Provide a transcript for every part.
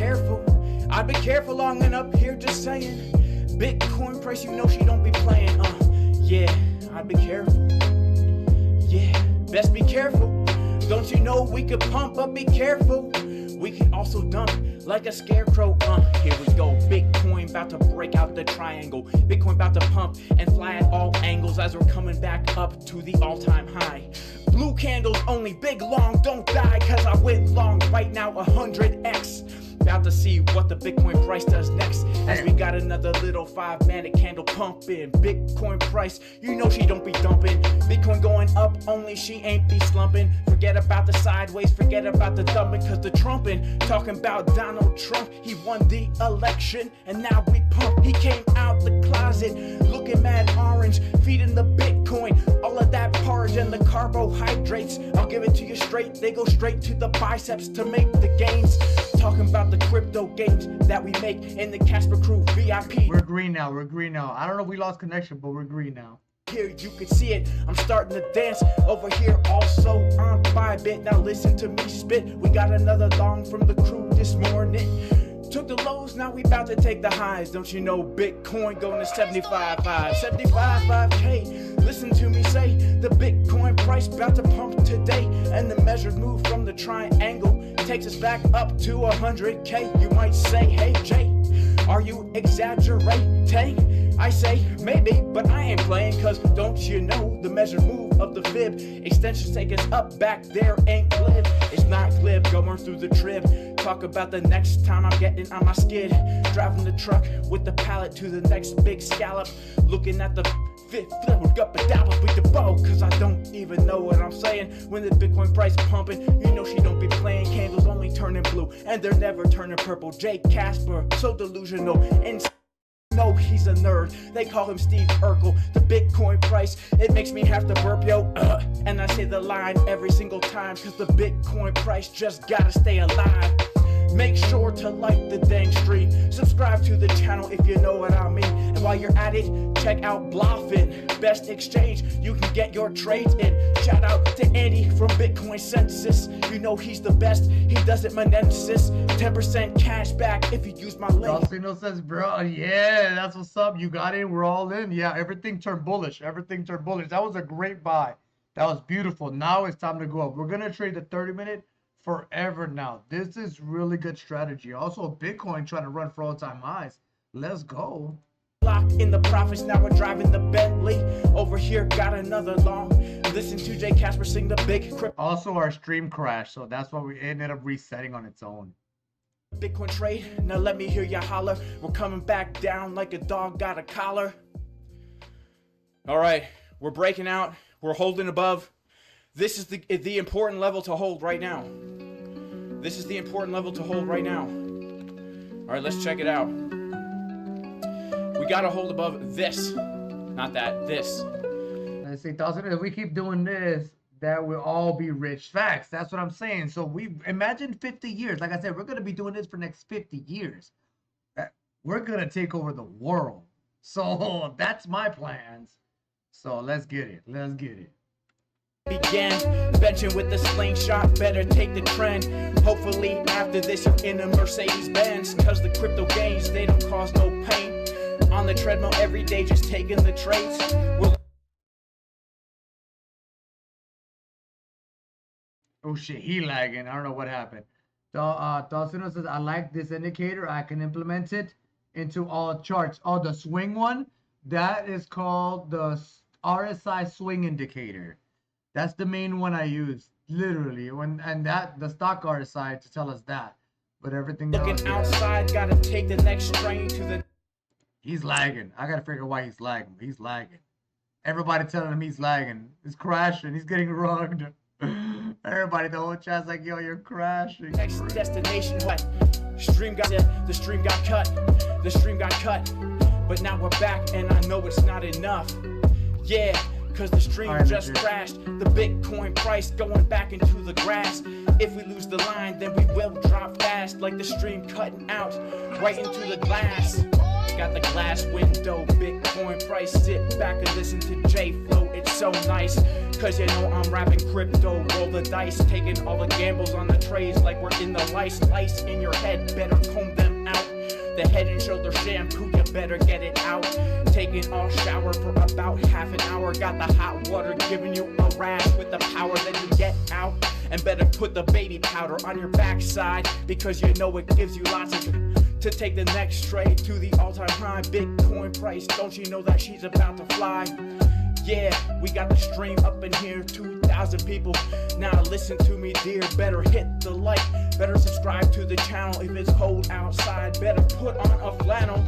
careful. I'd be careful long and up here just saying. Bitcoin price, you know she don't be playing. Yeah, I'd be careful. Yeah, best be careful. Don't you know we could pump, but be careful. We can also dump like a scarecrow. Here we go. Bitcoin about to break out the triangle. Bitcoin about to pump and fly at all angles as we're coming back up to the all-time high. Blue candles only, big long, don't die, cause I went long right now 100x. About to see what the Bitcoin price does next, as we got another little 5-minute candle pumping. Bitcoin price, you know she don't be dumping. Bitcoin going up, only she ain't be slumping. Forget about the sideways, forget about the dumping, cause the trumping, talking about Donald Trump, he won the election, and now we pump. He came out the closet, looking mad orange, feeding the Bitcoin, all of that porridge and the carbohydrates. I'll give it to you straight, they go straight to the biceps to make the gains. Talking about the crypto gains that we make in the Casper Crew VIP. We're green now, we're green now. I don't know if we lost connection, but we're green now. Here you can see it, I'm starting to dance over here also on Bybit. Now listen to me spit, we got another long from the crew this morning. Took the lows, now we about to take the highs. Don't you know Bitcoin going to 75.5K. Listen to me say, the Bitcoin price about to pump today, and the measured move from the triangle takes us back up to 100K. You might say, hey Jay, are you exaggerating? I say maybe, but I ain't playing, cause don't you know the measured move of the fib extensions take us up back there ain't glib. It's not glib going through the trib. Talk about the next time I'm getting on my skid, driving the truck with the pallet to the next big scallop, looking at the fifth flip up and down with the bow, cause I don't even know what I'm saying. When the Bitcoin price pumping, you know she don't be playing. Candles only turning blue and they're never turning purple. Jake Casper, so delusional and no, he's a nerd. They call him Steve Urkel. The Bitcoin price, it makes me have to burp, yo. And I say the line every single time, cause the Bitcoin price just gotta stay alive. Make sure to like the dang stream, subscribe to the channel if you know what I mean. And while you're at it, check out Bluffin, best exchange, you can get your trades in. Shout out to Andy from Bitcoin Census, you know he's the best, he does it Menensis. 10% cash back if you use my link. Dalcino says, bro, yeah, that's what's up, you got it, we're all in. Yeah, everything turned bullish, everything turned bullish. That was a great buy, that was beautiful. Now it's time to go up. We're gonna trade the 30-minute forever now. This is really good strategy. Also, Bitcoin trying to run for all-time highs. Let's go. Locked in the profits, now we're driving the Bentley. Over here, got another long. Listen to Jay Casper sing the big crypto. Also, our stream crashed, so that's why we ended up resetting on its own. Bitcoin trade, now let me hear ya holler. We're coming back down like a dog got a collar. All right, we're breaking out. We're holding above. This is the important level to hold right now. This is the important level to hold right now. All right, let's check it out. We gotta hold above this, not that, this. I say, Dalcino, if we keep doing this, that we'll all be rich. Facts, that's what I'm saying. So we imagine 50 years. Like I said, we're gonna be doing this for the next 50 years. We're gonna take over the world. So that's my plans. So let's get it. Let's get it. Began benching with the slingshot, better take the trend. Hopefully after this you're in a Mercedes-Benz, cause the crypto gains, they don't cause no pain. On the treadmill every day, just taking the trades. Oh shit, he lagging. I don't know what happened. Dalcino says, I like this indicator. I can implement it into all charts. Oh, the swing one? That is called the RSI swing indicator. That's the main one I use, literally. And that the stock RSI to tell us that. But everything else, looking outside, gotta take the next train to the. He's lagging. I gotta figure out why he's lagging. He's lagging. Everybody telling him he's lagging. He's crashing. He's getting rugged. Everybody, the whole chat's like, yo, you're crashing. Next destination, what? The stream got cut. The stream got cut. But now we're back, and I know it's not enough. Yeah. Cause the stream just crashed. The Bitcoin price going back into the grass. If we lose the line, then we will drop fast, like the stream cutting out right into the glass. got the glass window. Bitcoin price, sit back and listen to J Flow. It's so nice, cause you know I'm rapping crypto. Roll the dice, taking all the gambles on the trays like we're in the lice. Lice in your head, better comb them out. The head and shoulder shampoo, you better get it out. Taking all shower for about half an hour. Got the hot water giving you a rash with the power that you get out. And better put the baby powder on your backside, because you know it gives you lots of to take the next trade to the all-time high. Bitcoin price, don't you know that she's about to fly? Yeah, we got the stream up in here, 2,000 people. Now listen to me, dear, better hit the like. Better subscribe to the channel if it's cold outside. Better put on a flannel.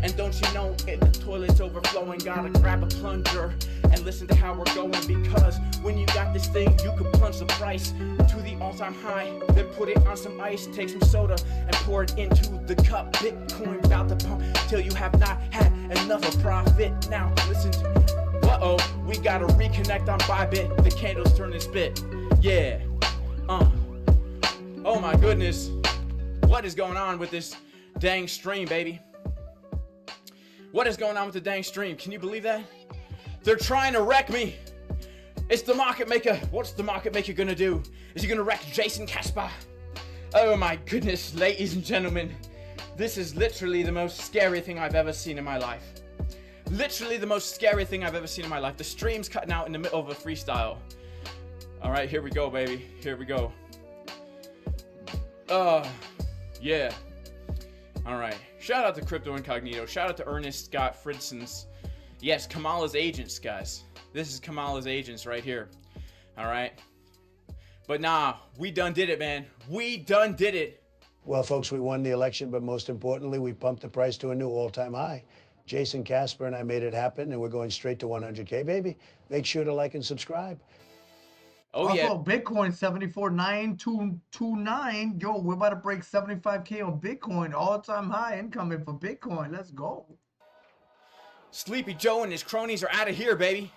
And don't you know, if the toilet's overflowing, gotta grab a plunger and listen to how we're going. Because when you got this thing, you can plunge the price to the all-time high. Then put it on some ice, take some soda and pour it into the cup. Bitcoin about to pump till you have not had enough of profit. Now listen to me. Uh-oh, we gotta reconnect on Bybit. The candles turn and spit. Yeah. Oh my goodness. What is going on with this dang stream, baby? What is going on with the dang stream? Can you believe that? They're trying to wreck me. It's the market maker. What's the market maker gonna do? Is he gonna wreck Jason Casper? Oh my goodness, ladies and gentlemen. This is literally the most scary thing I've ever seen in my life. Literally the most scary thing I've ever seen in my life. The stream's cutting out in the middle of a freestyle. All right, here we go, baby. Here we go. Yeah. All right. Shout out to Crypto Incognito. Shout out to Ernest Scott Fridson's. Yes, Kamala's agents, guys. This is Kamala's agents right here. All right. But nah, we done did it, man. We done did it. Well, folks, we won the election, but most importantly, we pumped the price to a new all-time high. Jason Casper and I made it happen, and we're going straight to 100K, baby. Make sure to like and subscribe. Oh, also, yeah. Bitcoin 74,929. Yo, we're about to break 75K on Bitcoin. All-time high incoming for Bitcoin. Let's go. Sleepy Joe and his cronies are out of here, baby.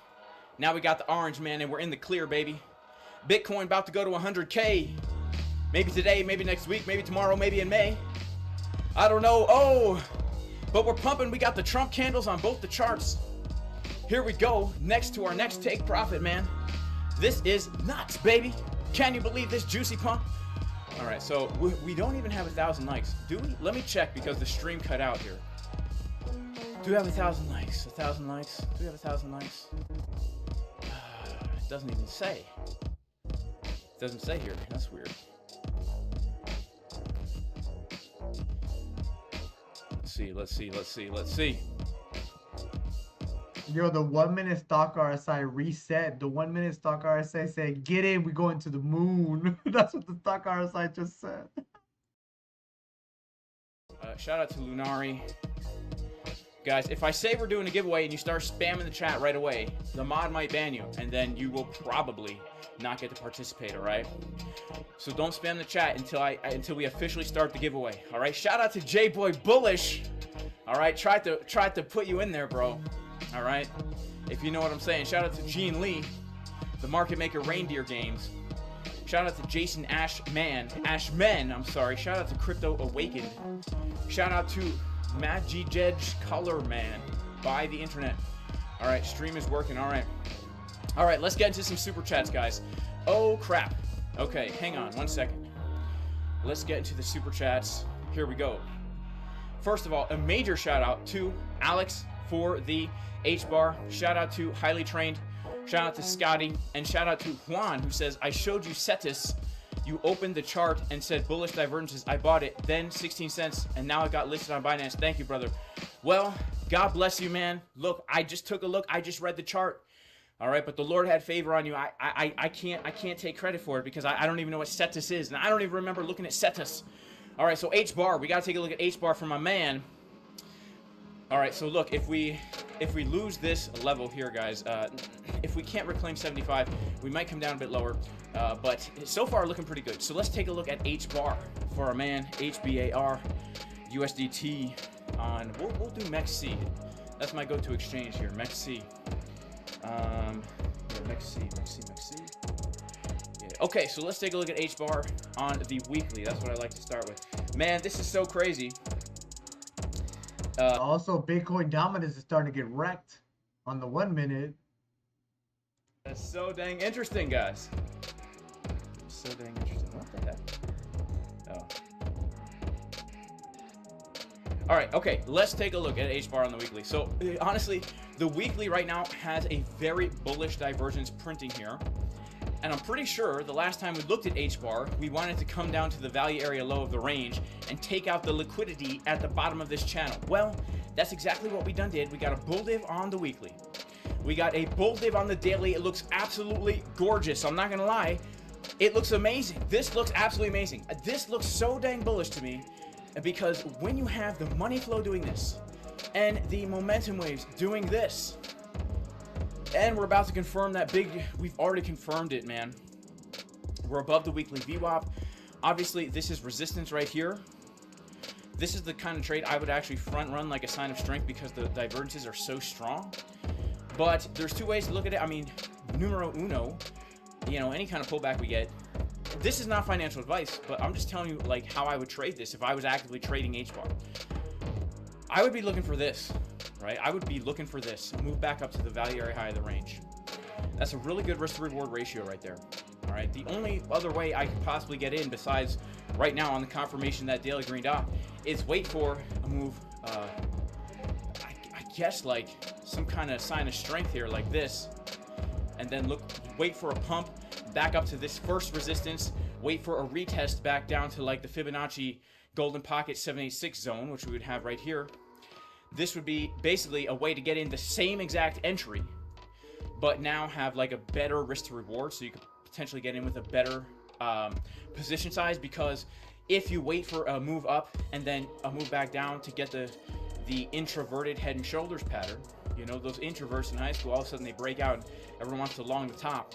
Now we got the orange, man, and we're in the clear, baby. Bitcoin about to go to 100K. Maybe today, maybe next week, maybe tomorrow, maybe in May. I don't know. Oh, but we're pumping. We got the Trump candles on both the charts. Here we go. Next to our next take profit, man. This is nuts, baby. Can you believe this juicy pump? All right, so we don't even have 1,000 likes, do we? Let me check because the stream cut out here. Do we have 1,000 likes? 1,000 likes? Do we have 1,000 likes? It doesn't even say. It doesn't say here. That's weird. Let's see. Yo, the 1 minute stock RSI reset. The 1 minute stock RSI said, get in, we going to the moon. That's what the stock RSI just said. Shout out to Lunari. Guys, if I say we're doing a giveaway and you start spamming the chat right away, the mod might ban you, and then you will probably not get to participate, all right? So don't spam the chat until we officially start the giveaway, all right? Shout out to J-Boy Bullish, all right? Tried to put you in there, bro, all right? If you know what I'm saying. Shout out to Gene Lee, the Market Maker Reindeer Games. Shout out to Jason Ashmen, I'm sorry. Shout out to Crypto Awakened. Shout out to Magijej Color Man. Buy the internet. All right, stream is working. All right, let's get into some super chats, guys. Oh crap. Okay, hang on 1 second. Let's get into the super chats. Here we go. First of all, a major shout out to Alex for the H-bar. Shout out to Highly Trained. Shout out to Scotty, and shout out to Juan, who says, I showed you Cetus. You opened the chart and said bullish divergences. I bought it, then 16 cents, and now it got listed on Binance. Thank you, brother. Well, God bless you, man. Look, I just took a look. I just read the chart. All right, but the Lord had favor on you. I can't take credit for it because I don't even know what Cetus is, and I don't even remember looking at Cetus. All right, so H-bar. We got to take a look at H-bar for my man. All right, so look, if we lose this level here, guys, if we can't reclaim 75, we might come down a bit lower, but so far looking pretty good. So let's take a look at H-bar for our man, HBAR, USDT on, we'll do MEXC. That's my go-to exchange here, MEXC. MEXC. Yeah. Okay, so let's take a look at H-bar on the weekly. That's what I like to start with. Man, this is so crazy. Also, Bitcoin dominance is starting to get wrecked on the 1 minute. That's so dang interesting, guys. So dang interesting. What the heck? Oh. All right, okay, let's take a look at H-bar on the weekly. So honestly, the weekly right now has a very bullish divergence printing here. And I'm pretty sure the last time we looked at H-bar, we wanted to come down to the value area low of the range and take out the liquidity at the bottom of this channel. Well, that's exactly what we done did. We got a bull div on the weekly. We got a bull div on the daily. It looks absolutely gorgeous. I'm not gonna lie. It looks amazing. This looks absolutely amazing. This looks so dang bullish to me because when you have the money flow doing this and the momentum waves doing this, and we're about to confirm that we've already confirmed it, man. We're above the weekly VWAP. Obviously, this is resistance right here. This is the kind of trade I would actually front run like a sign of strength because the divergences are so strong. But there's two ways to look at it. I mean, numero uno, you know, any kind of pullback we get. This is not financial advice, but I'm just telling you like how I would trade this if I was actively trading H-bar. I would be looking for this, right? I would be looking for this. Move back up to the value area high of the range. That's a really good risk to reward ratio right there. All right. The only other way I could possibly get in besides right now on the confirmation that daily green dot is wait for a move. I guess like some kind of sign of strength here like this. And then wait for a pump back up to this first resistance. Wait for a retest back down to like the Fibonacci golden pocket 786 zone, which we would have right here. This would be basically a way to get in the same exact entry, but now have like a better risk to reward. So you could potentially get in with a better position size, because if you wait for a move up and then a move back down to get the introverted head and shoulders pattern, you know, those introverts in high school, all of a sudden they break out and everyone wants to long the top.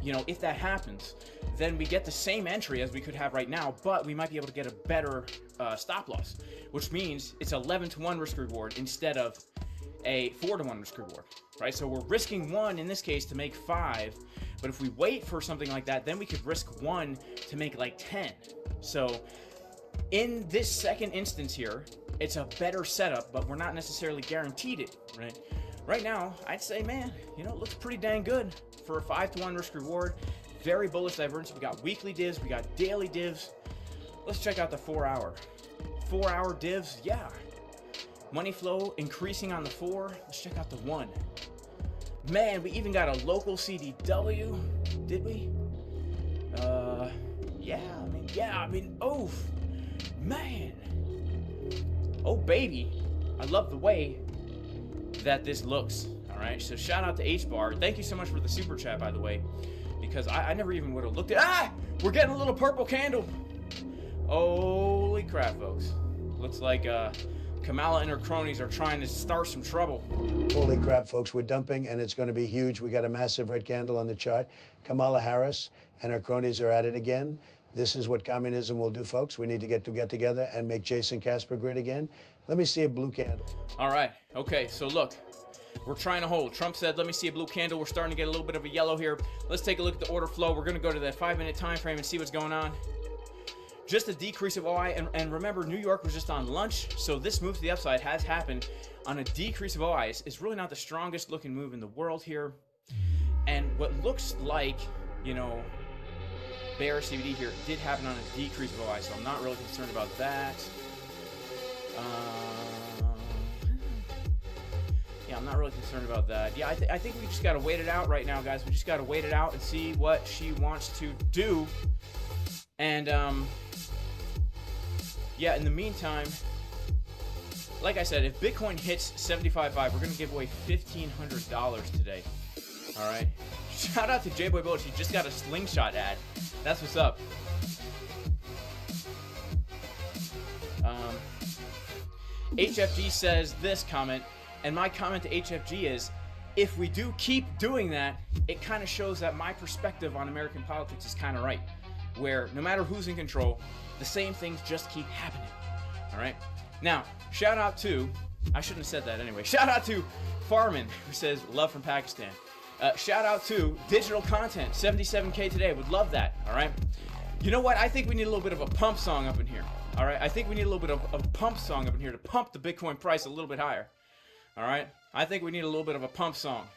You know, if that happens, then we get the same entry as we could have right now, but we might be able to get a better stop loss, which means it's 11-to-1 risk reward instead of a 4-to-1 risk reward, right? So we're risking 1 in this case to make 5, but if we wait for something like that, then we could risk 1 to make like 10. So in this second instance here, it's a better setup, but we're not necessarily guaranteed it, right? Right now, I'd say, man, you know, it looks pretty dang good for a 5-to-1 risk reward. Very bullish divergence. We got weekly divs, we got daily divs. Let's check out the 4-hour. 4-hour divs, yeah. Money flow increasing on the 4. Let's check out the 1. Man, we even got a local CDW, did we? Yeah, I mean, oh, man. Oh, baby. I love the way that this looks. All right, so shout out to H-bar. Thank you so much for the super chat, by the way, because I never even would have looked at. We're getting a little purple candle. Holy crap, folks. Looks like Kamala and her cronies are trying to start some trouble. Holy crap, folks, we're dumping, and it's going to be huge. We got a massive red candle on the chart. Kamala Harris and her cronies are at it again. This is what communism will do, folks. We need to get together and make Jason Casper great again. Let me see a blue candle. All right. Okay, so look. We're trying to hold. Trump said, let me see a blue candle. We're starting to get a little bit of a yellow here. Let's take a look at the order flow. We're going to go to that 5-minute time frame and see what's going on. Just a decrease of OI. And remember, New York was just on lunch. So this move to the upside has happened on a decrease of OI. It's really not the strongest looking move in the world here. And what looks like, you know, bear CBD here did happen on a decrease of OI. So I'm not really concerned about that. Yeah, I'm not really concerned about that. Yeah, I think we just got to wait it out right now, guys. We just got to wait it out and see what she wants to do. And, yeah, in the meantime, like I said, if Bitcoin hits 75.5, we're going to give away $1,500 today. All right? Shout out to J-Boy Bullish. He just got a slingshot ad. That's what's up. HFG says this comment. And my comment to HFG is, if we do keep doing that, it kind of shows that my perspective on American politics is kind of right. Where no matter who's in control, the same things just keep happening. All right? Now, shout out to, I shouldn't have said that anyway. Shout out to Farman, who says, love from Pakistan. Shout out to Digital Content, 77K today. Would love that. All right? You know what? I think we need a little bit of a pump song up in here. All right, I think we need a little bit of a pump song up in here to pump the Bitcoin price a little bit higher. All right, I think we need a little bit of a pump song.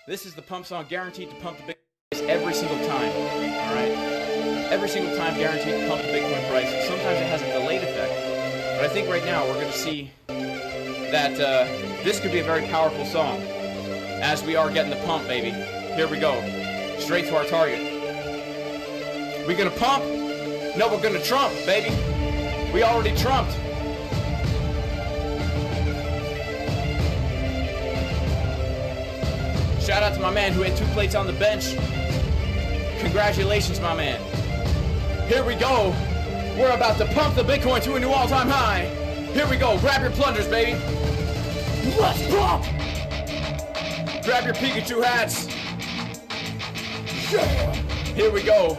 This is the pump song guaranteed to pump the Bitcoin price every single time. All right, every single time guaranteed to pump the Bitcoin price. Sometimes it has a delayed effect, but I think right now we're going to see that this could be a very powerful song as we are getting the pump, baby. Here we go, straight to our target. We gonna pump? No, we're gonna trump, baby. We already trumped. Shout out to my man who had 2 plates on the bench. Congratulations, my man. Here we go. We're about to pump the Bitcoin to a new all-time high. Here we go. Grab your plungers, baby. Let's pump. Grab your Pikachu hats. Yeah. Here we go.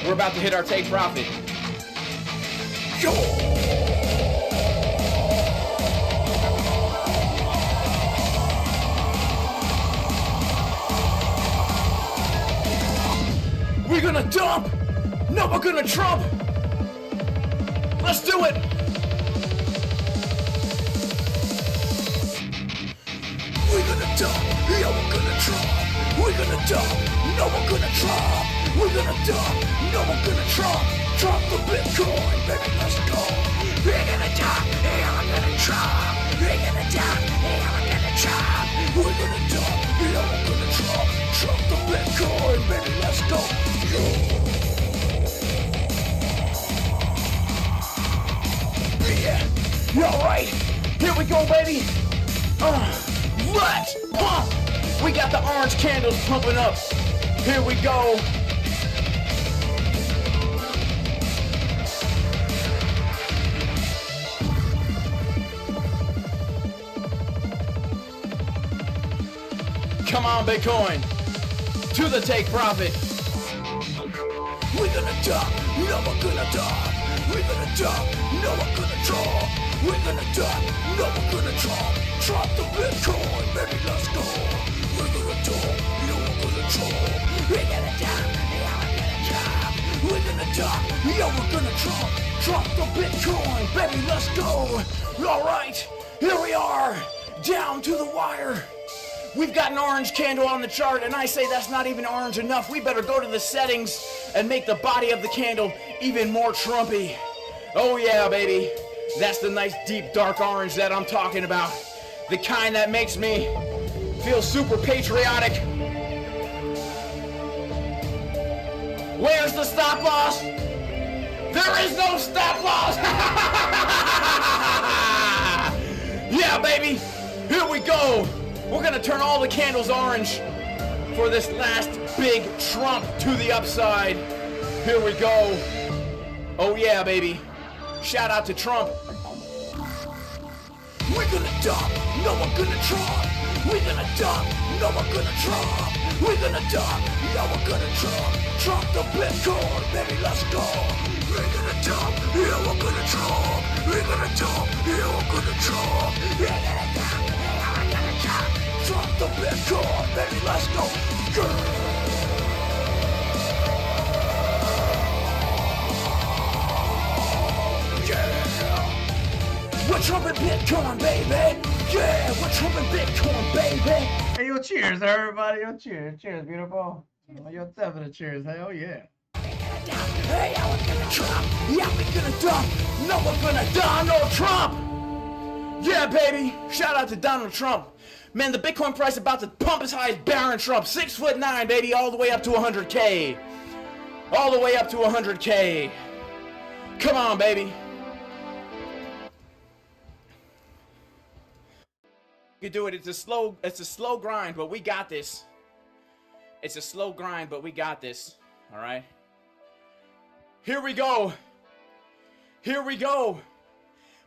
We're about to hit our take profit. Yo. We're gonna dump! No, we're gonna trump! Let's do it! We're gonna dump! Yeah, we're gonna trump! We're gonna dump! No, we're gonna trump! We're gonna dump! No, we're gonna trump! Trump the Bitcoin, baby, let's go! We're gonna dump! Yeah, we're gonna trump! We're gonna dump! Yeah, we're gonna trump! We're gonna dump! Yeah, we're gonna trump! Trump the Bitcoin, baby, let's go! Yeah, alright, here we go, baby. Let's pump. We got the orange candles pumping up. Here we go. Come on, Bitcoin. To the take profit. We're gonna dump, no we're gonna dump. We're gonna dump, no we're gonna drop. We're gonna dump, no we're gonna drop. Drop the Bitcoin, baby, let's go. We're gonna dump, no we're gonna drop. We're gonna dump, no we're gonna drop. We're gonna dump, no we're gonna drop. Drop the Bitcoin, baby, let's go. Alright, here we are, down to the wire. We've got an orange candle on the chart, and I say that's not even orange enough. We better go to the settings and make the body of the candle even more Trumpy. Oh yeah, baby. That's the nice, deep, dark orange that I'm talking about. The kind that makes me feel super patriotic. Where's the stop loss? There is no stop loss! Yeah, baby. Here we go. We're gonna turn all the candles orange for this last big trump to the upside. Here we go. Oh yeah, baby. Shout out to Trump. We're gonna dump, no we're gonna trump. We're gonna dump, no we're gonna trump. We're gonna dump, no we're gonna trump. Trump the Bitcoin, baby, let's go. We're gonna dump, yeah, we're gonna trump. We're gonna dump, yeah, we're gonna trump. We're gonna dump, yeah, we're gonna trump. Trump the Bitcoin, baby, let's go. We're trumping Bitcoin, baby! Yeah, we're trumping Bitcoin, baby! Hey, yo, cheers, everybody. Yo, cheers. Cheers, beautiful. Yo, definitely cheers. Hell yeah. Hey, we're gonna Trump! Yeah, we're gonna dump! No, we're gonna Donald Trump! Yeah, baby! Shout out to Donald Trump! Man, the Bitcoin price about to pump as high as Barron Trump. 6'9", baby, all the way up to 100K. All the way up to 100K. Come on, baby. You can do it. It's a slow grind, but we got this. It's a slow grind, but we got this. All right. Here we go. Here we go.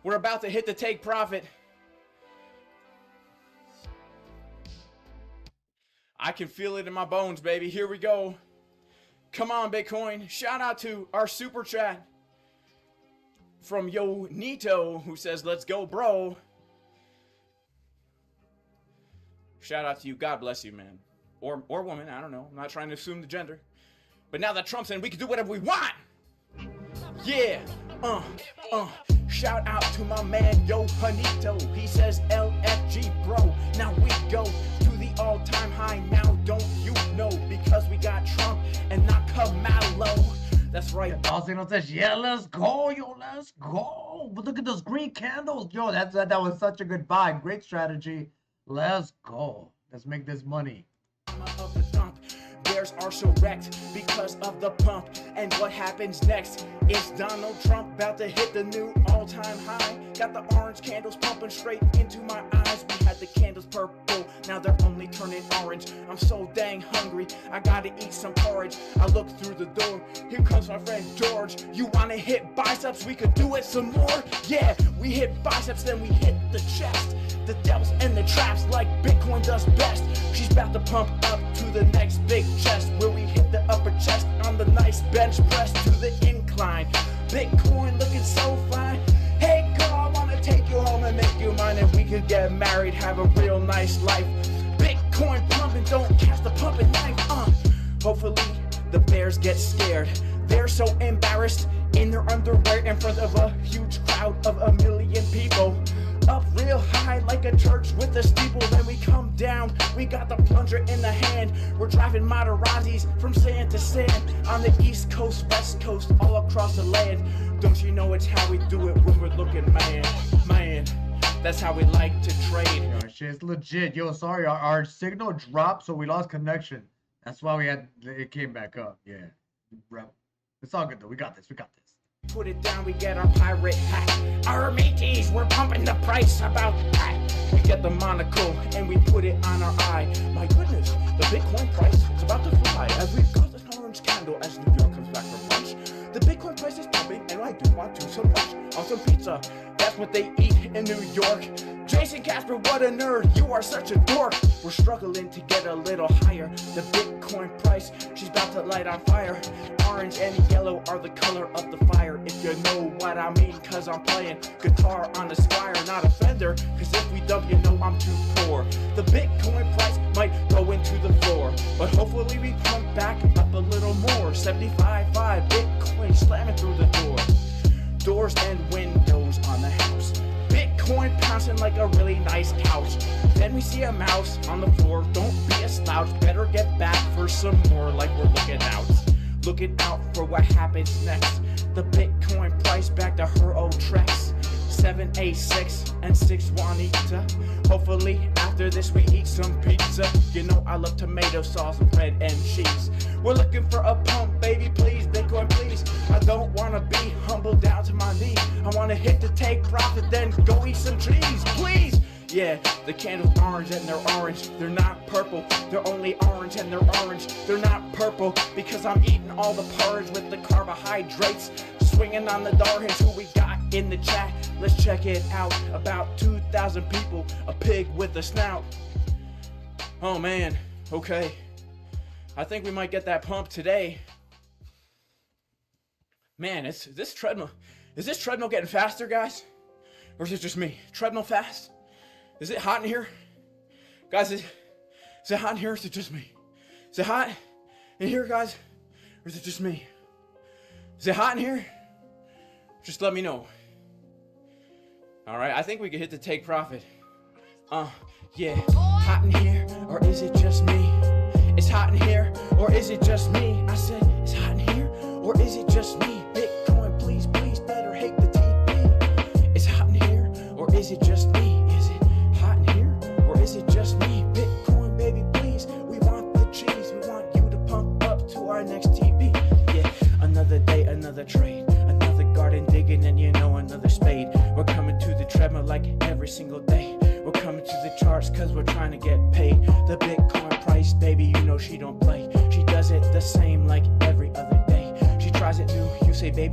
We're about to hit the take profit. I can feel it in my bones, baby. Here we go. Come on, Bitcoin. Shout out to our super chat from Yo Nito, who says, "Let's go, bro." Shout out to you. God bless you, man. Or woman. I don't know. I'm not trying to assume the gender. But now that Trump's in, we can do whatever we want. Yeah. Shout out to my man, Yo Juanito. He says LFG, bro. Now we go to the all-time high. Now don't you know? Because we got Trump and not Kamalo. That's right. Dawson says, yeah, let's go, yo, let's go. But look at those green candles. Yo, that was such a good buy. Great strategy. Let's go. Let's make this money. Of the dump. Bears are so wrecked because of the pump. And what happens next is Donald Trump about to hit the new all-time high. Got the orange candles pumping straight into my eyes. We had the candles purple, now they're only turning orange. I'm so dang hungry, I gotta eat some porridge. I look through the door, here comes my friend George. You wanna hit biceps? We could do it some more. Yeah, we hit biceps, then we hit the chest. The devils and the traps like Bitcoin does best. She's about to pump up to the next big chest, where we hit the upper chest on the nice bench press to the incline. Bitcoin looking so fine. Hey girl, I wanna take you home and make you mine, and we could get married, have a real nice life. Bitcoin pumping, don't catch the pumping knife. Hopefully the bears get scared. They're so embarrassed in their underwear in front of a huge crowd of 1 million people. Up real high like a church with a steeple. Then we come down, we got the plunger in the hand. We're driving Maseratis from sand to sand, on the east coast, west coast, all across the land. Don't you know it's how we do it when we're looking man, that's how we like to trade. Yo, shit's legit. Yo, sorry, our signal dropped, so we lost connection. That's why it came back up. Yeah, it's all good though. We got this. Put it down, we get our pirate hat. Our mateys, we're pumping the price about that. We get the monocle and we put it on our eye. My goodness, the Bitcoin price is about to fly as we've got an orange candle as New York comes back from lunch. The Bitcoin price is pumping and I do want to so much. On some pizza, that's what they eat in New York. Jason Casper, what a nerd, you are such a dork. We're struggling to get a little higher. The Bitcoin price, she's about to light on fire. Orange and yellow are the color of the fire, if you know what I mean, cause I'm playing guitar on a Squire, not a Fender, cause if we dump, you know I'm too poor. The Bitcoin price might go into the floor, but hopefully we pump back up a little more. 75.5 Bitcoin slamming through the door. Doors and windows on the house. Bitcoin pouncing like a really nice couch. Then we see a mouse on the floor. Don't be a slouch, better get back for some more, like we're looking out. Looking out for what happens next. The Bitcoin price back to her old tracks. 786 and 6 Juanita. Hopefully after this we eat some pizza. You know I love tomato sauce, bread and cheese. We're looking for a pump, baby, please, Bitcoin, please. I don't wanna be humbled down to my knee. I wanna hit to take profit, then go eat some trees, please. Yeah, the candle's orange and they're orange. They're not purple, they're only orange and they're orange. They're not purple because I'm eating all the porridge with the carbohydrates. Swinging on the darhens, who we got in the chat? Let's check it out. About 2,000 people, a pig with a snout. Oh man, okay. I think we might get that pump today. Man, is this treadmill getting faster, guys? Or is it just me? Treadmill fast? Is it hot in here? Guys, is it hot in here or is it just me? Is it hot in here, guys? Or is it just me? Is it hot in here? Just let me know. Alright, I think we could hit the take profit. Yeah. Hot in here, or is it just me? It's hot in here, or is it just me? I said, it's hot in here, or is it just me? Bitcoin, please, please, better hate the TP. It's hot in here, or is it just me? Is it hot in here, or is it just me? Bitcoin, baby, please, we want the cheese. We want you to pump up to our next TP. Yeah, another day, another trade, another garden digging, and you know another spade. We're coming to the treadmill like every single day. We're coming to the charts cause we're trying to get paid. The Bitcoin price, baby, you know she don't play. She does it the same like every other day. She tries it new, you say baby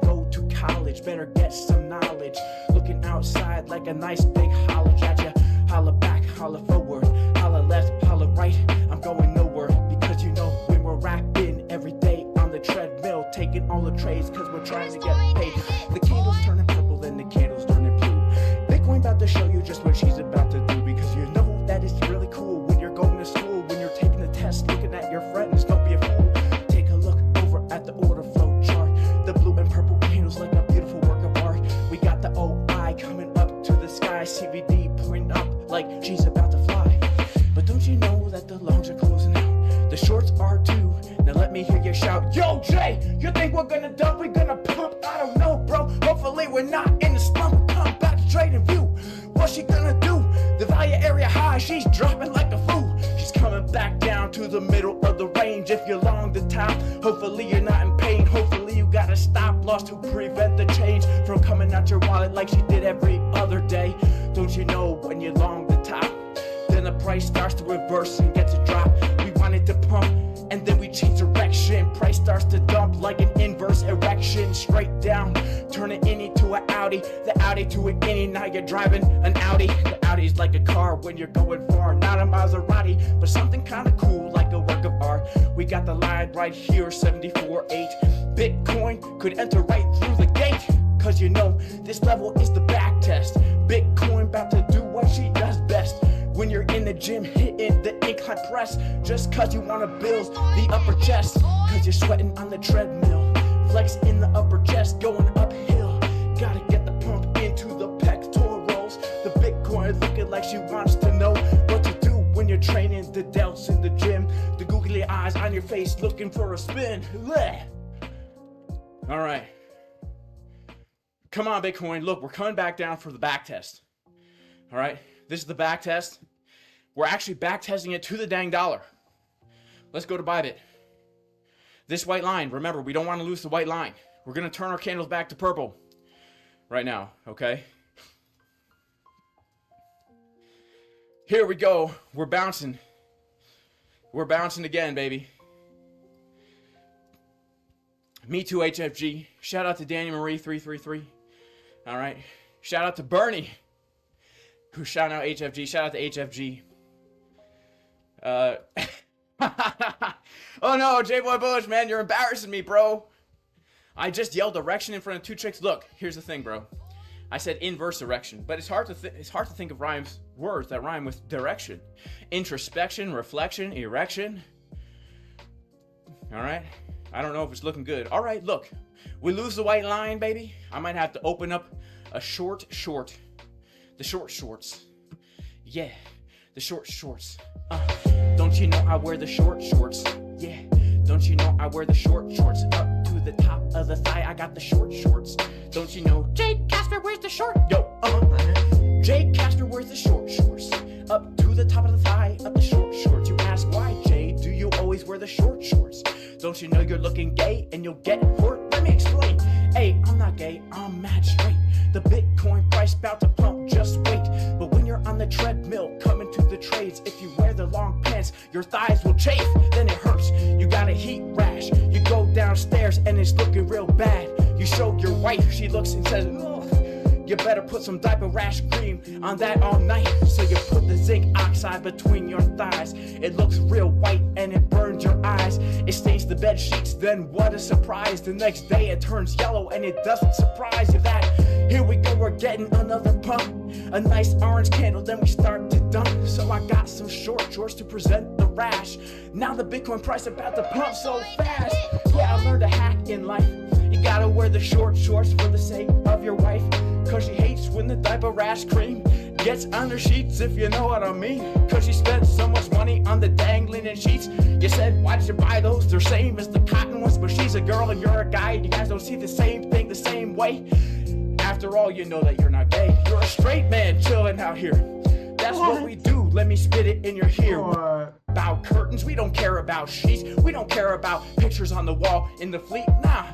go to college, better get some knowledge. Looking outside like a nice big holler at ya. Holla back, holla forward, holla left, holla right. I'm going nowhere because you know when we're rapping every day on the treadmill, taking all the trades because we're trying to get paid. The candle's turning purple and the candle's turning blue. Bitcoin about to show you just what she's about to do, because you know that it's really cool when you're going to school, when you're taking the test, looking at your friends. Don't be a fool. Take a look over at the order flow chart. The blue and purple candles like a beautiful work of art. We got the OI coming up to the sky, CBD pointing up like she's about to fly. But don't you know that the longs are closing out? The shorts are too. Now let me hear you shout, yo Jay, you think we're gonna dump, we're gonna pump? I don't know, bro. Hopefully we're not in the slump. Come back to trading view. What's she gonna do? The value area high, she's dropping like a fool. She's coming back down to the middle of the range. If you're long the top, hopefully you're not in pain. Hopefully you got a stop loss to prevent the change from coming out your wallet like she did every other day. Don't you know when you're long the top, then the price starts to reverse and gets a drop. We wanted to pump and then we change direction. Price starts to dump like an inverse erection, straight down. Turn an innie to an Audi, the Audi to an innie. Now you're driving an Audi. The Audi's like a car when you're going far, not a Maserati, but something kind of cool like a work of art. We got the line right here, 74.8. Bitcoin could enter right through the gate, cause you know this level is the back test. Bitcoin about to do what she does best. When you're in the gym hitting the incline press, just cause you wanna build the upper chest, cause you're sweating on the treadmill, flex in the upper chest going uphill. Gotta get the pump into the pectorals. The Bitcoin looking like she wants to know what to do when you're training the delts in the gym. The googly eyes on your face looking for a spin. Blech. All right, come on Bitcoin, look, we're coming back down for the back test. All right, this is the back test. We're actually back testing it to the dang dollar. Let's go to Bybit. This white line, remember, we don't want to lose the white line. We're going to turn our candles back to purple right now, okay? Here we go. We're bouncing. We're bouncing again, baby. Me too, HFG. Shout out to Daniel Marie 333. All right. Shout out to Bernie, who's shouting out HFG. Shout out to HFG. Oh no, J-Boy Bush, man, you're embarrassing me, bro. I just yelled erection in front of two chicks. Look, here's the thing, bro. I said inverse erection, but it's hard to think of words that rhyme with direction. Introspection, reflection, erection. All right. I don't know if it's looking good. All right, look. We lose the white line, baby. I might have to open up a short. The short shorts. Yeah, the short shorts. Don't you know I wear the short shorts? Yeah, don't you know I wear the short shorts? Up to the top of the thigh, I got the short shorts. Don't you know Jay Casper wears the short? Yo, Jay Casper wears the short shorts. Up to the top of the thigh, up the short shorts. You ask why, Jay, do you always wear the short shorts? Don't you know you're looking gay and you'll get hurt? Let me explain. Hey, I'm not gay, I'm mad straight. The Bitcoin price bout to pump, just wait. But when you're on the treadmill, coming to the trades, if you wear the long pants, your thighs will chafe, then it hurts. You got a heat rash, you go downstairs and it's looking real bad. You show your wife, she looks and says, ugh. You better put some diaper rash cream on that all night. So you put the zinc oxide between your thighs. It looks real white and it burns your eyes. It stains the bed sheets, then what a surprise. The next day it turns yellow and it doesn't surprise you that here we go, we're getting another pump. A nice orange candle, then we start to dump. So I got some short shorts to present the rash. Now the Bitcoin price about to pump so fast. Yeah, I learned a hack in life. You gotta wear the short shorts for the sake of your wife, cause she hates when the diaper rash cream gets on her sheets, if you know what I mean. Cause she spent so much money on the dang linen sheets. You said, why did you buy those? They're same as the cotton ones, but she's a girl and you're a guy, and you guys don't see the same thing the same way. After all, you know that you're not gay. You're a straight man chilling out here. That's what we do. Let me spit it in your ear. About curtains, we don't care about sheets. We don't care about pictures on the wall in the fleet. Nah.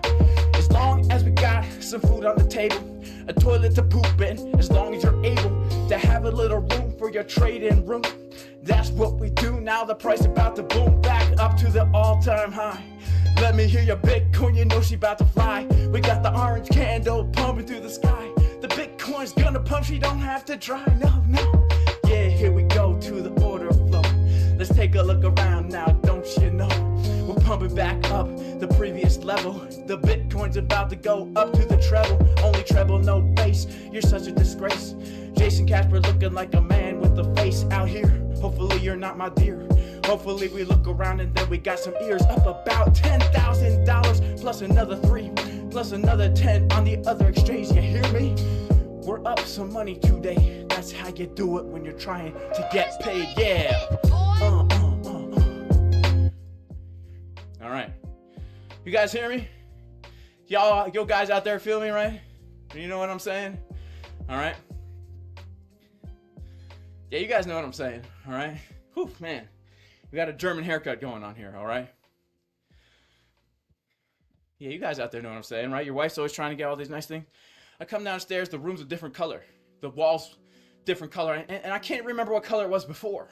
As long as we got some food on the table, a toilet to poop in, as long as you're able to have a little room for your trade-in room, that's what we do. Now the price about to boom back up to the all-time high. Let me hear your Bitcoin, you know she about to fly. We got the orange candle pumping through the sky. The Bitcoin's gonna pump, she don't have to dry, no. Yeah, here we go to the order flow. Let's take a look around now, don't you know? We're pumping back up the previous level. The Bitcoin's about to go up to the treble. Only treble, no bass, you're such a disgrace. Jason Casper looking like a man with a face out here. Hopefully you're not my dear. Hopefully we look around and then we got some ears up about $10,000 plus another 3 plus another 10 on the other exchange. You hear me? We're up some money today. That's how you do it when you're trying to get paid. Yeah. All right. You guys hear me? Y'all, yo guys out there feel me, right? You know what I'm saying? All right. Yeah, you guys know what I'm saying. All right. Whew, man. We got a German haircut going on here, all right? Yeah, you guys out there know what I'm saying, right? Your wife's always trying to get all these nice things. I come downstairs, the room's a different color. The wall's different color, and I can't remember what color it was before.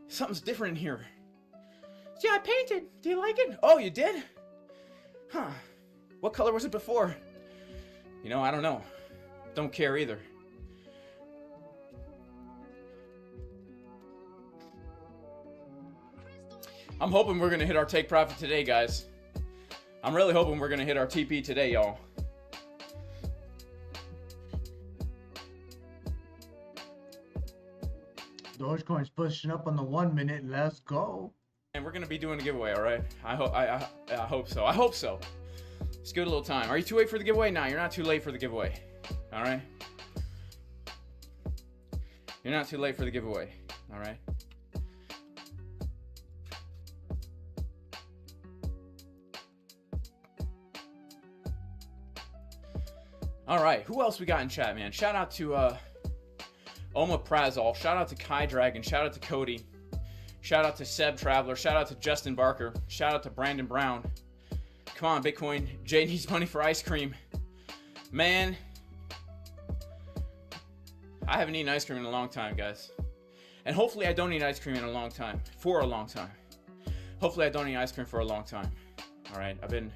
Something's different in here. Yeah, I painted. Do you like it? Oh, you did? Huh. What color was it before? You know, I don't know. Don't care either. I'm hoping we're gonna hit our take profit today, guys. I'm really hoping we're gonna hit our TP today, y'all. Dogecoin's pushing up on the 1 minute. Let's go. And we're gonna be doing a giveaway, all right? I hope so. I hope so. Let's give it a little time. Are you too late for the giveaway? Nah, you're not too late for the giveaway. All right? You're not too late for the giveaway. All right? All right, who else we got in chat, man? Shout out to Oma Prazol. Shout out to Kai Dragon. Shout out to Cody. Shout out to Seb Traveler. Shout out to Justin Barker. Shout out to Brandon Brown. Come on, Bitcoin. Jay needs money for ice cream. Man, I haven't eaten ice cream in a long time, guys. And hopefully I don't eat ice cream in a long time. For a long time. Hopefully I don't eat ice cream for a long time. All right, I've been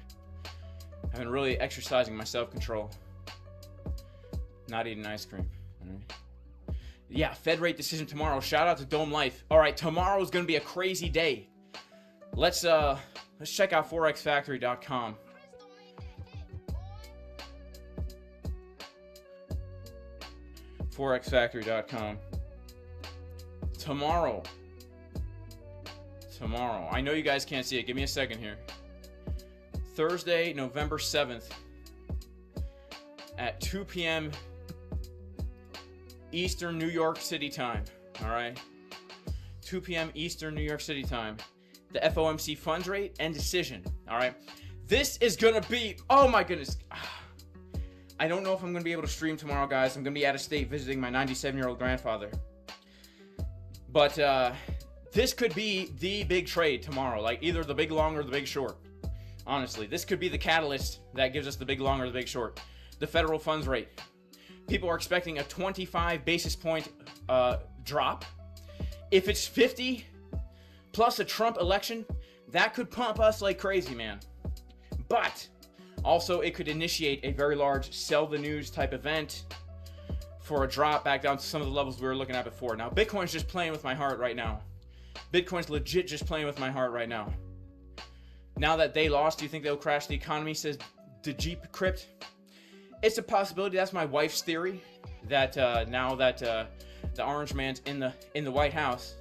really exercising my self-control. Not eating ice cream. All right. Yeah, Fed rate decision tomorrow. Shout out to Dome Life. All right, tomorrow is going to be a crazy day. Let's check out forexfactory.com. forexfactory.com. Tomorrow. I know you guys can't see it. Give me a second here. Thursday, November 7th at 2 p.m. Eastern New York City time, all right? 2 p.m. Eastern New York City time. The FOMC funds rate and decision, all right? This is gonna be, oh my goodness. I don't know if I'm gonna be able to stream tomorrow, guys. I'm gonna be out of state visiting my 97-year-old grandfather. But this could be the big trade tomorrow, like either the big long or the big short. Honestly, this could be the catalyst that gives us the big long or the big short. The federal funds rate. People are expecting a 25 basis point drop. If it's 50 plus a Trump election, that could pump us like crazy, man. But also it could initiate a very large sell the news type event for a drop back down to some of the levels we were looking at before. Now, Bitcoin's just playing with my heart right now. Bitcoin's legit just playing with my heart right now. Now that they lost, do you think they'll crash the economy, says the Jeep Crypt? It's a possibility. That's my wife's theory, that now that the orange man's in the White House,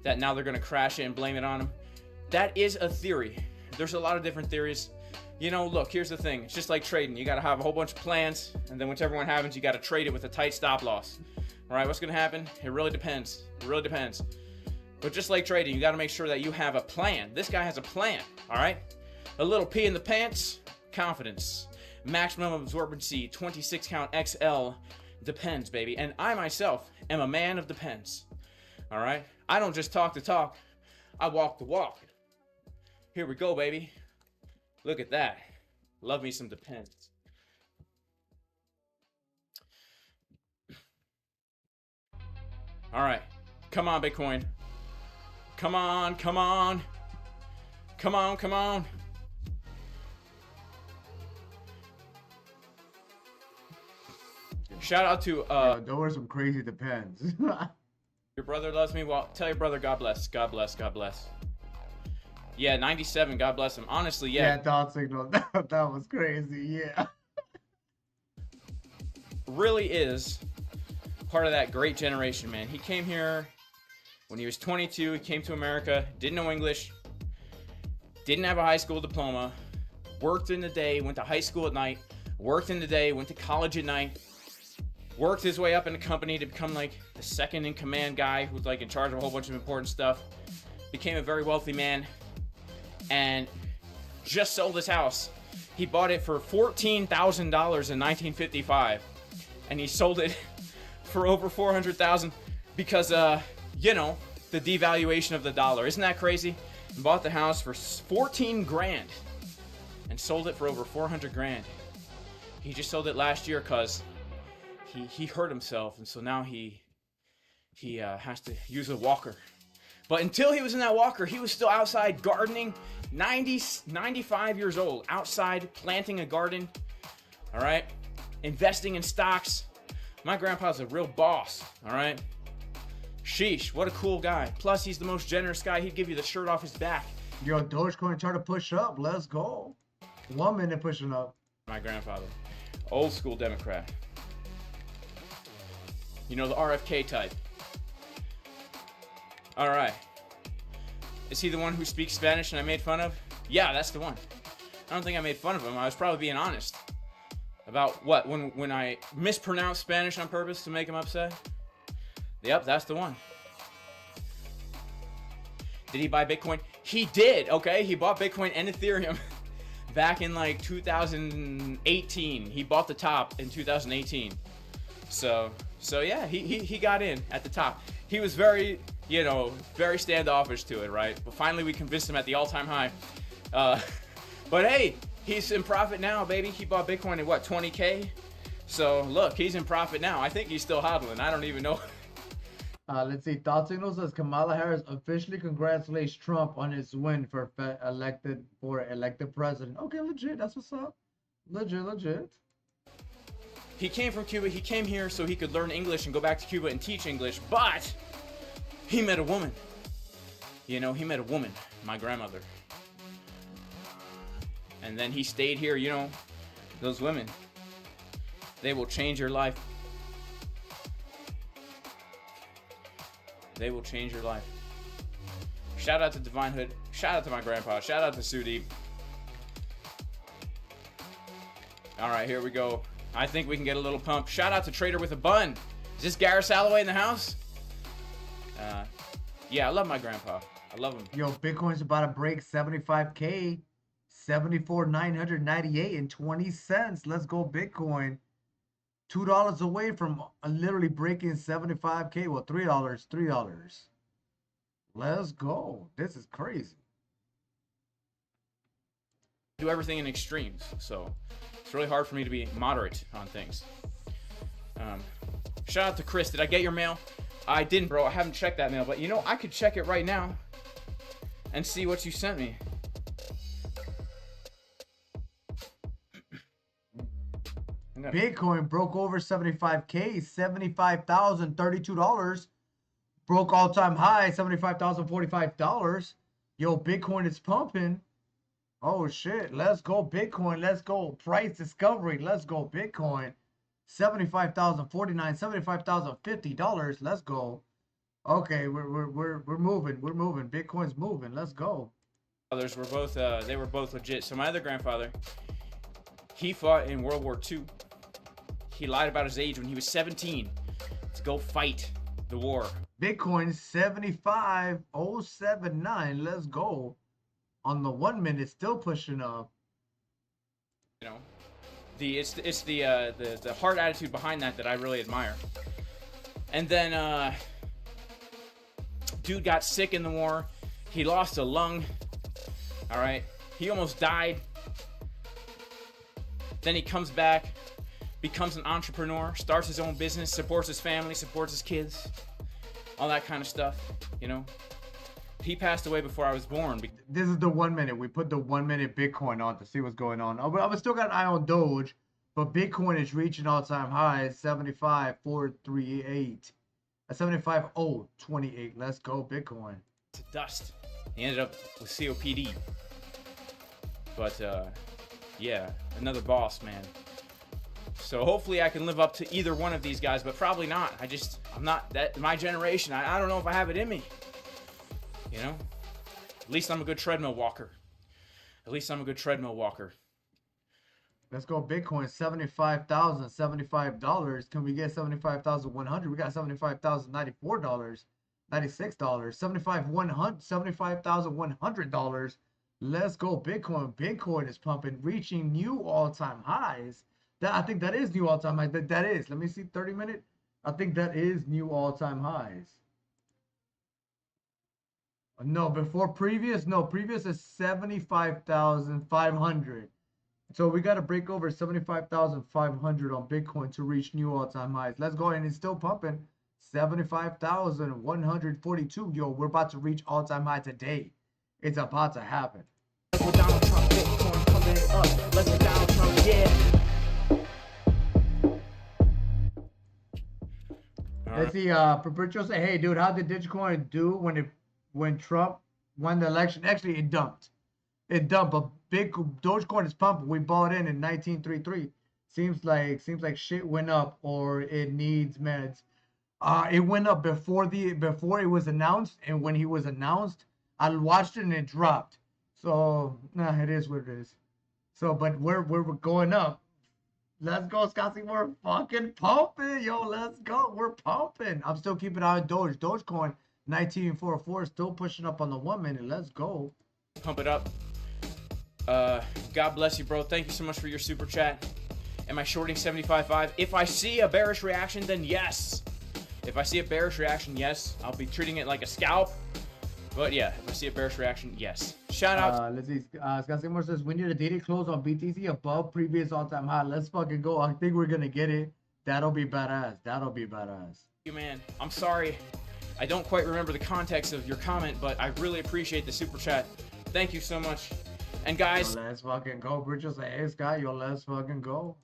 that now they're going to crash it and blame it on him. That is a theory. There's a lot of different theories. You know, look, here's the thing. It's just like trading. You got to have a whole bunch of plans, and then whichever one happens, you got to trade it with a tight stop loss. All right, what's going to happen? It really depends. It really depends. But just like trading, you got to make sure that you have a plan. This guy has a plan, all right? A little pee in the pants, confidence. Maximum absorbency, 26 count XL, depends, baby. And I myself am a man of depends, all right? I don't just talk the talk, I walk the walk. Here we go, baby. Look at that. Love me some depends. All right, come on, Bitcoin. Come on, come on. Come on, come on. Shout out to Those were some crazy depends. your brother loves me. Well, tell your brother God bless. God bless. God bless. Yeah, 97. God bless him. Honestly, yeah. Yeah, thought signal. That was crazy. Yeah. Really is part of that great generation, man. He came here when he was 22. He came to America, didn't know English, didn't have a high school diploma, worked in the day, went to high school at night, worked in the day, went to college at night, worked his way up in the company to become like the second in command guy who's like in charge of a whole bunch of important stuff, became a very wealthy man, and just sold his house. He bought it for $14,000 in 1955, and he sold it for over $400,000 because, you know, the devaluation of the dollar. Isn't that crazy? He bought the house for 14 grand and sold it for over 400 grand. He just sold it last year because he hurt himself, and so now he has to use a walker. But until he was in that walker, he was still outside gardening, 95 years old, outside planting a garden, all right? Investing in stocks. My grandpa's a real boss, all right? Sheesh, what a cool guy. Plus, he's the most generous guy. He'd give you the shirt off his back. Yo, DogeCoin trying to push up. Let's go. 1 minute pushing up. My grandfather, old school Democrat. You know, the RFK type. All right. Is he the one who speaks Spanish and I made fun of? Yeah, that's the one. I don't think I made fun of him. I was probably being honest about what, when I mispronounced Spanish on purpose to make him upset. Yep, that's the one. Did he buy Bitcoin? He did, okay? He bought Bitcoin and Ethereum back in like 2018. He bought the top in 2018. So yeah, he got in at the top. He was very, you know, very standoffish to it, right? But finally we convinced him at the all-time high. But hey, he's in profit now, baby. He bought Bitcoin at what, 20K? So look, he's in profit now. I think he's still hodling. I don't even know. Let's see. Thought Signal says Kamala Harris officially congratulates Trump on his win for elected president. Okay, legit. That's what's up. Legit. He came from Cuba. He came here so he could learn English and go back to Cuba and teach English. But he met a woman. You know, he met a woman, my grandmother. And then he stayed here. You know, those women, they will change your life. They will change your life. Shout out to Divine Hood. Shout out to my grandpa. Shout out to Sudeep. All right, here we go. I think we can get a little pump. Shout out to Trader with a Bun. Is this Gareth Salloway in the house? Yeah, I love my grandpa. I love him. Yo, Bitcoin's about to break 75K. 74,998 and 20 cents. Let's go, Bitcoin. $2 away from literally breaking 75K. Well, $3. Let's go. This is crazy. Do everything in extremes, so it's really hard for me to be moderate on things. Shout out to Chris. Did I get your mail? I didn't, bro. I haven't checked that mail, but you know, I could check it right now and see what you sent me. Bitcoin broke over 75K, $75,032. Broke all-time high, $75,045. Yo, Bitcoin is pumping. Oh, shit. Let's go, Bitcoin. Let's go. Price discovery. Let's go, Bitcoin. $75,049, $75,050. Let's go. Okay, we're moving. We're moving. Bitcoin's moving. Let's go. Others were both, they were both legit. So my other grandfather, he fought in World War II. He lied about his age when he was 17 to go fight the war. Bitcoin 75,079. Let's go. On the 1 minute, still pushing up. You know, it's the hard attitude behind that I really admire. And then dude got sick in the war. He lost a lung. All right, he almost died. Then he comes back, becomes an entrepreneur, starts his own business, supports his family, supports his kids, all that kind of stuff, you know. He passed away before I was born. This is the 1 minute. We put the 1 minute Bitcoin on to see what's going on. I still got an eye on Doge, But Bitcoin is reaching all-time highs, 75,438. 75,028. Let's go, Bitcoin. To dust. He ended up with COPD. But yeah, another boss, man. So hopefully I can live up to either one of these guys, but probably not. I'm not that my generation. I don't know if I have it in me. You know? At least I'm a good treadmill walker. At least I'm a good treadmill walker. Let's go, Bitcoin. $75,075. Can we get 75,100? We got $75,094, $96, $75,100. Let's go, Bitcoin. Bitcoin is pumping, reaching new all-time highs. I think that is new all-time highs. That is. Let me see, 30-minute. I think that is new all-time highs. No, previous is 75,500. So we got to break over 75,500 on Bitcoin to reach new all-time highs. Let's go, and it's still pumping. 75,142. Yo, we're about to reach all-time high today. It's about to happen. Let's go Donald Trump, Bitcoin pumping it up. Let's go Donald Trump, yeah. Let's see, Perpetual say, hey, dude, how did DogeCoin do when Trump won the election? Actually, it dumped. But big DogeCoin is pumping. We bought in 1933. Seems like shit went up, or it needs meds. It went up before it was announced, and when he was announced, I watched it and it dropped. So nah, it is what it is. So, but we're going up. Let's go, Scotty. We're fucking pumping, yo. Let's go. We're pumping. I'm still keeping an eye on Dogecoin 1944 still pushing up on the 1 minute. Let's go. Pump it up. God bless you, bro. Thank you so much for your super chat. Am I shorting 75.5? If I see a bearish reaction, then yes. If I see a bearish reaction, yes. I'll be treating it like a scalp. But yeah, if I see a bearish reaction, yes. Shout out. Let's see. Scott Seymour says, we need a daily close on BTC above previous all-time high. Let's fucking go. I think we're going to get it. That'll be badass. That'll be badass. You, man. I'm sorry. I don't quite remember the context of your comment, but I really appreciate the super chat. Thank you so much. And guys, yo, let's fucking go. Bridges say, hey, Scott, yo, let's fucking go.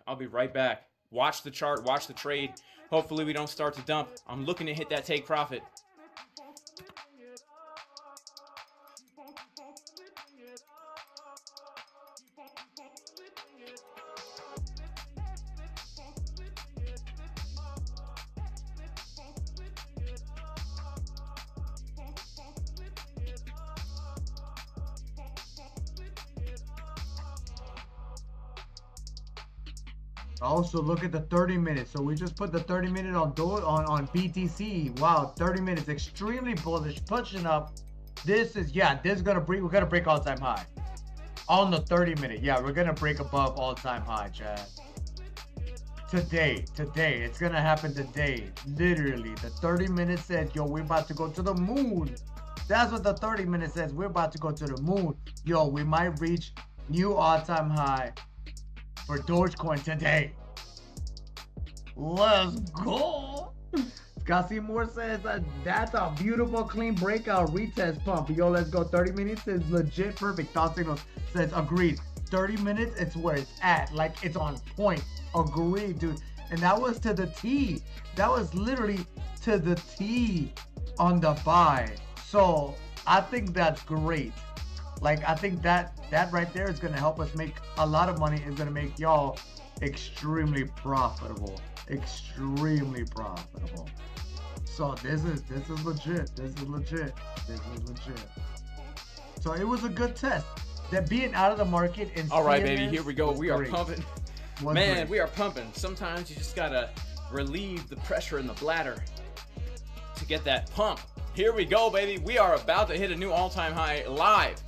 I'll be right back. Watch the chart. Watch the trade. Hopefully we don't start to dump. I'm looking to hit that take profit. Also, look at the 30 minutes. So we just put the 30 minute on BTC. Wow, 30 minutes, extremely bullish, pushing up. This is gonna break. We're gonna break all-time high on the 30 minute. Yeah, we're gonna break above all-time high, Chad. Today, it's gonna happen today. Literally, the 30 minutes says, yo, we're about to go to the moon. That's what the 30 minutes says. We're about to go to the moon. Yo, we might reach new all-time high for Dogecoin today. Let's go. Scott Seymour says that's a beautiful clean breakout retest pump. Yo, let's go. 30 minutes is legit perfect. Thought Signals says agreed. 30 minutes, it's where it's at. Like, it's on point. Agreed, dude. And that was to the T. That was literally to the T on the buy. So I think that's great. Like, I think that right there is going to help us make a lot of money. It's going to make y'all extremely profitable. Extremely profitable. So this is legit. This is legit. So it was a good test. That being out of the market and all right, baby, here we go. We are pumping. Man, great. We are pumping. Sometimes you just gotta relieve the pressure in the bladder to get that pump. Here we go, baby. We are about to hit a new all-time high live.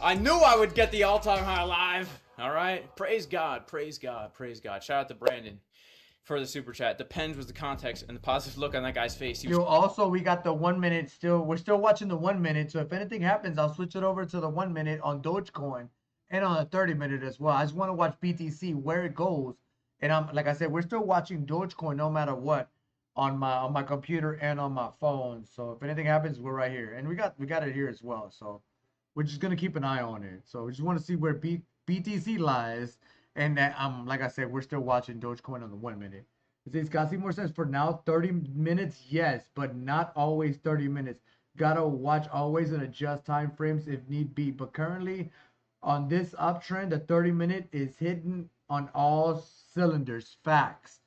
I knew I would get the all-time high live. All right. Praise God. Praise God. Praise God. Shout out to Brandon for the super chat. Depends was the context and the positive look on that guy's face. Also, we got the 1 minute still. We're still watching the 1 minute. So if anything happens, I'll switch it over to the 1 minute on Dogecoin and on the 30 minute as well. I just want to watch BTC where it goes. And I'm like I said, we're still watching Dogecoin no matter what on my computer and on my phone. So if anything happens, we're right here, and we got it here as well. So we're just gonna keep an eye on it. So we just want to see where BTC lies, And that, like I said, we're still watching Dogecoin on the 1 minute. It's got to see more sense for now. 30 minutes, yes, but not always 30 minutes. Gotta watch always and adjust time frames if need be. But currently, on this uptrend, the 30-minute is hitting on all cylinders. Facts.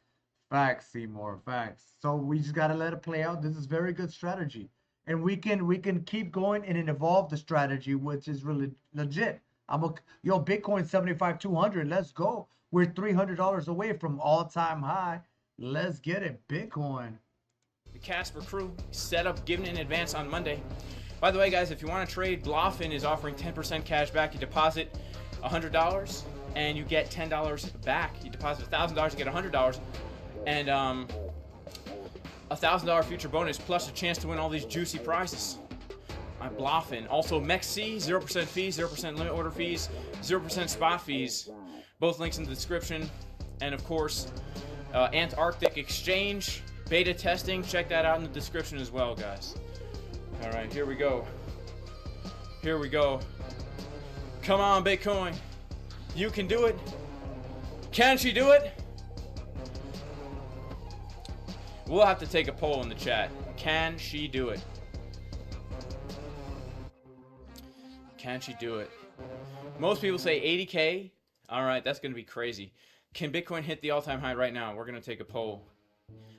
Facts, Seymour. Facts. So we just gotta let it play out. This is very good strategy. And we can keep going and evolve the strategy, which is really legit. Bitcoin 75,200. Let's go. We're $300 away from all-time high. Let's get it, Bitcoin. The Casper crew set up giving in advance on Monday. By the way, guys, if you want to trade, Blofin is offering 10% cash back. You deposit $100 and you get $10 back. You deposit $1,000, you get $100, and $1,000 future bonus plus a chance to win all these juicy prizes. I'm Blofin. Also, MEXC, 0% fees, 0% limit order fees, 0% spot fees. Both links in the description. And of course, Antarctic Exchange beta testing. Check that out in the description as well, guys. All right, here we go. Here we go. Come on, Bitcoin. You can do it. Can she do it? We'll have to take a poll in the chat. Can she do it? Can she do it? Most people say 80K. All right, that's going to be crazy. Can Bitcoin hit the all-time high right now? We're going to take a poll.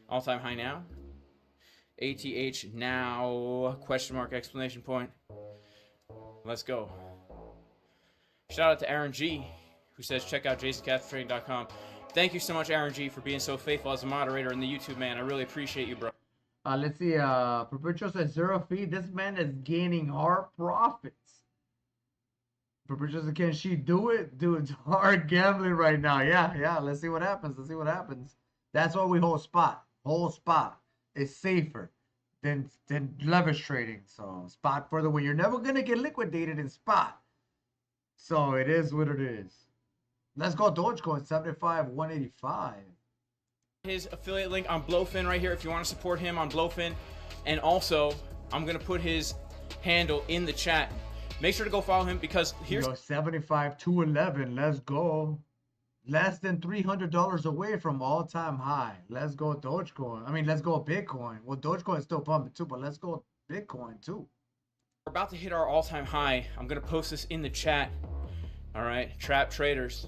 All-time high now? ATH now? Question mark, exclamation point. Let's go. Shout out to Aaron G, who says check out JasonCathTrading.com. Thank you so much, Aaron G, for being so faithful as a moderator in the YouTube, man. I really appreciate you, bro. Let's see. Perpetual says 0 fee. This man is gaining hard profits. Perpetual says, can she do it? Dude, it's hard gambling right now. Yeah. Let's see what happens. Let's see what happens. That's why we hold spot. Hold spot. It's safer than leverage trading. So spot for the win. You're never gonna get liquidated in spot. So it is what it is. Let's go Dogecoin 75,185. His affiliate link on Blofin right here if you want to support him on Blofin. And also, I'm going to put his handle in the chat. Make sure to go follow him because here's 75,211. Let's go. Less than $300 away from all-time high. Let's go Dogecoin. I mean, let's go Bitcoin. Well, Dogecoin is still pumping too, but let's go Bitcoin too. We're about to hit our all-time high. I'm going to post this in the chat. All right, trap traders.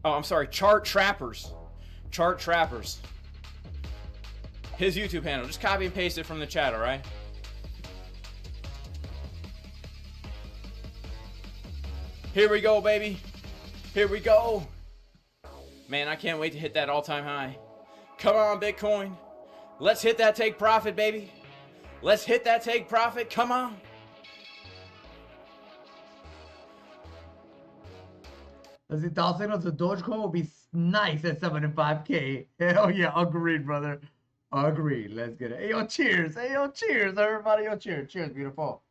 Oh, I'm sorry, chart trappers. Chart trappers. His YouTube handle. Just copy and paste it from the chat, all right? Here we go, baby. Here we go. Man, I can't wait to hit that all-time high. Come on, Bitcoin. Let's hit that take profit, baby. Let's hit that take profit. Come on. Let's see, $1,000 of Dogecoin will be nice at 75K. Hell yeah, agreed, brother. Agreed. Let's get it. Hey, yo, cheers. Hey, yo, cheers, everybody. Yo, cheers. Cheers, beautiful.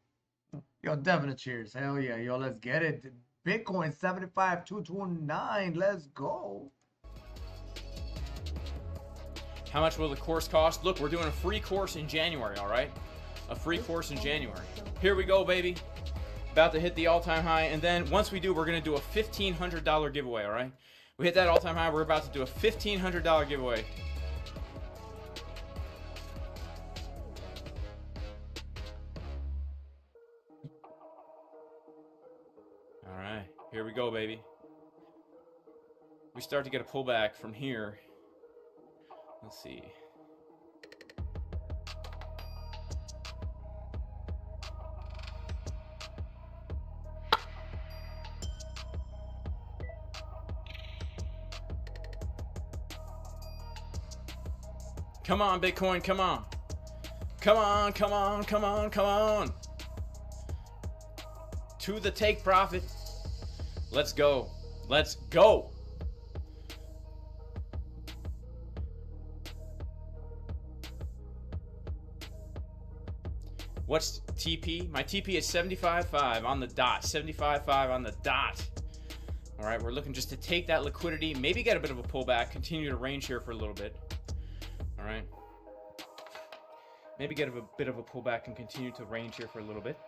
Yo, definitely cheers. Hell yeah. Yo, let's get it. Bitcoin 75,229. Let's go. How much will the course cost? Look, we're doing a free course in January, all right? A free course in January. Here we go, baby. About to hit the all-time high, and then once we do, we're going to do a $1,500 giveaway, all right? We hit that all-time high, we're about to do a $1,500 giveaway. All right, here we go, baby. We start to get a pullback from here. Let's see. Come on, Bitcoin, come on. Come on, come on, come on, come on. To the take profit. Let's go. Let's go. What's TP? My TP is 75.5 on the dot. 75.5 on the dot. All right, we're looking just to take that liquidity, maybe get a bit of a pullback, continue to range here for a little bit. All right. Maybe get a bit of a pullback and continue to range here for a little bit.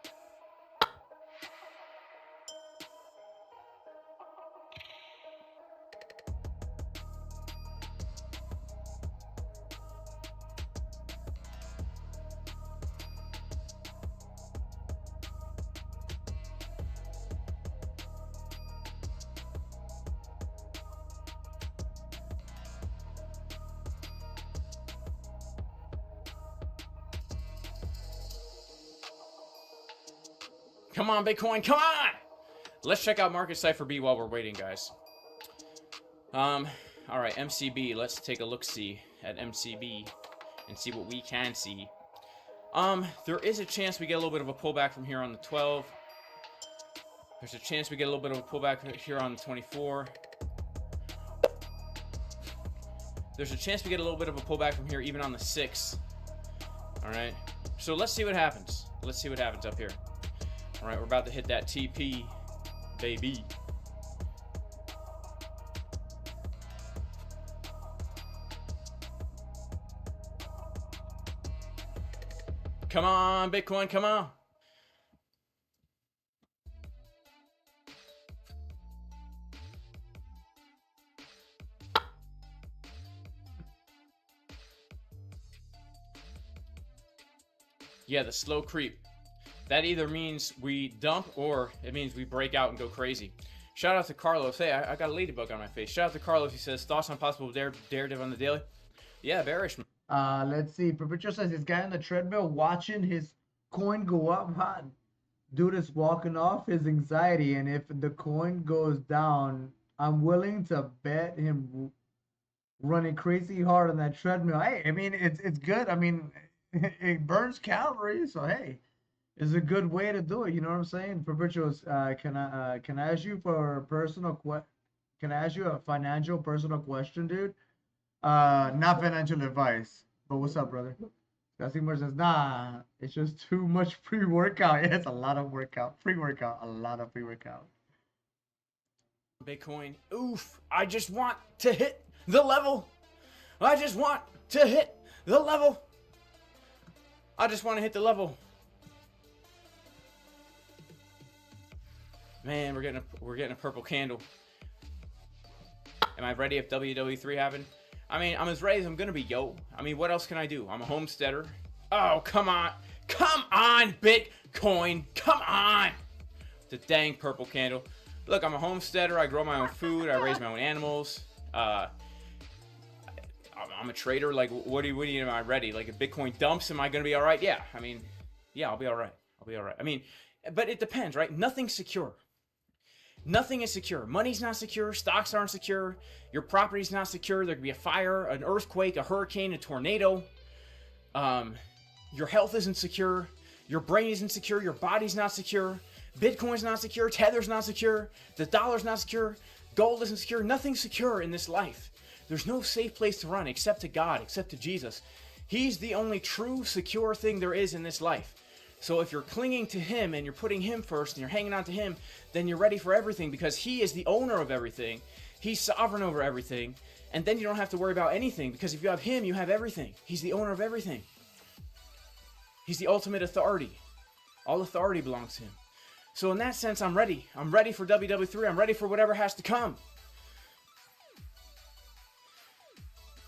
Come on, Bitcoin, come on! Let's check out Market Cipher B while we're waiting, guys. All right, MCB. Let's take a look-see at MCB and see what we can see. There is a chance we get a little bit of a pullback from here on the 12. There's a chance we get a little bit of a pullback here on the 24. There's a chance we get a little bit of a pullback from here even on the 6. All right. So let's see what happens. Let's see what happens up here. All right, we're about to hit that TP, baby. Come on, Bitcoin, come on. Yeah, the slow creep. That either means we dump or it means we break out and go crazy. Shout out to Carlos. Hey, I got a ladybug on my face. Shout out to Carlos. He says, thoughts on possible daredevil on the daily? Yeah, bearish. Let's see. Perpetual says this guy on the treadmill watching his coin go up hot. Dude is walking off his anxiety, and if the coin goes down, I'm willing to bet him running crazy hard on that treadmill. Hey, I mean, it's good. I mean, it burns calories, so hey, it's a good way to do it. You know what I'm saying? Perpetuals, can I ask you for a personal can I ask you a financial personal question, dude? Not financial advice, but what's up, brother? Casimir says, nah, it's just too much pre-workout. Yeah, it's a lot of workout. Pre-workout, a lot of pre-workout. Bitcoin, oof, I just want to hit the level. I just want to hit the level. I just want to hit the level. Man, we're getting a purple candle. Am I ready if WW3 happened? I mean, I'm as ready as I'm gonna be, yo. I mean, what else can I do? I'm a homesteader. Oh, come on. Come on, Bitcoin. Come on. The dang purple candle. Look, I'm a homesteader. I grow my own food. I raise my own animals. I'm a trader. Like, what do you mean, am I ready? Like, if Bitcoin dumps, am I gonna be all right? Yeah, I mean, yeah, I'll be all right. I'll be all right. I mean, but it depends, right? Nothing's secure. Nothing is secure. Money's not secure. Stocks aren't secure. Your property's not secure. There could be a fire, an earthquake, a hurricane, a tornado. Your health isn't secure. Your brain isn't secure. Your body's not secure. Bitcoin's not secure. Tether's not secure. The dollar's not secure. Gold isn't secure. Nothing's secure in this life. There's no safe place to run except to God, except to Jesus. He's the only true secure thing there is in this life. So if you're clinging to him and you're putting him first and you're hanging on to him, then you're ready for everything because he is the owner of everything. He's sovereign over everything. And then you don't have to worry about anything because if you have him, you have everything. He's the owner of everything. He's the ultimate authority. All authority belongs to him. So in that sense, I'm ready. I'm ready for WW3. I'm ready for whatever has to come.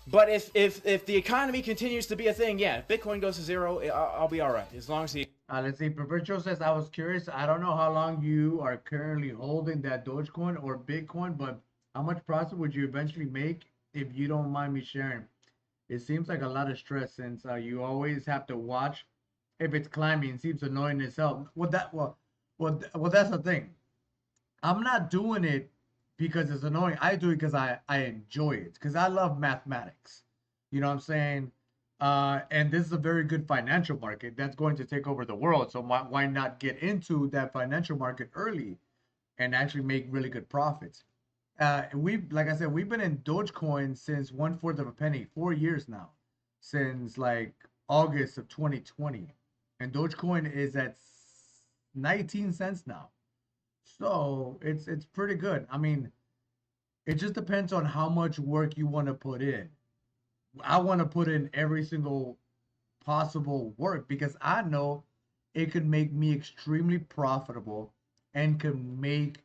But if the economy continues to be a thing, yeah, if Bitcoin goes to zero, I'll be all right. As long as the... Let's see. Perpetual says, I was curious. I don't know how long you are currently holding that Dogecoin or Bitcoin, but how much profit would you eventually make if you don't mind me sharing? It seems like a lot of stress since you always have to watch if it's climbing. It seems annoying itself. Well, that's the thing. I'm not doing it because it's annoying. I do it because I enjoy it, because I love mathematics. You know what I'm saying? And this is a very good financial market that's going to take over the world. So why not get into that financial market early and actually make really good profits? Like I said, we've been in Dogecoin since 1/4 of a penny, 4 years now, since like August of 2020. And Dogecoin is at 19 cents now. So it's pretty good. I mean, it just depends on how much work you want to put in. I want to put in every single possible work because I know it could make me extremely profitable and can make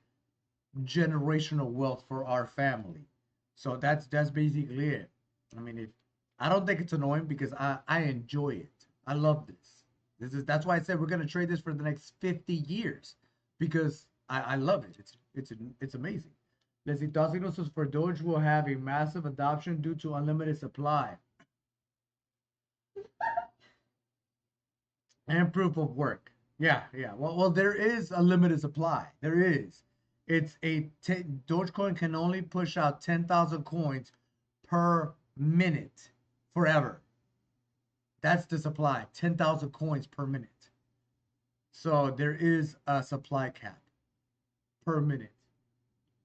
generational wealth for our family. So that's basically it. I mean, I don't think it's annoying because I enjoy it. I love this. That's why I said we're gonna trade this for the next 50 years because I love it. It's amazing. Let's see. Dosinos says for Doge will have a massive adoption due to unlimited supply and proof of work. Yeah, yeah. Well, there is a limited supply. There is. Dogecoin can only push out 10,000 coins per minute forever. That's the supply, 10,000 coins per minute. So there is a supply cap per minute.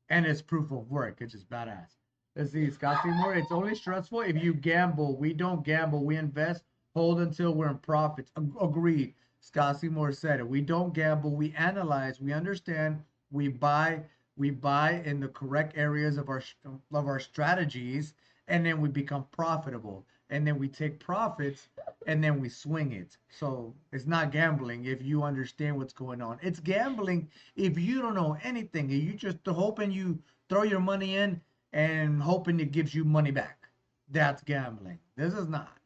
And it's proof of work, which is badass. Let's see, Scott Seymour. It's only stressful if you gamble. We don't gamble. We invest, hold until we're in profits. Agreed. Scott Seymour said it. We don't gamble. We analyze. We understand. We buy. We buy in the correct areas of our strategies, and then we become profitable. And then we take profits, and then we swing it. So it's not gambling if you understand what's going on. It's gambling if you don't know anything. If you just hoping you throw your money in and hoping it gives you money back. That's gambling. This is not.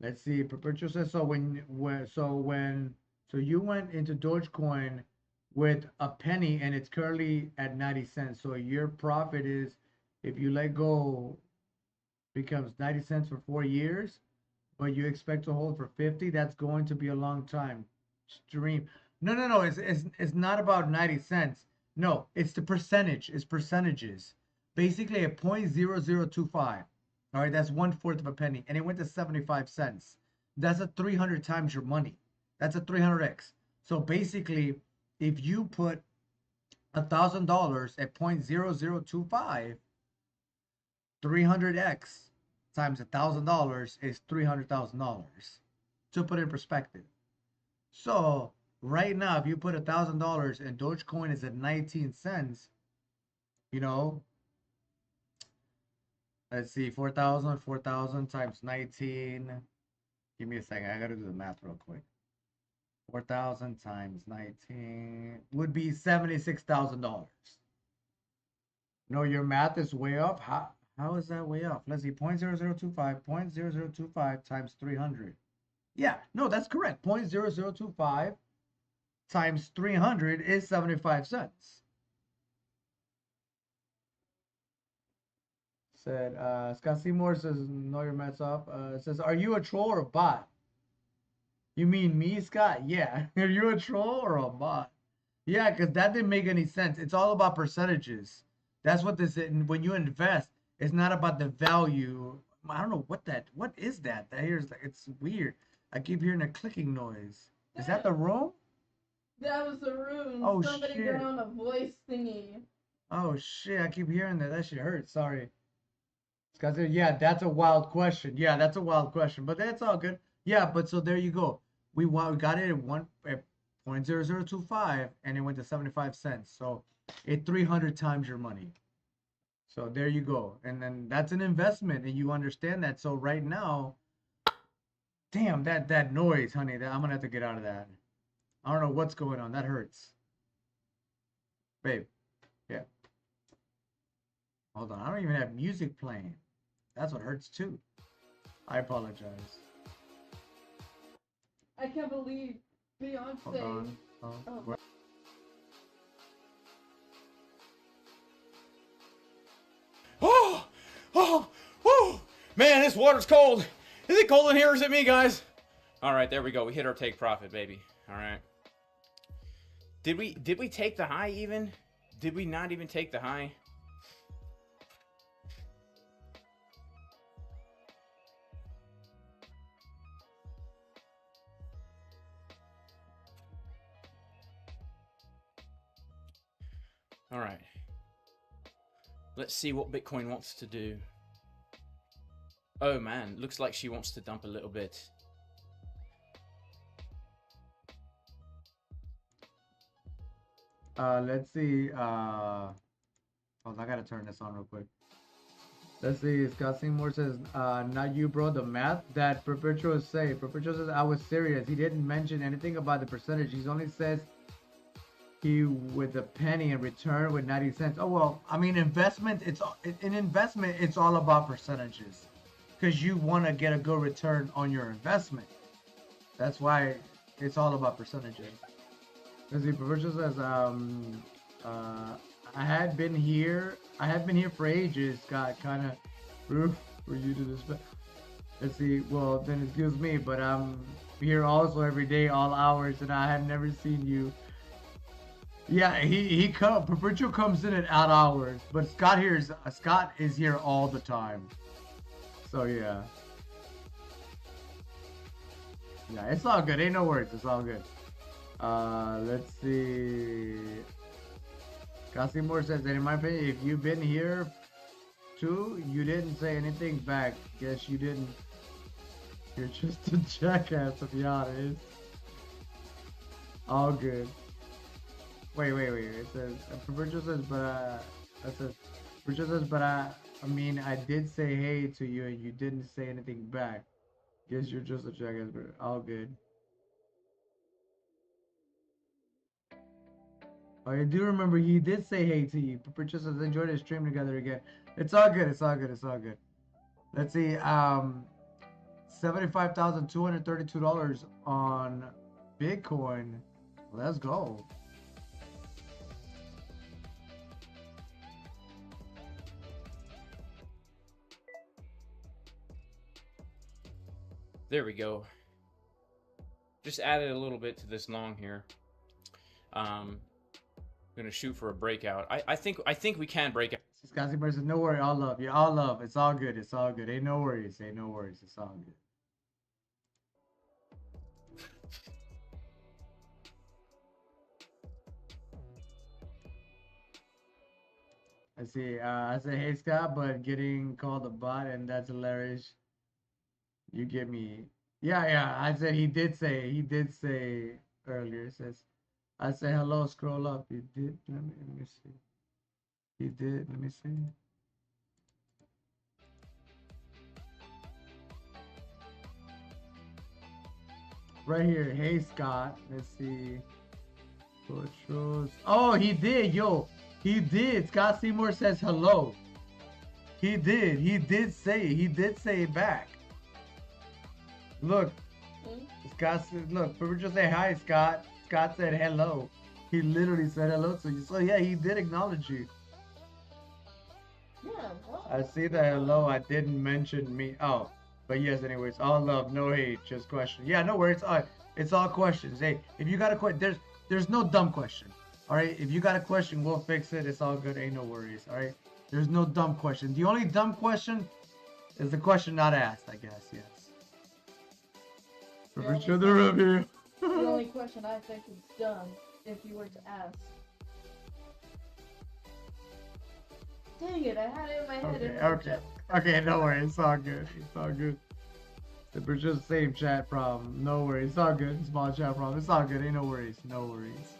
Let's see. Perpetual says so. So you went into Dogecoin with a penny and it's currently at 90 cents. So your profit is, if you let go, becomes 90 cents for 4 years, but you expect to hold for 50. That's going to be a long time. Stream. No. It's not about 90 cents. No, it's the percentage. It's percentages. Basically, a 0.0025. All right, that's 1/4 of a penny, and it went to 75 cents. That's a 300 times your money. That's a 300x. So basically, if you put $1,000 at 0.0025, 300x times $1,000 is $300,000. To put it in perspective. So right now, if you put $1,000 and Dogecoin is at 19 cents, you know, let's see, 4,000 times 19. Give me a second. I got to do the math real quick. 4,000 times 19 would be $76,000. No, your math is way off. How is that way off? Let's see, 0.0025 times 300. Yeah, no, that's correct. 0.0025 times 300 is 75 cents. Said, Scott Seymour says, no, your math's off. Says, are you a troll or a bot? You mean me, Scott? Yeah. Are you a troll or a bot? Yeah, because that didn't make any sense. It's all about percentages. That's what this is. When you invest, it's not about the value. I don't know what is that? It's weird. I keep hearing a clicking noise. Is that the room? That was the room. Oh, Somebody shit. got on a voice thingy. Oh, shit. I keep hearing that. That shit hurts. Sorry. Scott said, yeah, that's a wild question. Yeah, that's a wild question. But that's all good. Yeah, but so there you go. We got it at 0.0025, and it went to 75 cents. So it 300 times your money. So there you go. And then that's an investment, and you understand that. So right now, damn, that noise, honey, I'm going to have to get out of that. I don't know what's going on. That hurts. Babe. Yeah. Hold on. I don't even have music playing. That's what hurts too. I apologize. I can't believe Beyonce. Hold on. Oh. Oh, man, this water's cold. Is it cold in here or is it me, guys? All right, there we go. We hit our take profit, baby. All right. Did we take the high even? Did we not even take the high? All right. Let's see what Bitcoin wants to do. Oh man, looks like she wants to dump a little bit. Let's see. Hold on, I gotta turn this on real quick. Let's see. Scott Seymour says, not you, bro. The math that Perpetual say. Perpetual says, I was serious. He didn't mention anything about the percentage. He only says he with a penny and return with 90 cents. Oh, well, I mean, investment, in investment, it's all about percentages. Because you want to get a good return on your investment. That's why it's all about percentages. Let's see. Perpetual says, I had been here for ages. Got kind of rude for you to this. Let's see. Well, then excuse me, but here also every day, all hours, and I have never seen you. Yeah, Perpetual comes in at odd hours, but Scott is here all the time. So yeah. Yeah, it's all good. Ain't no worries. It's all good. Let's see. Casimir says that in my opinion, if you've been here too, you didn't say anything back. Guess you didn't. You're just a jackass, to be honest. All good. Wait. It says, Virgil says, but I mean, I did say hey to you and you didn't say anything back. Guess you're just a jackass, but all good. I do remember he did say hey to you. Virgil says, enjoy the stream together again. It's all good. It's all good. It's all good. Let's see. $75,232 on Bitcoin. Let's go. There we go. Just added a little bit to this long here. I'm gonna shoot for a breakout. I think we can break out. Scotty says, no worry, all love. Yeah, all love. It's all good. It's all good. Ain't no worries. Ain't no worries. It's all good. I see. I said, hey Scott, but getting called a bot, and that's hilarious. You get me. Yeah. I said he did say earlier. It says, I say hello. Scroll up. He did. Let me see. He did. Let me see. Right here. Hey Scott. Let's see. Oh, he did. Yo. He did. Scott Seymour says hello. He did. He did say it back. Look. Scott said, look, people just say hi, Scott. Scott said hello. He literally said hello to you. So yeah, he did acknowledge you. Yeah, well. I see the hello. I didn't mention me. Oh, but yes, anyways, all love, no hate, just question. Yeah, no worries. It's all questions. Hey, if you got a question, there's no dumb question. All right, if you got a question, we'll fix it. It's all good. Ain't no worries. All right, there's no dumb question. The only dumb question is the question not asked, I guess. Yes. For each other up here. The only question I think is dumb, if you were to ask. Dang it, I had it in my head. Okay, no worries. It's all good. It's all good. It's just the same chat problem. No worries. It's all good. Small chat problem. It's all good. Ain't no worries. No worries.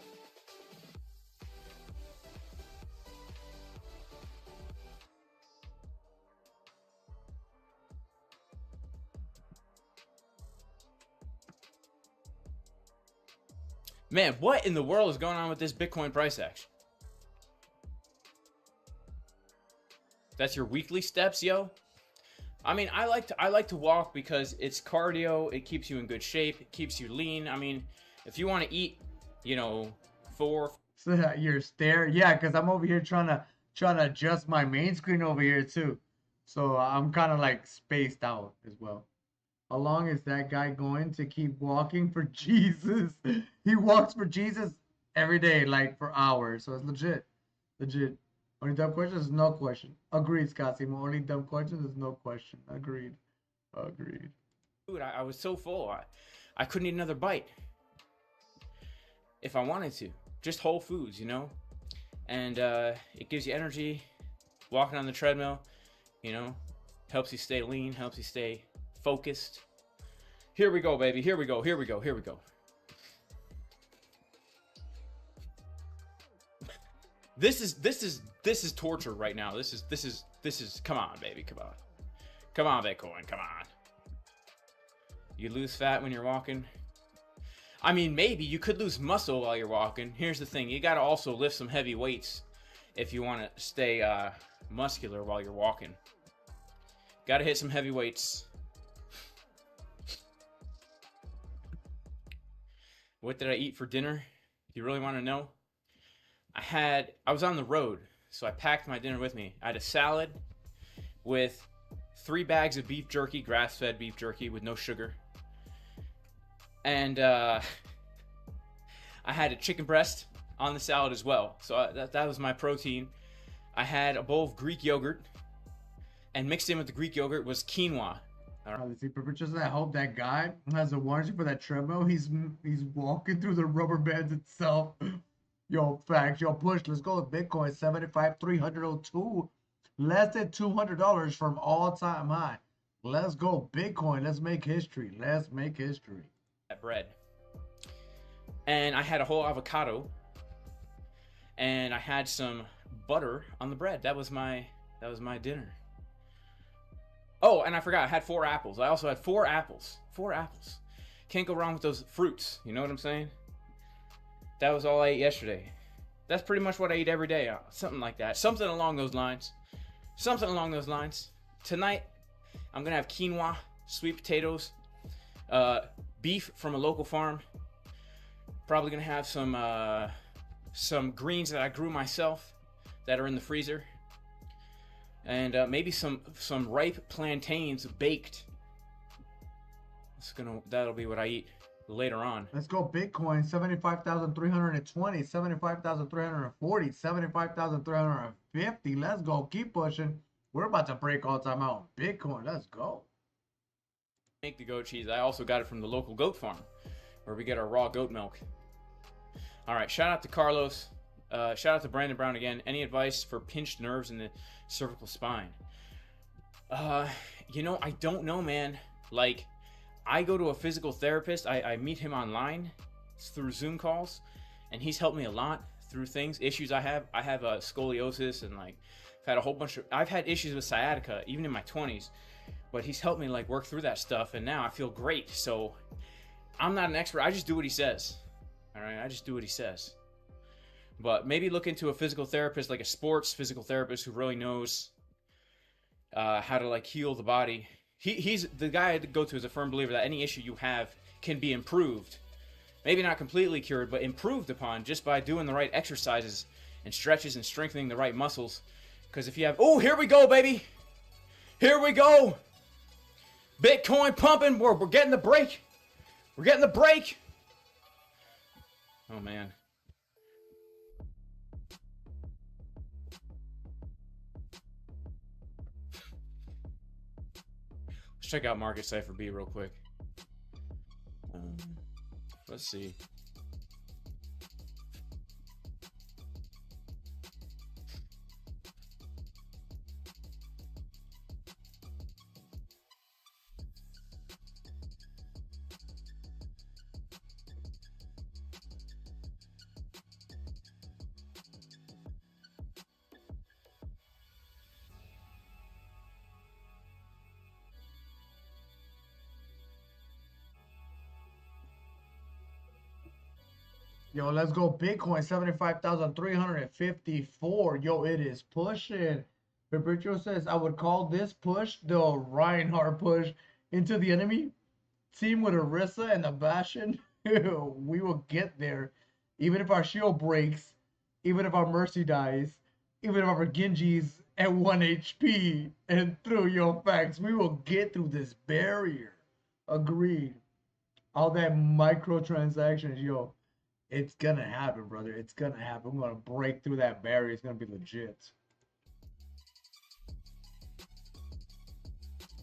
Man, what in the world is going on with this Bitcoin price action? That's your weekly steps, yo? I mean, I like to walk because it's cardio, it keeps you in good shape, it keeps you lean. I mean, if you want to eat, you know, You're staring, yeah, because I'm over here trying to adjust my main screen over here too. So I'm kind of like spaced out as well. How long is that guy going to keep walking for Jesus? He walks for Jesus every day, like for hours. So it's legit. Legit. Only dumb questions is no question. Agreed, Scott Seymour. Only dumb questions is no question. Agreed. Agreed. Dude, I was so full. I couldn't eat another bite. If I wanted to. Just whole foods, you know? And it gives you energy. Walking on the treadmill, you know? Helps you stay lean, helps you stay focused. Here we go, baby. Here we go. Here we go. Here we go. This is torture right now. This is come on, baby. Come on. Come on, Bitcoin. Come on. You lose fat when you're walking. I mean, maybe you could lose muscle while you're walking. Here's the thing. You got to also lift some heavy weights if you want to stay muscular while you're walking. Got to hit some heavy weights. What did I eat for dinner? You really want to know? I was on the road, so I packed my dinner with me. I had a salad with 3 bags of beef jerky, grass-fed beef jerky with no sugar. And I had a chicken breast on the salad as well. So that was my protein. I had a bowl of Greek yogurt, and mixed in with the Greek yogurt was quinoa. Let's see, just I hope that guy has a warranty for that treadmill. He's walking through the rubber bands itself. Yo, facts. Yo, push. Let's go with Bitcoin. 75,302. Less than $200 from all-time high. Let's go Bitcoin. Let's make history. Let's make history. That bread. And I had a whole avocado. And I had some butter on the bread. That was my dinner. Oh, and I forgot, I had 4 apples. I also had 4 apples. 4 apples. Can't go wrong with those fruits. You know what I'm saying? That was all I ate yesterday. That's pretty much what I eat every day. Something like that. Something along those lines. Something along those lines. Tonight, I'm going to have quinoa, sweet potatoes, beef from a local farm. Probably going to have some greens that I grew myself that are in the freezer. And maybe some ripe plantains baked. That'll be what I eat later on. Let's go Bitcoin. 75,320, 75,340, 75,350. Let's go. Keep pushing. We're about to break all-time high on Bitcoin. Let's go. Make the goat cheese. I also got it from the local goat farm, where we get our raw goat milk. All right. Shout out to Carlos. Shout out to Brandon Brown again. Any advice for pinched nerves in the cervical spine? You know, I don't know, man. Like, I go to a physical therapist. I meet him online through Zoom calls, and he's helped me a lot through issues I have. I have scoliosis, and like I've had issues with sciatica even in my 20s, but he's helped me like work through that stuff, and now I feel great. So I'm not an expert. I just do what he says. All right, I just do what he says. But maybe look into a physical therapist, like a sports physical therapist who really knows how to like heal the body. He's the guy I go to is a firm believer that any issue you have can be improved. Maybe not completely cured, but improved upon just by doing the right exercises and stretches and strengthening the right muscles. Because if you have... Oh, here we go, baby! Here we go! Bitcoin pumping. We're getting the break. We're getting the break. Oh, man. Check out Market Cypher B real quick. Let's see. Yo, let's go Bitcoin. 75,354. Yo, it is pushing. Fabrizio says, I would call this push the Reinhardt push into the enemy team with Arissa and the Bastion. We will get there. Even if our shield breaks, even if our Mercy dies, even if our Genji's at 1 HP and through your facts, we will get through this barrier. Agreed. All that microtransactions, yo. It's gonna happen, brother. It's gonna happen. We're gonna break through that barrier. It's gonna be legit.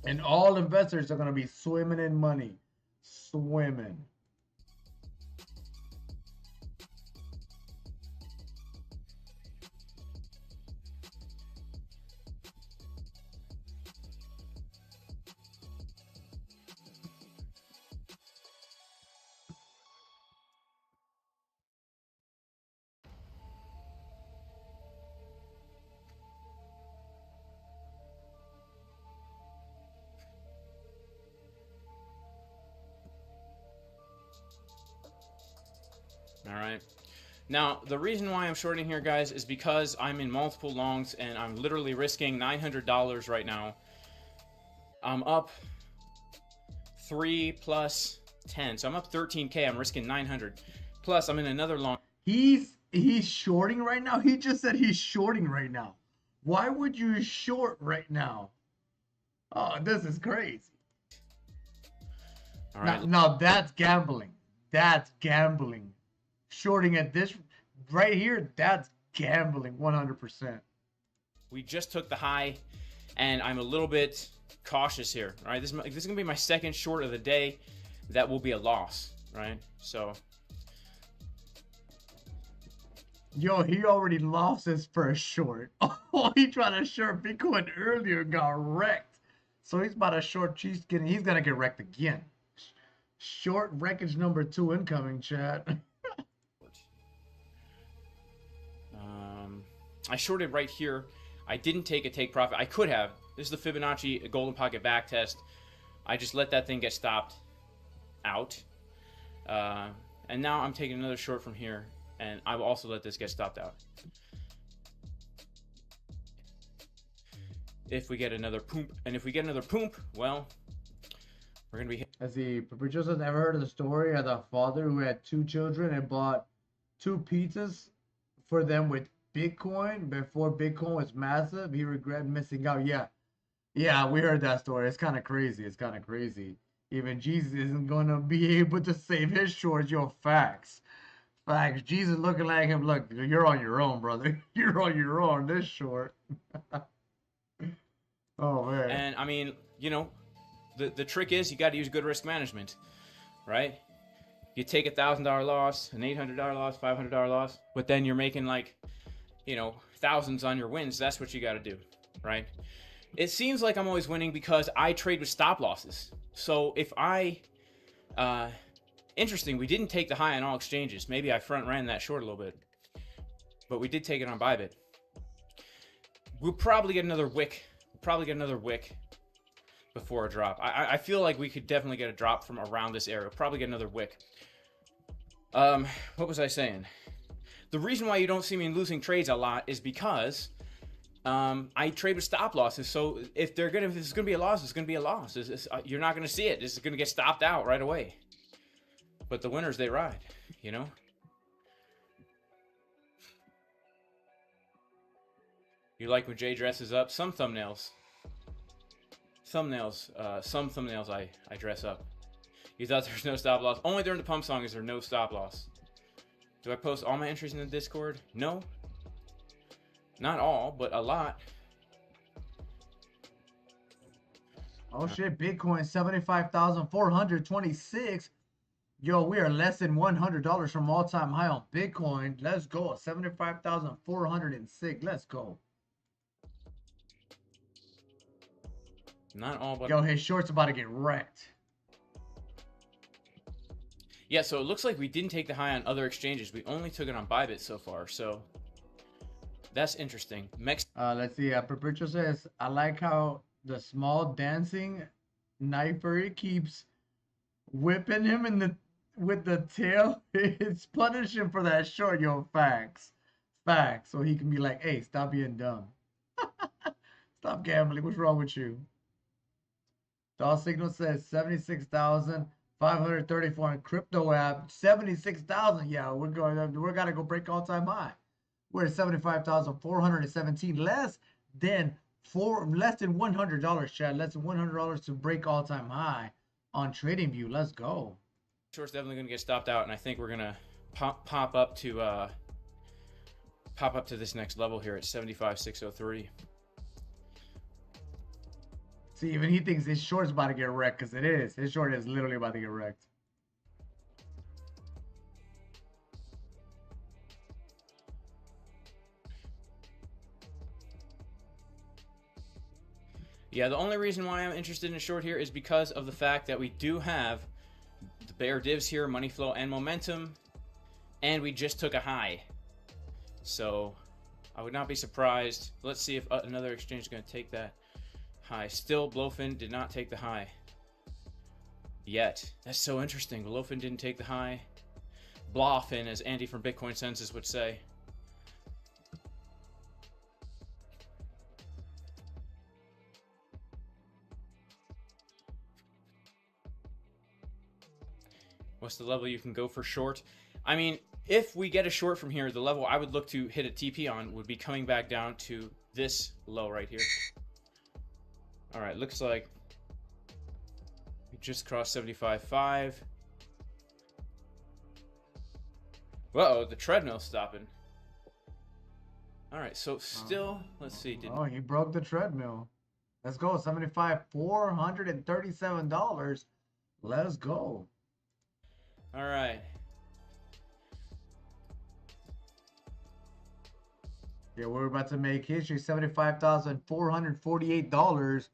And all investors are gonna be swimming in money. Swimming. All right. Now, the reason why I'm shorting here, guys, is because I'm in multiple longs and I'm literally risking $900 right now. I'm up 3 plus 10, so I'm up 13K. I'm risking 900. Plus, I'm in another long. He's shorting right now. He just said he's shorting right now. Why would you short right now? Oh, this is crazy. All right. Now that's gambling. That's gambling. Shorting at this right here, that's gambling 100%. We just took the high, and I'm a little bit cautious here. All right, this is gonna be my second short of the day. That will be a loss, right? So, Yo, he already lost his first short. Oh, he tried to short Bitcoin earlier, got wrecked. So he's about to short. He's gonna get wrecked again. Short wreckage number 2 incoming, chat. I shorted right here. I didn't take a take profit. I could have. This is the Fibonacci golden pocket back test. I just let that thing get stopped out. And now I'm taking another short from here. And I will also let this get stopped out. If we get another poop. And if we get another poop, well, we're going to be... Has the Perpetuals ever heard of the story of the father who had 2 children and bought 2 pizzas for them with Bitcoin before Bitcoin was massive? He regretted missing out. Yeah, we heard that story. It's kind of crazy. It's kind of crazy. Even Jesus isn't going to be able to save his shorts. Yo, facts. Facts. Jesus looking like him. Look, you're on your own, brother. You're on your own this short. Oh, man. And, I mean, you know, the trick is you got to use good risk management, right? You take a $1,000 loss, an $800 loss, $500 loss, but then you're making like, you know, thousands on your wins. That's what you got to do, right? It seems like I'm always winning because I trade with stop losses. So if I, interesting, we didn't take the high on all exchanges. Maybe I front ran that short a little bit, but we did take it on Bybit. We'll probably get another wick. Before a drop. I feel like we could definitely get a drop from around this area. Probably get another wick. What was I saying? The reason why you don't see me losing trades a lot is because I trade with stop losses. So if this is gonna be a loss, it's gonna be a loss. You're not gonna see it. This is gonna get stopped out right away. But the winners, they ride, you know? You like when Jay dresses up? Some thumbnails. Some thumbnails I dress up. You thought there's no stop loss? Only during the pump song is there no stop loss. Do I post all my entries in the Discord? No. Not all, but a lot. Oh shit, Bitcoin 75,426. Yo, we are less than $100 from all-time high on Bitcoin. Let's go. 75,406. Let's go. Not all, but... Yo, his short's about to get wrecked. Yeah, so it looks like we didn't take the high on other exchanges. We only took it on Bybit so far, so that's interesting. Let's see. Perpetual says, I like how the small dancing knifer keeps whipping him with the tail. It's punishing for that short. Yo, facts. Facts. So he can be like, hey, stop being dumb. Stop gambling. What's wrong with you? Doll Signal says 76,534 on crypto app. 76,000. Yeah, we're gotta go break all-time high. We're at 75,417. Less than $100, Chad. Less than $100 to break all-time high on TradingView. Let's go. Short's definitely gonna get stopped out, and I think we're gonna pop up to this next level here at 75,603. See, even he thinks his short's about to get wrecked, because it is. His short is literally about to get wrecked. Yeah, the only reason why I'm interested in a short here is because of the fact that we do have the bear divs here, money flow and momentum, and we just took a high. So I would not be surprised. Let's see if another exchange is going to take that high. Still, Blowfin did not take the high yet. That's so interesting. Blowfin didn't take the high. Blawfin, as Andy from Bitcoin Senses would say. What's the level you can go for short? I mean, if we get a short from here, the level I would look to hit a TP on would be coming back down to this low right here. All right, looks like we We just crossed 75.5. Uh-oh, the treadmill's stopping. All right, so still, let's see. Oh, he broke the treadmill. Let's go. 75, $437. Let's go. All right. Yeah, we're about to make history. $75,448.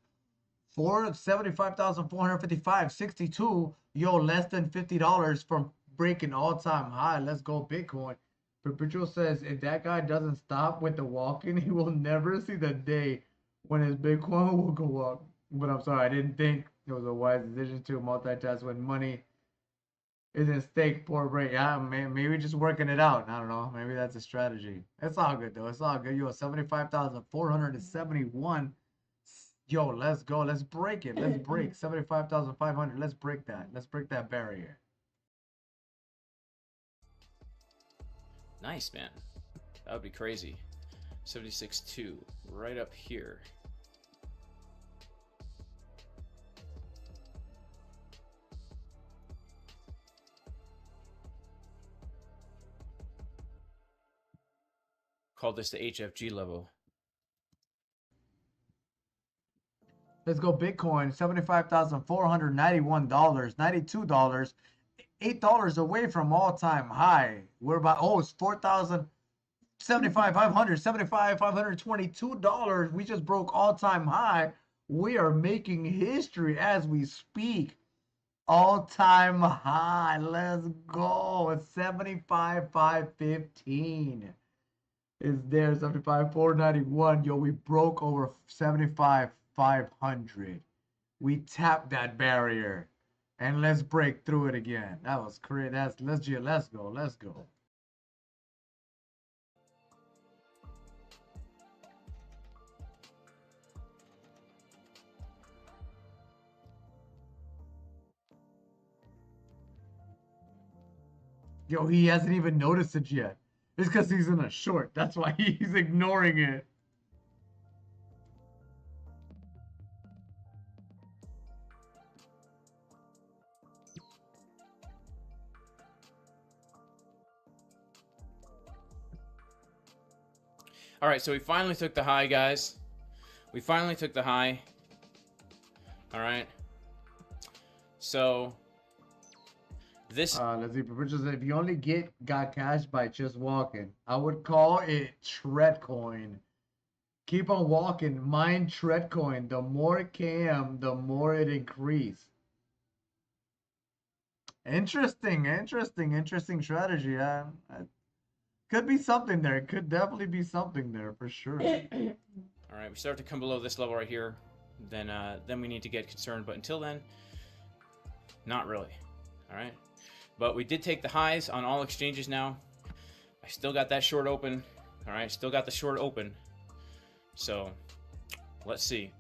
For 75,455, 62. Yo, less than $50 from breaking all-time high. Let's go, Bitcoin. Perpetual says if that guy doesn't stop with the walking, he will never see the day when his Bitcoin will go up. But I'm sorry, I didn't think it was a wise decision to multitask when money is at stake. Poor break. Yeah, maybe just working it out. I don't know. Maybe that's a strategy. It's all good though. It's all good. Yo, 75,471. Yo, let's go. Let's break it. Let's break 75,500. Let's break that. Let's break that barrier. Nice, man. That would be crazy. 76.2, right up here. Call this the HFG level. Let's go Bitcoin. $75,491. $92. $8 away from all-time high. We're about, oh, it's 4,000. 75,500. $75,522. We just broke all-time high. We are making history as we speak. All-time high. Let's go. It's 75,515. Is there 75,491. Yo, we broke over 75,500. We tapped that barrier. And let's break through it again. That was crazy. Let's go. Let's go. Yo, he hasn't even noticed it yet. It's because he's in a short. That's why he's ignoring it. All right, so we finally took the high, guys. We finally took the high. All right. So this. Let's see. If you only got cash by just walking, I would call it TreadCoin. Keep on walking. Mine TreadCoin. The more it came, the more it increased. Interesting strategy. Could be something there. Could definitely be something there for sure. All right, we start to come below this level right here. Then we need to get concerned. But until then, not really. All right. But we did take the highs on all exchanges now. I still got that short open. All right, still got the short open. So let's see.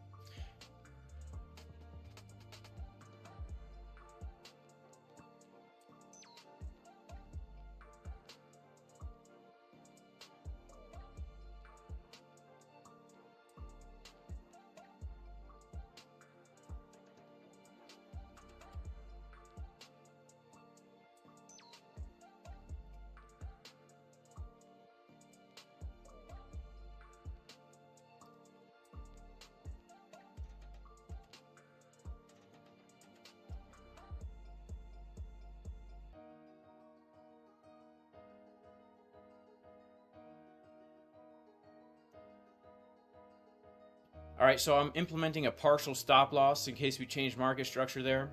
All right, so I'm implementing a partial stop loss in case we change market structure there.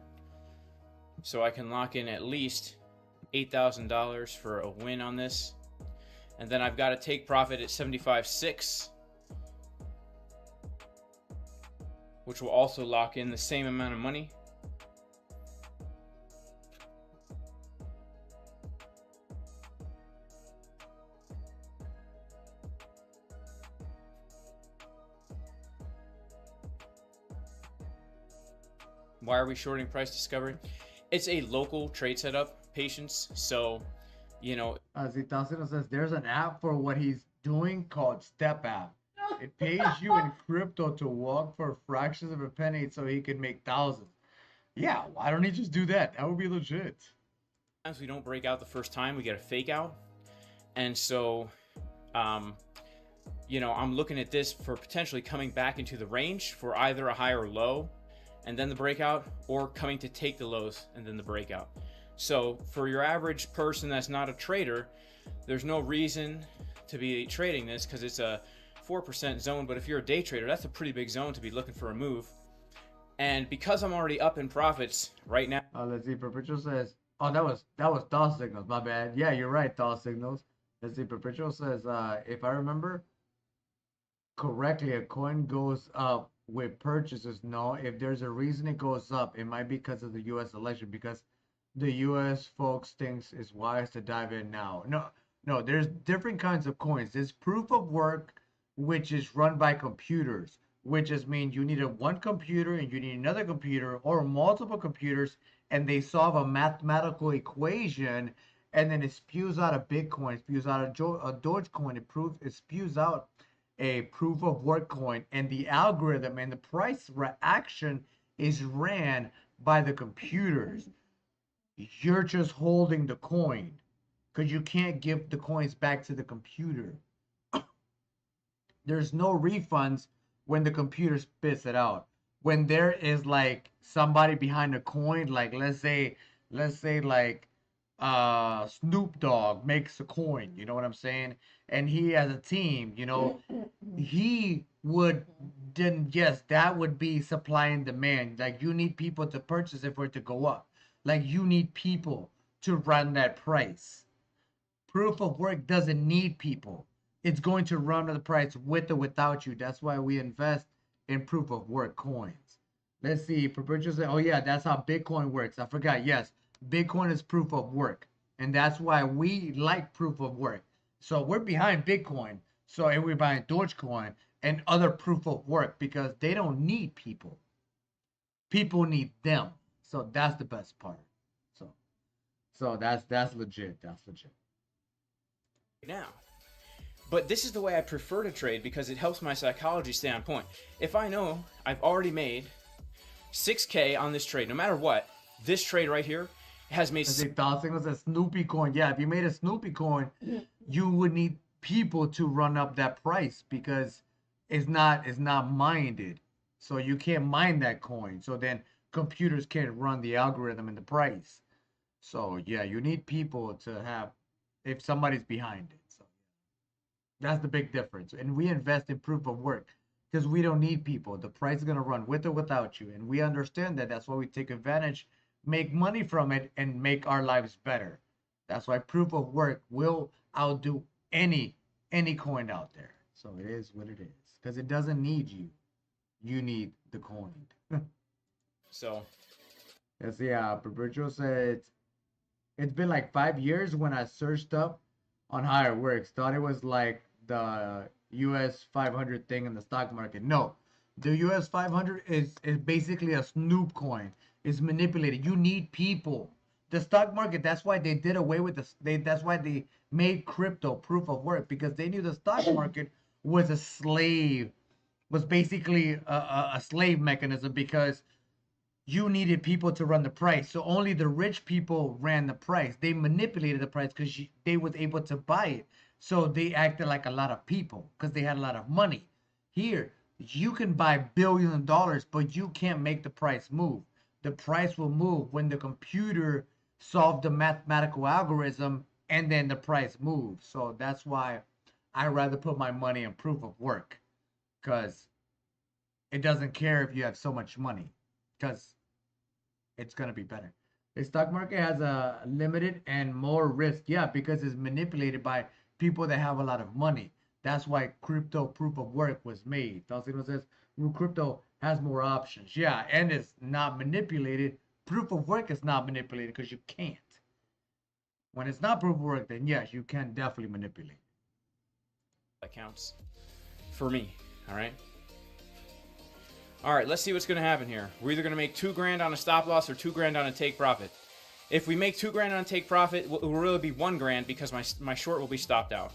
So I can lock in at least $8,000 for a win on this. And then I've got a take profit at 75.6, which will also lock in the same amount of money. Why are we shorting price discovery? It's a local trade setup, patience. So, you know. Zitasino says there's an app for what he's doing called Step App. It pays you in crypto to walk for fractions of a penny so he can make thousands. Yeah, why don't he just do that? That would be legit. Sometimes we don't break out the first time, we get a fake out. And so, you know, I'm looking at this for potentially coming back into the range for either a higher low and then the breakout, or coming to take the lows and then the breakout. So for your average person that's not a trader, there's no reason to be trading this because it's a 4% zone. But if you're a day trader, that's a pretty big zone to be looking for a move. And because I'm already up in profits right now. Let's see. Perpetual says, "Oh, that was DOS signals. My bad. Yeah, you're right. DOS signals." Let's see. Perpetual says, "If I remember correctly, a coin goes up with purchases. No, if there's a reason it goes up, it might be because of the U.S. election. Because the U.S. folks thinks it's wise to dive in now. No. There's different kinds of coins. There's proof of work, which is run by computers." Which just means you need one computer and you need another computer or multiple computers, and they solve a mathematical equation, and then it spews out a Bitcoin, spews out a DogeCoin, it spews out a proof of work coin, and the algorithm and the price action is ran by the computers. You're just holding the coin because you can't give the coins back to the computer. There's no refunds when the computer spits it out. When there is like somebody behind a coin, like let's say like Snoop Dogg makes a coin, you know what I'm saying? And he has a team, you know, he would then, yes, that would be supply and demand. Like you need people to purchase it for it to go up. Like you need people to run that price. Proof of work doesn't need people. It's going to run the price with or without you. That's why we invest in proof of work coins. Let's see. Perpetual said, "Oh yeah, that's how Bitcoin works." I forgot. Yes, Bitcoin is proof of work, and that's why we like proof of work. So we're behind Bitcoin. So and we're behind DogeCoin and other proof of work because they don't need people. People need them. So that's the best part. So that's legit. That's legit. Now. But this is the way I prefer to trade because it helps my psychology stay on point. If I know I've already made 6K on this trade, no matter what, this trade right here has made... Thing was a Snoopy coin. Yeah, if you made a Snoopy coin, you would need people to run up that price because it's not minded. So you can't mine that coin. So then computers can't run the algorithm and the price. So yeah, you need people to have, if somebody's behind it. So that's the big difference. And we invest in proof of work because we don't need people. The price is going to run with or without you. And we understand that. That's why we take advantage, make money from it, and make our lives better. That's why proof of work will outdo any coin out there. So it is what it is because it doesn't need you. You need the coin. So. Let's see. Perpetual said it's been like 5 years when I searched up on how it works. Thought it was like the US 500 thing in the stock market. No, the US 500 is basically a Snoop coin. It's manipulated. You need people. The stock market, that's why they did away with that's why they made crypto proof of work, because they knew the stock market was a slave, was basically a slave mechanism, because you needed people to run the price. So only the rich people ran the price. They manipulated the price because they was able to buy it. So they acted like a lot of people because they had a lot of money. Here, you can buy billions of dollars, but you can't make the price move. The price will move when the computer solved the mathematical algorithm, and then the price moves. So that's why I rather put my money in proof of work, because it doesn't care if you have so much money, because it's going to be better. The stock market has a limited and more risk. Yeah, because it's manipulated by people that have a lot of money. That's why crypto proof of work was made. Dalcino says, crypto has more options. Yeah, and it's not manipulated. Proof of work is not manipulated because you can't. When it's not proof of work, then yes, you can definitely manipulate. That counts for me, all right? All right, let's see what's going to happen here. We're either going to make $2,000 on a stop loss or $2,000 on a take profit. If we make $2,000 on take profit, it will really be $1,000 because my short will be stopped out.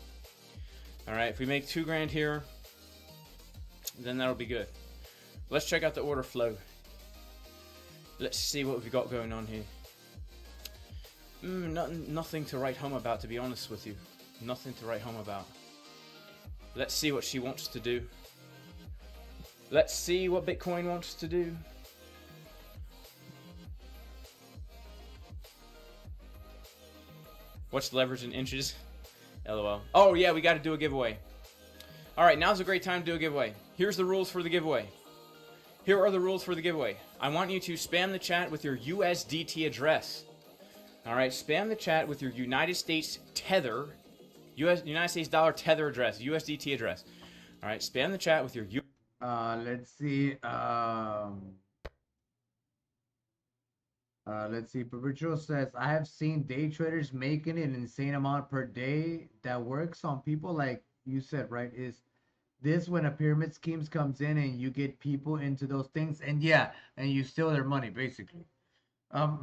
All right, if we make $2,000 here, then that'll be good. Let's check out the order flow. Let's see what we've got going on here. Nothing to write home about, to be honest with you. Nothing to write home about. Let's see what she wants to do. Let's see what Bitcoin wants to do. What's leverage in inches? LOL. Oh yeah, we got to do a giveaway. All right, now's a great time to do a giveaway. Here's the rules for the giveaway. Here are the rules for the giveaway. I want you to spam the chat with your USDT address. All right, spam the chat with your United States Tether, United States dollar Tether address, USDT address. All right, spam the chat with your let's see. Let's see. Perpetual says, I have seen day traders making an insane amount per day. That works on people, like you said, right? Is this when a pyramid schemes comes in and you get people into those things, and yeah, and you steal their money basically.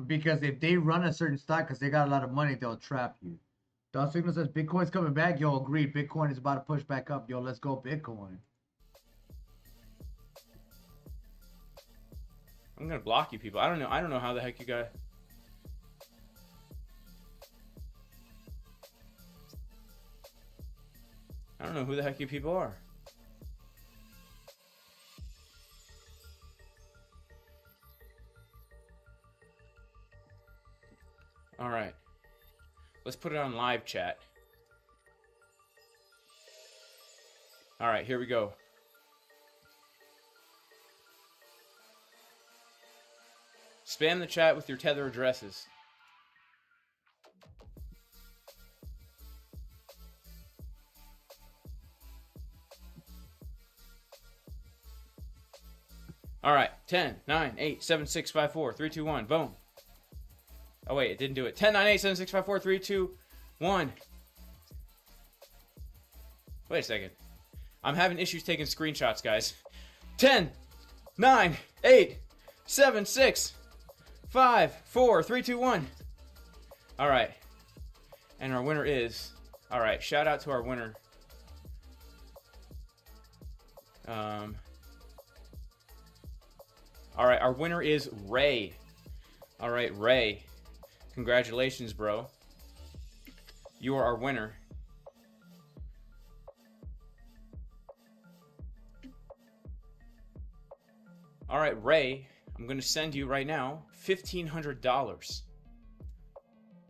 Because if they run a certain stock because they got a lot of money, they'll trap you. Dog Signal says Bitcoin's coming back. Yo, agreed. Bitcoin is about to push back up. Yo, let's go Bitcoin. I'm gonna block you people. I don't know how the heck you got. I don't know who the heck you people are. All right. Let's put it on live chat. All right, here we go. Spam the chat with your Tether addresses. All right, 10, 9, 8, 7, 6, 5, 4, 3, 2, 1, boom. Oh wait, it didn't do it. 10, 9, 8, 7, 6, 5, 4, 3, 2, 1. Wait a second. I'm having issues taking screenshots, guys. 10, 9, 8, 7, 6, 5, 4, 3, 2, 1. All right. And our winner is... All right, shout out to our winner. All right, our winner is Ray. All right, Ray. Congratulations, bro. You are our winner. All right, Ray, I'm going to send you right now $1,500. I'm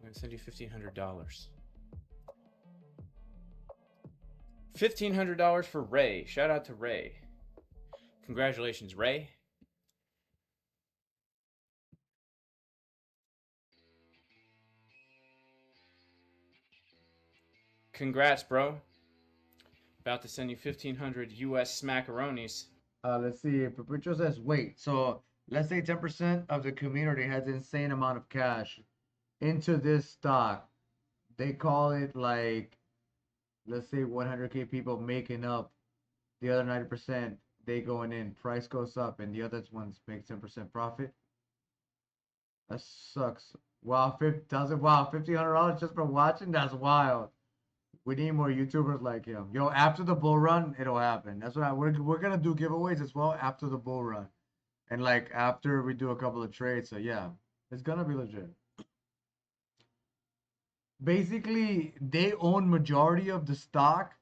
going to send you $1,500. $1,500 for Ray. Shout out to Ray. Congratulations, Ray. Congrats, bro. About to send you 1,500 US smackaronis. Let's see. Perpetual says, wait. So let's say 10% of the community has an insane amount of cash into this stock. They call it like, let's say 100K people making up the other 90%. They going in. Price goes up, and the other ones make 10% profit. That sucks. Wow, wow, $1,500 just for watching. That's wild. We need more YouTubers like him. Yo, after the bull run, it'll happen. That's what we're gonna do giveaways as well after the bull run, and like after we do a couple of trades. So yeah, it's gonna be legit. Basically, they own majority of the stock,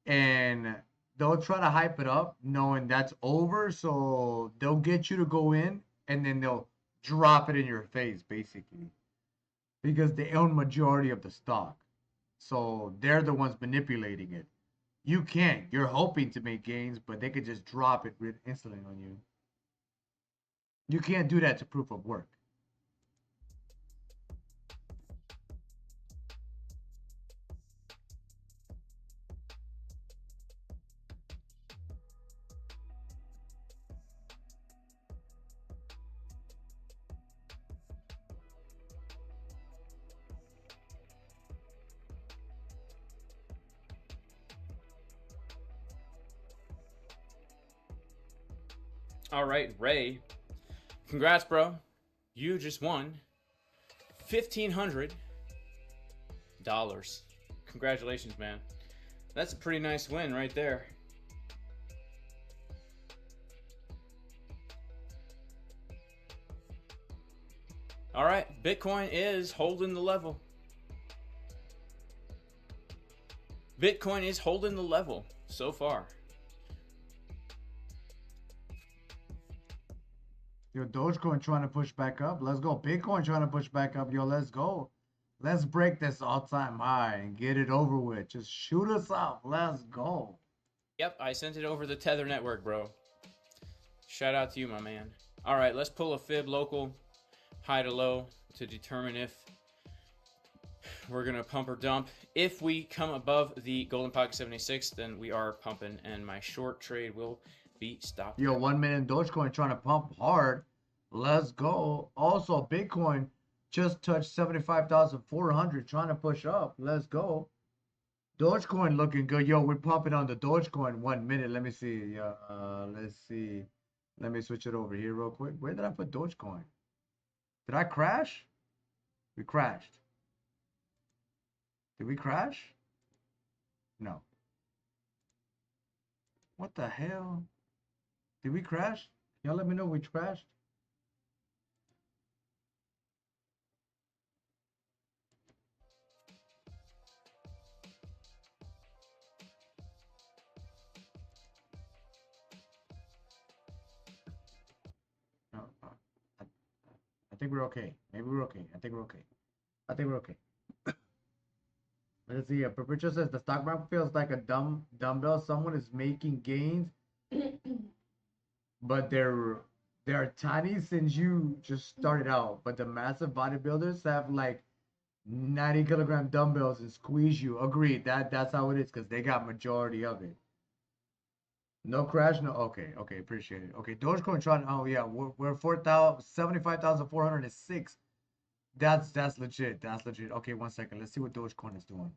and they'll try to hype it up, knowing that's over. So they'll get you to go in, and then they'll drop it in your face, basically, because they own majority of the stock. So they're the ones manipulating it. You can't. You're hoping to make gains, but they could just drop it instantly on you. You can't do that to proof of work. All right, Ray. Congrats, bro. You just won $1,500. Congratulations, man. That's a pretty nice win right there. All right, Bitcoin is holding the level. Bitcoin is holding the level so far. Yo, Dogecoin trying to push back up. Let's go. Bitcoin trying to push back up. Yo, let's go. Let's break this all-time high and get it over with. Just shoot us up. Let's go. Yep, I sent it over the Tether network, bro. Shout out to you, my man. All right, let's pull a fib local high to low to determine if we're going to pump or dump. If we come above the Golden Pocket 76, then we are pumping, and my short trade will be stopped. Yo, 1 minute Dogecoin trying to pump hard. Let's go. Also, Bitcoin just touched 75,400, trying to push up. Let's go. Dogecoin looking good. Yo, we're pumping on the Dogecoin. 1 minute. Let me see. Let's see. Let me switch it over here real quick. Where did I put Dogecoin? Did I crash? We crashed. Did we crash? No. What the hell? Did we crash? Y'all let me know we crashed. No, I think we're okay. Maybe we're okay. I think we're okay. I think we're okay. Let's see. Perpetual says the stock market feels like a dumbbell. Someone is making gains, but they're tiny since you just started out. But the massive bodybuilders have like 90-kilogram dumbbells and squeeze you. Agreed. That's how it is because they got majority of it. No crash. No. Okay. Okay. Appreciate it. Okay. Dogecoin trying. Oh yeah. We're 75,406. That's legit. That's legit. Okay, 1 second. Let's see what Dogecoin is doing.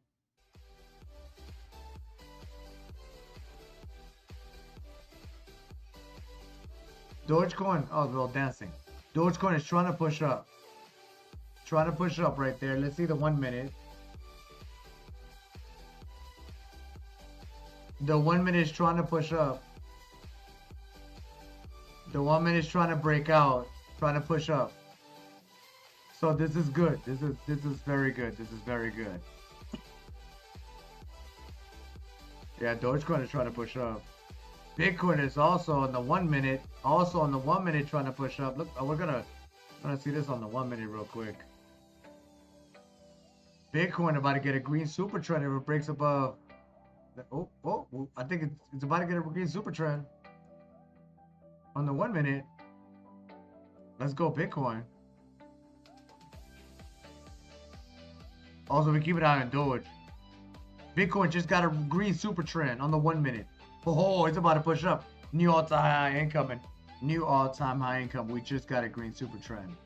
Dogecoin. Oh, they're all dancing. Dogecoin is trying to push up. Trying to push up right there. Let's see the 1 minute. The 1 minute is trying to push up. The 1 minute is trying to break out. Trying to push up. So this is good. This is very good. This is very good. Yeah, Dogecoin is trying to push up. Bitcoin is also on the 1 minute. Also on the 1 minute trying to push up. Look, we're gonna see this on the 1 minute real quick. Bitcoin about to get a green super trend if it breaks above. I think it's about to get a green super trend on the 1 minute. Let's go, Bitcoin. Also, we keep an eye on Doge. Bitcoin just got a green super trend on the 1 minute. Oh, it's about to push up. New all-time high incoming. New all-time high income. We just got a green super trend.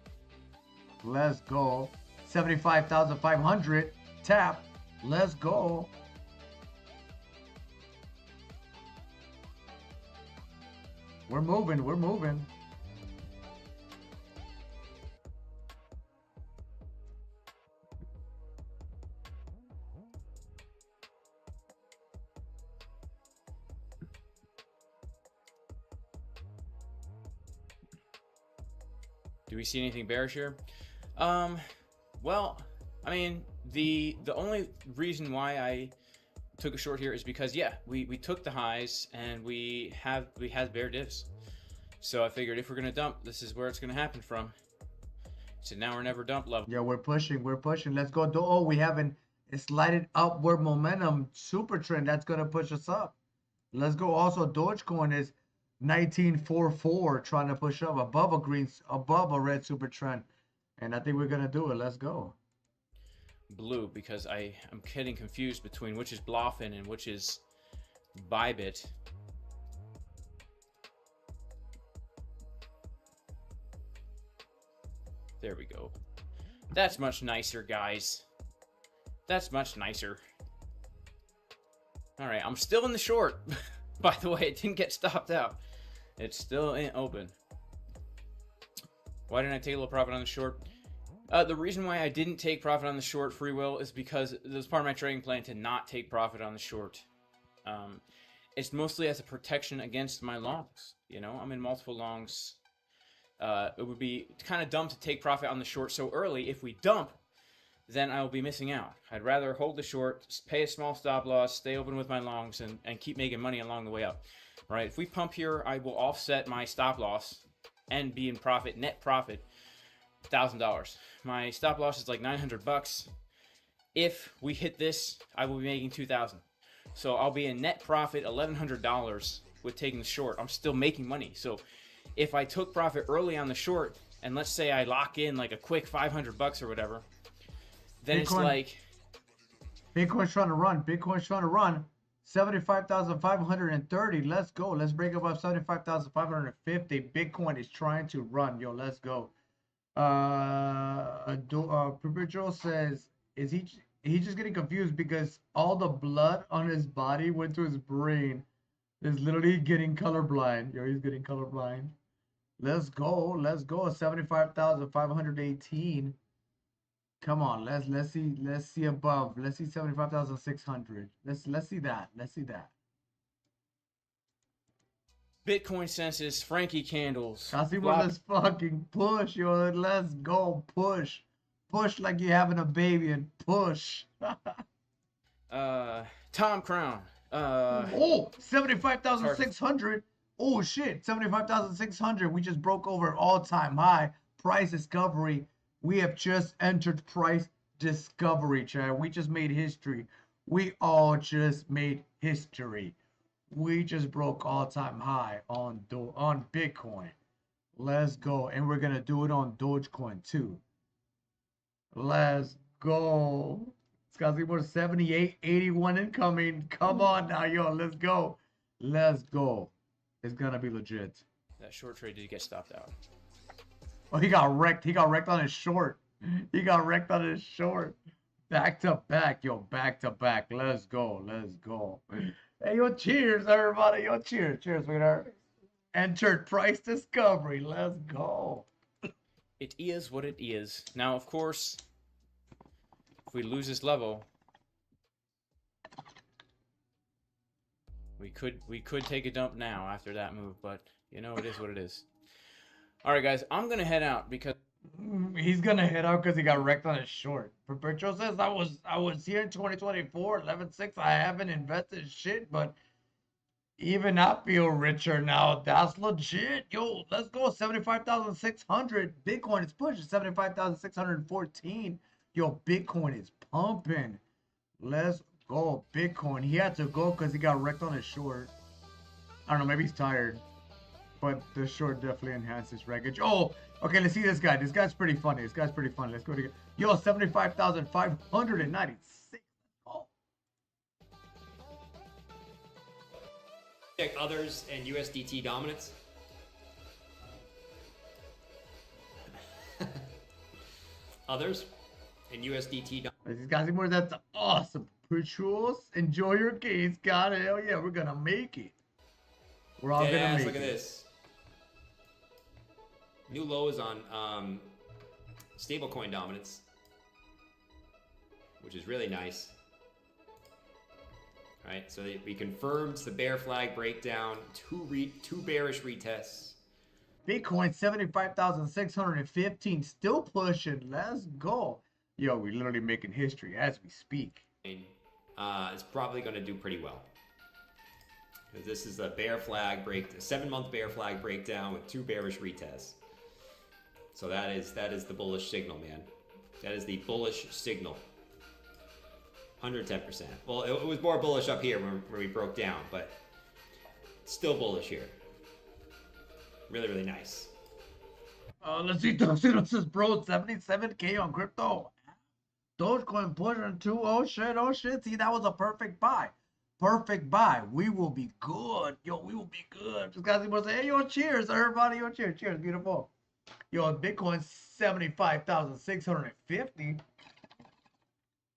Let's go. 75,500. Tap. Let's go. We're moving. We're moving. Do we see anything bearish here? Well, I mean, the only reason why I took a short here is because, yeah, we took the highs and we had bear divs. So I figured if we're gonna dump, this is where it's gonna happen from. So now we're never dump level. Yeah, we're pushing. We're pushing. Let's go. Oh, we have a slighted upward momentum super trend that's gonna push us up. Let's go. Also, Dogecoin is 1944 trying to push up above a red super trend, and I think we're gonna do it. Let's go. Blue, because I'm getting confused between which is Bluffin and which is Bybit. There we go. That's much nicer, guys. That's much nicer. All right, I'm still in the short. By the way, it didn't get stopped out. It's still open. Why didn't I take a little profit on the short? The reason why I didn't take profit on the short, free will, is because it was part of my trading plan to not take profit on the short. It's mostly as a protection against my longs. You know, I'm in multiple longs. It would be kind of dumb to take profit on the short so early. If we dump, then I will be missing out. I'd rather hold the short, pay a small stop loss, stay open with my longs, and keep making money along the way up. Right? If we pump here, I will offset my stop loss and be in profit, net profit, $1,000. My stop loss is like $900. If we hit this, I will be making $2,000. So I'll be in net profit $1,100 with taking the short. I'm still making money. So if I took profit early on the short, and let's say I lock in like a quick $500 or whatever, then it's like Bitcoin's trying to run. Bitcoin's trying to run. 75,530. Let's go. Let's break above 75,550. Bitcoin is trying to run. Yo, let's go. Perpetual says, is he just getting confused because all the blood on his body went to his brain? Is literally getting colorblind. Yo, he's getting colorblind. Let's go. Let's go. 75,518. Come on, let's see above. Let's see 75,600. Let's see that. Let's see that. Bitcoin senses, Frankie candles. Casi, let's fucking push, yo. Let's go, push. Push like you're having a baby and push. Tom Crown. Oh, 75,600. Oh shit, 75,600. We just broke over all-time high. Price discovery. We have just entered price discovery, Chad. We just made history. We all just made history. We just broke all-time high on Bitcoin. Let's go. And we're going to do it on DogeCoin too. Let's go. It's got to be more 78, 81 incoming. Come on now, yo. Let's go. Let's go. It's going to be legit. That short trade did get stopped out. Oh, he got wrecked. He got wrecked on his short. He got wrecked on his short. Back to back, yo. Back to back. Let's go. Let's go. Hey, yo, cheers, everybody. Yo, cheers. Cheers, sweetheart. Entered price discovery. Let's go. It is what it is. Now, of course, if we lose this level, we could take a dump now after that move, but you know, it is what it is. All right, guys, I'm gonna head out because he's gonna head out because he got wrecked on his short. Perpetual says I was here in 2024, 11.6. I haven't invested shit, but even I feel richer now. That's legit. Yo, let's go. 75,600. Bitcoin is pushing 75,614. Yo, Bitcoin is pumping. Let's go, Bitcoin. He had to go because he got wrecked on his short. I don't know, maybe he's tired. But the short definitely enhances wreckage. Oh, okay, let's see this guy. This guy's pretty funny. This guy's pretty funny. Let's go together. Yo, 75,596. Oh. Check others and USDT dominance. Others and USDT dominance. These guys more. That's awesome. Patrols, enjoy your gains. God, hell yeah, we're gonna make it. We're all gonna make it. Look at this. New lows on stablecoin dominance, which is really nice. All right, so we confirmed the bear flag breakdown, two bearish retests. Bitcoin 75,615, still pushing. Let's go. Yo, we're literally making history as we speak. It's probably going to do pretty well. Because this is a bear flag break, a 7-month bear flag breakdown with 2 bearish retests. So that is the bullish signal, man. That is the bullish signal. 110%. Well, it was more bullish up here where we broke down, but still bullish here. Really, really nice. Let's see. This is bro, 77K on crypto. Dogecoin pushing 2. Oh shit, oh shit. See, that was a perfect buy. Perfect buy. We will be good. Yo, we will be good. Just guys want to say, hey, yo, cheers, everybody. Yo, cheers, cheers. Beautiful. Yo, Bitcoin 75,650.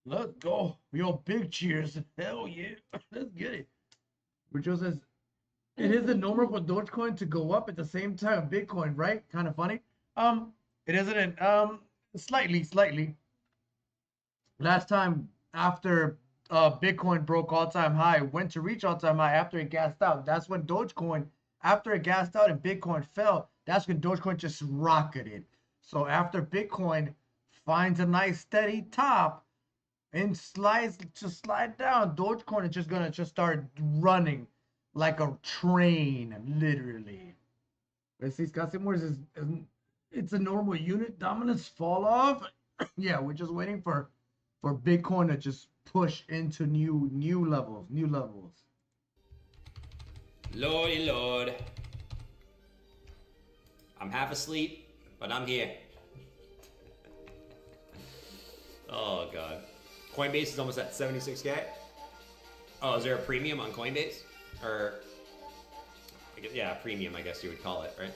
Let's go. Yo, big cheers. Hell yeah. Let's get it. Which says, it isn't normal for Dogecoin to go up at the same time Bitcoin, right? Kind of funny. It isn't. Slightly. Last time after Bitcoin broke all-time high, went to reach all-time high after it gassed out. That's when Dogecoin, after it gassed out and Bitcoin fell, That's when Dogecoin just rocketed. So after Bitcoin finds a nice steady top and slides to slide down, Dogecoin is just gonna just start running like a train, literally. Let's see, Casimir is it's a normal unit dominance fall off. Yeah, we're just waiting for Bitcoin to just push into new levels. Lordy Lord. I'm half asleep, but I'm here. Oh god. Coinbase is almost at 76K. Oh, is there a premium on Coinbase? Or I guess, yeah, premium I guess you would call it, right?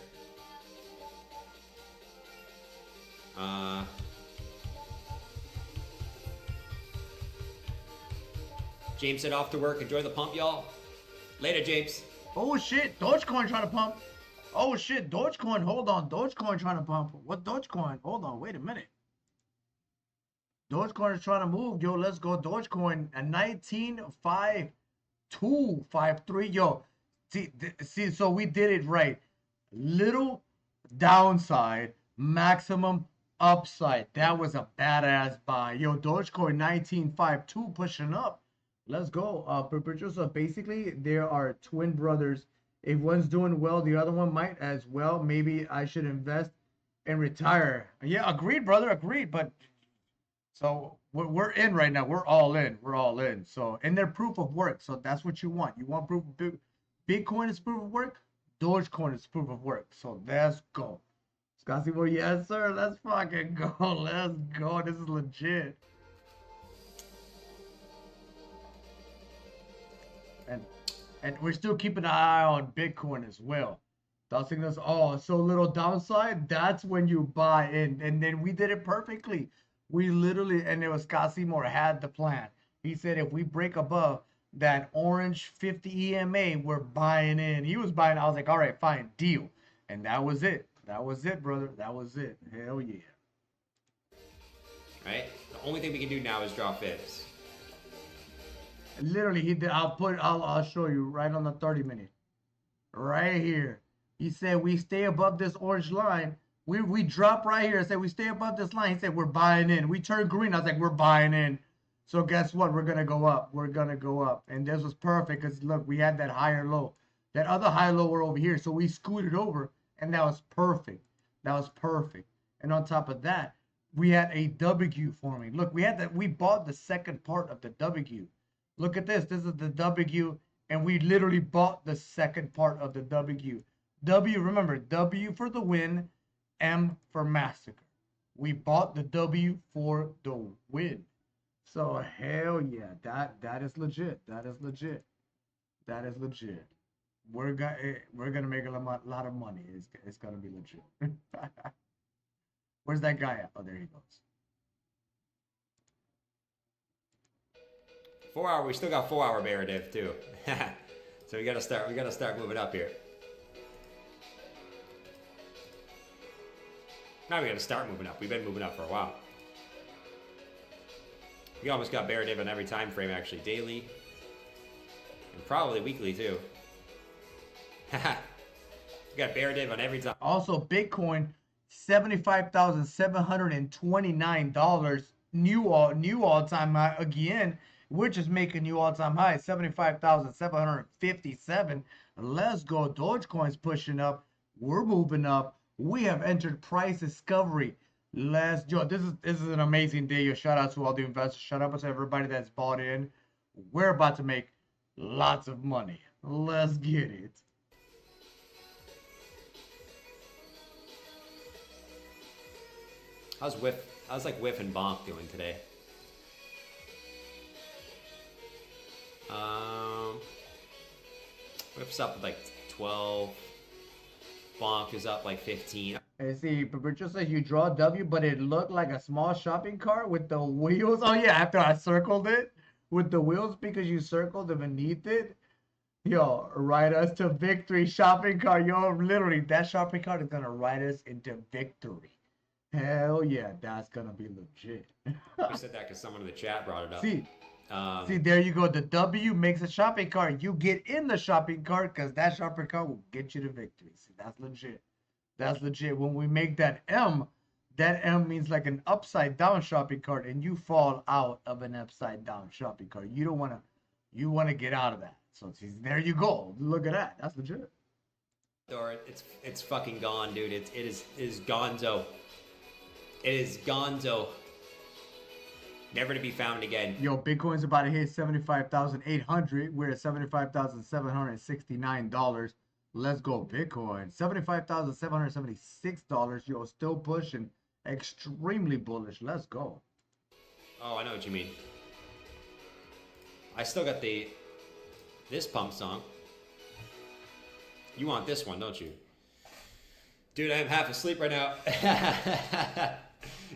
James said off to work. Enjoy the pump, y'all. Later, James. Oh shit, Dogecoin trying to pump. Oh shit, Dogecoin, hold on. Dogecoin trying to pump. What Dogecoin? Hold on, wait a minute. Dogecoin is trying to move. Yo, let's go. Dogecoin at 19.5253. Yo, see, so we did it right. Little downside, maximum upside. That was a badass buy. Yo, Dogecoin 19.52 pushing up. Let's go. So basically, there are twin brothers. If one's doing well, the other one might as well. Maybe I should invest and retire. Yeah, agreed, brother. Agreed. But so we're in right now. We're all in. We're all in. So, and they're proof of work. So that's what you want. You want proof of Bitcoin is proof of work. Dogecoin is proof of work. So let's go. Scotty boy, yes sir. Let's fucking go. Let's go. This is legit. And we're still keeping an eye on Bitcoin as well. Dusting us all. So little downside, that's when you buy in. And then we did it perfectly. We literally, and it was Casimir had the plan. He said if we break above that orange 50 EMA, we're buying in. He was buying. I was like, all right, fine, deal. And that was it. That was it, brother. That was it. Hell yeah. Right? The only thing we can do now is draw fibs. Literally, he did. I'll show you right on the 30-minute. Right here. He said we stay above this orange line. We drop right here and say we stay above this line. He said we're buying in. We turned green. I was like, we're buying in. So guess what? We're gonna go up. We're gonna go up. And this was perfect because look, we had that higher low. That other high low were over here. So we scooted over and that was perfect. That was perfect. And on top of that, we had a W forming. Look, we bought the second part of the W. Look at this. This is the W, and we literally bought the second part of the W. W, remember, W for the win, M for massacre. We bought the W for the win. So hell yeah, that is legit. That is legit. That is legit. We're gonna make a lot of money. It's gonna be legit. Where's that guy at? Oh, there he goes. 4 hour. We still got 4 hour bear div too. So we gotta start moving up here. Now we gotta start moving up. We've been moving up for a while. We almost got bear div on every time frame actually, daily and probably weekly too. We got bear div on every time. Also, Bitcoin $75,729. New all-time high again. We're just making new all-time high, 75,757. Let's go. Dogecoin's pushing up. We're moving up. We have entered price discovery. Let's go. This is an amazing day. Yo, shout out to all the investors. Shout out to everybody that's bought in. We're about to make lots of money. Let's get it. How's Whiff and Bonk doing today? Whiff's up with like 12. Bonk is up like 15. And see, but just says you draw a W, but it looked like a small shopping cart with the wheels. Oh yeah, after I circled it with the wheels because you circled them beneath it. Yo, ride us to victory shopping cart. Yo, literally, that shopping cart is gonna ride us into victory. Hell yeah, that's gonna be legit. I said that because someone in the chat brought it up. See, there you go. The W makes a shopping cart. You get in the shopping cart because that shopping cart will get you to victory. See, that's legit. That's legit. When we make that M means like an upside down shopping cart, and you fall out of an upside down shopping cart. You don't want to, you want to get out of that. So there you go. Look at that. That's legit. Or it's fucking gone, dude. It is gonzo. It is gonzo. Never to be found again. Yo, Bitcoin's about to hit 75,800. We're at $75,769. Let's go, Bitcoin. $75,776. Yo, still pushing. Extremely bullish. Let's go. Oh, I know what you mean. I still got this pump song. You want this one, don't you? Dude, I am half asleep right now.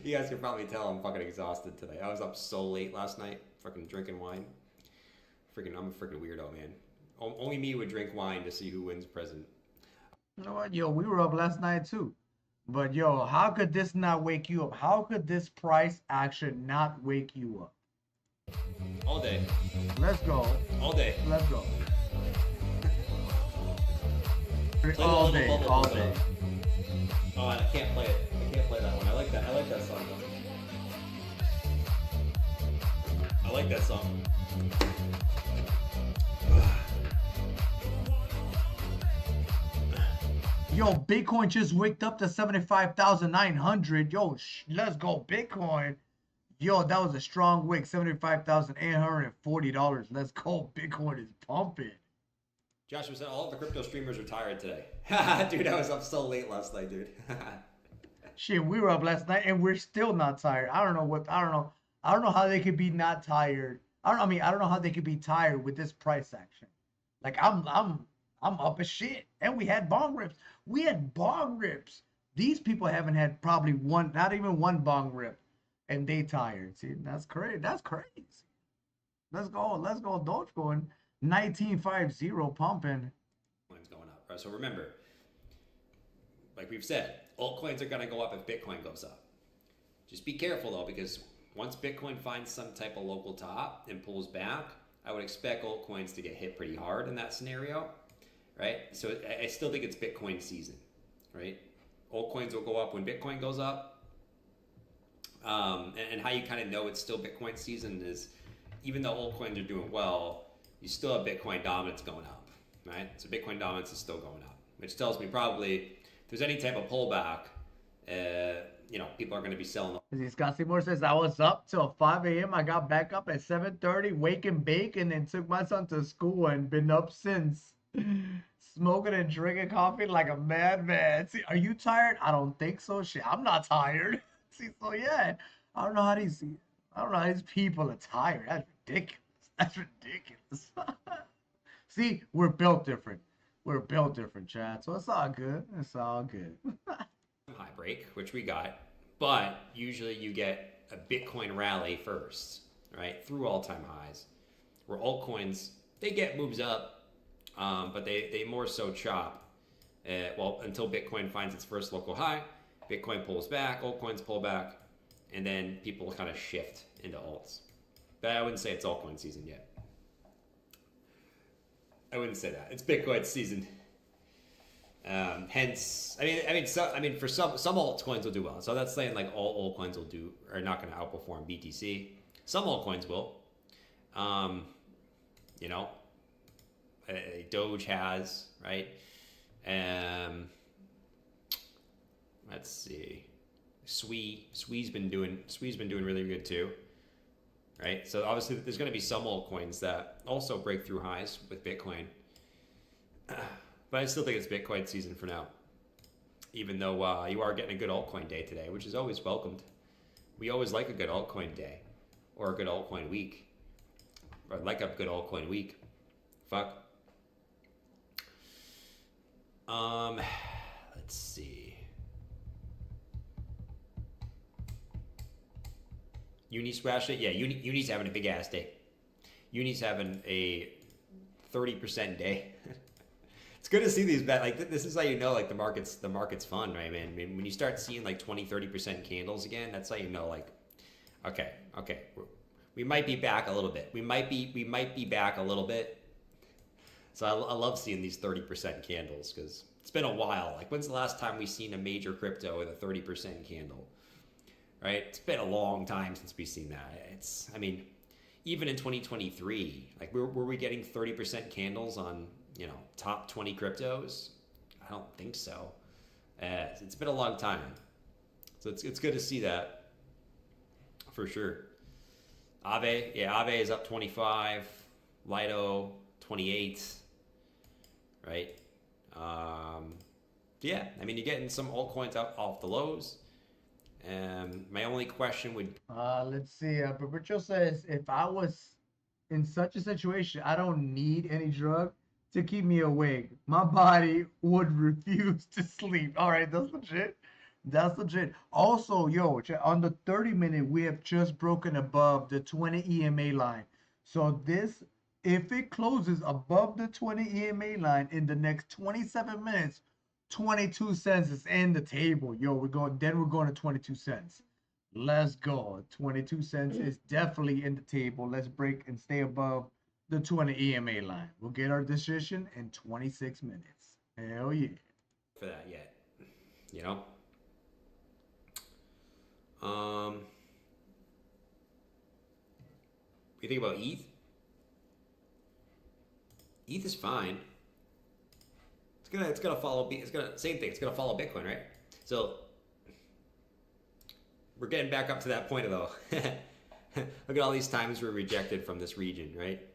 You guys can probably tell I'm fucking exhausted today. I was up so late last night, fucking drinking wine. I'm a freaking weirdo, man. Only me would drink wine to see who wins present. You know what? Yo, we were up last night too. But yo, how could this not wake you up? How could this price action not wake you up? All day. Let's go. All day. Let's go. Play All the day. bubble All bubble. day. Oh, I can't play it. I can't play that one. I like that song. I like that song. Yo, Bitcoin just waked up to 75,900. Yo, let's go, Bitcoin. Yo, that was a strong wake. $75,840. Let's go. Bitcoin is pumping. Joshua said all the crypto streamers are tired today. Dude, I was up so late last night, dude. Shit, we were up last night and we're still not tired. I don't know how they could be not tired. I don't know how they could be tired with this price action. Like I'm up as shit. And we had bong rips. We had bong rips. These people haven't had probably not even one bong rip. And they tired. See, that's crazy. That's crazy. Let's go. DogeCoin. 1950 pumping. Bitcoin's going up. Right? So remember, like we've said, altcoins are going to go up if Bitcoin goes up. Just be careful though, because once Bitcoin finds some type of local top and pulls back, I would expect altcoins to get hit pretty hard in that scenario, right? So I still think it's Bitcoin season, right? Altcoins will go up when Bitcoin goes up. And how you kind of know it's still Bitcoin season is, even though altcoins are doing well, you still have Bitcoin dominance going up, right? So Bitcoin dominance is still going up, which tells me probably if there's any type of pullback, people are going to be selling. Scott Seymour says, I was up till 5 a.m. I got back up at 7:30, wake and bake, and then took my son to school and been up since. Smoking and drinking coffee like a madman. See, are you tired? I don't think so. Shit, I'm not tired. See, so yeah, I don't know how these people are tired. That's ridiculous. That's ridiculous. See, we're built different. We're built different, Chad. So it's all good. It's all good. High break, which we got, but usually you get a Bitcoin rally first, right? Through all-time highs. Where altcoins, they get moves up, but they more so chop. Until Bitcoin finds its first local high, Bitcoin pulls back, altcoins pull back, and then people kind of shift into alts. But I wouldn't say it's altcoin season yet. I wouldn't say that. It's Bitcoin season. Hence, for some altcoins will do well. So that's saying like all altcoins are not going to outperform BTC. Some altcoins will. Doge has, right? Let's see. Swee's been doing really good too. Right? So obviously there's going to be some altcoins that also break through highs with Bitcoin. But I still think it's Bitcoin season for now. Even though you are getting a good altcoin day today, which is always welcomed. We always like a good altcoin day or a good altcoin week. Or like a good altcoin week. Fuck. Let's see. Uni's smashed it. Yeah, Uni's having a big ass day. Uni's having a 30% day. It's good to see these bet. Like this is how you know like the market's fun, right, man? I mean, when you start seeing like 20-30% candles again, that's how you know like, okay, we might be back a little bit. We might be back a little bit. So I love seeing these 30% candles because It's been a while. Like, when's the last time we've seen a major crypto with a 30% candle? Right? It's been a long time since we've seen that. It's, I mean, even in 2023, like, were we getting 30% candles on, you know, top 20 cryptos? I don't think so. It's been a long time. So it's good to see that, for sure. Aave is up 25, Lido 28, right? Yeah, I mean, you're getting some altcoins up off the lows. My only question would... Let's see. Perpetual says, if I was in such a situation, I don't need any drug to keep me awake. My body would refuse to sleep. All right, that's legit. That's legit. Also, yo, on the 30-minute, we have just broken above the 20 EMA line. So this, if it closes above the 20 EMA line in the next 27 minutes, 22 cents is in the table. Yo, we're going to 22 cents. Let's go. 22 cents is definitely in the table. Let's break and stay above the 20 EMA line. We'll get our decision in 26 minutes. Hell yeah. For that yet, you know? What do you think about ETH? ETH is fine. It's gonna follow. Same thing. It's gonna follow Bitcoin, right? So we're getting back up to that point though. Look at all these times we're rejected from this region, right?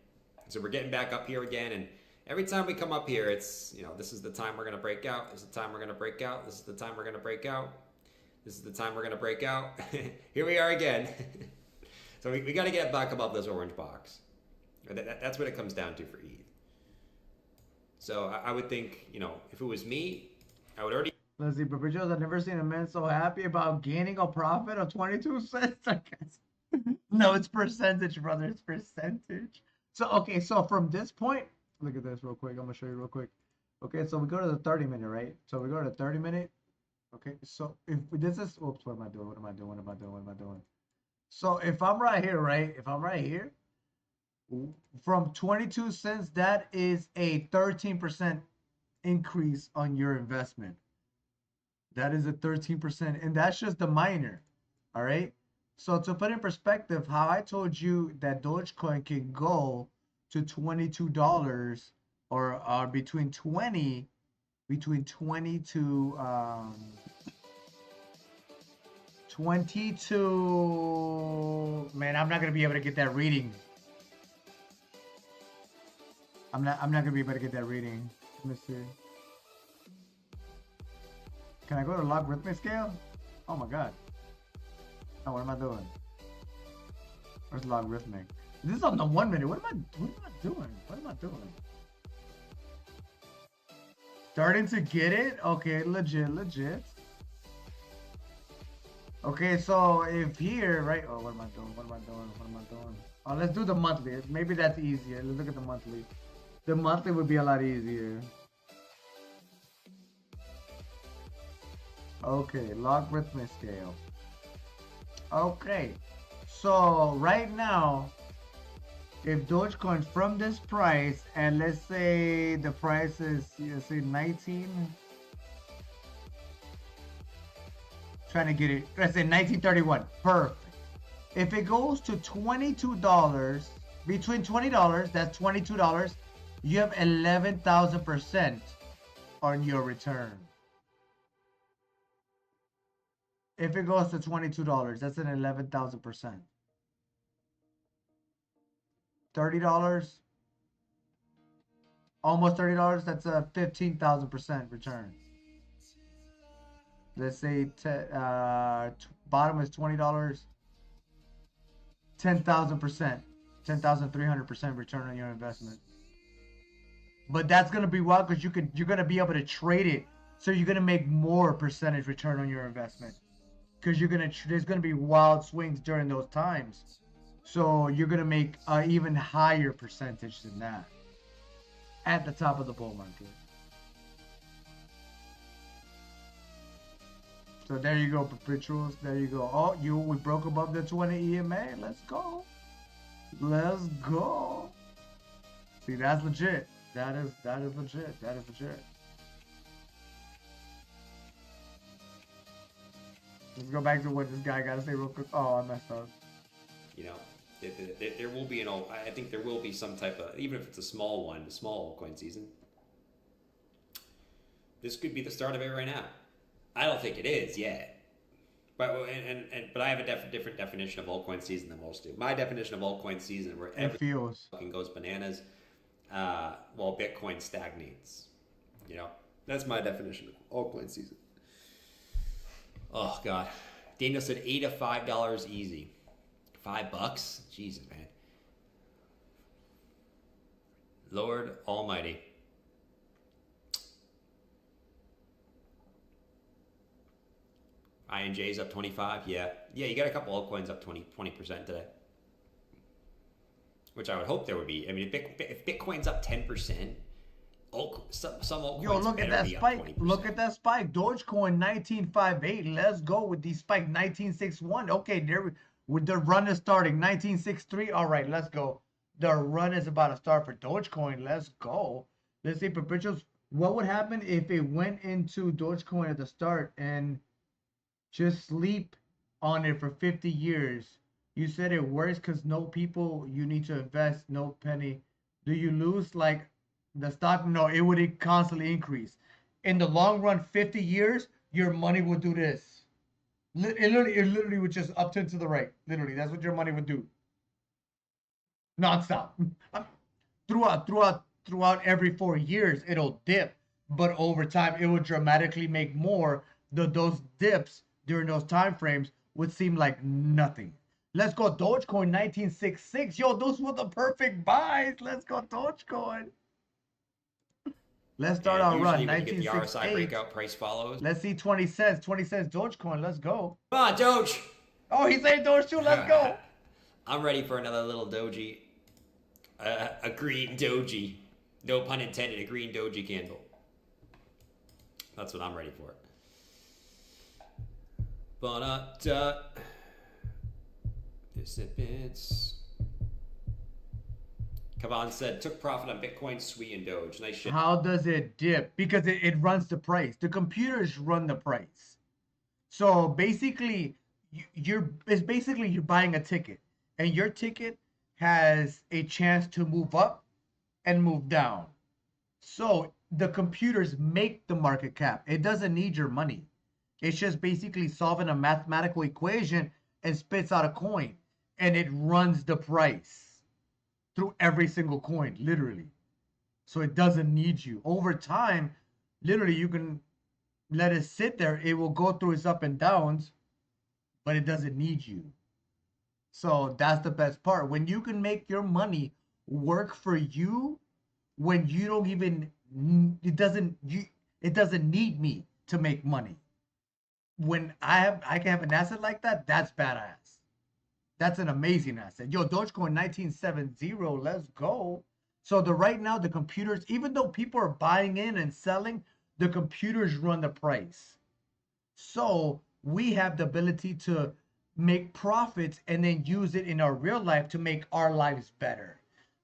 So we're getting back up here again, and every time we come up here, it's, you know, this is the time we're gonna break out. This is the time we're gonna break out. This is the time we're gonna break out. This is the time we're gonna break out. Here we are again. So we got to get back above this orange box. That's what it comes down to for ETH. So I would think, you know, if it was me, I would already... Let's see, Perpetuals, I've never seen a man so happy about gaining a profit of 22 cents, I guess. No, it's percentage, brother. It's percentage. So, okay, so from this point, look at this real quick. I'm going to show you real quick. Okay, so we go to the 30-minute, right? So we go to the 30-minute. Okay, so if this is... Oops, what am I doing? What am I doing? What am I doing? What am I doing? So if I'm right here, right? If I'm right here, from 22 cents, that is a 13% increase on your investment. That is a 13%, and that's just the minor. All right. So to put in perspective, how I told you that DogeCoin can go to $22 or between 20 to 22. Man, I'm not gonna be able to get that reading. I'm not gonna be able to get that reading. Let me see. Can I go to logarithmic scale? Oh my god. Oh, what am I doing? Where's logarithmic? This is on the 1 minute. What am I doing? What am I doing? Starting to get it? Okay, legit. Okay, so if here, right? Oh, what am I doing? Oh, let's do the monthly. Maybe that's easier. Let's look at the monthly. The monthly would be a lot easier. Okay, logarithmic scale. Okay, so right now, if Dogecoin from this price, and let's say the price is, let's say 19, trying to get it, let's say 1931, perfect. If it goes to $22, between $20, that's $22, you have 11,000% on your return. If it goes to $22, that's an 11,000%. $30, almost $30, that's a 15,000% return. Let's say bottom is $20, 10,000%, 10,300% return on your investment. But that's gonna be wild because you're gonna be able to trade it, so you're gonna make more percentage return on your investment. Because there's gonna be wild swings during those times, so you're gonna make an even higher percentage than that at the top of the bull market. So there you go, perpetuals. There you go. Oh, we broke above the 20 EMA. Let's go. Let's go. See, that's legit. That is legit. That is legit. Let's go back to what this guy got to say real quick. Oh, I messed up. You know, there will be I think there will be some type of, even if it's a small one, a small altcoin season. This could be the start of it right now. I don't think it is yet. But I have a different definition of altcoin season than most do. My definition of altcoin season, where everything fucking goes bananas, while Bitcoin stagnates. You know, that's my definition of altcoin season. Oh God, Daniel said $8 to $5 easy. $5? Jesus, man. Lord Almighty. INJ's up 25. Yeah, you got a couple altcoins up 20% today, which I would hope there would be. I mean, if Bitcoin's up 10%, some altcoins. Yo, look at that spike! Look at that spike! Dogecoin 1958. Let's go with the spike 1961. Okay, there. With the run is starting 1963. All right, let's go. The run is about to start for Dogecoin. Let's go. Let's see perpetuals. What would happen if it went into Dogecoin at the start and just sleep on it for 50 years? You said it works because no people, you need to invest, no penny. Do you lose like the stock? No, it would constantly increase. In the long run, 50 years, your money will do this. It literally would just up to the right. Literally, that's what your money would do. Non-stop. Throughout every 4 years, it'll dip. But over time, it will dramatically make more. Those dips during those time frames would seem like nothing. Let's go Dogecoin 1966. Yo, those were the perfect buys. Let's go Dogecoin. Let's start our run. 1968. The RSI breakout price follows. Let's see 20 cents. 20 cents Dogecoin. Let's go. Come on, Doge. Oh, he's saying Doge too. Let's go. I'm ready for another little Doji. A green Doji. No pun intended. A green Doji candle. That's what I'm ready for. But participants. Kavan said, took profit on Bitcoin, Sui, and Doge. Nice shit. How does it dip? Because it runs the price. The computers run the price. So basically, you're buying a ticket, and your ticket has a chance to move up and move down. So the computers make the market cap. It doesn't need your money. It's just basically solving a mathematical equation and spits out a coin, and it runs the price through every single coin, literally. So it doesn't need you. Over time, literally, you can let it sit there. It will go through its up and downs, but it doesn't need you. So that's the best part. When you can make your money work for you, when you don't even, it doesn't need me to make money. When I can have an asset like that, that's badass. That's an amazing asset. Yo, Dogecoin 1970, let's go. So right now, the computers, even though people are buying in and selling, the computers run the price. So we have the ability to make profits and then use it in our real life to make our lives better.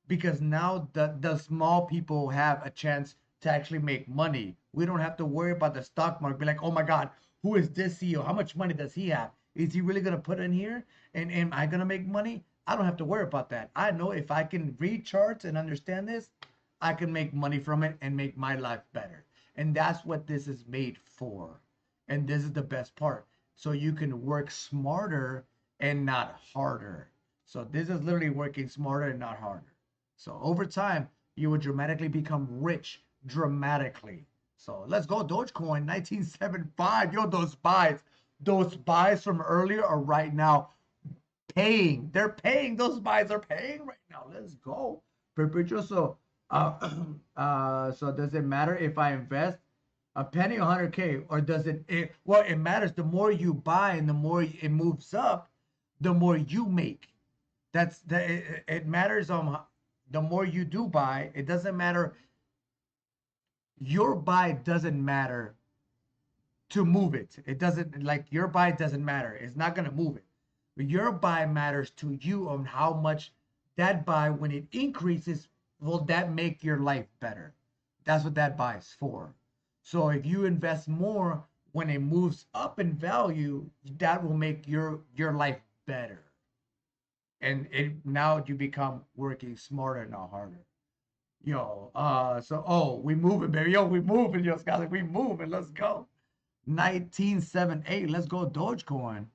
Because now the small people have a chance to actually make money. We don't have to worry about the stock market. Be like, oh my God, who is this CEO? How much money does he have? Is he really going to put in here? And am I going to make money? I don't have to worry about that. I know if I can read charts and understand this, I can make money from it and make my life better. And that's what this is made for. And this is the best part. So you can work smarter and not harder. So this is literally working smarter and not harder. So over time, you will dramatically become rich. Dramatically. So let's go Dogecoin 1975. Yo, those buys from earlier are right now paying. They're paying. Those buys are paying right now. Let's go. Perpetual. So so does it matter if I invest a penny, 100K, or does it? Well, it matters. The more you buy and the more it moves up, the more you make. It matters on the more you do buy. It doesn't matter. Your buy doesn't matter to move it. It doesn't, like, your buy doesn't matter. It's not going to move it. But your buy matters to you on how much that buy, when it increases, will that make your life better? That's what that buy is for. So if you invest more when it moves up in value, that will make your life better. And now you become working smarter, not harder. Yo, we moving, baby. Yo, we moving, yo, Scott. We moving. Let's go. 1978. Let's go, DogeCoin.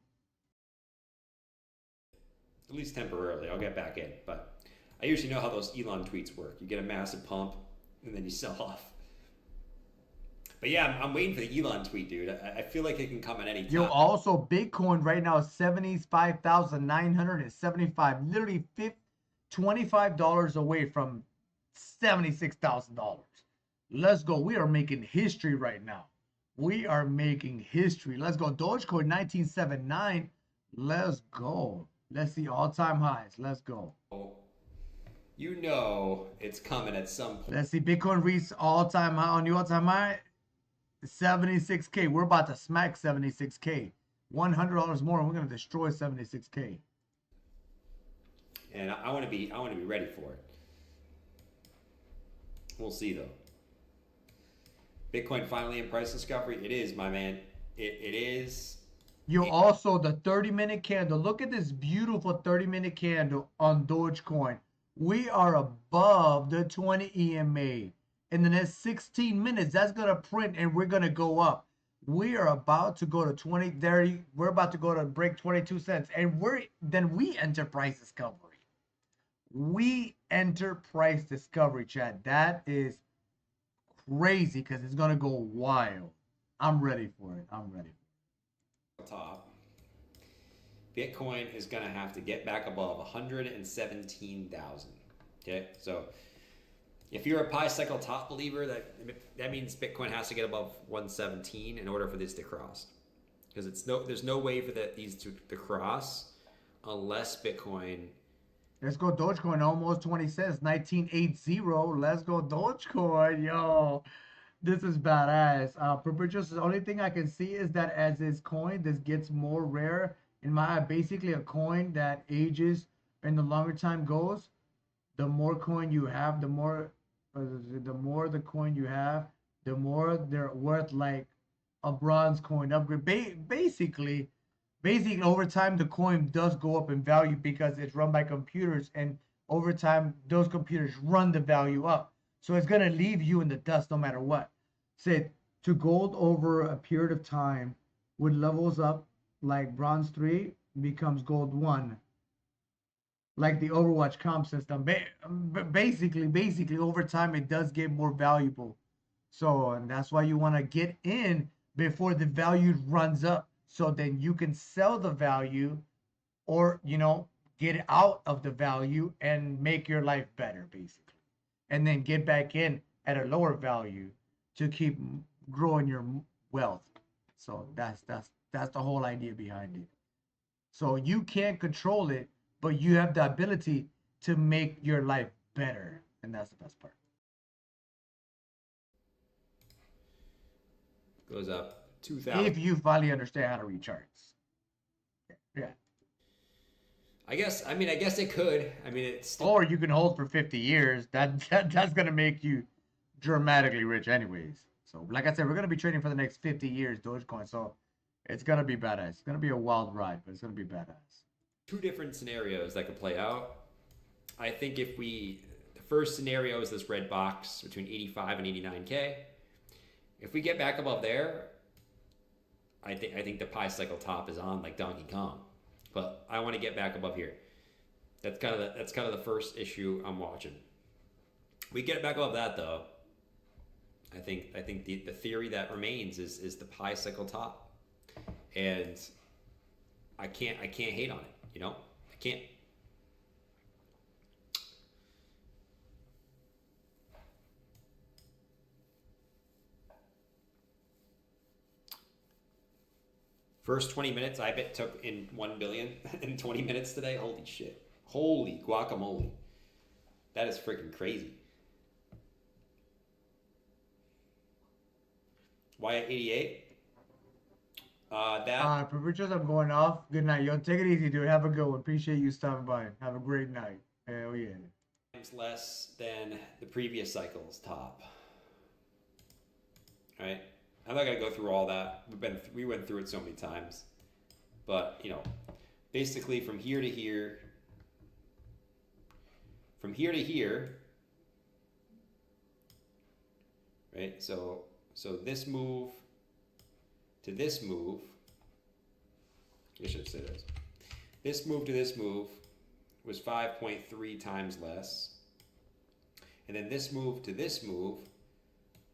At least temporarily. I'll get back in. But I usually know how those Elon tweets work. You get a massive pump, and then you sell off. But yeah, I'm waiting for the Elon tweet, dude. I feel like it can come at any time. Yo, also Bitcoin right now is 75,975. Literally $25 away from $76,000. Let's go. We are making history right now. We are making history. Let's go. Dogecoin 1979. Let's go. Let's see all-time highs. Let's go. You know it's coming at some point. Let's see. Bitcoin reached all-time high on the all-time high. 76K. We're about to smack 76K. $100 more, and we're gonna destroy 76K. And I want to be ready for it. We'll see though. Bitcoin finally in price discovery. It is, my man. It is. Also the 30-minute candle. Look at this beautiful 30-minute candle on Dogecoin. We are above the 20 EMA. In the next 16 minutes, that's going to print and we're going to go up. We are about to go to 20. We're about to go to break 22 cents. And we enter price discovery. We enter price discovery, chat. That is crazy because it's going to go wild. I'm ready for it. I'm ready. Top. Bitcoin is going to have to get back above 117,000. Okay, so if you're a pi cycle top believer, that means Bitcoin has to get above 117 in order for this to cross, because there's no way for these to cross unless Bitcoin. Let's go Dogecoin, almost 20 cents, 1980. Let's go Dogecoin, yo. This is badass. Just the only thing I can see is that as this coin, this gets more rare. In my eye, basically a coin that ages and the longer time goes, the more coin you have, the more the coin you have, the more they're worth, like a bronze coin upgrade. Basically over time the coin does go up in value because it's run by computers, and over time those computers run the value up. So it's gonna leave you in the dust no matter what. Say to gold over a period of time with levels up, like bronze 3 becomes gold 1. Like the Overwatch comp system. Basically over time it does get more valuable. So, and that's why you want to get in before the value runs up, so then you can sell the value, or get out of the value and make your life better, basically, and then get back in at a lower value to keep growing your wealth. So that's the whole idea behind it. So you can't control it, but you have the ability to make your life better, and that's the best part. Goes up 2,000. If you finally understand how to read charts. Yeah. I guess it could. I mean, it's still... Or you can hold for 50 years. That's gonna make you dramatically rich, anyways. So, like I said, we're gonna be trading for the next 50 years, Dogecoin. So, it's gonna be badass. It's gonna be a wild ride, but it's gonna be badass. Two different scenarios that could play out. I think the first scenario is this red box between 85 and 89K. If we get back above there, I think the pi cycle top is on like Donkey Kong. But I want to get back above here. That's kind of the first issue I'm watching. We get back above that though. I think the theory that remains is the pi cycle top, and I can't hate on it. I can't. First 20 minutes, I bet took in 1 billion in 20 minutes today. Holy shit. Holy guacamole. That is freaking crazy. Why at 88? Richards, I'm going off. Good night, yo. Take it easy, dude. Have a good one. Appreciate you stopping by. Have a great night. Hell yeah. Less than the previous cycle's top. Right? I'm not gonna go through all that. We went through it so many times, but you know, basically from here to here, right? So this move to this move, I should say this. This move to this move was 5.3 times less. And then this move to this move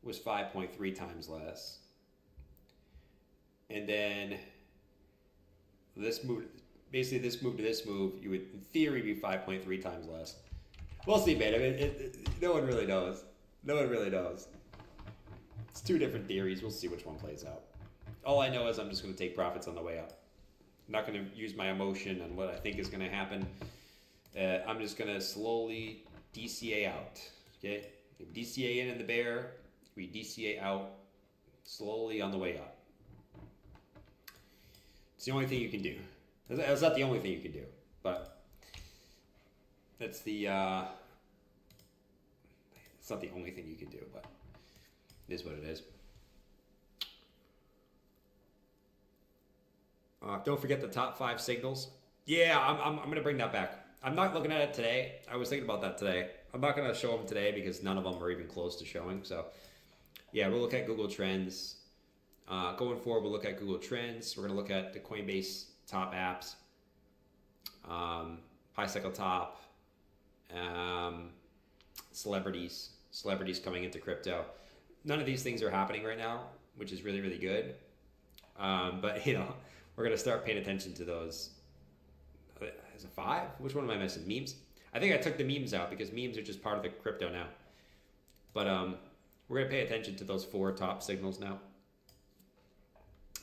was 5.3 times less. And then this move, basically this move to this move, you would in theory be 5.3 times less. We'll see, man. I mean, no one really knows. No one really knows. It's two different theories. We'll see which one plays out. All I know is I'm just going to take profits on the way up. I'm not going to use my emotion on what I think is going to happen. I'm just going to slowly DCA out. Okay? We DCA in the bear. We DCA out slowly on the way up. It's the only thing you can do. That's not the only thing you can do, but that's the. It's not the only thing you can do, but it is what it is. Don't forget the top 5 signals. Yeah, I'm gonna bring that back. I'm not looking at it today. I was thinking about that today. I'm not gonna show them today because none of them are even close to showing. So, yeah, we'll look at Google Trends. Going forward, we'll look at Google Trends. We're gonna look at the Coinbase top apps, PyCycle top, celebrities coming into crypto. None of these things are happening right now, which is really, really good. But you know, we're gonna start paying attention to those. Is it 5? Which one am I missing? Memes? I think I took the memes out because memes are just part of the crypto now. But we're gonna pay attention to those 4 top signals now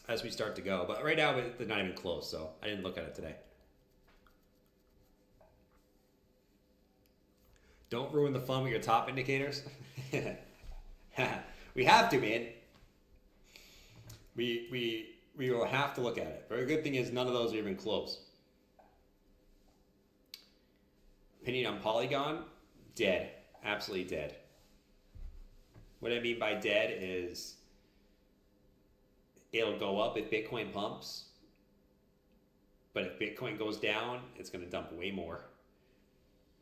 as we start to go. But right now they're not even close, so I didn't look at it today. Don't ruin the fun with your top indicators. We have to, man. We will have to look at it. But the good thing is none of those are even close. Opinion on Polygon? Dead. Absolutely dead. What I mean by dead is it'll go up if Bitcoin pumps. But if Bitcoin goes down, it's going to dump way more.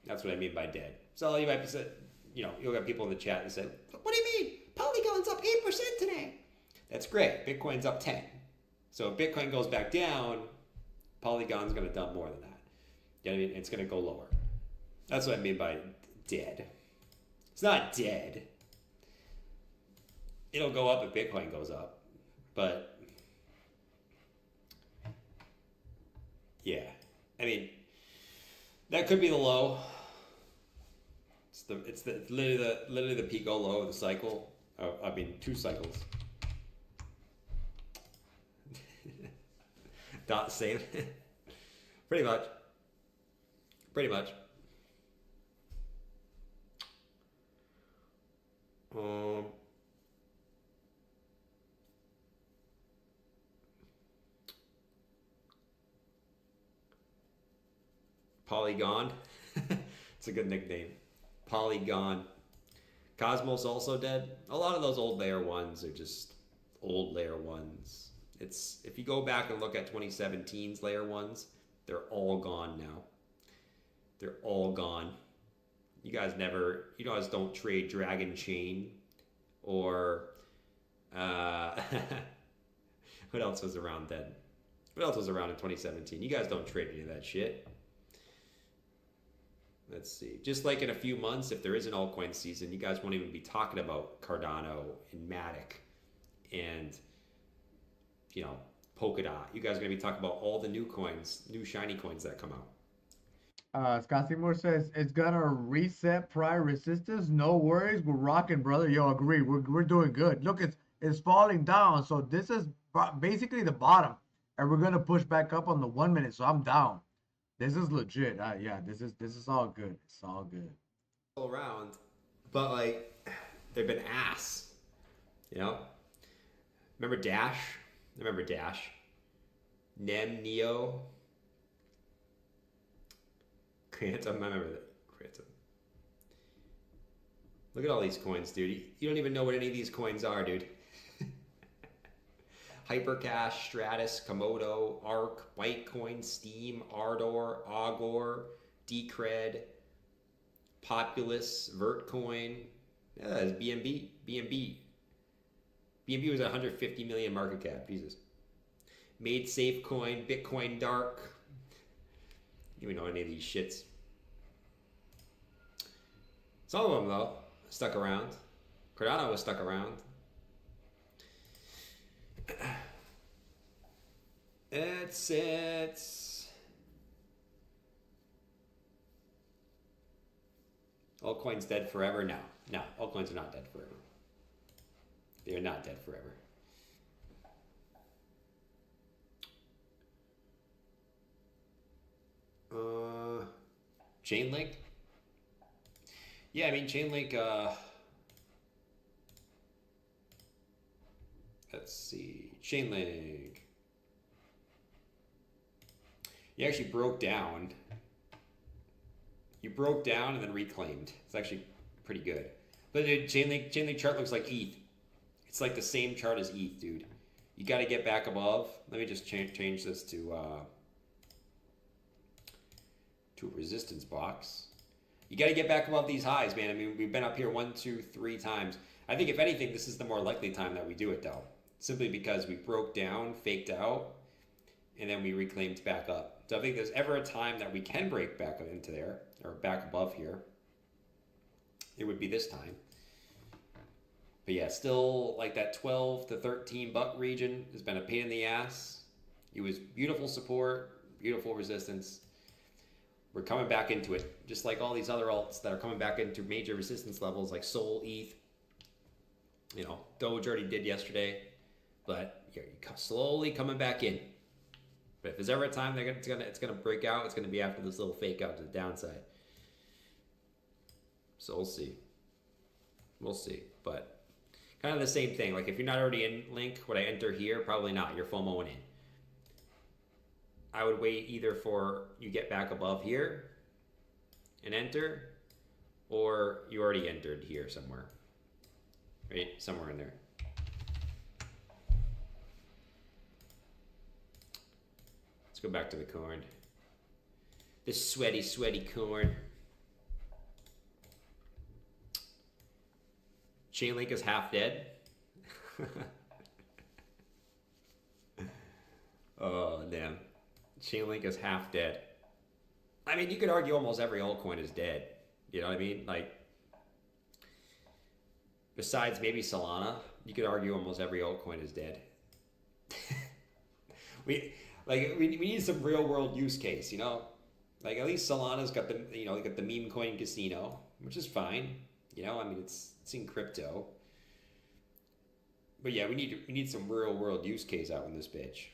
That's what I mean by dead. So you might be saying, you know, you'll get people in the chat that say, what do you mean? Polygon's up 8% today. That's great. Bitcoin's up 10. So if Bitcoin goes back down, Polygon's going to dump more than that. You know what I mean? It's going to go lower. That's what I mean by dead. It's not dead. It'll go up if Bitcoin goes up. But yeah, I mean, that could be the low. It's literally the peak or low of the cycle. I mean, 2 cycles. Dot same. Pretty much. Polygon. It's a good nickname. Polygon. Cosmos also dead. A lot of those old layer 1s are just old layer 1s. It's, if you go back and look at 2017's layer 1s, they're all gone now. They're all gone. You guys don't trade Dragon Chain or what else was around then? What else was around in 2017? You guys don't trade any of that shit. Let's see. Just like in a few months, if there is an altcoin season, you guys won't even be talking about Cardano and Matic and, you know, Polkadot. You guys are going to be talking about all the new coins, new shiny coins that come out. Scott Seymour says it's gonna reset prior resistance. No worries, we're rocking, brother. Yo, agree. We're doing good. Look, it's falling down. So this is basically the bottom, and we're gonna push back up on the 1 minute. So I'm down. This is legit. Yeah, this is all good. It's all good. All around, but like they've been ass. You know. Remember Dash? Nem Neo. Quantum, I remember that. Quantum. Look at all these coins, dude. You don't even know what any of these coins are, dude. Hypercash, Stratus, Komodo, Arc, Bytecoin, Steam, Ardor, Augor, Decred, Populous, Vertcoin. Yeah, that's BNB. BNB was 150 million market cap. Jesus. Made Safe Coin, Bitcoin Dark. You don't even know any of these shits. Some of them, though, stuck around. Cardano was stuck around. It's altcoins dead forever? No, altcoins are not dead forever. They are not dead forever. Chainlink. Yeah, I mean Chainlink. Let's see, Chainlink. You actually broke down. You broke down and then reclaimed. It's actually pretty good. But dude, Chainlink chart looks like ETH. It's like the same chart as ETH, dude. You got to get back above. Let me just change this to a resistance box. You got to get back above these highs, man. I mean, we've been up here 1, 2, 3 times. I think if anything, this is the more likely time that we do it, though. Simply because we broke down, faked out, and then we reclaimed back up. So I think there's ever a time that we can break back into there, or back above here, it would be this time. But yeah, still like that 12 to 13 buck region has been a pain in the ass. It was beautiful support, beautiful resistance. We're coming back into it, just like all these other alts that are coming back into major resistance levels like Sol, ETH. You know, Doge already did yesterday, but you're slowly coming back in. But if there's ever a time it's gonna break out, it's gonna be after this little fake out to the downside. So we'll see. We'll see. But kind of the same thing. Like if you're not already in Link, would I enter here? Probably not. You're FOMOing in. I would wait either for you get back above here and enter, or you already entered here somewhere. Right? Somewhere in there. Let's go back to the corn. This sweaty, sweaty corn. Chainlink is half dead. Oh, damn. Chainlink is half dead. I mean, you could argue almost every altcoin is dead. You know what I mean? Like, besides maybe Solana, you could argue almost every altcoin is dead. we need some real world use case, you know? Like at least Solana's got the, you know, they got the meme coin casino, which is fine. You know, I mean, it's in crypto. But yeah, we need some real world use case out in this bitch.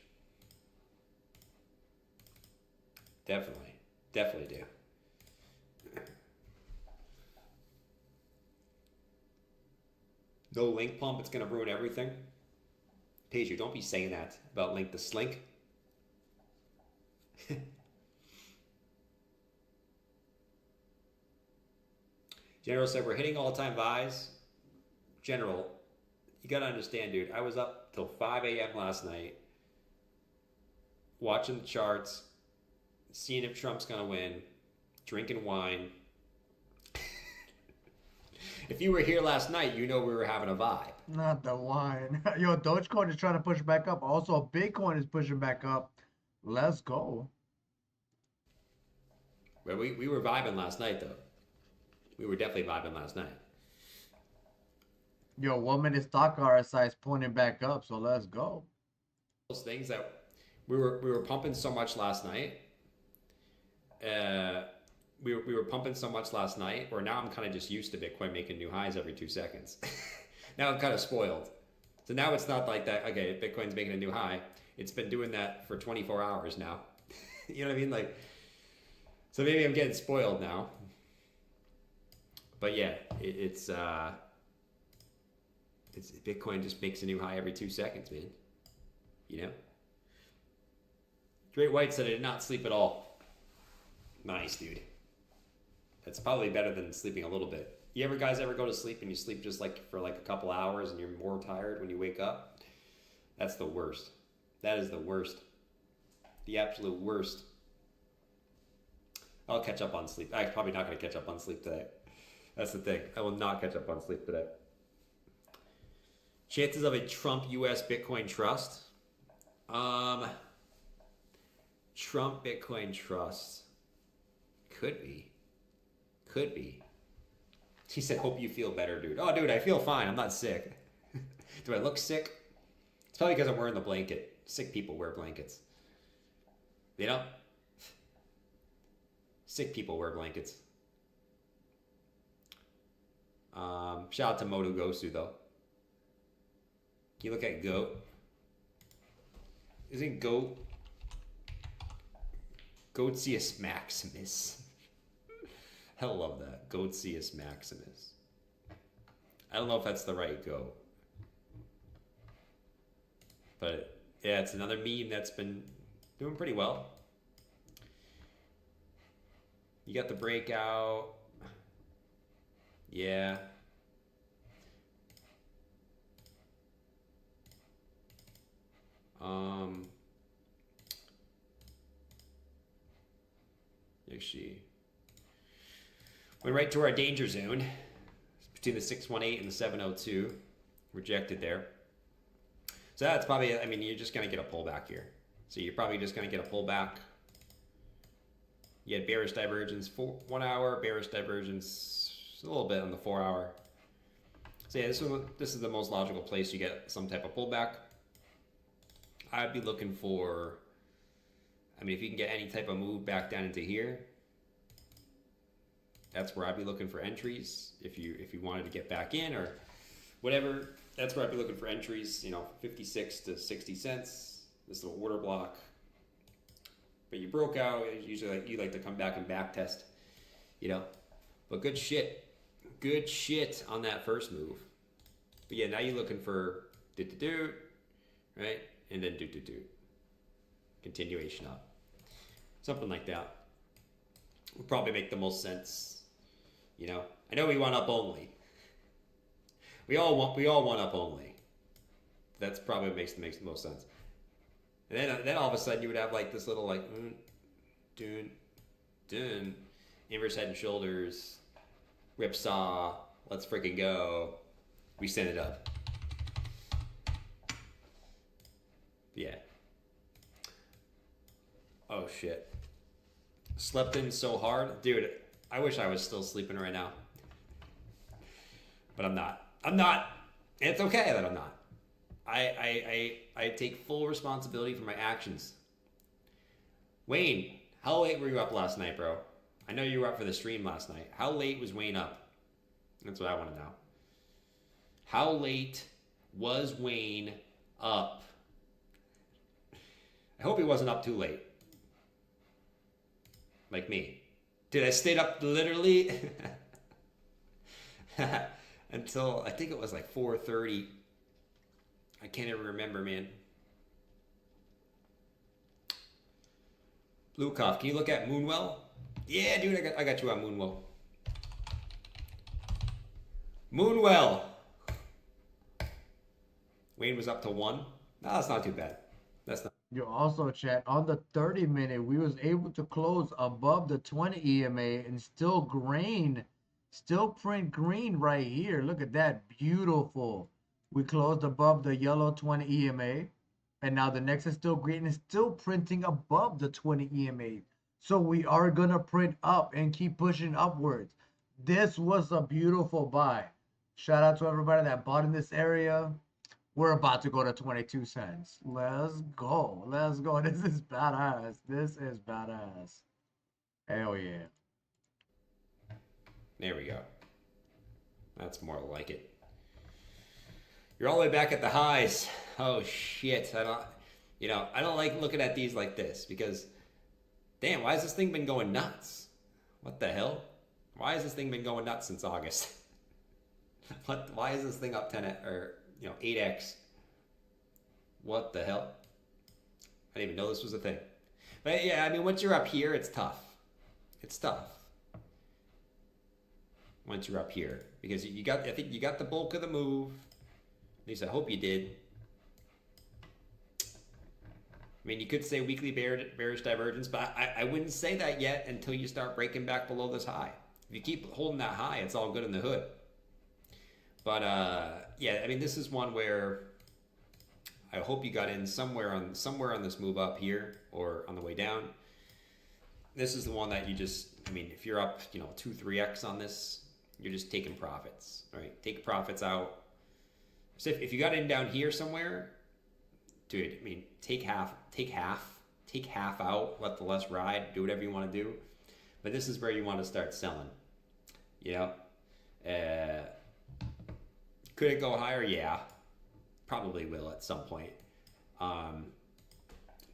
Definitely do. No Link pump, it's gonna ruin everything. Paige, don't be saying that about Link the Slink. General said we're hitting all-time highs. General, you gotta understand, dude. I was up till 5 a.m. last night watching the charts, seeing if Trump's gonna win, drinking wine. If you were here last night, you know we were having a vibe. Not the wine. Yo, DogeCoin is trying to push back up. Also, Bitcoin is pushing back up. Let's go. Well, we were vibing last night, though. We were definitely vibing last night. Yo, 1 minute stock RSI is pointing back up, so let's go. Those things that we were pumping so much last night. We were pumping so much last night, where now I'm kind of just used to Bitcoin making new highs every 2 seconds. Now I'm kind of spoiled. So now it's not like that, okay, Bitcoin's making a new high. It's been doing that for 24 hours now. You know what I mean? Like, so maybe I'm getting spoiled now. But yeah, it's Bitcoin just makes a new high every 2 seconds, man. You know? Great White said I did not sleep at all. Nice, dude. That's probably better than sleeping a little bit. You guys ever go to sleep and you sleep just like for like a couple hours and you're more tired when you wake up? That's the worst. That is the worst. The absolute worst. I'll catch up on sleep. I'm probably not going to catch up on sleep today. That's the thing. I will not catch up on sleep today. Chances of a Trump U.S. Bitcoin trust. Trump Bitcoin trust. Could be. Could be. He said, hope you feel better, dude. Oh, dude, I feel fine. I'm not sick. Do I look sick? It's probably because I'm wearing the blanket. Sick people wear blankets. You know? Sick people wear blankets. Shout out to Moto Gosu, though. Can you look at GOAT? Isn't GOAT Goatsius Maximus? I love that. Goatsius Maximus. I don't know if that's the right goat. But yeah, it's another meme that's been doing pretty well. You got the breakout. Yeah. Actually, went right to our danger zone between the 618 and the 702. Rejected there. So that's probably, I mean, you're just going to get a pullback here. So you're probably just going to get a pullback. You had bearish divergence for 1 hour, bearish divergence a little bit on the 4 hour. So yeah, this is the most logical place you get some type of pullback. I'd be looking for, I mean, if you can get any type of move back down into here, that's where I'd be looking for entries. If you wanted to get back in or whatever, that's where I'd be looking for entries, you know, 56 to 60 cents, this little order block. But you broke out, usually you like to come back and back test, you know. But good shit on that first move. But yeah, now you're looking for do, right? And then do. Continuation up. Something like that would probably make the most sense, you know. I know we want up only. We all want up only. That's probably makes the most sense. And then all of a sudden you would have like this little like dun, inverse head and shoulders, whipsaw, let's freaking go. We send it up. Yeah. Oh shit. Slept in so hard. Dude, I wish I was still sleeping right now. But I'm not. It's okay that I'm not. I take full responsibility for my actions. Wayne, how late were you up last night, bro? I know you were up for the stream last night. How late was Wayne up? That's what I want to know. How late was Wayne up? I hope he wasn't up too late. Like me. Dude, I stayed up literally until I think it was like 4:30. I can't even remember, man. Lukoff, can you look at Moonwell? Yeah, dude, I got you on Moonwell. Moonwell. Wayne was up to 1. No, that's not too bad. That's not. You also, chat, on the 30-minute, we was able to close above the 20 EMA and still print green right here. Look at that, beautiful. We closed above the yellow 20 EMA, and now the next is still green and still printing above the 20 EMA. So we are gonna print up and keep pushing upwards. This was a beautiful buy. Shout out to everybody that bought in this area. We're about to go to 22 cents. Let's go. Let's go. This is badass. This is badass. Hell yeah. There we go. That's more like it. You're all the way back at the highs. Oh shit. I don't like looking at these like this because damn, why has this thing been going nuts? What the hell? Why has this thing been going nuts since August? Why is this thing up 10 or 8x? What the hell? I didn't even know this was a thing. But yeah, I mean, once you're up here, it's tough. It's tough. Once you're up here, because I think you got the bulk of the move. At least I hope you did. I mean, you could say weekly bearish divergence, but I wouldn't say that yet until you start breaking back below this high. If you keep holding that high, it's all good in the hood. But yeah, I mean, this is one where I hope you got in somewhere on this move up here or on the way down. This is the one that you just, I mean, if you're up, 2-3x on this, you're just taking profits, right? Take profits out. So if you got in down here somewhere, dude, I mean, take half out, let the less ride, do whatever you want to do. But this is where you want to start selling. Could it go higher? Yeah, probably will at some point.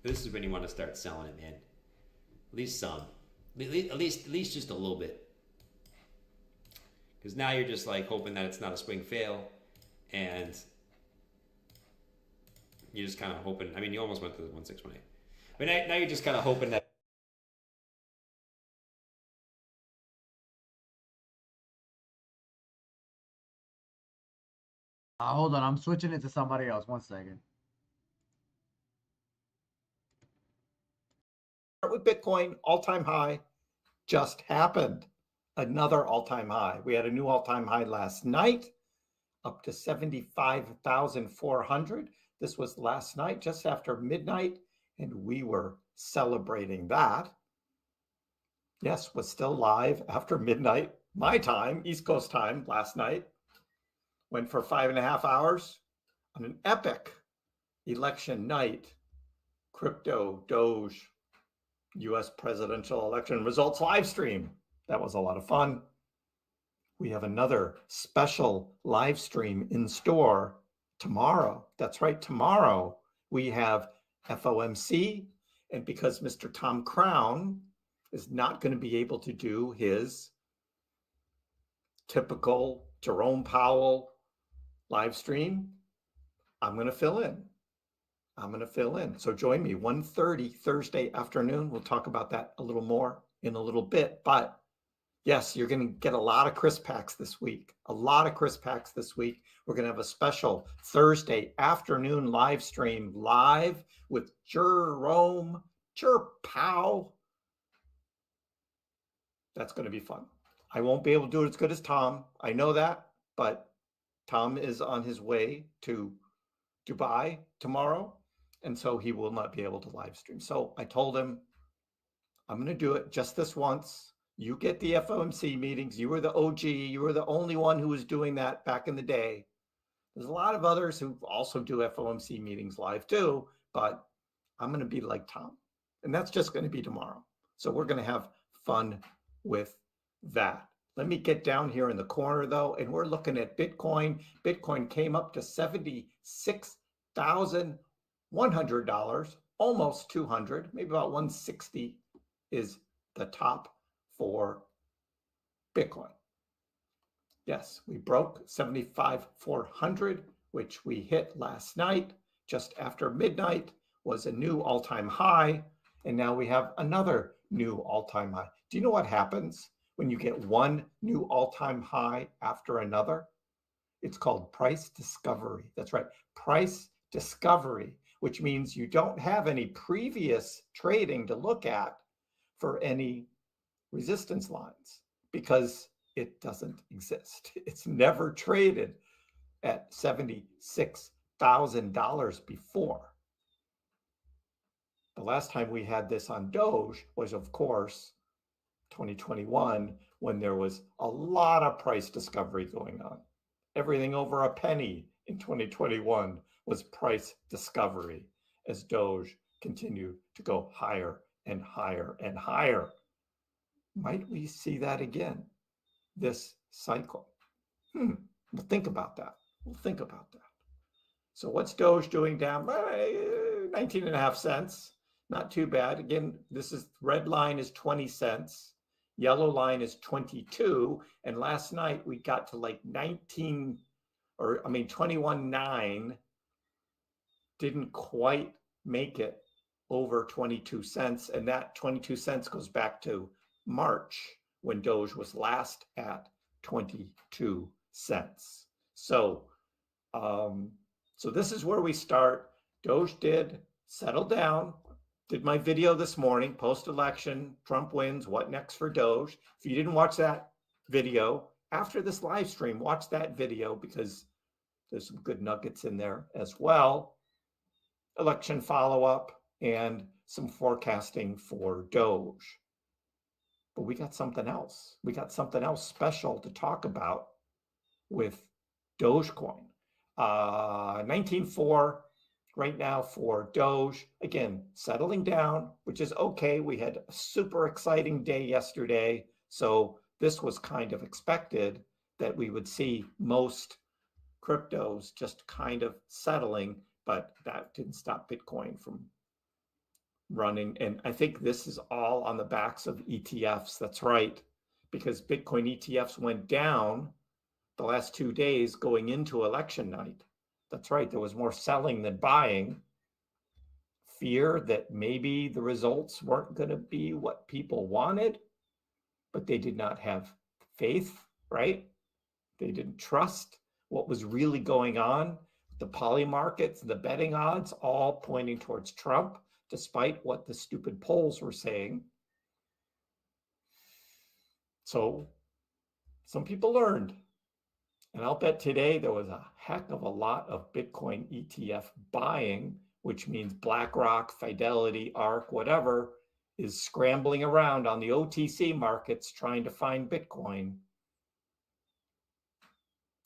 This is when you want to start selling it, man. At least some, at least just a little bit. Because now you're just like hoping that it's not a swing fail, and you're just kind of hoping. I mean, you almost went to the 1618. But now you're just kind of hoping that. Hold on, I'm switching it to somebody else. 1 second. With Bitcoin, all-time high just happened. Another all-time high. We had a new all-time high last night, up to 75,400. This was last night, just after midnight, and we were celebrating that. Yes, was still live after midnight, my time, East Coast time, last night. Went for 5.5 hours on an epic election night. Crypto, Doge, US presidential election results live stream. That was a lot of fun. We have another special live stream in store tomorrow. That's right, tomorrow we have FOMC, and because Mr. Tom Crown is not going to be able to do his typical Jerome Powell live stream, I'm going to fill in. So join me 1:30 Thursday afternoon. We'll talk about that a little more in a little bit. But yes, you're going to get a lot of crisp packs this week. We're going to have a special Thursday afternoon live stream live with Jerome Pow. That's going to be fun. I won't be able to do it as good as Tom. I know that, but Tom is on his way to Dubai tomorrow, and so he will not be able to live stream. So I told him, I'm going to do it just this once. You get the FOMC meetings. You were the OG. You were the only one who was doing that back in the day. There's a lot of others who also do FOMC meetings live too, but I'm going to be like Tom. And that's just going to be tomorrow. So we're going to have fun with that. Let me get down here in the corner though, and we're looking at Bitcoin. Bitcoin came up to $76,100, almost 200, maybe about 160 is the top for Bitcoin. Yes, we broke 75,400, which we hit last night, just after midnight, was a new all-time high, and now we have another new all-time high. Do you know what happens when you get one new all-time high after another? It's called price discovery. That's right, price discovery, which means you don't have any previous trading to look at for any resistance lines because it doesn't exist. It's never traded at $76,000 before. The last time we had this on Doge was, of course, 2021, when there was a lot of price discovery going on. Everything over a penny in 2021 was price discovery as Doge continued to go higher and higher and higher. Might we see that again this cycle? We'll think about that. So what's Doge doing down? 19.5 cents. Not too bad. Again, this is red line is 20 cents. Yellow line is 22. And last night we got to like 21.9. Didn't quite make it over 22 cents. And that 22 cents goes back to March when Doge was last at 22 cents. So, so this is where we start. Doge did settle down. Did my video this morning, post-election, Trump wins, what next for Doge? If you didn't watch that video, after this live stream, watch that video because there's some good nuggets in there as well. Election follow-up and some forecasting for Doge. But we got something else. We got something else special to talk about with DogeCoin. 19.4 right now for Doge. Again, settling down, which is okay. We had a super exciting day yesterday. So this was kind of expected that we would see most cryptos just kind of settling, but that didn't stop Bitcoin from running. And I think this is all on the backs of ETFs. That's right, because Bitcoin ETFs went down the last 2 days going into election night. That's right. There was more selling than buying. Fear that maybe the results weren't going to be what people wanted, but they did not have faith, right? They didn't trust what was really going on. The poly markets, the betting odds, all pointing towards Trump, despite what the stupid polls were saying. So some people learned. And I'll bet today there was a heck of a lot of Bitcoin ETF buying, which means BlackRock, Fidelity, ARK, whatever, is scrambling around on the OTC markets trying to find Bitcoin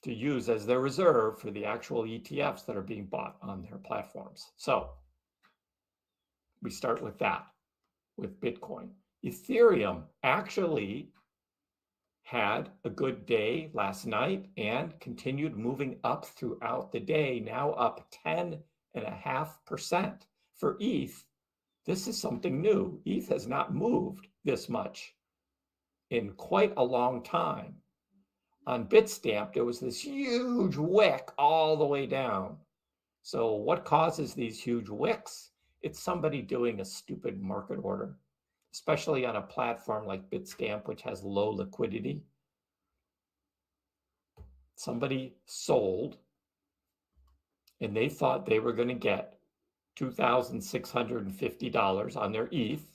to use as their reserve for the actual ETFs that are being bought on their platforms. So we start with that, with Bitcoin. Ethereum actually had a good day last night and continued moving up throughout the day, now up 10.5%. For ETH, this is something new. ETH has not moved this much in quite a long time. On Bitstamp, there was this huge wick all the way down. So what causes these huge wicks? It's somebody doing a stupid market order, especially on a platform like Bitstamp, which has low liquidity. Somebody sold, and they thought they were going to get $2,650 on their ETH,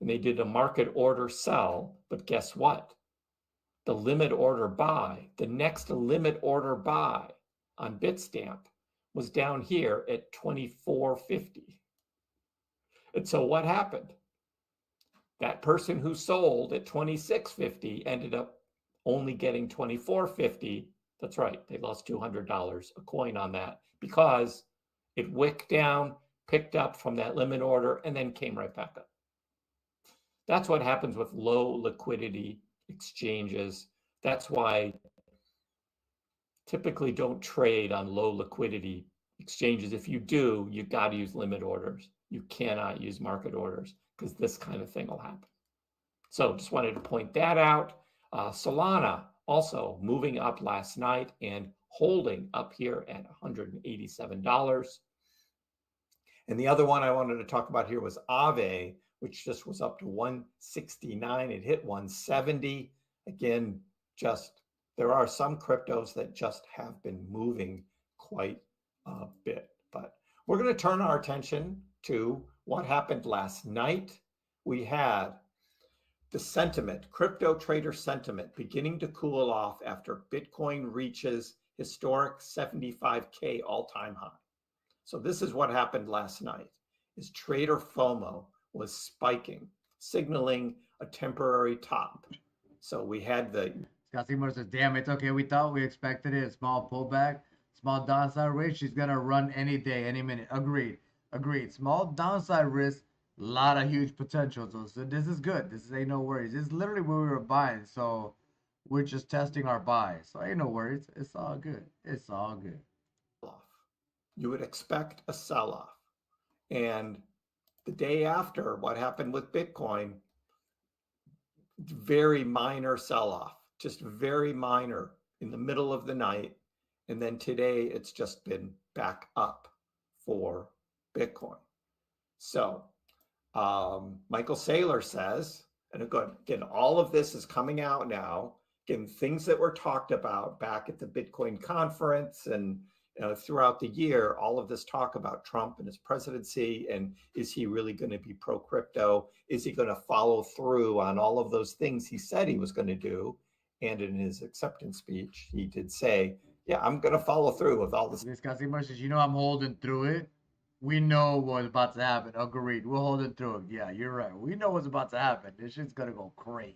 and they did a market order sell, but guess what? The limit order buy, the next limit order buy on Bitstamp was down here at $24.50. And so what happened? That person who sold at $26.50 ended up only getting $24.50. That's right, they lost $200 a coin on that because it wicked down, picked up from that limit order, and then came right back up. That's what happens with low liquidity exchanges. That's why typically don't trade on low liquidity exchanges. If you do, you got to use limit orders. You cannot use market orders because this kind of thing will happen. So just wanted to point that out. Solana also moving up last night and holding up here at $187. And the other one I wanted to talk about here was Aave, which just was up to 169. It hit 170. Again, just there are some cryptos that just have been moving quite a bit. But we're going to turn our attention to what happened last night. We had the sentiment, crypto trader sentiment, beginning to cool off after Bitcoin reaches historic 75K all-time high. So this is what happened last night, is trader FOMO was spiking, signaling a temporary top. So we had the... Scott Seymour says, damn, it's okay. We thought we expected it. A small pullback, small downside risk. She's going to run any day, any minute. Agreed. Small downside risk, a lot of huge potential. So this is good. This ain't no worries. This is literally where we were buying. So we're just testing our buy. So ain't no worries. It's all good. It's all good. You would expect a sell-off. And the day after, what happened with Bitcoin, very minor sell-off, just very minor in the middle of the night. And then today it's just been back up for Bitcoin. So Michael Saylor says, and again, all of this is coming out now, again, things that were talked about back at the Bitcoin conference and throughout the year, all of this talk about Trump and his presidency, and is he really going to be pro-crypto? Is he going to follow through on all of those things he said he was going to do? And in his acceptance speech, he did say, yeah, I'm going to follow through with all this. This Casimo says, I'm holding through it. We know what's about to happen. Agreed. We're holding through it. Yeah, you're right. We know what's about to happen. This shit's going to go crazy.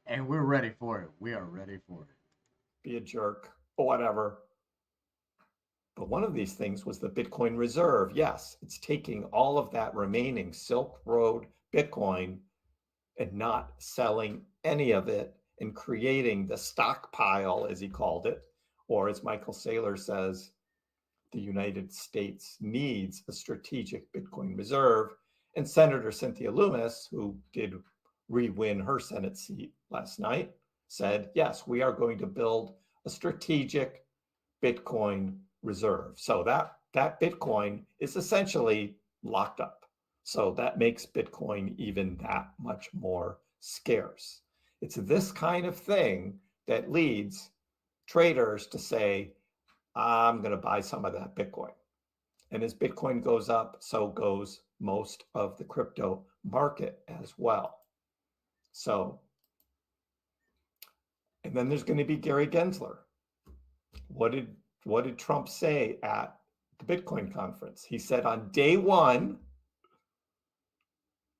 And we're ready for it. We are ready for it. Be a jerk or whatever. But one of these things was the Bitcoin reserve. Yes, it's taking all of that remaining Silk Road Bitcoin and not selling any of it and creating the stockpile, as he called it, or as Michael Saylor says, the United States needs a strategic Bitcoin reserve. And Senator Cynthia Lummis, who did re-win her Senate seat last night, said, yes, we are going to build a strategic Bitcoin reserve. So that Bitcoin is essentially locked up. So that makes Bitcoin even that much more scarce. It's this kind of thing that leads traders to say, I'm going to buy some of that Bitcoin. And as Bitcoin goes up, so goes most of the crypto market as well. So, and then there's going to be Gary Gensler. What did Trump say at the Bitcoin conference? He said on day one,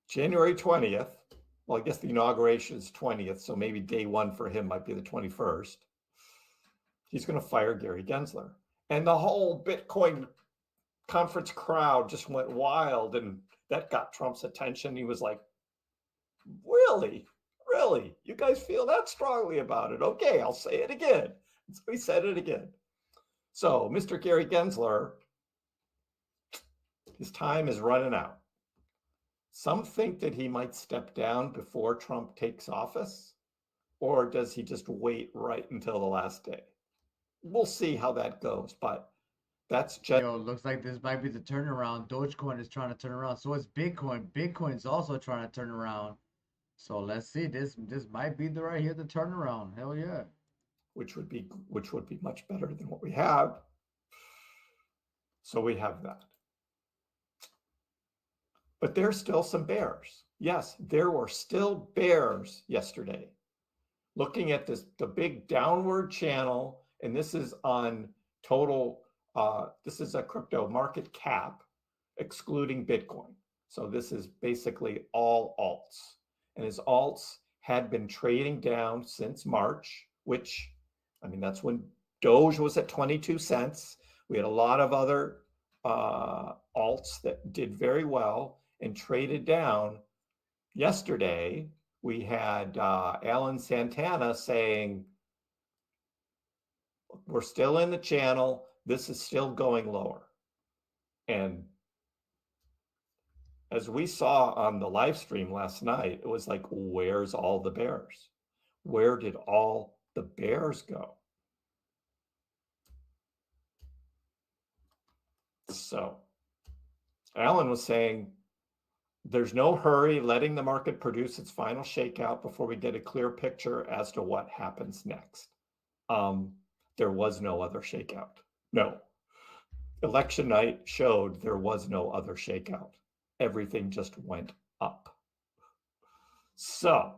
January 20th, well, I guess the inauguration is 20th, so maybe day one for him might be the 21st. He's going to fire Gary Gensler. And the whole Bitcoin conference crowd just went wild, and that got Trump's attention. He was like, really? Really? You guys feel that strongly about it? Okay, I'll say it again. So he said it again. So Mr. Gary Gensler, his time is running out. Some think that he might step down before Trump takes office, or does he just wait right until the last day? We'll see how that goes, but that's just... Looks like this might be the turnaround. Dogecoin is trying to turn around. So is Bitcoin. Bitcoin's also trying to turn around. So let's see. This might be the right here, the turnaround. Hell yeah. Which would be much better than what we have. So we have that. But there's still some bears. Yes, there were still bears yesterday. Looking at the big downward channel, and this is on total, this is a crypto market cap, excluding Bitcoin. So this is basically all alts. And as alts had been trading down since March, which, I mean, that's when Doge was at 22 cents. We had a lot of other alts that did very well and traded down. Yesterday, we had Alan Santana saying, we're still in the channel. This is still going lower. And as we saw on the live stream last night, it was like, where's all the bears? Where did all the bears go? So Alan was saying, there's no hurry, letting the market produce its final shakeout before we get a clear picture as to what happens next. There was no other shakeout. No. Election night showed there was no other shakeout. Everything just went up. So,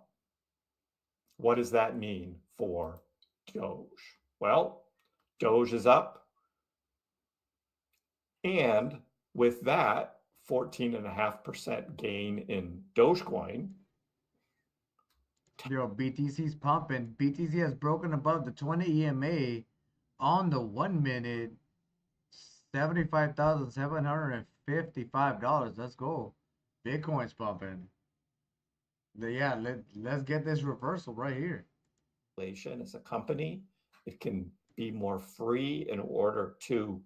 what does that mean for Doge? Well, Doge is up. And with that, 14.5% gain in DogeCoin. BTC's pumping. BTC has broken above the 20 EMA on the 1 minute. $75,755. Let's go. Bitcoin's pumping. Yeah, let's get this reversal right here. As a company, it can be more free in order to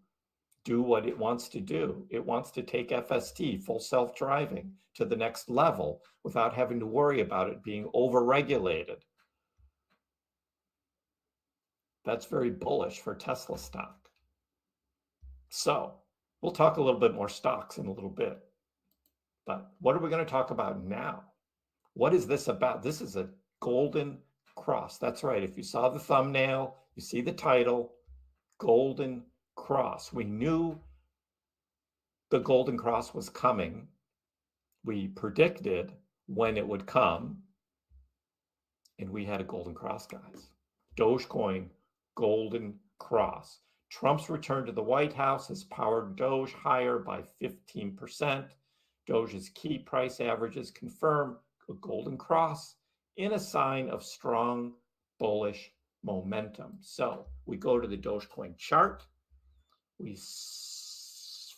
do what it wants to do. It wants to take FSD, full self-driving, to the next level without having to worry about it being over-regulated. That's very bullish for Tesla stock. So we'll talk a little bit more stocks in a little bit. But what are we going to talk about now? What is this about? This is a golden cross. That's right. If you saw the thumbnail, you see the title, golden cross. We knew the golden cross was coming. We predicted when it would come, and we had a golden cross, guys. Dogecoin, golden cross. Trump's return to the White House has powered Doge higher by 15%. Doge's key price averages confirm a golden cross in a sign of strong bullish momentum. So we go to the Dogecoin chart. We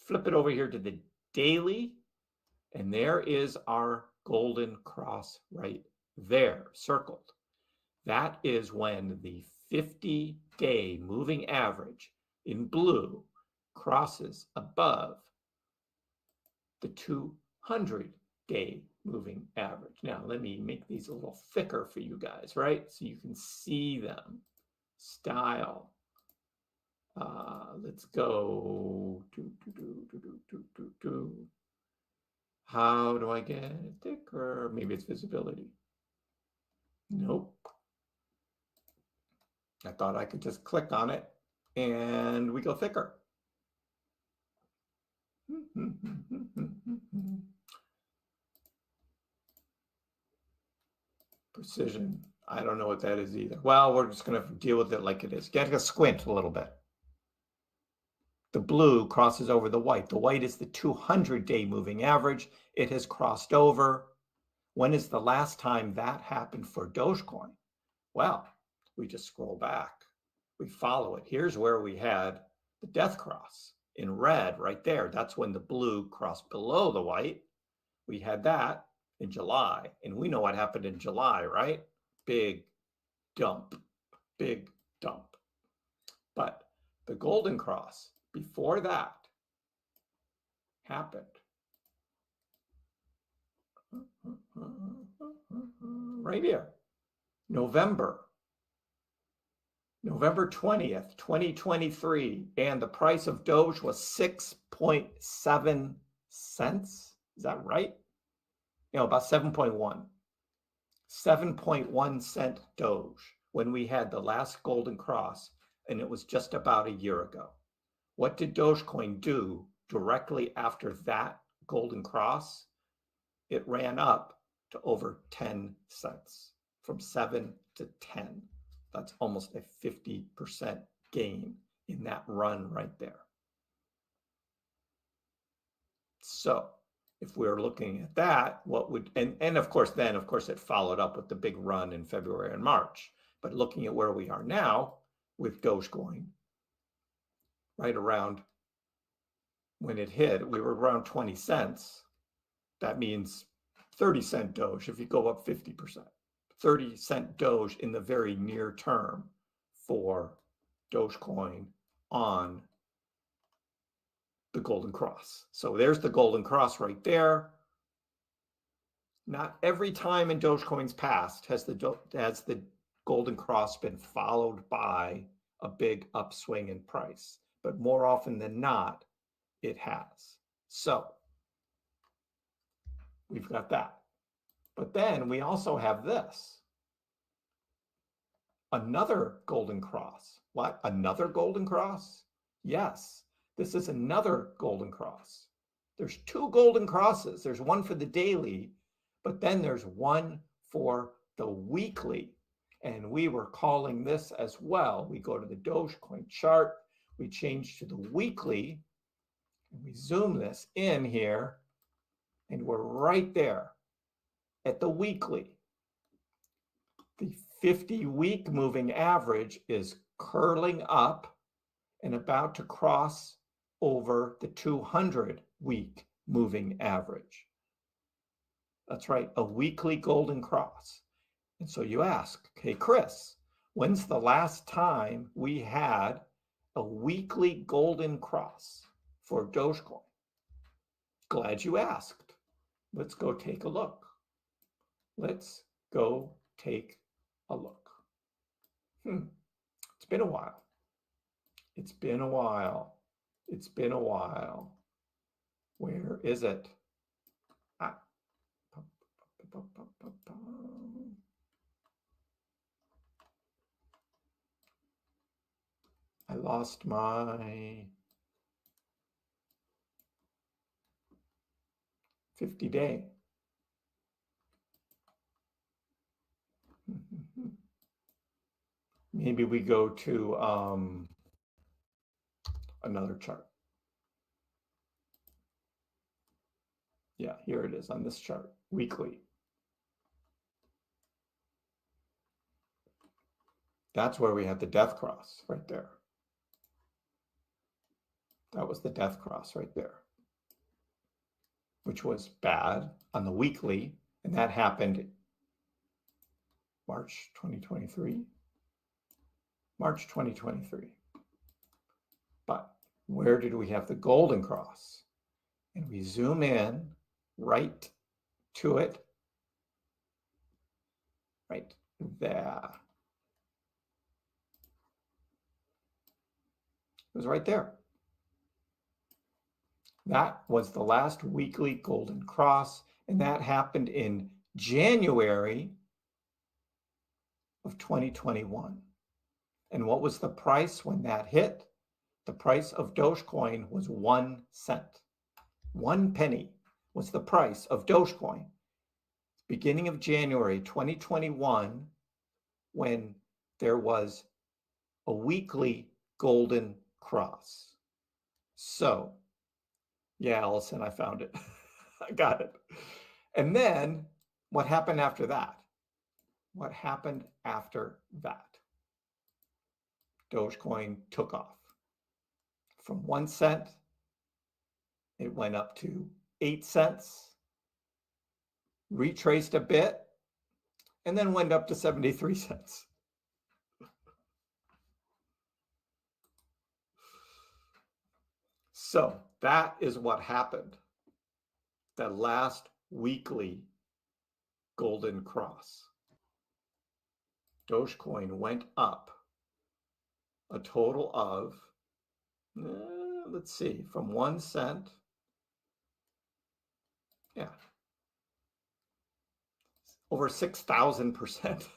flip it over here to the daily, and there is our golden cross right there, circled. That is when the 50-day moving average in blue crosses above the 200-day moving average. Now, let me make these a little thicker for you guys, right? So you can see them. Style. Let's go. How do I get it thicker? Maybe it's visibility. Nope. I thought I could just click on it and we go thicker. Precision. I don't know what that is either. Well, we're just going to deal with it like it is. Get a squint a little bit. The blue crosses over the white. The white is the 200-day moving average. It has crossed over. When is the last time that happened for Dogecoin? Well, we just scroll back. We follow it. Here's where we had the death cross in red right there. That's when the blue crossed below the white. We had that in July. And we know what happened in July, right? Big dump. Big dump. But the golden cross before that happened right here, November 20th, 2023, and the price of Doge was 6.7 cents. Is that right? About 7.1. 7.1 cent Doge when we had the last golden cross, and it was just about a year ago. What did Dogecoin do directly after that golden cross? It ran up to over 10 cents, from 7 to 10. That's almost a 50% gain in that run right there. So if we're looking at that, what would, and of course, then of course it followed up with the big run in February and March. But looking at where we are now with Dogecoin, right around when it hit, we were around 20 cents. That means 30-cent Doge if you go up 50%. 30-cent Doge in the very near term for Dogecoin on the golden cross. So there's the golden cross right there. Not every time in Dogecoin's past has the golden cross been followed by a big upswing in price, but more often than not, it has. So we've got that. But then we also have this. Another golden cross. What? Another golden cross? Yes, this is another golden cross. There's two golden crosses. There's one for the daily, but then there's one for the weekly. And we were calling this as well. We go to the Dogecoin chart. We change to the weekly. And we zoom this in here. And we're right there at the weekly. The 50-week moving average is curling up and about to cross over the 200-week moving average. That's right, a weekly golden cross. And so you ask, hey, Chris, when's the last time we had a weekly golden cross for Dogecoin? Glad you asked. Let's go take a look. Let's go take a look. It's been a while. It's been a while. It's been a while. Where is it? I lost my 50-day. Maybe we go to another chart. Yeah, here it is on this chart, weekly. That's where we had the death cross right there. That was the death cross right there, which was bad on the weekly, and that happened March 2023. March 2023. But where did we have the golden cross? And we zoom in right to it, right there. It was right there. That was the last weekly golden cross, and that happened in January of 2021. And what was the price when that hit? The price of Dogecoin was 1 cent. 1 penny was the price of Dogecoin. Beginning of January 2021, when there was a weekly golden cross. So, yeah, Allison, I found it. I got it. And then what happened after that? What happened after that? Dogecoin took off. From 1 cent, it went up to 8 cents, retraced a bit, and then went up to 73 cents. So that is what happened. The last weekly golden cross. Dogecoin went up a total of, let's see, from 1 cent. Yeah. Over 6,000%.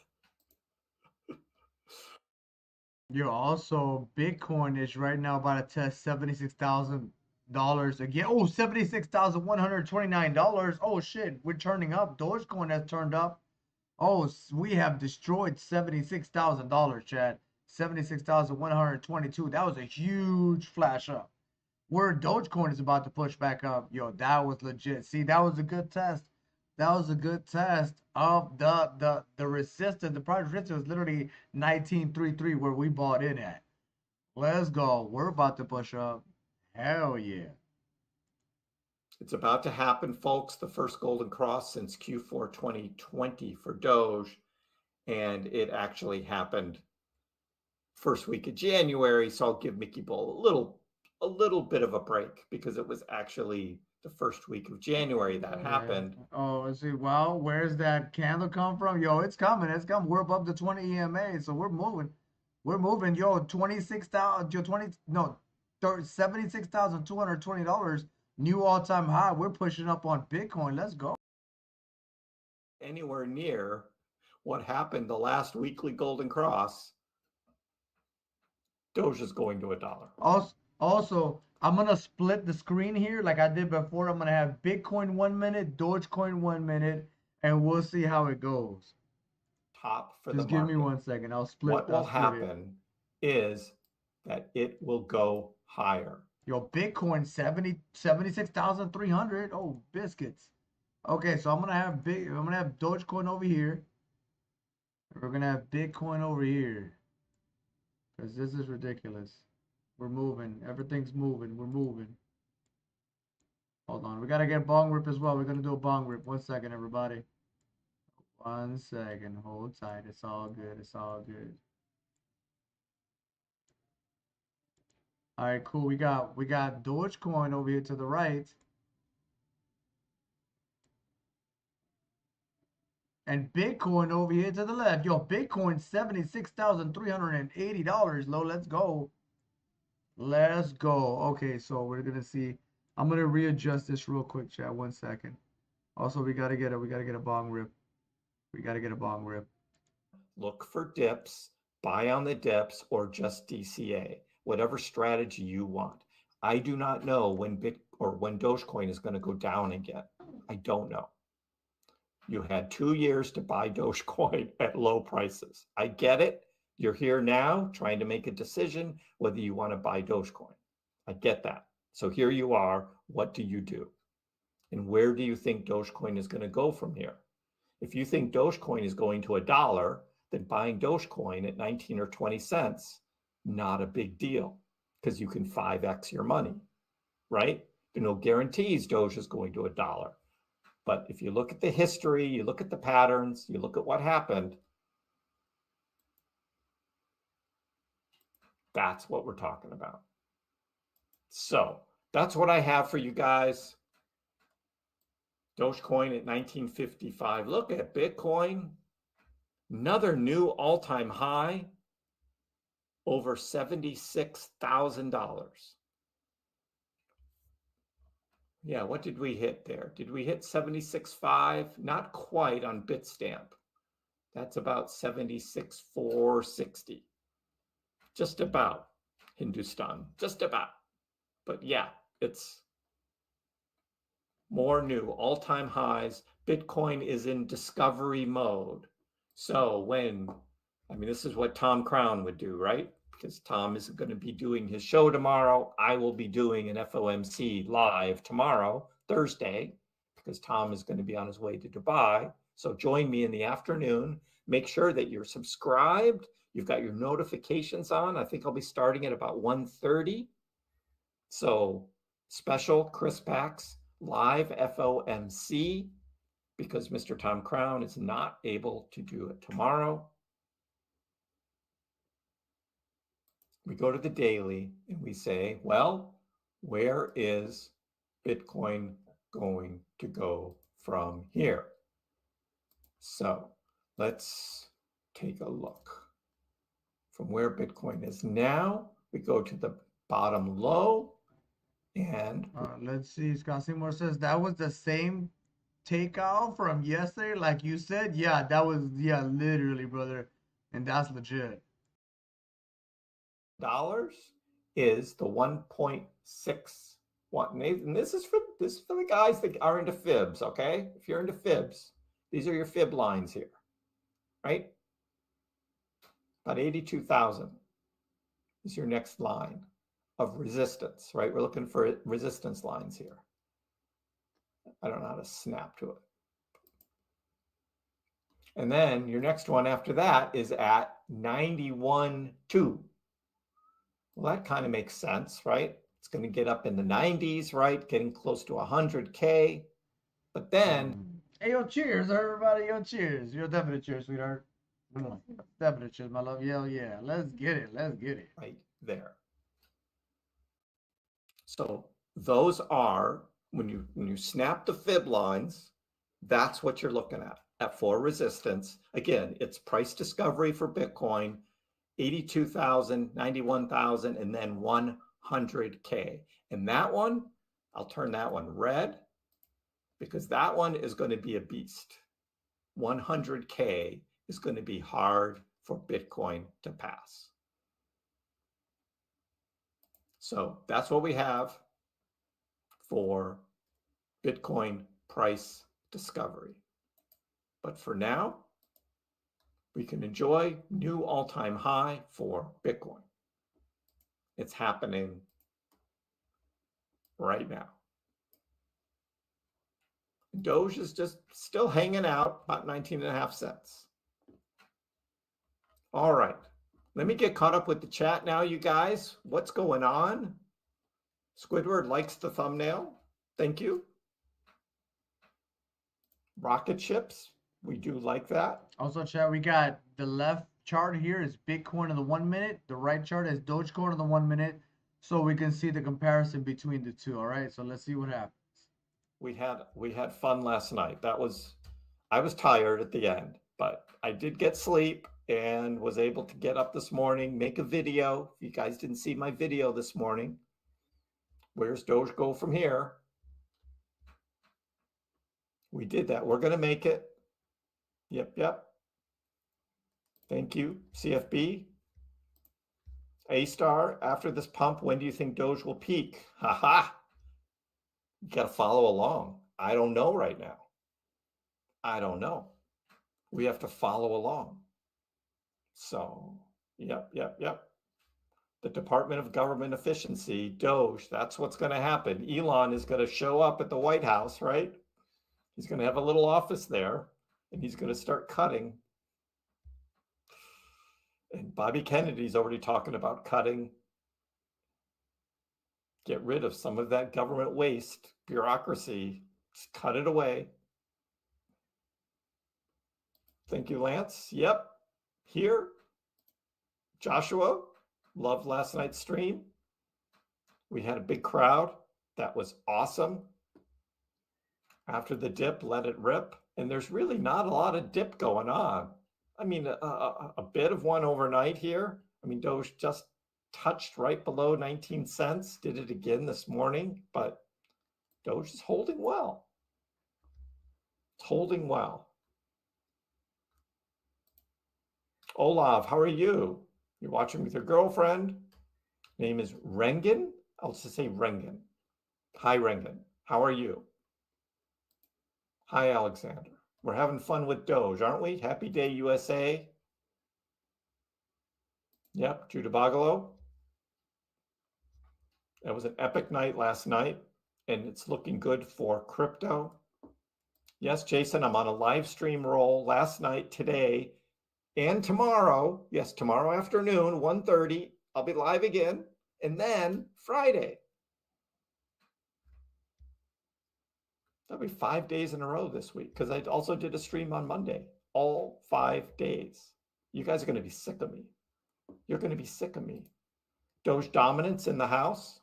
Yo, also Bitcoin is right now about to test $76,000 again. Oh, $76,129. Oh shit, we're turning up. Dogecoin has turned up. Oh, we have destroyed $76,000, Chad. 76,122. That was a huge flash up. Where Dogecoin is about to push back up. Yo, that was legit. See, that was a good test. That was a good test of the resistance. The price resistance was literally 1933 where we bought in at. Let's go. We're about to push up. Hell yeah. It's about to happen, folks. The first golden cross since Q4 2020 for Doge. And it actually happened first week of January. So I'll give Mickey Bull a little bit of a break because it was actually the first week of January that happened. Oh, let's see. Well, where's that candle come from? Yo, it's coming. It's coming. We're above the 20 EMA, so we're moving. We're moving. Yo, 26,000. Yo, $76,220. New all-time high. We're pushing up on Bitcoin. Let's go. Anywhere near what happened the last weekly golden cross, Doge is going to $1. Also, I'm going to split the screen here like I did before. I'm going to have Bitcoin 1 minute, Dogecoin 1 minute, and we'll see how it goes. Top for Just the market. give me 1 second. I'll split. What will happen is that it will go higher. Yo, Bitcoin 76,300. Oh, biscuits. Okay, so I'm gonna have Dogecoin over here. We're gonna have Bitcoin over here. Because this is ridiculous. We're moving. Everything's moving. We're moving. Hold on. We gotta get bong rip as well. We're gonna do a bong rip. 1 second, everybody. 1 second. Hold tight. It's all good. It's all good. All right, cool. We got Dogecoin over here to the right. And Bitcoin over here to the left. Yo, Bitcoin $76,380. Low. Let's go. Let's go. Okay, so we're gonna see. I'm gonna readjust this real quick, chat. 1 second. Also, we gotta get a bong rip. We gotta get a bong rip. Look for dips, buy on the dips, or just DCA. whatever strategy you want. I do not know when when Dogecoin is going to go down again. I don't know. You had 2 years to buy Dogecoin at low prices. I get it. You're here now trying to make a decision whether you want to buy Dogecoin. I get that. So here you are. What do you do? And where do you think Dogecoin is going to go from here? If you think Dogecoin is going to $1, then buying Dogecoin at 19 or 20 cents, not a big deal, because you can 5x your money, right? There are no guarantees Doge is going to $1. But if you look at the history, you look at the patterns, you look at what happened, that's what we're talking about. So that's what I have for you guys. Dogecoin at 1955. Look at Bitcoin. Another new all-time high, over $76,000. Yeah, what did we hit there? Did we hit 76.5? Not quite on Bitstamp. That's about 76,460. Just about. Hindustan, just about. But yeah, it's more new, all-time highs. Bitcoin is in discovery mode. So this is what Tom Crown would do, right? Because Tom isn't going to be doing his show tomorrow. I will be doing an FOMC live tomorrow, Thursday, because Tom is going to be on his way to Dubai. So join me in the afternoon. Make sure that you're subscribed. You've got your notifications on. I think I'll be starting at about 1:30. So special Chris Pax live FOMC, because Mr. Tom Crown is not able to do it tomorrow. We go to the daily and we say, well, where is Bitcoin going to go from here? So let's take a look. From where Bitcoin is now, we go to the bottom low and let's see. Scott Seymour says that was the same takeout from yesterday, like you said. Yeah, that was, yeah, literally, brother. And that's legit. Dollars is the 1.61. And this is for the guys that are into fibs, okay? If you're into fibs, these are your fib lines here, right? About 82,000 is your next line of resistance, right? We're looking for resistance lines here. I don't know how to snap to it. And then your next one after that is at 91.2. Well, that kind of makes sense, right? It's going to get up in the 90s, right? Getting close to 100K. But then... Hey, yo, cheers, everybody. Yo, cheers. You're definitely cheers, sweetheart. Definitely cheers, my love. Yeah. Let's get it. Let's get it. Right there. So those are, when you snap the fib lines, that's what you're looking at for resistance. Again, it's price discovery for Bitcoin. 82,000, 91,000, and then 100K. And that one, I'll turn that one red, because that one is going to be a beast. 100K is going to be hard for Bitcoin to pass. So that's what we have for Bitcoin price discovery. But for now, we can enjoy new all-time high for Bitcoin. It's happening right now. Doge is just still hanging out about 19.5 cents. All right, let me get caught up with the chat now, you guys. What's going on? Squidward likes the thumbnail. Thank you. Rocket ships. We do like that. Also, chat, we got the left chart here is Bitcoin in the 1 minute. The right chart is Dogecoin in the 1 minute. So we can see the comparison between the two. All right. So let's see what happens. We had fun last night. I was tired at the end, but I did get sleep and was able to get up this morning, make a video. If you guys didn't see my video this morning, where's Doge go from here? We did that. We're going to make it. Yep. Thank you, CFB. A-Star, after this pump, when do you think Doge will peak? Haha. You got to follow along. I don't know right now. I don't know. We have to follow along. So, yep. The Department of Government Efficiency, Doge, that's what's going to happen. Elon is going to show up at the White House, right? He's going to have a little office there, and he's going to start cutting. And Bobby Kennedy's already talking about cutting. Get rid of some of that government waste, bureaucracy. Just cut it away. Thank you, Lance. Yep. Here. Joshua, loved last night's stream. We had a big crowd. That was awesome. After the dip, let it rip. And there's really not a lot of dip going on. I mean, a bit of one overnight here. I mean, Doge just touched right below 19 cents. Did it again this morning, but Doge is holding well. It's holding well. Olav, how are you? You're watching with your girlfriend. Name is Rengen. I'll just say Rengen. Hi, Rengen. How are you? Hi, Alexander. We're having fun with Doge, aren't we? Happy Day, USA. Yep, Judah Bagalo. That was an epic night last night, and it's looking good for crypto. Yes, Jason, I'm on a live stream roll last night, today, and tomorrow. Yes, tomorrow afternoon, 1:30, I'll be live again, and then Friday. That'll be 5 days in a row this week, because I also did a stream on Monday, all 5 days. You guys are going to be sick of me. You're going to be sick of me. Doge dominance in the house.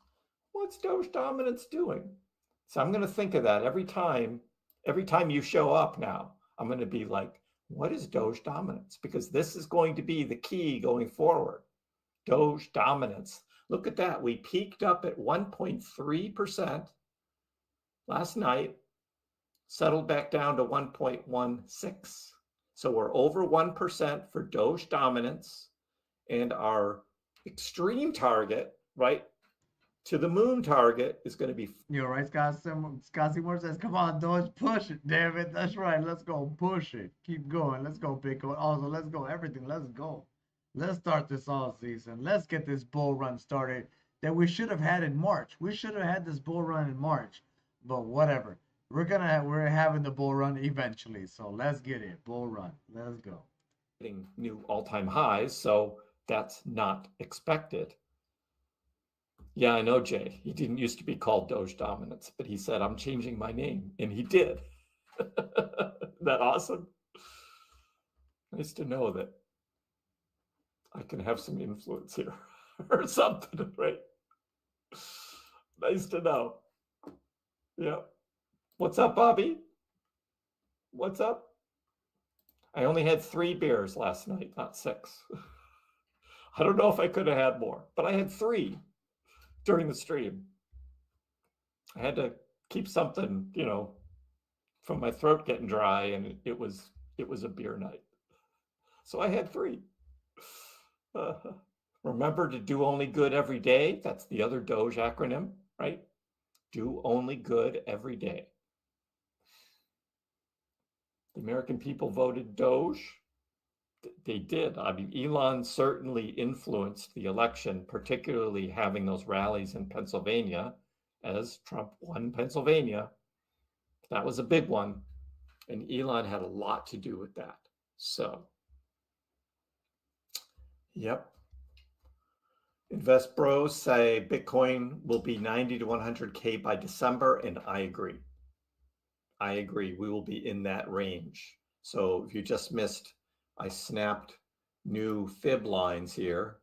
What's Doge dominance doing? So I'm going to think of that every time you show up now. I'm going to be like, what is Doge dominance? Because this is going to be the key going forward. Doge dominance. Look at that. We peaked up at 1.3% last night, settled back down to 1.16. So we're over 1% for Doge dominance, and our extreme target, right, to the moon target is going to be. You're right, Scott Seymour says, come on, Doge, push it, damn it. That's right. Let's go push it. Keep going. Let's go, Bitcoin. Also, let's go everything. Let's go. Let's start this all season. Let's get this bull run started that we should have had in March. We should have had this bull run in March, but whatever. We're having the bull run eventually. So let's get it. Bull run. Let's go. Hitting new all-time highs, so that's not expected. Yeah, I know, Jay. He didn't used to be called Doge Dominance, but he said, I'm changing my name, and he did. Isn't that awesome? Nice to know that I can have some influence here or something, right? Nice to know. Yeah. What's up, Bobby? What's up? I only had 3 beers last night, not 6. I don't know if I could have had more, but I had 3 during the stream. I had to keep something, from my throat getting dry, and it was a beer night. So I had 3. Remember to do only good every day. That's the other Doge acronym, right? Do only good every day. The American people voted Doge. They did. I mean, Elon certainly influenced the election, particularly having those rallies in Pennsylvania as Trump won Pennsylvania. That was a big one. And Elon had a lot to do with that. So, yep. Invest Bros say Bitcoin will be 90 to 100K by December, and I agree. I agree. We will be in that range. So if you just missed, I snapped new fib lines here.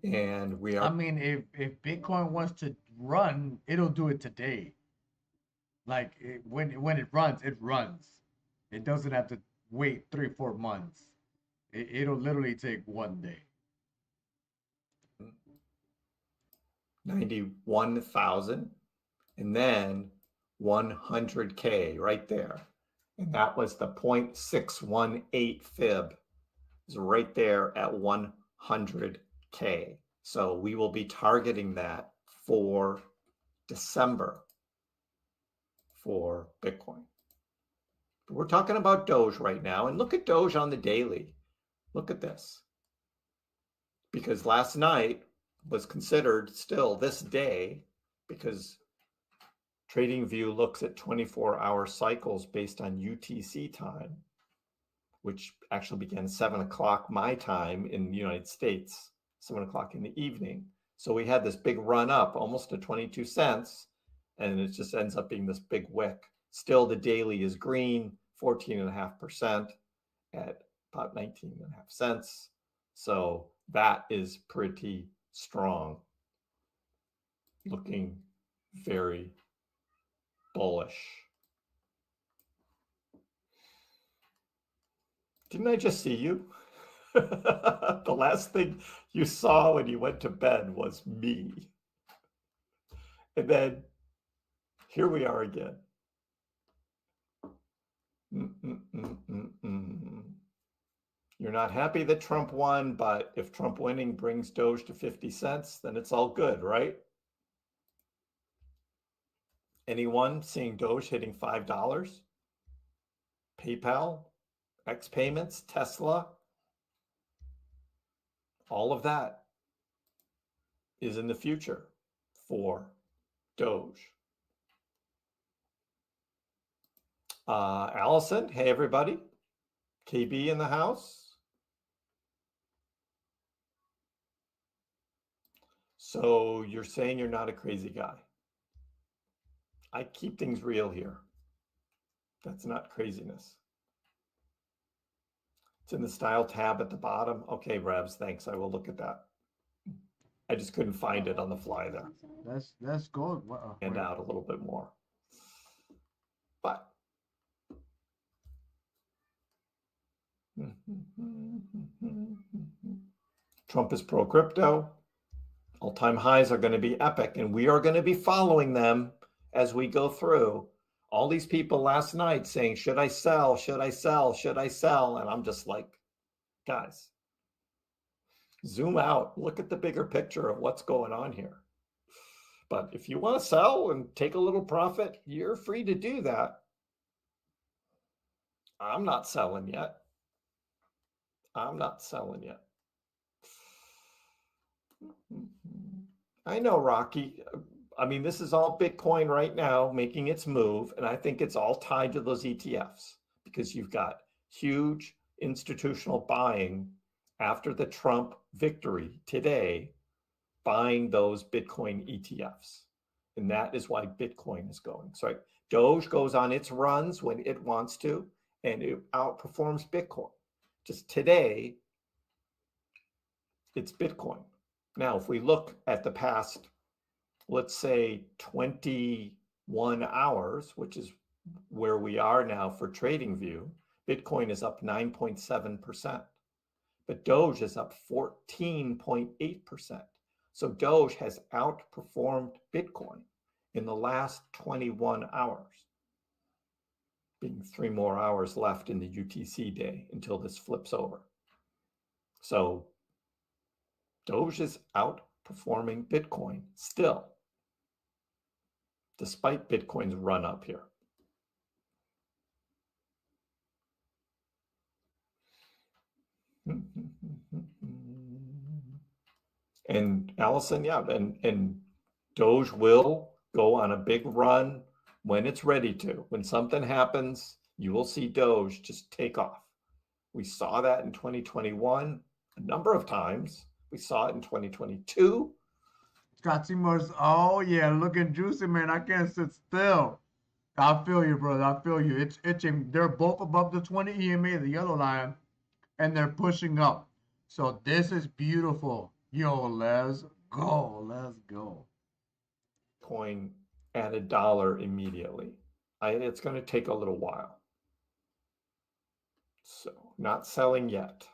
And we are. I mean, if Bitcoin wants to run, it'll do it today. Like when it runs, it runs. It doesn't have to wait 3-4 months. It'll literally take 1 day. 91,000 and then 100K right there. And that was the 0.618 fib. is right there at 100K. So we will be targeting that for December for Bitcoin. We're talking about Doge right now, and look at Doge on the daily. Look at this. Because last night was considered still this day, because TradingView looks at 24-hour cycles based on UTC time, which actually began 7 o'clock my time in the United States, 7 o'clock in the evening. So we had this big run up almost to 22 cents, and it just ends up being this big wick. Still, the daily is green, 14.5% at about 19.5 cents. So that is pretty strong. Looking very bullish. Didn't I just see you? The last thing you saw when you went to bed was me. And then here we are again. You're not happy that Trump won, but if Trump winning brings Doge to 50 cents, then it's all good, right? Anyone seeing Doge hitting $5? PayPal, X payments, Tesla, all of that is in the future for Doge. Allison, hey everybody. KB in the house. So you're saying you're not a crazy guy. I keep things real here. That's not craziness. It's in the style tab at the bottom. Okay, Rebs, thanks. I will look at that. I just couldn't find it on the fly there. That's good. And out a little bit more. But Trump is pro crypto. All-time highs are going to be epic, and we are going to be following them as we go through. All these people last night saying, should I sell? Should I sell? Should I sell? And I'm just like, guys, zoom out. Look at the bigger picture of what's going on here. But if you want to sell and take a little profit, you're free to do that. I'm not selling yet. I'm not selling yet. I know, Rocky. I mean, this is all Bitcoin right now making its move, and I think it's all tied to those ETFs because you've got huge institutional buying after the Trump victory today, buying those Bitcoin ETFs. And that is why Bitcoin is going. So Doge goes on its runs when it wants to, and it outperforms Bitcoin. Just today, it's Bitcoin. Now, if we look at the past, let's say 21 hours, which is where we are now for TradingView, Bitcoin is up 9.7%, but Doge is up 14.8%. So Doge has outperformed Bitcoin in the last 21 hours, being 3 more hours left in the UTC day until this flips over. So Doge is outperforming Bitcoin still, despite Bitcoin's run up here. And Allison, yeah, and Doge will go on a big run when it's ready to. When something happens, you will see Doge just take off. We saw that in 2021 a number of times. We saw it in 2022. Scott Seymour's, oh yeah, looking juicy, man. I can't sit still. I feel you, brother. I feel you. It's itching. They're both above the 20 EMA, the yellow line, and they're pushing up. So this is beautiful. Yo, let's go. Let's go. Coin at $1 immediately. It's going to take a little while. So not selling yet.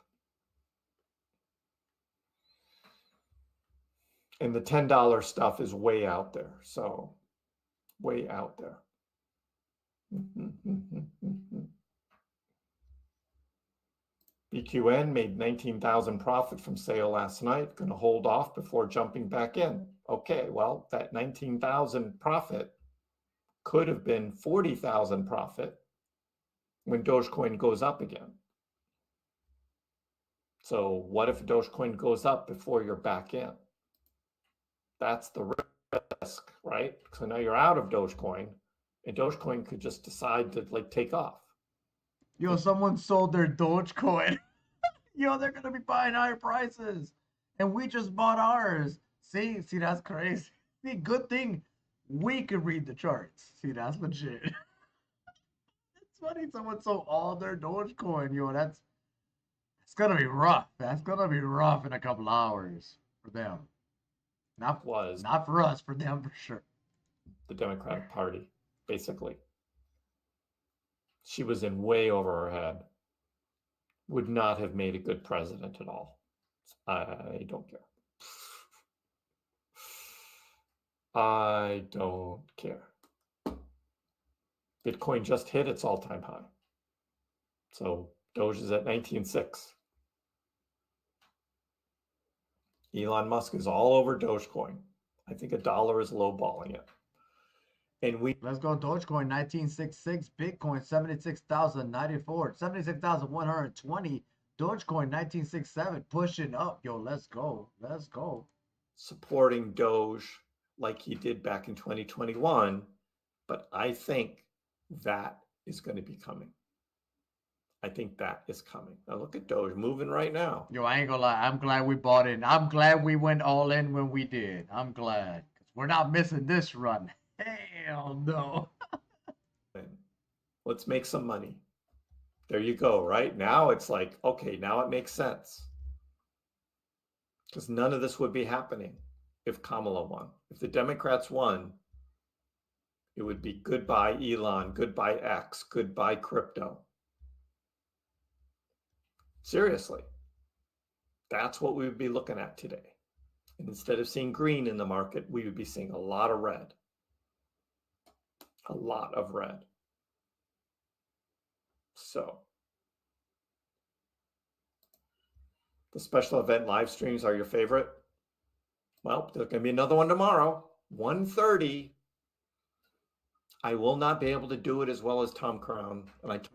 And the $10 stuff is way out there. So way out there. BQN made 19,000 profit from sale last night. Going to hold off before jumping back in. Okay, well, that 19,000 profit could have been 40,000 profit when Dogecoin goes up again. So what if Dogecoin goes up before you're back in? That's the risk, right? So now you're out of Dogecoin, and Dogecoin could just decide to like take off. Yo, someone sold their Dogecoin. Yo, they're gonna be buying higher prices, and we just bought ours. See, that's crazy. See, good thing we could read the charts. See, that's legit. It's funny someone sold all their Dogecoin. Yo, it's gonna be rough. That's gonna be rough in a couple hours for them. Not for us, for them for sure. The Democratic Party, basically. She was in way over her head. Would not have made a good president at all. I don't care. I don't care. Bitcoin just hit its all-time high. So Doge is at 19.6. Elon Musk is all over Dogecoin. I think $1 is lowballing it. And let's go Dogecoin 1966, Bitcoin 76,094, 76,120, Dogecoin 1967 pushing up. Yo, let's go. Let's go. Supporting Doge like he did back in 2021, but I think that is going to be coming. I think that is coming. Now look at Doge moving right now. Yo, I ain't gonna lie. I'm glad we bought in. I'm glad we went all in when we did. I'm glad. We're not missing this run. Hell no. Let's make some money. There you go, right? Now it's like, okay, now it makes sense. Because none of this would be happening if Kamala won. If the Democrats won, it would be goodbye Elon, goodbye X, goodbye crypto. Seriously. That's what we would be looking at today. And instead of seeing green in the market, we would be seeing a lot of red. A lot of red. So, the special event live streams are your favorite? Well, there's going to be another one tomorrow, 1:30. I will not be able to do it as well as Tom Crown.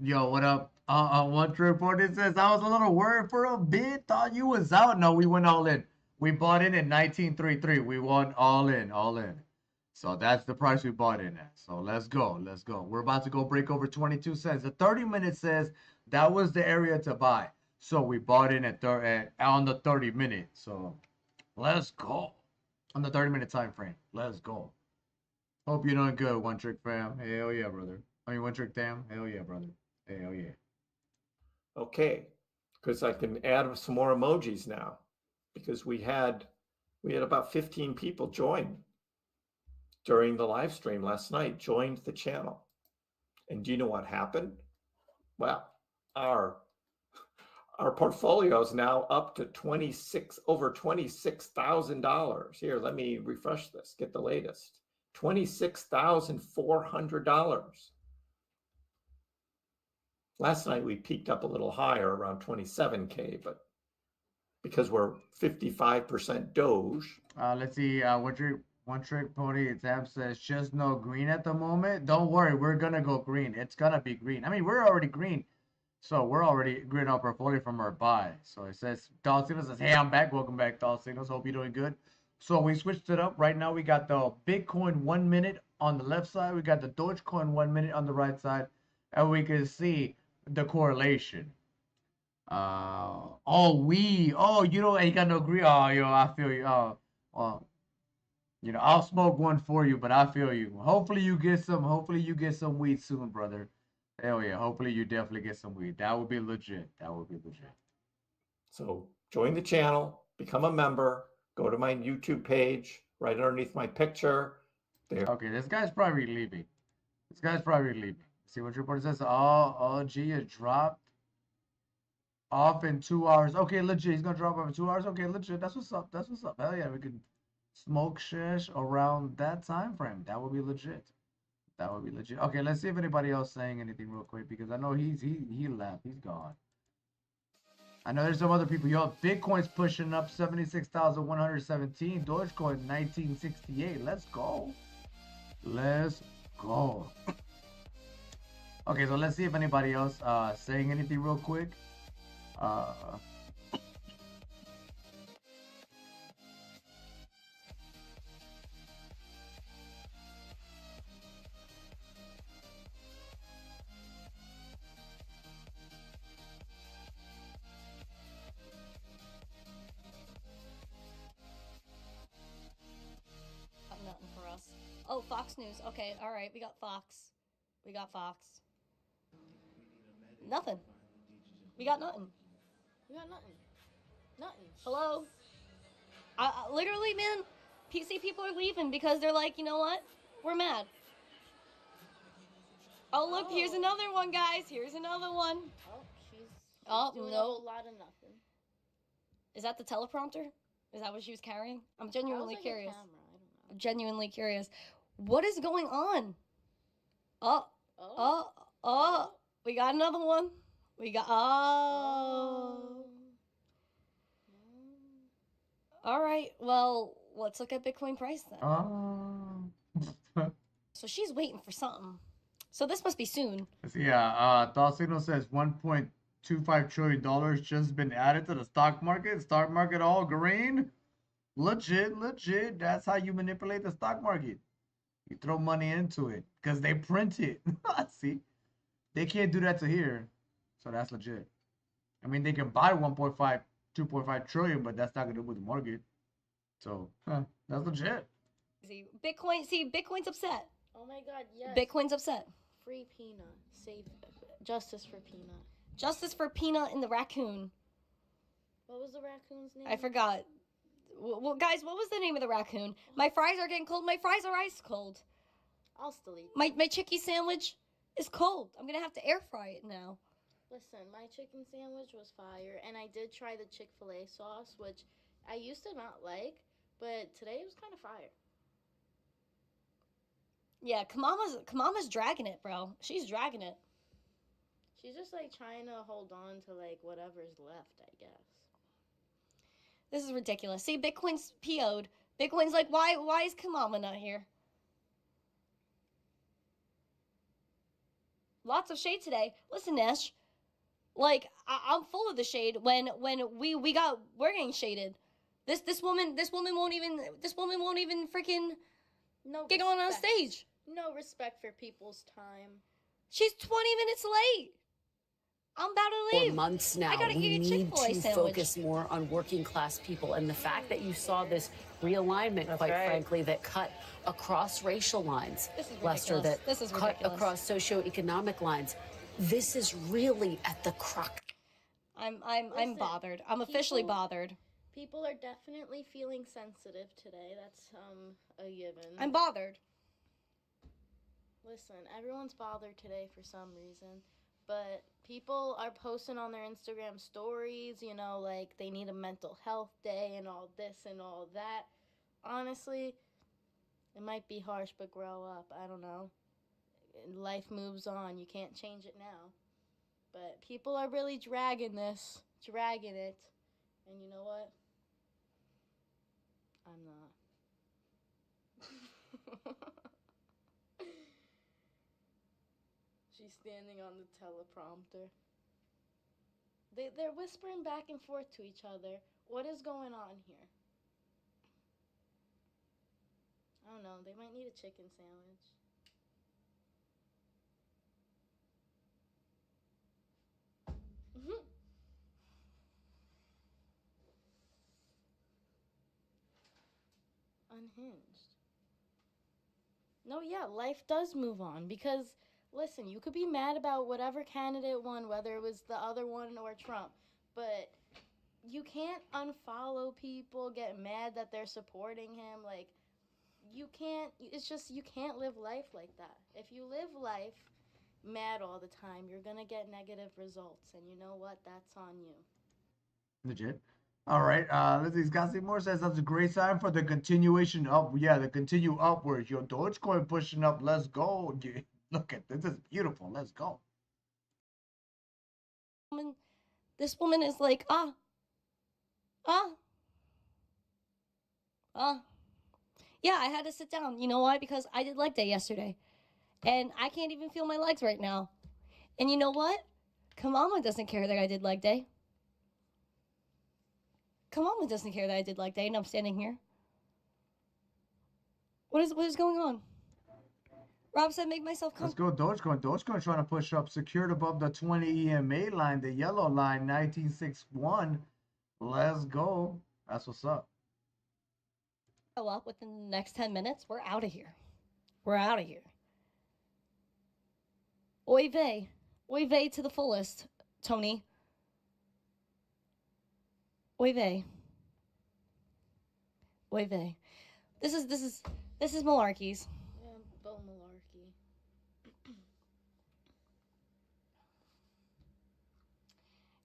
Yo, what up? One report it says I was a little worried for a bit. Thought you was out. No, we went all in. We bought in at 19.33. We won all in, all in. So that's the price we bought in at. So let's go. Let's go. We're about to go break over 22 cents. The 30-minute says that was the area to buy. So we bought in at on the 30-minute. So let's go. On the 30-minute time frame. Let's go. Hope you're doing good, One Trick Fam. Hell yeah, brother. I mean, One Trick Fam. Hell yeah, brother. Hell yeah. Okay. Because I can add some more emojis now. Because we had about 15 people join during the live stream last night, joined the channel. And do you know what happened? Well, our portfolio is now up to over $26,000. Here, let me refresh this, get the latest. $26,400. Last night we peaked up a little higher, around 27K, but because we're 55% Doge. Let's see, One Trick Pony Tab says just no green at the moment. Don't worry, we're gonna go green. It's gonna be green. I mean, we're already green. So we're already green our portfolio from our buy. So it says, Dalcino says, hey, I'm back. Welcome back, Dalcinos. Hope you're doing good. So we switched it up. Right now we got the Bitcoin 1 minute on the left side. We got the Dogecoin 1 minute on the right side. And we can see the correlation. You ain't got no green. Oh, yo, I feel you. I'll smoke one for you, but I feel you. Hopefully you get some weed soon, brother. Hell yeah. Hopefully you definitely get some weed. That would be legit. So join the channel, become a member, go to my YouTube page, right underneath my picture. There. Okay, this guy's probably leaving. See what report says? Gee, it dropped off in 2 hours. Okay, legit. He's gonna drop off in 2 hours. Okay, legit. That's what's up. Hell yeah, we could smoke shish around that time frame. That would be legit. Okay, let's see if anybody else saying anything real quick because I know he left. He's gone. I know there's some other people. Yo, Bitcoin's pushing up 76,117. Dogecoin 1968. Let's go. Let's go. Okay, so let's see if anybody else saying anything real quick. Nothing for us. Oh, Fox News. Okay, all right. We got Fox. We got Fox. Nothing. We got nothing. We got nothing. Nothing. Hello? I literally, man, PC people are leaving because they're like, you know what? We're mad. Oh, look, here's another one, guys. Here's another one. Oh, she's doing no. a whole lot of nothing. Is that the teleprompter? Is that what she was carrying? I'm That was genuinely like curious. a camera. I don't know. I'm genuinely curious. What is going on? We got another one. We got, All right, well, let's look at Bitcoin price then. So she's waiting for something. So this must be soon. Yeah, Thought Signal says $1.25 trillion just been added to the stock market. Stock market all green. Legit. That's how you manipulate the stock market. You throw money into it because they print it. See, they can't do that to here, so that's legit. I mean, they can buy 1.5, 2.5 trillion, but that's not gonna do with the market. So that's legit. Bitcoin's upset. Oh my god, yes. Bitcoin's upset. Free Peanut. Save justice for Peanut. Justice for Peanut and the raccoon. What was the raccoon's name? I forgot. Well, guys, what was the name of the raccoon? My fries are getting cold. My fries are ice cold. I'll still eat. My chicky sandwich is cold. I'm gonna have to air fry it now. Listen, my chicken sandwich was fire, and I did try the Chick-fil-A sauce, which I used to not like, but today it was kind of fire. Yeah, Kamama's dragging it, bro. She's dragging it. She's just like trying to hold on to like whatever's left, I guess. This is ridiculous. See, Bitcoin's PO'd. Bitcoin's like, why is Kamama not here? Lots of shade today. Listen, Nash. Like, I'm full of the shade when we're getting shaded. This woman won't even freaking get on stage. No respect for people's time. She's 20 minutes late. I'm about to leave. For months now, I gotta we eat a need Chick-fil-A to sandwich. focus more on working class people. And the fact that you saw this realignment, quite frankly, that cut across racial lines, This is Lester, ridiculous. that This is cut ridiculous. across socioeconomic lines, this is really at the crux. I'm Listen, bothered. I'm officially bothered. People are definitely feeling sensitive today. That's a given. I'm bothered. Listen, everyone's bothered today for some reason, but people are posting on their Instagram stories, you know, like they need a mental health day and all this and all that. Honestly, it might be harsh, but grow up. I don't know. Life moves on. You can't change it now. But people are really dragging it. And you know what? I'm not. She's standing on the teleprompter. They're whispering back and forth to each other. What is going on here? I don't know. They might need a chicken sandwich. Unhinged. No, yeah, life does move on because, listen, you could be mad about whatever candidate won, whether it was the other one or Trump, but you can't unfollow people, get mad that they're supporting him. Like, you can't, it's just, you can't live life like that. If you live life mad all the time, you're gonna get negative results, and you know what? That's on you. Legit. All right. Let's see. Scott Seymour says that's a great sign for the continuation up. Yeah, the continue upwards. Your Dogecoin pushing up. Let's go. Look at this. This is beautiful. Let's go. This woman is like, yeah, I had to sit down. You know why? Because I did leg day yesterday. And I can't even feel my legs right now. And you know what? Kamama doesn't care that I did leg day. Kamama doesn't care that I did leg day and I'm standing here. What is going on? Rob said make myself comfortable. Let's go Dogecoin. Dogecoin trying to push up, secured above the 20 EMA line, the yellow line, 1961. Let's go. That's what's up. Go up within the next 10 minutes. We're out of here. We're out of here. Oy vey. Oy vey to the fullest, Tony. Oy vey. Oy vey. This is malarkeys. Yeah, Bo malarkey.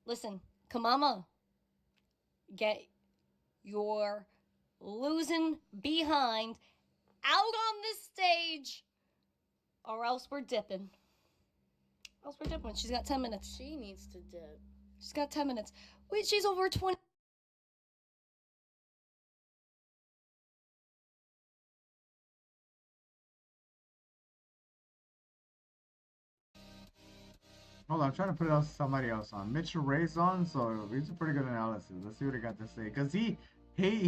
Listen, Kamama, get your losing behind out on this stage, or else we're dipping. She's got 10 minutes. She needs to dip. She's got 10 minutes. Wait, she's over 20. Hold on, I'm trying to put else somebody else on. Mitchell Ray's on, so he's a pretty good analysis. Let's see what he got to say. Because he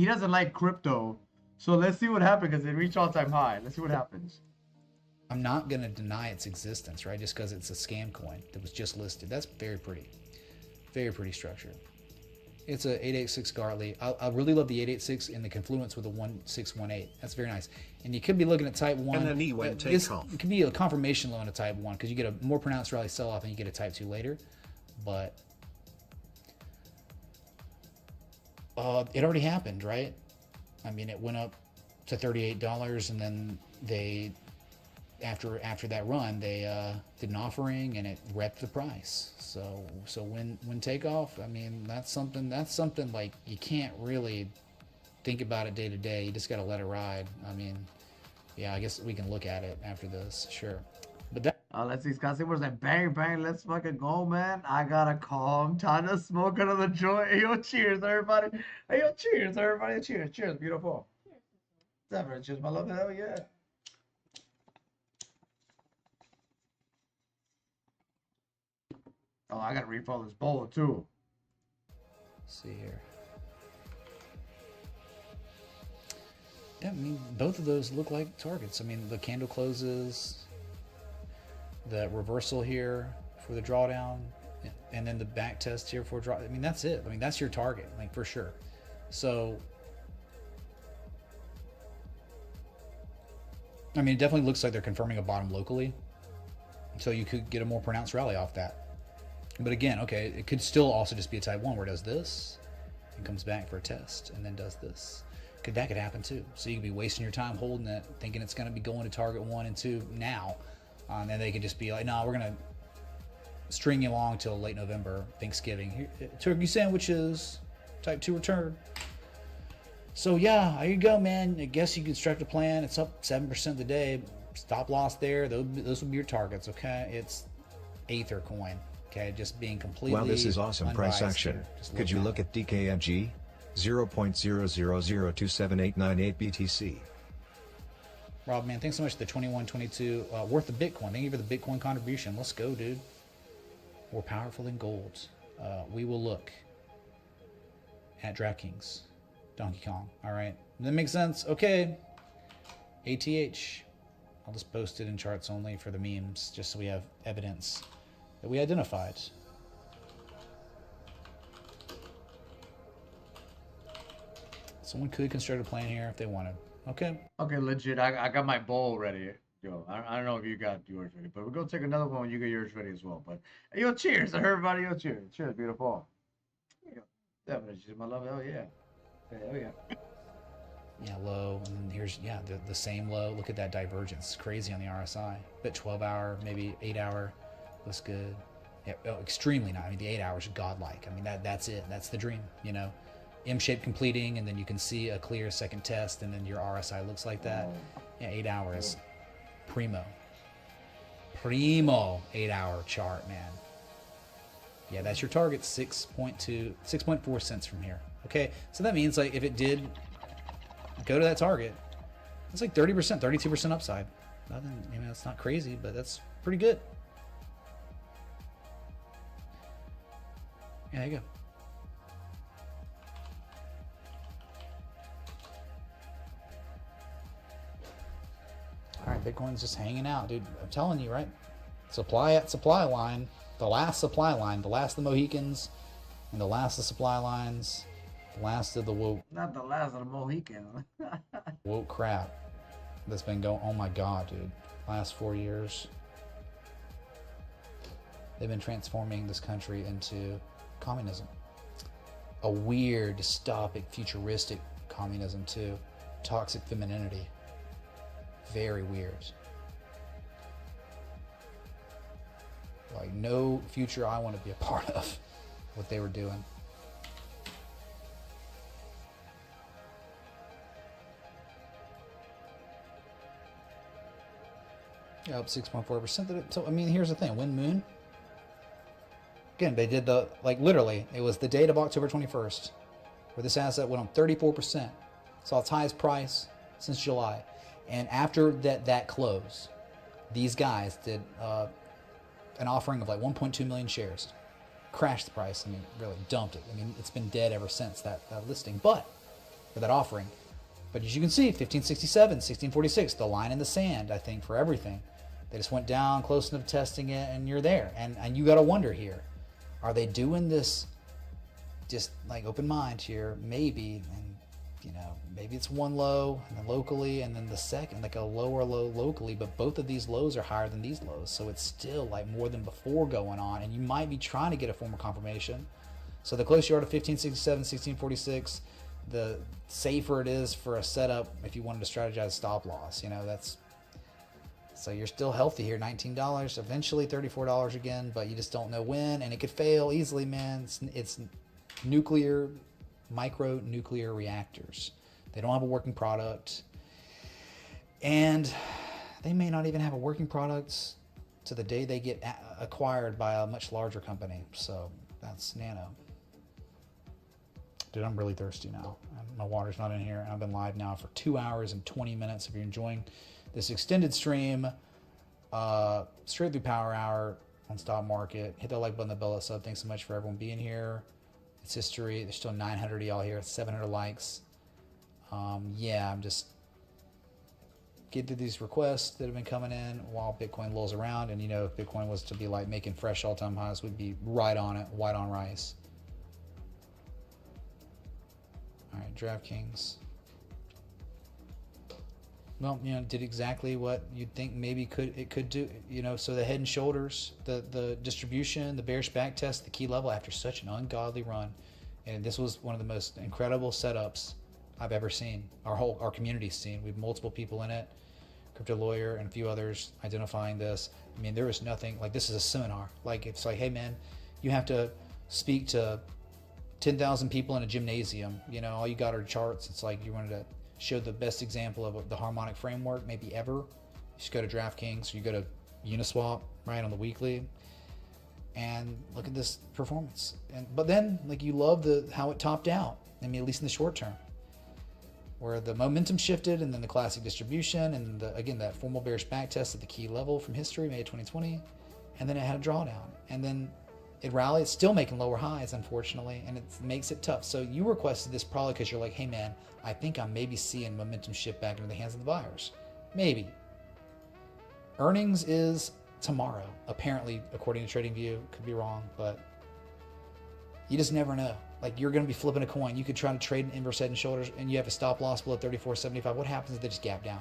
doesn't like crypto. So let's see what happens because it reached all-time high. Let's see what happens. I'm not going to deny its existence, right? Just because it's a scam coin that was just listed. That's very pretty. Very pretty structure. It's a 886 Gartley. I really love the 886 in the confluence with the 1618. That's very nice. And you could be looking at type 1. And then he went take off. It could be a confirmation low in a type 1 because you get a more pronounced rally sell-off and you get a type 2 later. But it already happened, right? I mean, it went up to $38 and then they... After that run, they did an offering and it repped the price. So when takeoff, I mean that's something like you can't really think about it day to day. You just got to let it ride. I mean, yeah, I guess we can look at it after this, sure. But that. Let's see, Scott Seymour's like bang bang. Let's fucking go, man. I got a calm time to smoke another joint. Hey, yo, cheers, everybody. Hey, yo, cheers, everybody. Cheers, beautiful. Cheers, my love. Hell yeah. Oh, I gotta refill this bowl too. Let's see here. Yeah, I mean, both of those look like targets. I mean, the candle closes, the reversal here for the drawdown, and then the back test here for a draw. I mean, that's it. I mean, that's your target, like for sure. So, I mean, it definitely looks like they're confirming a bottom locally. So you could get a more pronounced rally off that. But again, okay, it could still also just be a type 1 where it does this and comes back for a test and then does this. That could happen too. So you could be wasting your time holding it, thinking it's going to be going to target 1 and 2 now. And then they could just be like, no, we're going to string you along till late November, Thanksgiving. Here, turkey sandwiches, type 2 return. So yeah, there you go, man. I guess you could construct a plan. It's up 7% of the day. Stop loss there. Those would be your targets, okay? It's Aether coin. Okay, just being completely. Wow, this is awesome price action. Could you look at DKNG? 0.00027898 BTC. Rob, man, thanks so much for the 2122 worth of Bitcoin. Thank you for the Bitcoin contribution. Let's go, dude. More powerful than gold. We will look at DraftKings, Donkey Kong. All right, that makes sense. Okay, ATH. I'll just post it in charts only for the memes, just so we have evidence that we identified. Someone could construct a plan here if they wanted. Okay. Okay, legit. I got my bowl ready. Yo, I don't know if you got yours ready, but we're gonna take another one when you get yours ready as well. But hey, yo, cheers, everybody. Yo, cheers. Cheers, beautiful. Yo, definitely, my love. Hell yeah. Hell yeah. Yeah, low, and here's, yeah, the same low. Look at that divergence. Crazy on the RSI. But 12 hour, maybe 8 hour. Looks good. Yeah, oh, extremely nice. I mean, the 8 hours is godlike. I mean, that's it. That's the dream, you know. M-shape completing, and then you can see a clear second test, and then your RSI looks like that. Yeah, 8 hours. Primo 8 hour chart, man. Yeah, that's your target, 6.4 cents from here. Okay, so that means like if it did go to that target, it's like 30%, 32% upside. Nothing, you know, it's not crazy, but that's pretty good. Yeah, there you go. All right, Bitcoin's just hanging out, dude. I'm telling you, right? Supply line, the last supply line, the last of the Mohicans, and the last of the supply lines, the last of the woke. Not the last of the Mohican. Woke crap that's been going. Oh my god, dude! Last 4 years, they've been transforming this country into communism. A weird, dystopic, futuristic communism too. Toxic femininity. Very weird. Like no future I want to be a part of. What they were doing. Yeah, up 6.4%. So I mean, here's the thing: Wind Moon. Again, they did the like literally. It was the date of October 21st, where this asset went on 34%. Saw its highest price since July, and after that close, these guys did an offering of like 1.2 million shares. Crashed the price. I mean, really dumped it. I mean, it's been dead ever since that listing, but for that offering. But as you can see, 1567, 1646, the line in the sand, I think, for everything. They just went down close enough to testing it, and you're there. And you got to wonder here, are they doing this just like open mind here? Maybe, and you know, maybe it's one low and then locally, and then the second, like a lower low locally, but both of these lows are higher than these lows. So it's still like more than before going on, and you might be trying to get a form of confirmation. So the closer you are to 1567, 1646, the safer it is for a setup if you wanted to strategize stop loss. You know, that's, so you're still healthy here. $19, eventually $34 again, but you just don't know when, and it could fail easily, man. It's nuclear, micro nuclear reactors. They don't have a working product, and they may not even have a working product to the day they get acquired by a much larger company. So that's Nano. Dude, I'm really thirsty now. My water's not in here, and I've been live now for 2 hours and 20 minutes. If you're enjoying this extended stream, straight through Power Hour on Stock Market, hit that like button, the bell, sub. Thanks so much for everyone being here. It's history. There's still 900 of y'all here. 700 likes. Yeah, I'm just getting through these requests that have been coming in while Bitcoin lulls around. And you know, if Bitcoin was to be like making fresh all-time highs, we'd be right on it, white on rice. All right, DraftKings. Well, you know, did exactly what you'd think maybe it could do. You know, so the Head and Shoulders, the distribution, the bearish back test, the key level after such an ungodly run, and this was one of the most incredible setups I've ever seen. Our community's seen. We have multiple people in it, Crypto Lawyer and a few others identifying this. I mean, there was nothing like this is a seminar. Like it's like, hey man, you have to speak to 10,000 people in a gymnasium. You know, all you got are charts. It's like you wanted to show the best example of the harmonic framework maybe ever. You just go to DraftKings, or you go to Uniswap, right, on the weekly, and look at this performance. But then, like, you love how it topped out. I mean, at least in the short term, where the momentum shifted, and then the classic distribution, and again that formal bearish back test at the key level from history, May 2020, and then it had a drawdown, and then it rallied. It's still making lower highs, unfortunately, and it makes it tough. So you requested this probably because you're like, hey man, I think I'm maybe seeing momentum shift back into the hands of the buyers. Maybe. Earnings is tomorrow, apparently, according to TradingView. Could be wrong, but you just never know. Like, you're going to be flipping a coin. You could try to trade an inverse Head and Shoulders, and you have a stop loss below 34.75. What happens if they just gap down?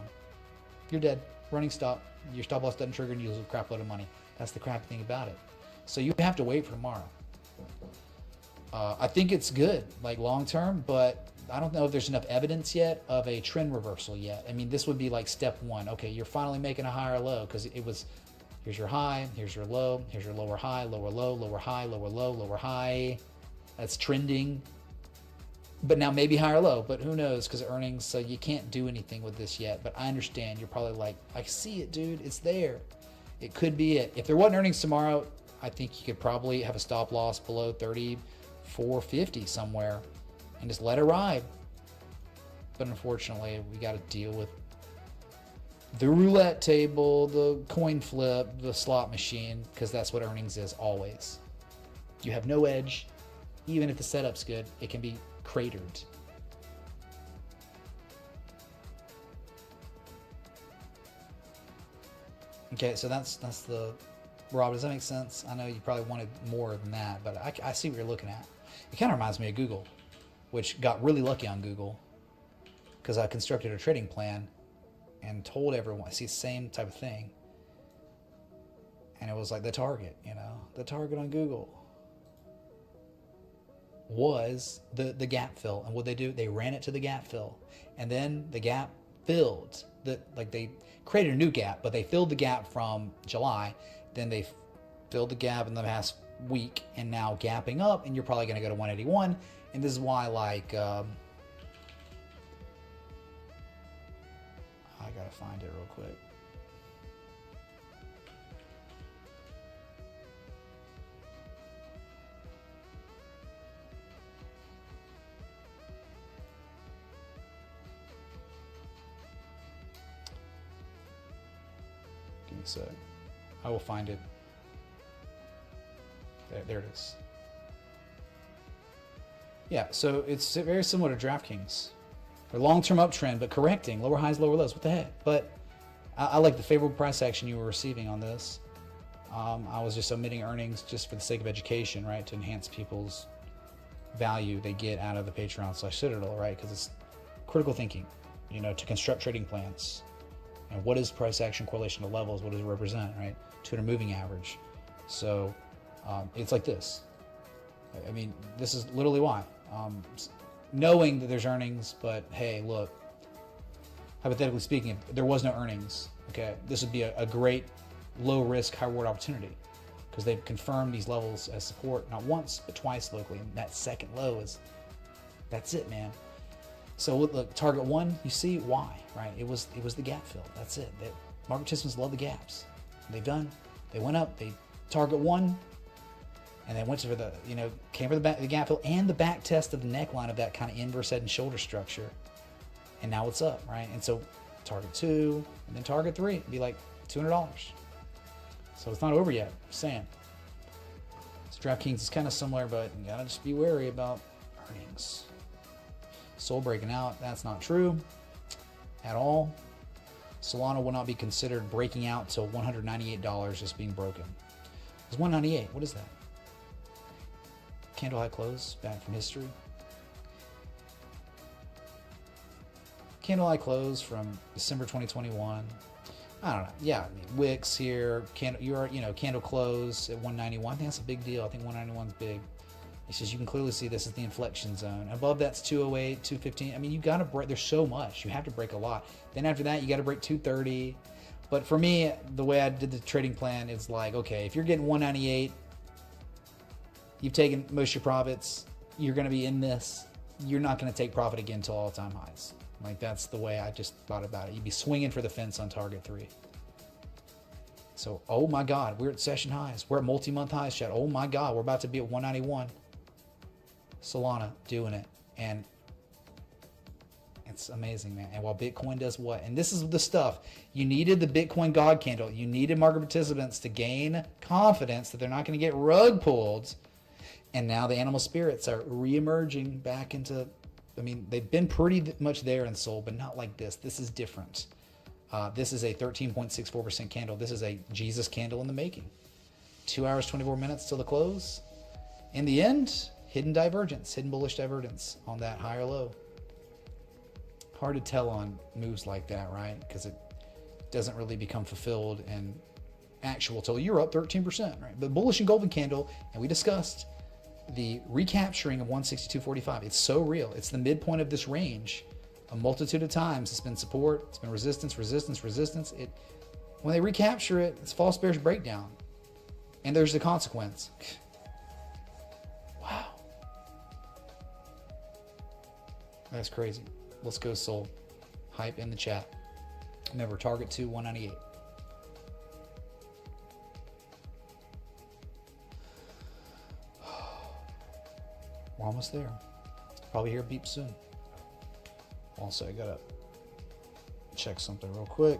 You're dead. Running stop. Your stop loss doesn't trigger, and you lose a crap load of money. That's the crappy thing about it. So you have to wait for tomorrow. I think it's good, like long term, but I don't know if there's enough evidence yet of a trend reversal yet. I mean, this would be like step one. Okay, you're finally making a higher low, because it was, here's your high, here's your low, here's your lower high, lower low, lower high, lower low, lower high. That's trending. But now maybe higher low, but who knows, because of earnings, so you can't do anything with this yet. But I understand. You're probably like, I see it, dude. It's there. It could be it. If there wasn't earnings tomorrow, I think you could probably have a stop loss below 34.50 somewhere and just let it ride. But unfortunately, we got to deal with the roulette table, the coin flip, the slot machine, because that's what earnings is always. You have no edge. Even if the setup's good, it can be cratered. Okay, so that's the... Rob, does that make sense? I know you probably wanted more than that, but I see what you're looking at. It kind of reminds me of Google, which got really lucky on Google because I constructed a trading plan and told everyone, see, the same type of thing. And it was like the target, you know, the target on Google was the gap fill. And what they do, they ran it to the gap fill. And then the gap filled. They created a new gap, but they filled the gap from July. Then they filled the gap in the past week and now gapping up, and you're probably going to go to 181. And this is why, like, I got to find it real quick. Give me a sec. I will find it. There it is. Yeah, so it's very similar to DraftKings. A long-term uptrend, but correcting. Lower highs, lower lows. What the heck? But I like the favorable price action you were receiving on this. I was just omitting earnings just for the sake of education, right? To enhance people's value they get out of the Patreon/Citadel, right? Because it's critical thinking, you know, to construct trading plans. And what is price action correlation to levels? What does it represent, right? 200 moving average. So it's like this. I mean, this is literally why. Knowing that there's earnings, but hey, look, hypothetically speaking, if there was no earnings, okay, this would be a great low risk, high reward opportunity because they've confirmed these levels as support not once, but twice locally. And that second low is, that's it, man. So look, target one, you see why, right? It was the gap fill. That's it. Market participants love the gaps. They went up, they target one, and they went for the, you know, came for the gap fill and the back test of the neckline of that kind of inverse head and shoulder structure. And now it's up, right? And so target 2 and then target 3 would be like $200. So it's not over yet, I'm saying. So DraftKings is kind of similar, but you gotta just be wary about earnings. Sol breaking out, that's not true at all. Solana will not be considered breaking out till $198 just being broken. It's 198, what is that? Candle high close, back from history. Candle high close from December 2021. I don't know. Yeah, I mean, Wix here. Candle close at 191. I think that's a big deal. I think 191 is big. It's just you can clearly see this is the inflection zone. Above that's 208, 215. I mean, you got to break. There's so much. You have to break a lot. Then after that, you got to break 230. But for me, the way I did the trading plan is like, okay, if you're getting 198, you've taken most of your profits. You're going to be in this. You're not going to take profit again until all-time highs. Like, that's the way I just thought about it. You'd be swinging for the fence on target 3. So, oh my God, we're at session highs. We're at multi-month highs, chat. Oh my God, we're about to be at 191. Solana doing it. And it's amazing, man. And while Bitcoin does what? And this is the stuff. You needed the Bitcoin God candle. You needed market participants to gain confidence that they're not going to get rug pulled. And now the animal spirits are re-emerging back into... I mean, they've been pretty much there in Sol, but not like this. This is different. This is a 13.64% candle. This is a Jesus candle in the making. 2 hours, 24 minutes till the close. In the end, hidden divergence, hidden bullish divergence on that higher low. Hard to tell on moves like that, right? Because it doesn't really become fulfilled in actual till you're up 13%, right? But bullish and golden candle, and we discussed the recapturing of 162.45. It's so real. It's the midpoint of this range. A multitude of times it's been support, it's been resistance, resistance, resistance. When they recapture it, it's false bearish breakdown. And there's the consequence. Wow. That's crazy. Let's go Sol. Hype in the chat. Remember, target 2, 198. We're almost there. Probably hear a beep soon. Also, I gotta check something real quick.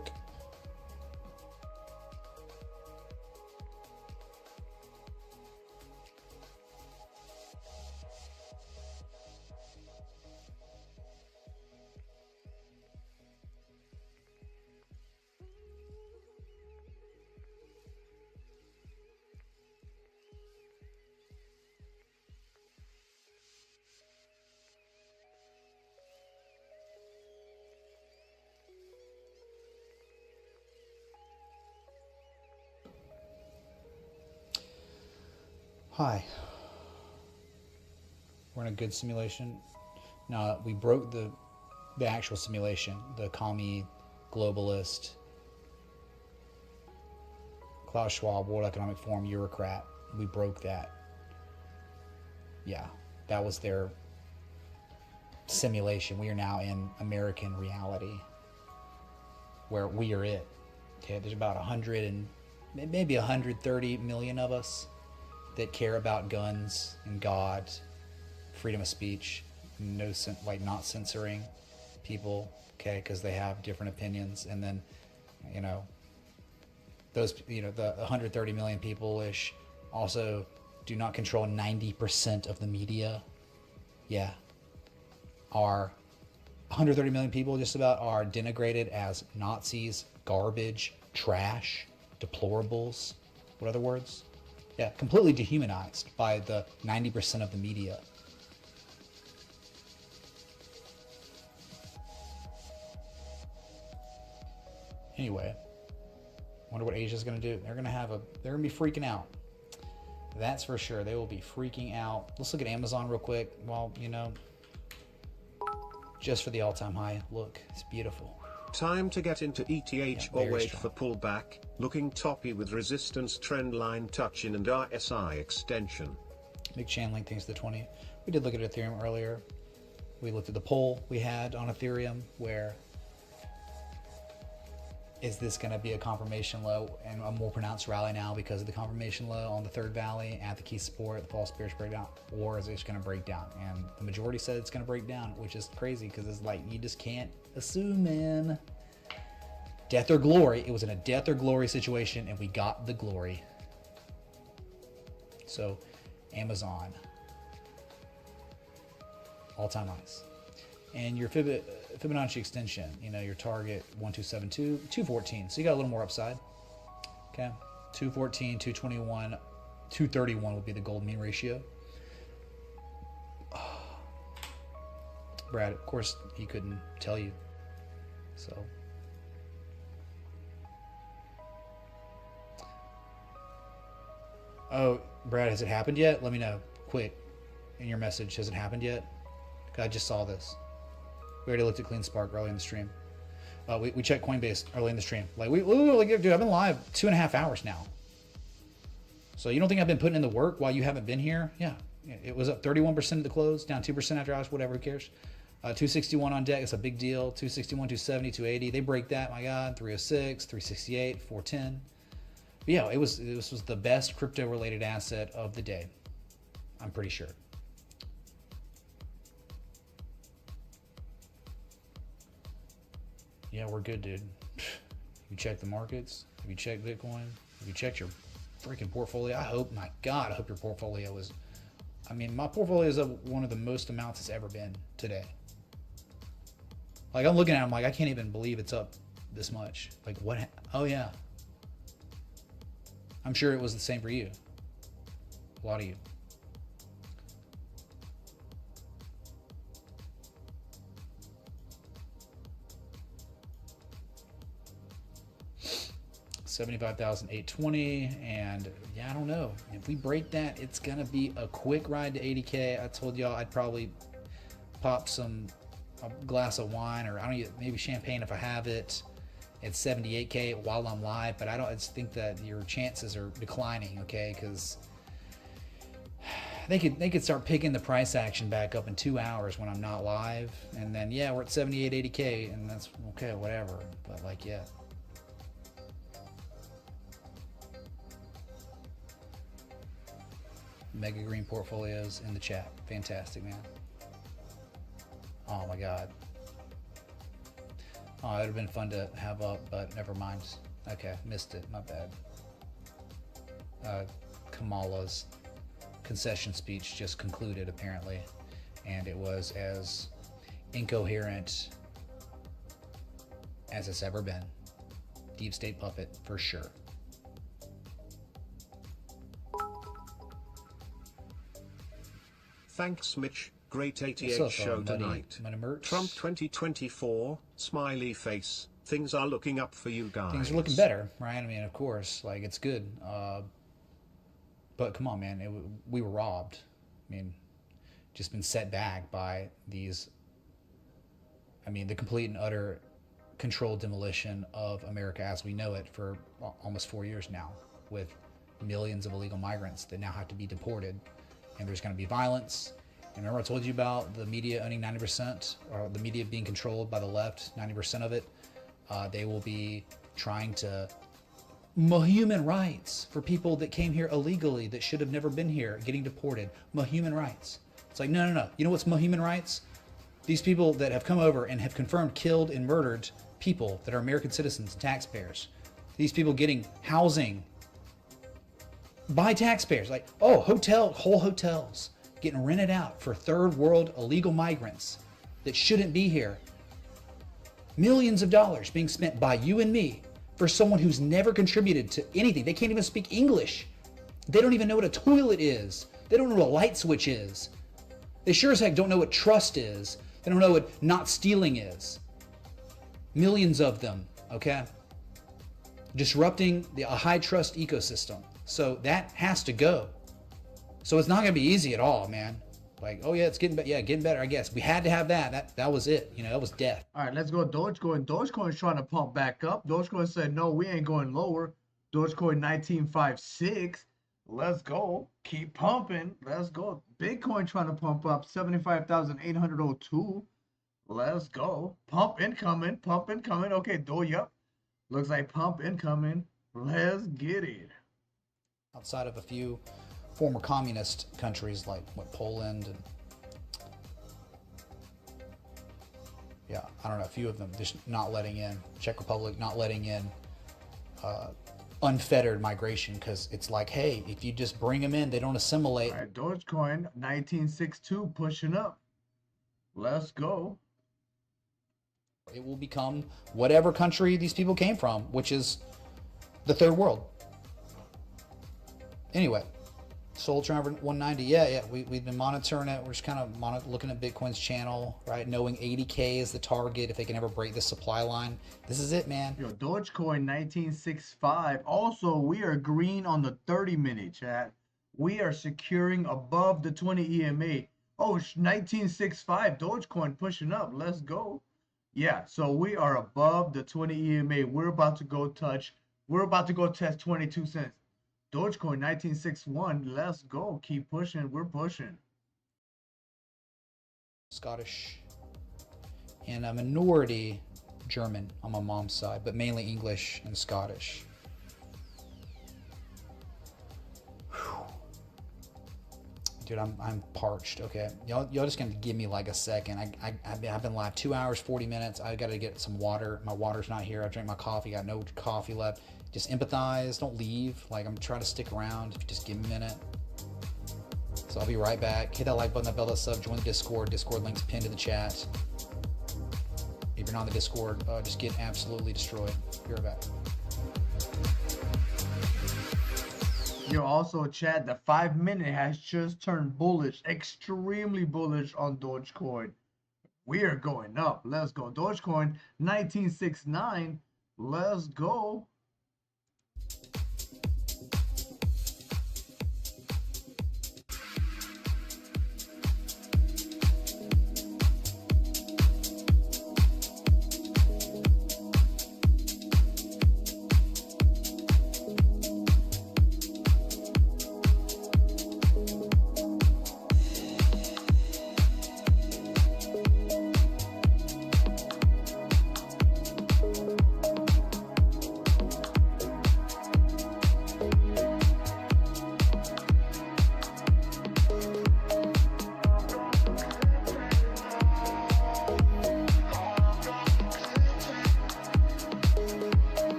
Hi. We're in a good simulation. No, we broke the actual simulation. The commie, globalist, Klaus Schwab, World Economic Forum, Eurocrat. We broke that. Yeah, that was their simulation. We are now in American reality, where we are it. Okay, there's about 100 and maybe 130 million of us that care about guns and God, freedom of speech, not censoring people, okay, because they have different opinions. And then, those, the 130 million people-ish also do not control 90% of the media. Yeah. Our 130 million people just about are denigrated as Nazis, garbage, trash, deplorables. What other words? Yeah, completely dehumanized by the 90% of the media. Anyway, wonder what Asia's gonna do. They're gonna be freaking out. That's for sure. They will be freaking out. Let's look at Amazon real quick. Well, just for the all-time high. Look, it's beautiful. Time to get into ETH or wait for pullback, looking toppy with resistance trend line touching and RSI extension. Big Chainlink thanks to the 20. We did look at Ethereum earlier. We looked at the poll we had on Ethereum where is this going to be a confirmation low and a more pronounced rally now because of the confirmation low on the third valley at the key support, the false bearish breakdown, or is it just going to break down? And the majority said it's going to break down, which is crazy because it's like you just can't assume, man. Death or glory. It was in a death or glory situation and we got the glory. So Amazon, all-time highs. And your Fibonacci extension, your target 1272, 214. So you got a little more upside. Okay. 214, 221, 231 would be the gold mean ratio. Brad, of course, he couldn't tell you. So. Oh, Brad, has it happened yet? Let me know. Quick. In your message, has it happened yet? I just saw this. We already looked at CleanSpark early in the stream. We checked Coinbase early in the stream. Dude, I've been live 2.5 hours now. So you don't think I've been putting in the work while you haven't been here? Yeah. It was up 31% at the close, down 2% after hours, whatever, who cares? 261 on deck, it's a big deal. 261, 270, 280. They break that, my God. 306, 368, 410. But yeah, this was the best crypto-related asset of the day. I'm pretty sure. Yeah, we're good, dude. You check the markets? Have you checked Bitcoin? Have you checked your freaking portfolio? I hope your portfolio is... my portfolio is up one of the most amounts it's ever been today. I'm looking at it, I'm like, I can't even believe it's up this much. What? Oh, yeah. I'm sure it was the same for you. A lot of you. $75,820, and yeah, I don't know. If we break that, it's gonna be a quick ride to 80K. I told y'all I'd probably pop a glass of wine, or maybe champagne if I have it. It's 78K while I'm live, but I just think that your chances are declining, okay? Because they could start picking the price action back up in 2 hours when I'm not live, and then yeah, we're at 78, 80K, and that's okay, whatever. But yeah. Mega Green portfolios in the chat. Fantastic, man. Oh my God. Oh, it would have been fun to have up, but never mind. Okay, missed it. My bad. Kamala's concession speech just concluded, apparently, and it was as incoherent as it's ever been. Deep state puppet, for sure. Thanks, Mitch. Great 88 show tonight. Trump 2024, smiley face. Things are looking up for you guys. Things are looking better, right? I mean, of course, like, it's good. But come on, man, we were robbed. I mean, just been set back by these, I mean, the complete and utter controlled demolition of America as we know it for almost 4 years now, with millions of illegal migrants that now have to be deported. And there's going to be violence. And remember I told you about the media owning 90%, or the media being controlled by the left, 90% of it. They will be trying to human rights for people that came here illegally that should have never been here, getting deported. Human rights. It's like, no. You know what's human rights? These people that have come over and have confirmed killed and murdered people that are American citizens and taxpayers. These people getting housing by taxpayers. Like, oh, whole hotels getting rented out for third world illegal migrants that shouldn't be here. Millions of dollars being spent by you and me for someone who's never contributed to anything. They can't even speak English. They don't even know what a toilet is. They don't know what a light switch is. They sure as heck don't know what trust is. They don't know what not stealing is. Millions of them, okay? Disrupting a high trust ecosystem. So that has to go. So it's not going to be easy at all, man. Like, oh yeah, it's getting better. Yeah, getting better, I guess. We had to have that. That was it. You know, that was death. All right, let's go DogeCoin. DogeCoin's trying to pump back up. DogeCoin said, no, we ain't going lower. DogeCoin 1956. Let's go. Keep pumping. Let's go. Bitcoin trying to pump up 75,802. Let's go. Pump incoming. Pump incoming. Okay, yep. Looks like pump incoming. Let's get it. Outside of a few former communist countries like Poland and yeah, I don't know, a few of them just not letting in. Czech Republic not letting in unfettered migration because it's like, hey, if you just bring them in, they don't assimilate. All right, DogeCoin 1962 pushing up. Let's go. It will become whatever country these people came from, which is the third world. Anyway, Soul Traveler 190. Yeah, we've been monitoring it. We're just kind of looking at Bitcoin's channel, right? Knowing 80K is the target if they can ever break the supply line. This is it, man. Yo, DogeCoin 1965. Also, we are green on the 30-minute, chat. We are securing above the 20 EMA. Oh, 1965. DogeCoin pushing up. Let's go. Yeah, so we are above the 20 EMA. We're about to go test 22 cents. DogeCoin 1961, let's go. Keep pushing. We're pushing. Scottish and a minority German on my mom's side, but mainly English and Scottish. Whew. Dude, I'm parched. Okay, y'all just gonna give me like a second. I've been live 2 hours 40 minutes. I gotta get some water. My water's not here. I drank my coffee. Got no coffee left. Just empathize, don't leave. Like, I'm trying to stick around. If you just give me a minute. So I'll be right back. Hit that like button, that bell, that sub, join the Discord. Discord link's pinned in the chat. If you're not on the Discord, just get absolutely destroyed. Be right back. Yo, also, chat, the 5-minute has just turned bullish, extremely bullish on DogeCoin. We are going up. Let's go. DogeCoin 1969. Let's go.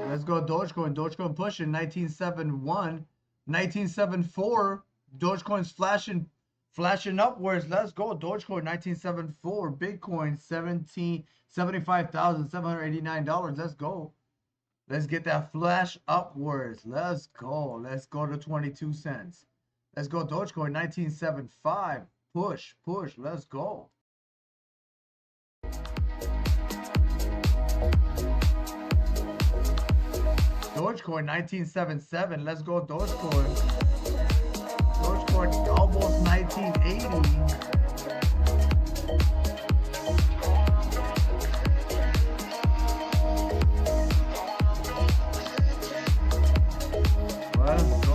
Let's go Dogecoin. Dogecoin pushing 1971, 1974. Dogecoin's flashing upwards. Let's go Dogecoin 1974. Bitcoin $75,789. Let's go. Let's get that flash upwards. Let's go. Let's go to 22 cents. Let's go Dogecoin 1975. Push, push. Let's go. Dogecoin 1977. Let's go Dogecoin. Dogecoin almost 1980. Let's go.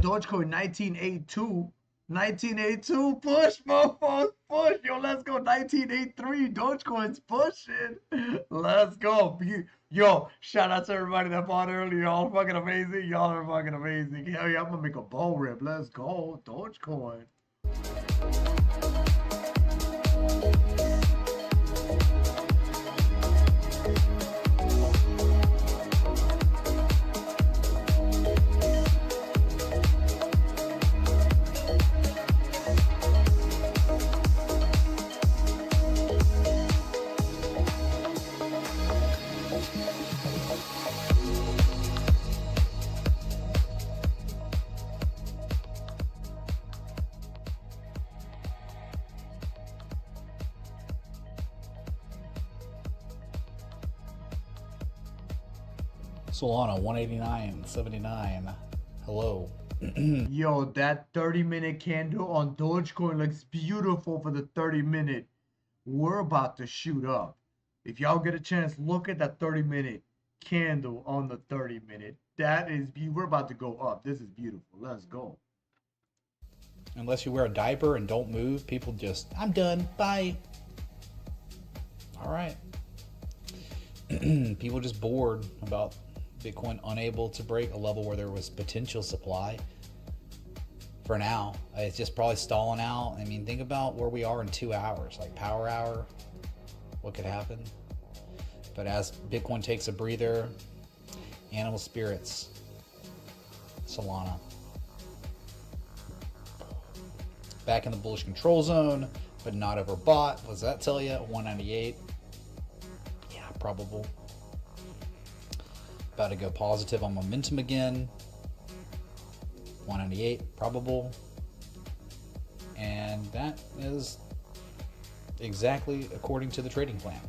Dogecoin 1982. 1982, push, mofos, push. Yo, let's go. 1983, Dogecoin's pushing. Let's go. Yo, shout out to everybody that bought early. Y'all fucking amazing. Y'all are fucking amazing. Hell yeah, I'm gonna make a bull rip. Let's go. Dogecoin. Solana 189.79. Hello. Yo, that 30-minute candle on Dogecoin looks beautiful for the 30-minute. We're about to shoot up. If y'all get a chance, look at that 30-minute candle on the 30-minute. That is, we're about to go up. This is beautiful. Let's go. Unless you wear a diaper and don't move, people just, I'm done. Bye. All right. People just bored about Bitcoin unable to break a level where there was potential supply. For now, it's just probably stalling out. I mean, think about where we are in 2 hours, like power hour, what could happen. But as Bitcoin takes a breather, animal spirits, Solana. Back in the bullish control zone, but not overbought. What does that tell you? 198. Yeah, probable. About to go positive on momentum again. 198, probable. And that is exactly according to the trading plan.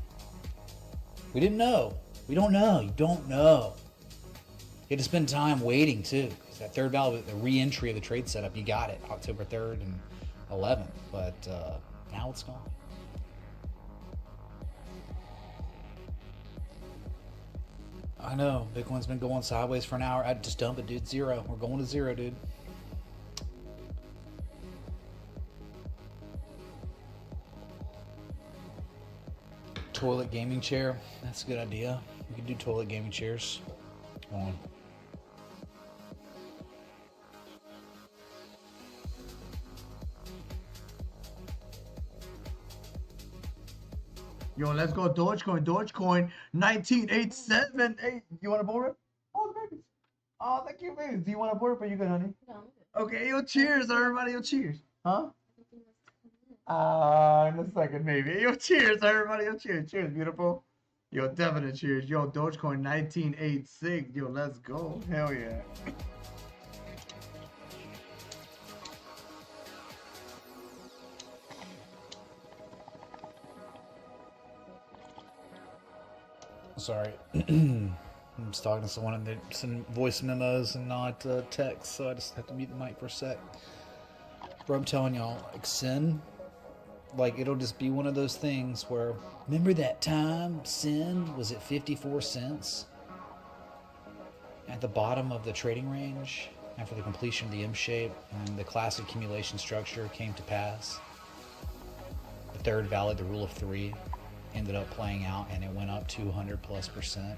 We didn't know. We don't know. You don't know. You had to spend time waiting too. That third value, the re-entry of the trade setup, you got it October 3rd and 11th. But now it's gone. I know, Bitcoin's been going sideways for an hour. I'd just dump it, dude. Zero. We're going to zero, dude. Toilet gaming chair. That's a good idea. We could do toilet gaming chairs. Come on. Yo, let's go Dogecoin. Dogecoin 19878. You want a bull rip? Oh, babies. Oh, thank you, baby. Do you want a burp? Or you good, honey? No. Okay, yo, cheers, everybody. Yo, cheers. Huh? In a second, maybe. Yo, cheers, everybody. Yo, cheers. Cheers, beautiful. Yo, definite cheers. Yo, DogeCoin 1986. Yo, let's go. Hell yeah. Sorry. I'm just talking to someone and they send voice memos and not text, so I just have to mute the mic for a sec. Bro, I'm telling y'all, like sin, like it'll just be one of those things where, remember that time sin was at 54 cents at the bottom of the trading range after the completion of the M shape and the classic accumulation structure came to pass? The third valid, the rule of three, ended up playing out and it went up 200+%.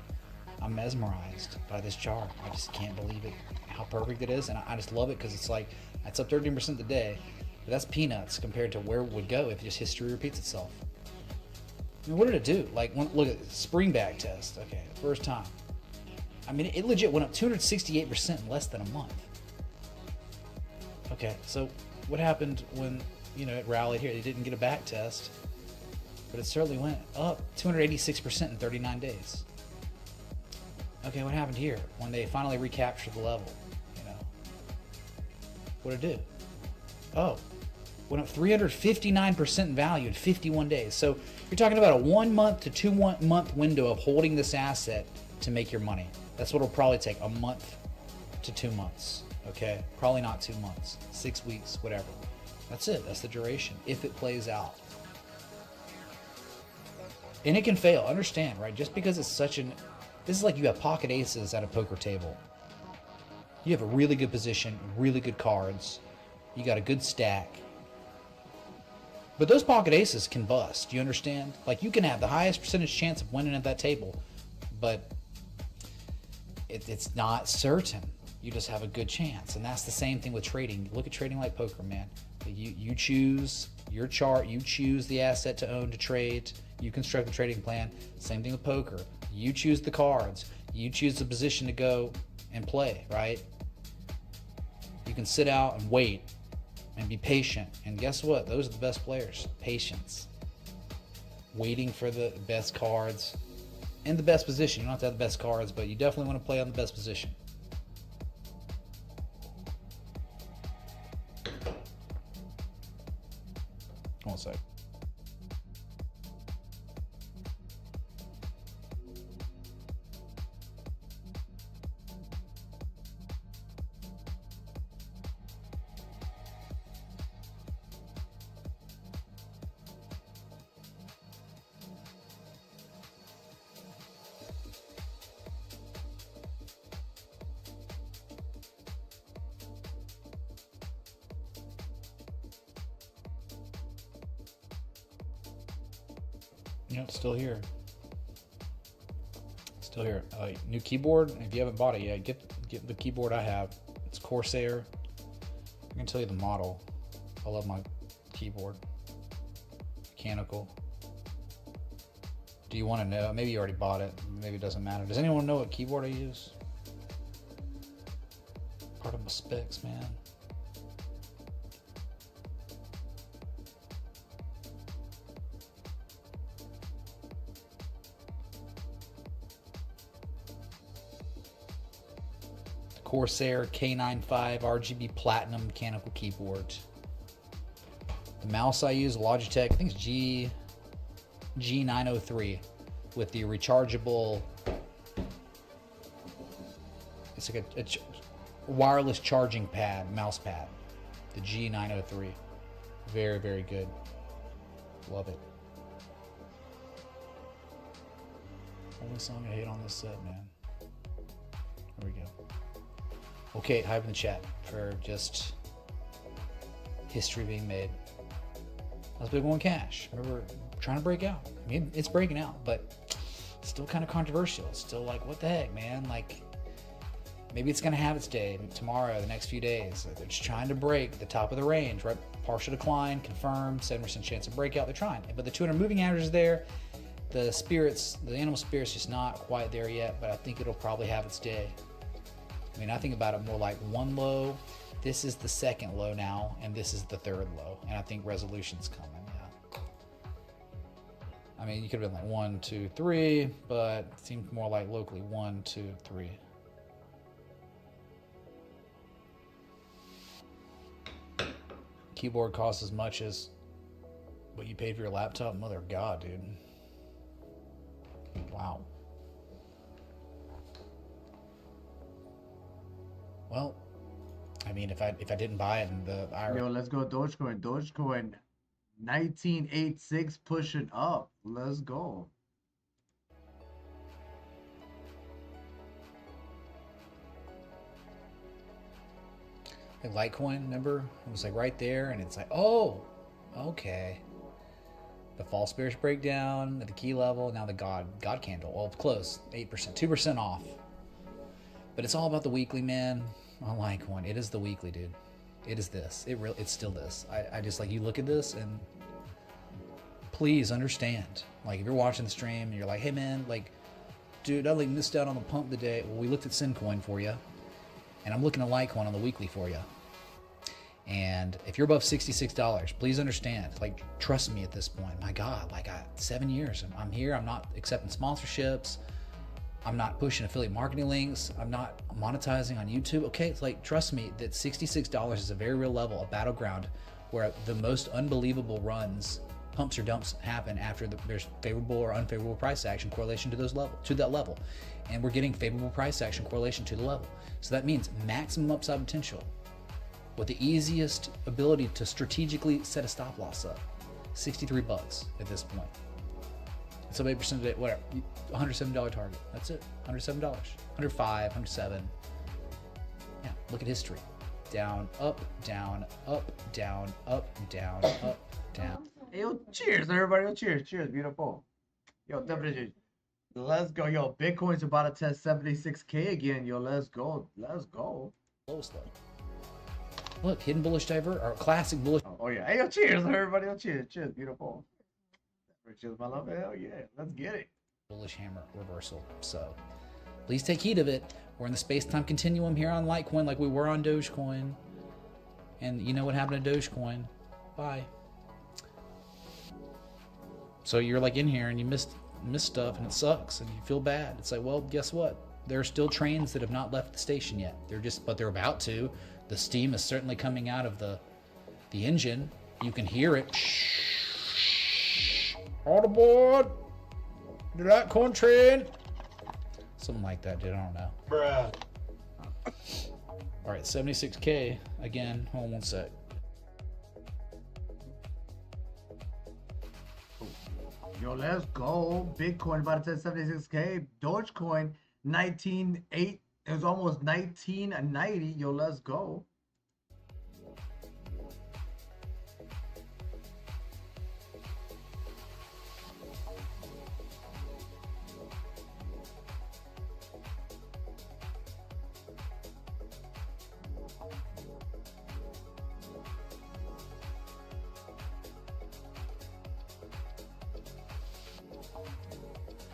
I'm mesmerized by this chart. I just can't believe it, how perfect it is, and I just love it because it's like, it's up 13% today, but that's peanuts compared to where it would go if just history repeats itself. I mean, what did it do? Like, look at the spring back test. Okay, first time. I mean, it legit went up 268% in less than a month. Okay, so what happened when, you know, it rallied here? It didn't get a back test, but it certainly went up 286% in 39 days. Okay, what happened here when they finally recaptured the level? You know, what did it do? Oh, went up 359% in value in 51 days. So you're talking about a 1 month to 2 month window of holding this asset to make your money. That's what it'll probably take, a month to 2 months. Okay, probably not 2 months, 6 weeks, whatever. That's it. That's the duration if it plays out. And it can fail. Understand, right? Just because it's such an... This is like you have pocket aces at a poker table. You have a really good position, really good cards. You got a good stack. But those pocket aces can bust. You understand? Like, you can have the highest percentage chance of winning at that table, but it's not certain. You just have a good chance. And that's the same thing with trading. Look at trading like poker, man. You choose your chart. You choose the asset to own, to trade. You construct the trading plan. Same thing with poker. You choose the cards. You choose the position to go and play, right? You can sit out and wait and be patient. And guess what? Those are the best players. Patience. Waiting for the best cards and the best position. You don't have to have the best cards, but you definitely want to play on the best position. One sec. Yep, still here. Still here. New keyboard. If you haven't bought it yet, get the keyboard I have. It's Corsair. I can tell you the model. I love my keyboard. Mechanical. Do you want to know? Maybe you already bought it. Maybe it doesn't matter. Does anyone know what keyboard I use? Part of my specs, man. Corsair K95 RGB Platinum mechanical keyboard. The mouse I use, Logitech, I think it's G903 with the rechargeable, it's like a wireless charging pad, mouse pad. The G903. Very, very good. Love it. Only song I hate on this set, man. Here we go. Okay, hype in the chat for just history being made. That was big one cash. Remember, trying to break out. I mean, it's breaking out, but still kind of controversial. It's still like, what the heck, man? Like, maybe it's going to have its day tomorrow, the next few days. They're just trying to break the top of the range, right? Partial decline, confirmed, 7% chance of breakout. They're trying. But the 200 moving average is there. The spirits, the animal spirits, just not quite there yet, but I think it'll probably have its day. mean, I think about it more like one low. This is the second low now, and this is the third low. And I think resolution's coming, yeah. I mean, you could have been like 1, 2, 3, but it seems more like locally 1, 2, 3. Keyboard costs as much as what you paid for your laptop? Mother of God, dude. Wow. Well, I mean, if I didn't buy it and the Yo, let's go Dogecoin. Dogecoin 1986 pushing up. Let's go. Like Litecoin, remember? It was like right there, and it's like, oh, okay. The false bearish breakdown at the key level, now the God candle. Well, close, 8%, 2% off. But it's all about the weekly, man. On Litecoin, it is the weekly, dude. It is this. It's still this. I just like, you look at this and please understand. Like, if you're watching the stream and you're like, hey man, like, dude, I like missed out on the pump today. Well, we looked at Syncoin for you, and I'm looking at Litecoin on the weekly for you. And if you're above $66, please understand, like, trust me at this point. My God, like, 7 years, I'm here. I'm not accepting sponsorships. I'm not pushing affiliate marketing links. I'm not monetizing on YouTube. Okay, it's like, trust me that $66 is a very real level, a battleground where the most unbelievable runs, pumps or dumps happen after there's favorable or unfavorable price action correlation to that level. And we're getting favorable price action correlation to the level. So that means maximum upside potential with the easiest ability to strategically set a stop loss up. $63 at this point. So 8% today, whatever, $107 target. That's it, $107, $105, $107. Yeah, look at history. Down, up, down, up, down, up, down, up, down. Hey, yo, cheers, everybody. Yo, cheers, cheers, beautiful. Yo, definitely. Let's go. Yo, Bitcoin's about to test 76K again. Yo, let's go. Let's go. Lowest low. Look, hidden bullish divert, or classic bullish. Oh, yeah. Hey, yo, cheers, everybody. Yo, cheers, cheers, beautiful. Cheers, my love. Hell yeah. Let's get it. Bullish hammer reversal. So please take heed of it. We're in the space-time continuum here on Litecoin like we were on DogeCoin. And you know what happened to DogeCoin? Bye. So you're like in here and you missed stuff and it sucks and you feel bad. It's like, well, guess what? There are still trains that have not left the station yet. But they're about to. The steam is certainly coming out of the engine. You can hear it. All aboard the Litecoin train. Something like that, dude. I don't know. Bruh. All right, 76K again. Hold on one sec. Yo, let's go. Bitcoin about to test 76K. Dogecoin 19.8. It was almost 19.90. Yo, let's go.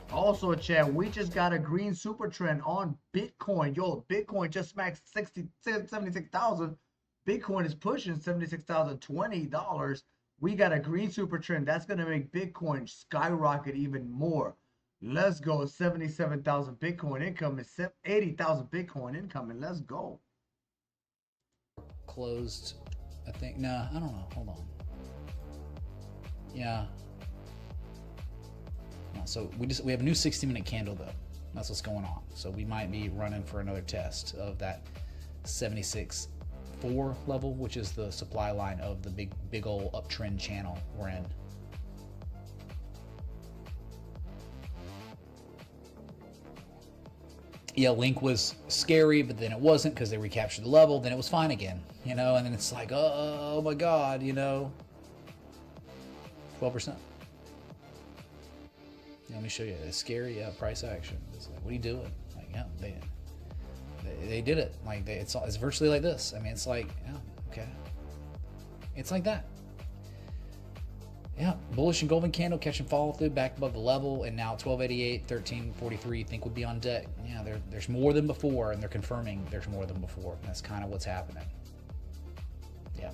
Also, chat, we just got a green super trend on Bitcoin. Yo, Bitcoin just smacked 76,000. Bitcoin is pushing $76,020. We got a green super trend. That's going to make Bitcoin skyrocket even more. Let's go. 77,000 Bitcoin income is 80,000 Bitcoin income. And let's go. Closed, I think. Nah, I don't know. Hold on. Yeah. So we have a new 60-minute candle though. That's what's going on. So we might be running for another test of that 76.4 level, which is the supply line of the big old uptrend channel we're in. Yeah, Link was scary, but then it wasn't because they recaptured the level. Then it was fine again, you know. And then it's like, oh my God, you know, 12%. Let me show you. It's scary. Yeah, price action. It's like, what are you doing? Like, yeah, they did it. Like, it's virtually like this. I mean, it's like, yeah, okay. It's like that. Yeah, bullish engulfing candle catching follow through back above the level, and now 1288, 1343 think would be on deck. Yeah, there's more than before, and they're confirming there's more than before. And that's kind of what's happening. Yeah.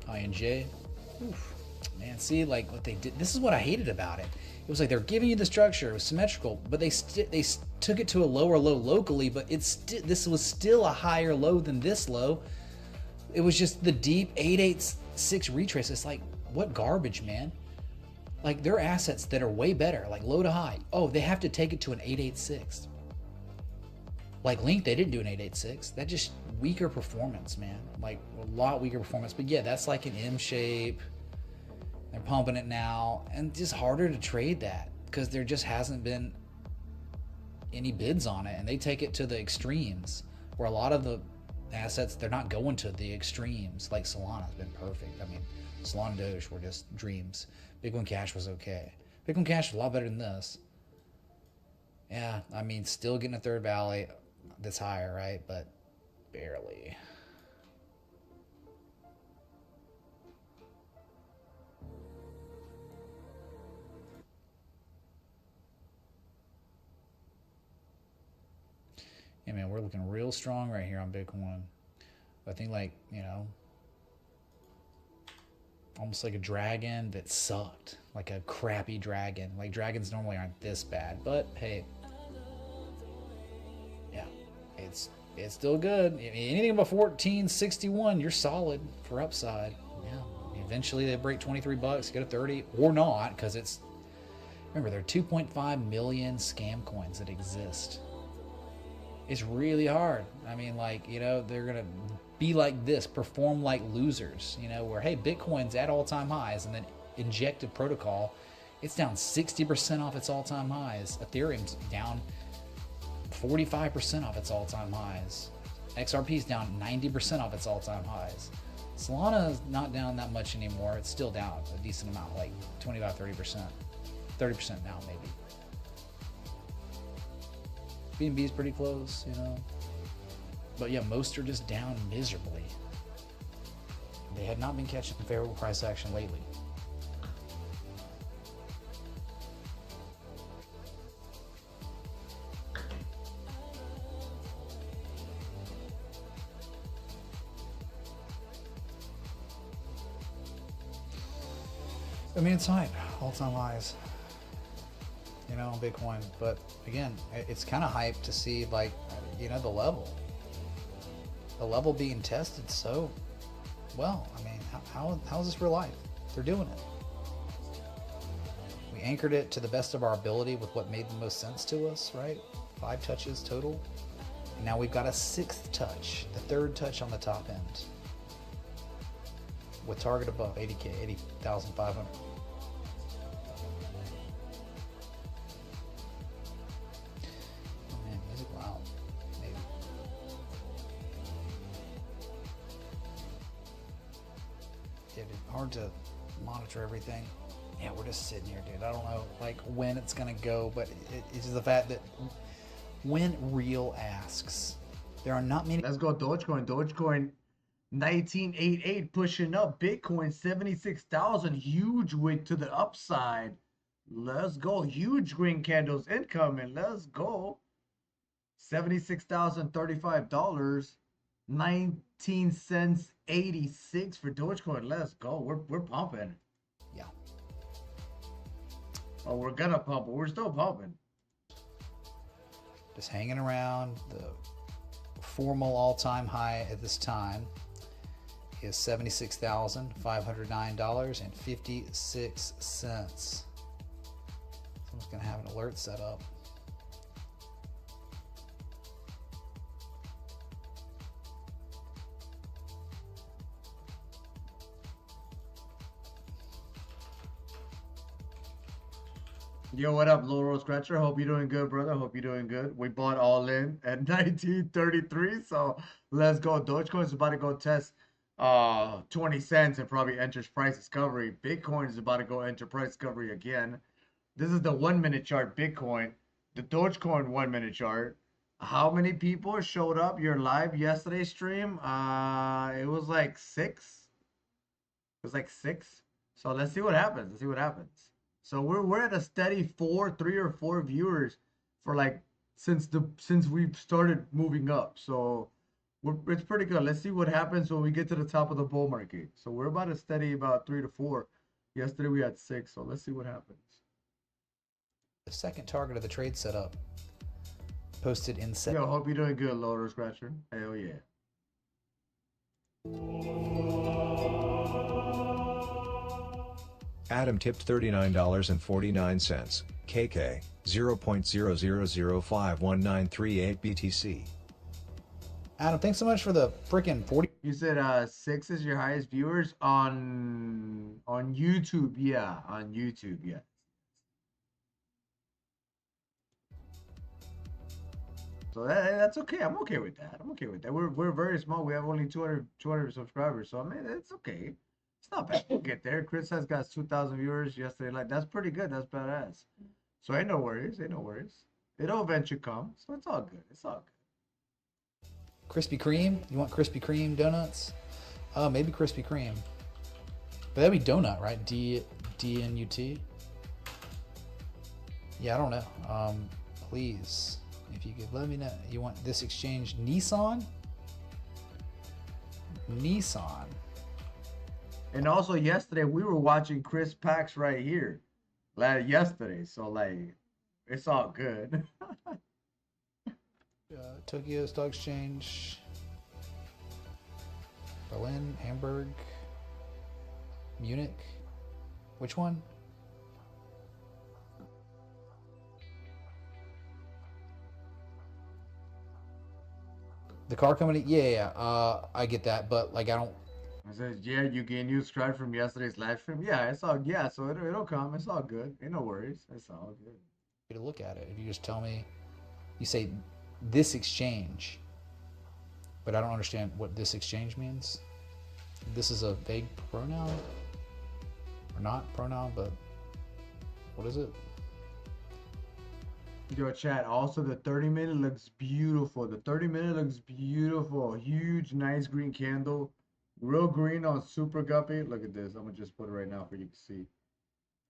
INJ. Oof. Man, see, like what they did. This is what I hated about it. It was like they're giving you the structure. It was symmetrical, but they took it to a lower low locally. But this was still a higher low than this low. It was just the deep 886 retrace. It's like, what garbage, man. Like, there are assets that are way better, like low to high. Oh, they have to take it to an 886. Like Link, they didn't do an 886. That just weaker performance, man. Like a lot weaker performance. But yeah, that's like an M shape. They're pumping it now, and just harder to trade that because there just hasn't been any bids on it, and they take it to the extremes where a lot of the assets, they're not going to the extremes. Like Solana's been perfect. I mean, Solana Doge were just dreams. Bitcoin Cash was okay. Bitcoin Cash was a lot better than this. Yeah, I mean, still getting a third valley that's higher, right? But barely. Yeah, man, we're looking real strong right here on Bitcoin. I think, like, you know, almost like a dragon that sucked, like a crappy dragon. Like, dragons normally aren't this bad, but hey, yeah, it's still good. Anything above 1461, you're solid for upside. Yeah, eventually they break 23 bucks, get a 30 or not, because it's, remember, there are 2.5 million scam coins that exist. It's really hard. I mean, like, you know, they're going to be like this, perform like losers, you know, where, hey, Bitcoin's at all-time highs, and then injective protocol, it's down 60% off its all-time highs. Ethereum's down 45% off its all-time highs. XRP's down 90% off its all-time highs. Solana is not down that much anymore. It's still down a decent amount, like 25, 30%. 30% now, maybe. BNB is pretty close, you know. But yeah, most are just down miserably. They had not been catching favorable price action lately. I mean, it's hype, all-time highs, you know, on Bitcoin. But again, it's kind of hype to see, like, you know, the level being tested so well. I mean, how is this real life? They're doing it. We anchored it to the best of our ability with what made the most sense to us, right? 5 touches total. And now we've got a 6th touch, the 3rd touch on the top end, with target above 80K, 80,500. Oh man, music, wow, maybe. Yeah, dude, hard to monitor everything. Yeah, we're just sitting here, dude. I don't know, like, when it's gonna go, but it's just the fact that when real asks, there are not many. Let's go Dogecoin. Dogecoin 1988 pushing up. Bitcoin 76,000. Huge wick to the upside. Let's go. Huge green candles incoming. Let's go. $76,035. 19 cents 86 for Dogecoin. Let's go. We're pumping. Yeah. Oh, we're gonna pump, but we're still pumping. Just hanging around. The formal all-time high at this time is $76,509.56. Someone's gonna have an alert set up. Yo, what up, Laurel Scratcher? Hope you're doing good, brother. Hope you're doing good. We bought all in at 1933, so let's go. Dogecoin is about to go test 20 cents and probably enters price discovery. Bitcoin is about to go enter price discovery again. This is the 1 minute chart Bitcoin, the Dogecoin 1 minute chart. How many people showed up your live yesterday stream? It was like 6. It was like 6. So let's see what happens. Let's see what happens. So we're at a steady 3 or 4 viewers for like since we've started moving up. So it's pretty good. Let's see what happens when we get to the top of the bull market. So we're about to steady about 3 to 4. Yesterday we had 6. So let's see what happens. The second target of the trade setup posted in Yo, hope you're doing good, Loader Scratcher. Hell yeah. Adam tipped $39.49. KK 0.00051938 BTC. Adam, thanks so much for the freaking 40. You said 6 is your highest viewers on YouTube. Yeah, on YouTube. Yeah. So that's okay. I'm okay with that. I'm okay with that. We're very small. We have only 200 subscribers. So I mean, it's okay. It's not bad. We'll get there. Chris has got 2,000 viewers yesterday. Like that's pretty good. That's badass. So ain't no worries. Ain't no worries. It'll eventually come. So it's all good. It's all good. Krispy Kreme? You want Krispy Kreme donuts? Maybe Krispy Kreme. But that'd be donut, right? D-N-U-T? Yeah, I don't know. Please, if you could let me know. You want this exchange Nissan? Nissan. And also yesterday we were watching Chris Pax right here. Yesterday. So like it's all good. Tokyo Stock Exchange, Berlin, Hamburg, Munich. Which one? The car company? Yeah. I get that, but like I don't. I says, yeah, you gain new subscribe from yesterday's live stream. Yeah, it's all so it'll come. It's all good. Ain't no worries. It's all good. To look at it, if you just tell me, you say this exchange, but I don't understand what this exchange means. This is a vague pronoun or not pronoun, but what is it? Yo, chat. Also, the 30-minute looks beautiful. The 30-minute looks beautiful. Huge, nice green candle. Real green on Super Guppy. Look at this. I'm gonna just put it right now for you to see.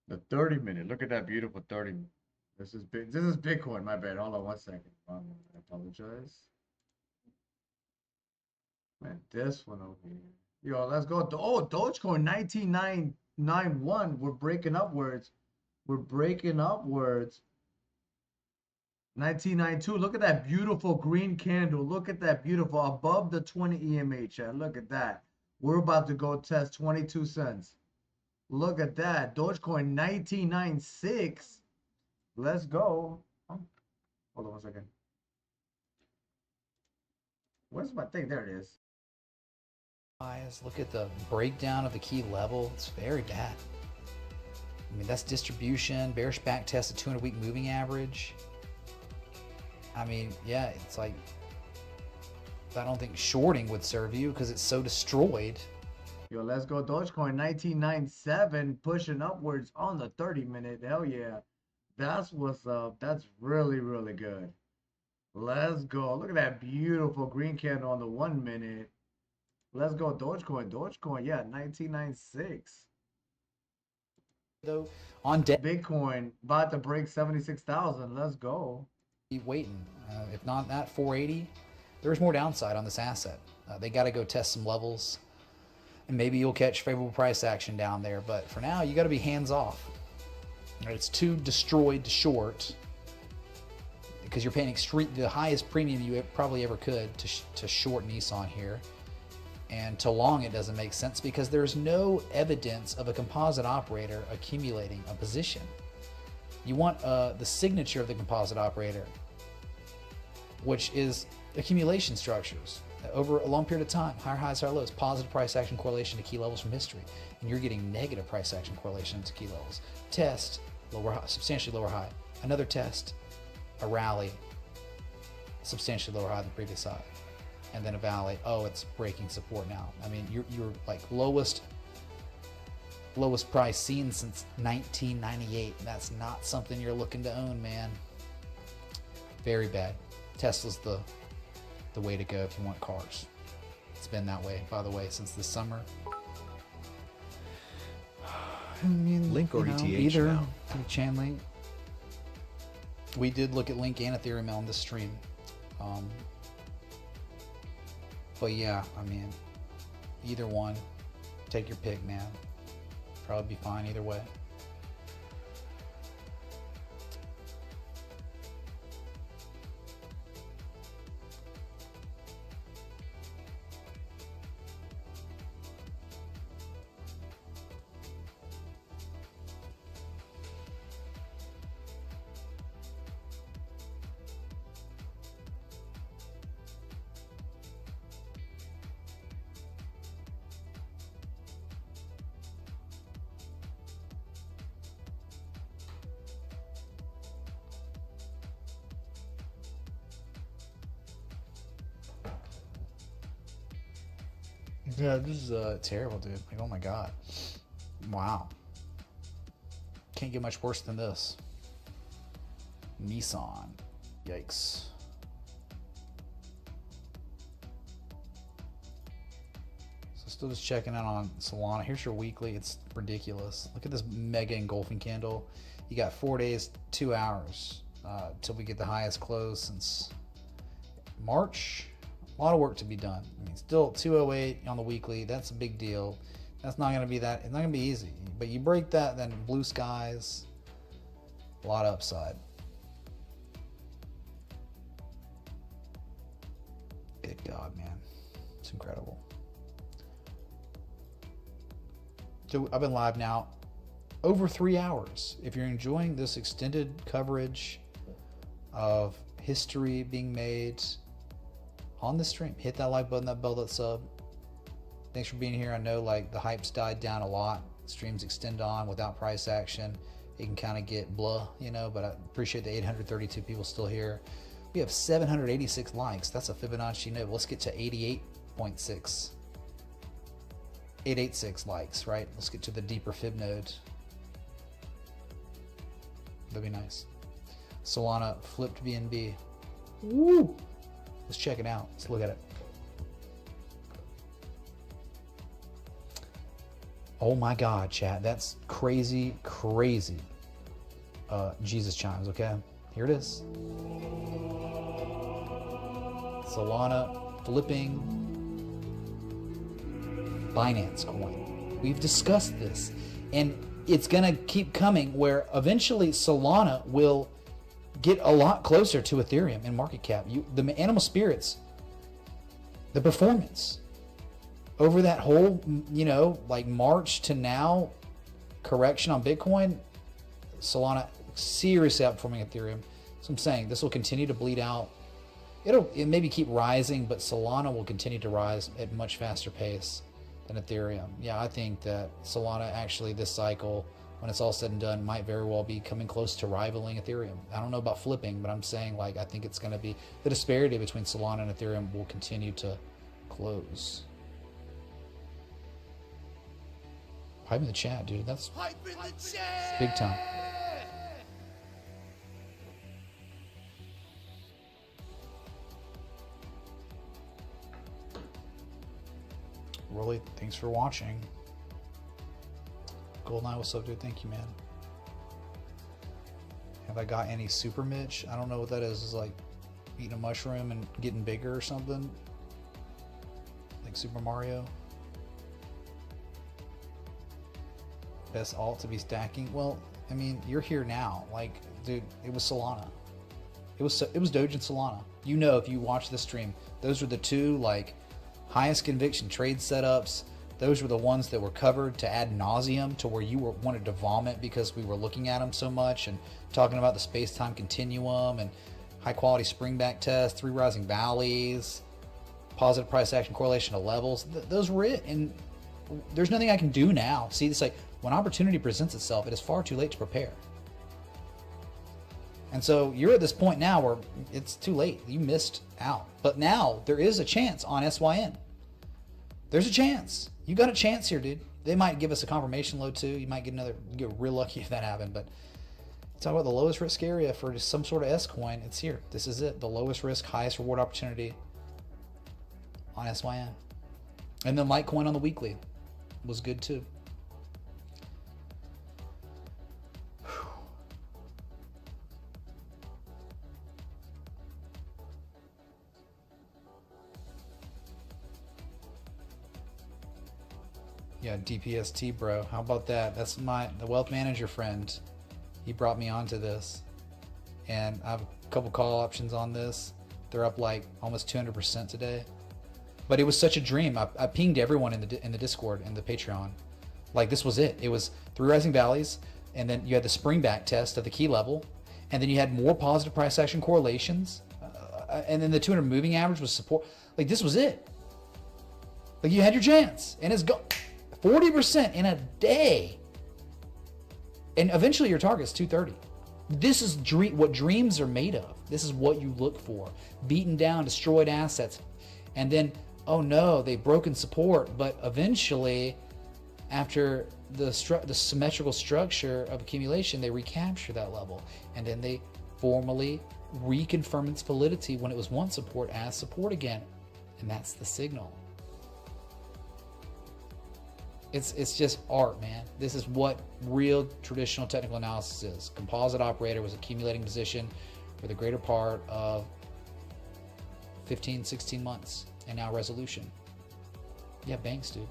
The 30-minute. Look at that beautiful 30-minute. This is big. This is Bitcoin. My bad. Hold on 1 second. I apologize. Man, this one over here. Yo, let's go. Oh, DogeCoin 19991. We're breaking upwards. We're breaking upwards. 1992. Look at that beautiful green candle. Look at that beautiful above the 20 EMA chat. Look at that. We're about to go test 22 cents. Look at that. DogeCoin 1996. Let's go. Oh, hold on 1 second. Where's my thing? There it is. Look at the breakdown of the key level. It's very bad. I mean, that's distribution, bearish back test, a 200-week moving average. I mean, yeah, it's like, I don't think shorting would serve you because it's so destroyed. Yo, let's go. DogeCoin 1997 pushing upwards on the 30-minute. Hell yeah. That's what's up. That's really, really good. Let's go. Look at that beautiful green candle on the 1 minute. Let's go. Dogecoin. Dogecoin. Yeah, 1996. Though on debt, Bitcoin about to break 76,000. Let's go. Keep waiting. If not at 480, there's more downside on this asset. They got to go test some levels, and maybe you'll catch favorable price action down there. But for now, you got to be hands off. It's too destroyed to short because you're paying the highest premium you probably ever could to short Nissan here. And to long, it doesn't make sense because there's no evidence of a composite operator accumulating a position. You want the signature of the composite operator, which is accumulation structures over a long period of time, higher highs, higher lows, positive price action correlation to key levels from history, and you're getting negative price action correlation to key levels. Test, lower high, substantially lower high. Another test, a rally, substantially lower high than previous high. And then a valley. Oh, it's breaking support now. I mean, you're like lowest price seen since 1998. That's not something you're looking to own, man. Very bad. Tesla's the way to go if you want cars. It's been that way, by the way, since this summer. I mean, Link or ETH either now? Chainlink. We did look at Link and Ethereum on this stream. But yeah, I mean, either one. Take your pick, man. Probably be fine either way. Yeah, this is terrible, dude. Like, oh my god. Wow. Can't get much worse than this. Nissan. Yikes. So still just checking out on Solana. Here's your weekly. It's ridiculous. Look at this mega engulfing candle. You got 4 days, 2 hours till we get the highest close since March. A lot of work to be done. I mean, still 208 on the weekly. That's a big deal. That's not going to be that. It's not going to be easy. But you break that, then blue skies. A lot of upside. Good God, man. It's incredible. So I've been live now over 3 hours. If you're enjoying this extended coverage of history being made on the stream, hit that like button, that bell, that sub. Thanks for being here. I know like the hype's died down a lot. Streams extend on without price action. It can kind of get blah, you know, but I appreciate the 832 people still here. We have 786 likes. That's a Fibonacci node. Let's get to 88.6. 886 likes, right? Let's get to the deeper fib node. That'd be nice. Solana flipped BNB. Woo! Let's check it out. Let's look at it. Oh my God, chat. That's crazy, crazy. Jesus chimes, okay? Here it is. Solana flipping Binance coin. We've discussed this. And it's going to keep coming where eventually Solana will get a lot closer to Ethereum in market cap. The animal spirits, the performance over that whole, you know, like March to now correction on Bitcoin, Solana seriously outperforming Ethereum. So I'm saying this will continue to bleed out. It maybe keep rising, but Solana will continue to rise at much faster pace than Ethereum. Yeah, I think that Solana actually this cycle, when it's all said and done, might very well be coming close to rivaling Ethereum. I don't know about flipping, but I'm saying like I think it's going to be the disparity between Solana and Ethereum will continue to close. Hype in the chat, dude. That's big time. Really, thanks for watching. Goldeneye, what's up, dude? Thank you, man. Have I got any Super Mitch? I don't know what that is. It's like eating a mushroom and getting bigger or something. Like Super Mario. Best alt to be stacking. Well, I mean, you're here now. Like, dude, it was Solana. It was Doge and Solana. You know, if you watch the stream, those were the two like highest conviction trade setups. Those were the ones that were covered to ad nauseum to where you wanted to vomit because we were looking at them so much and talking about the space-time continuum and high-quality spring-back test, 3 rising valleys, positive price action correlation to levels. Those were it, and there's nothing I can do now. See, it's like when opportunity presents itself, it is far too late to prepare. And so you're at this point now where it's too late. You missed out. But now there is a chance on SYN. There's a chance. You got a chance here, dude. They might give us a confirmation low too. You might get real lucky if that happened. But Talk about the lowest risk area for just some sort of S coin. It's here. This is it. The lowest risk, highest reward opportunity on SYN. And then Litecoin on the weekly was good too. Yeah, DPST, bro. How about that? That's the wealth manager friend. He brought me onto this, and I have a couple call options on this. They're up like almost 200% today. But it was such a dream. I pinged everyone in the Discord and the Patreon. Like, this was it. It was 3 rising valleys, and then you had the spring back test at the key level, and then you had more positive price action correlations, and then the 200 moving average was support. Like, this was it. Like, you had your chance, and it's go 40% in a day, and eventually your target's 230. This is what dreams are made of. This is what you look for. Beaten down, destroyed assets, and then, oh no, they've broken support, but eventually, after the symmetrical structure of accumulation, they recapture that level, and then they formally reconfirm its validity when it was once support as support again, and that's the signal. It's just art, man. This is what real traditional technical analysis is. Composite operator was accumulating position for the greater part of 15, 16 months, and now resolution. Yeah, banks, dude.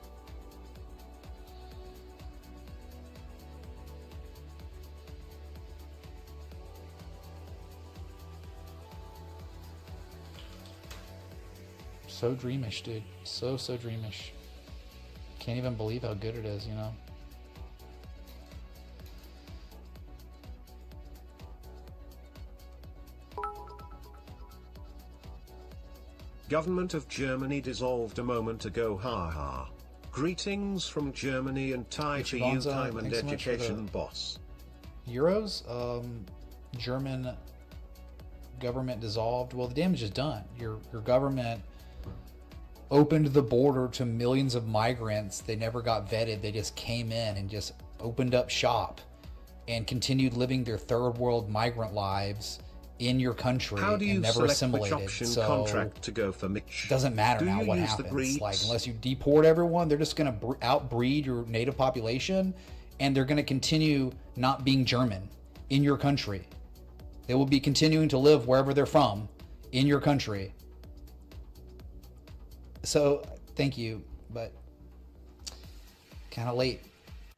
So dreamish, dude. So dreamish. Can't even believe how good it is, you know? Government of Germany dissolved a moment ago, haha. Greetings from Germany and Thai for you, time and education boss. Euros, German government dissolved. Well, the damage is done. Your government opened the border to millions of migrants. They never got vetted. They just came in and just opened up shop and continued living their third world migrant lives in your country. How do you and never select assimilated. which option So contract to go for Mitch? it doesn't matter now what happens. Like, unless you deport everyone, they're just going to outbreed your native population, and they're going to continue not being German in your country. They will be continuing to live wherever they're from in your country. So, thank you, but kind of late.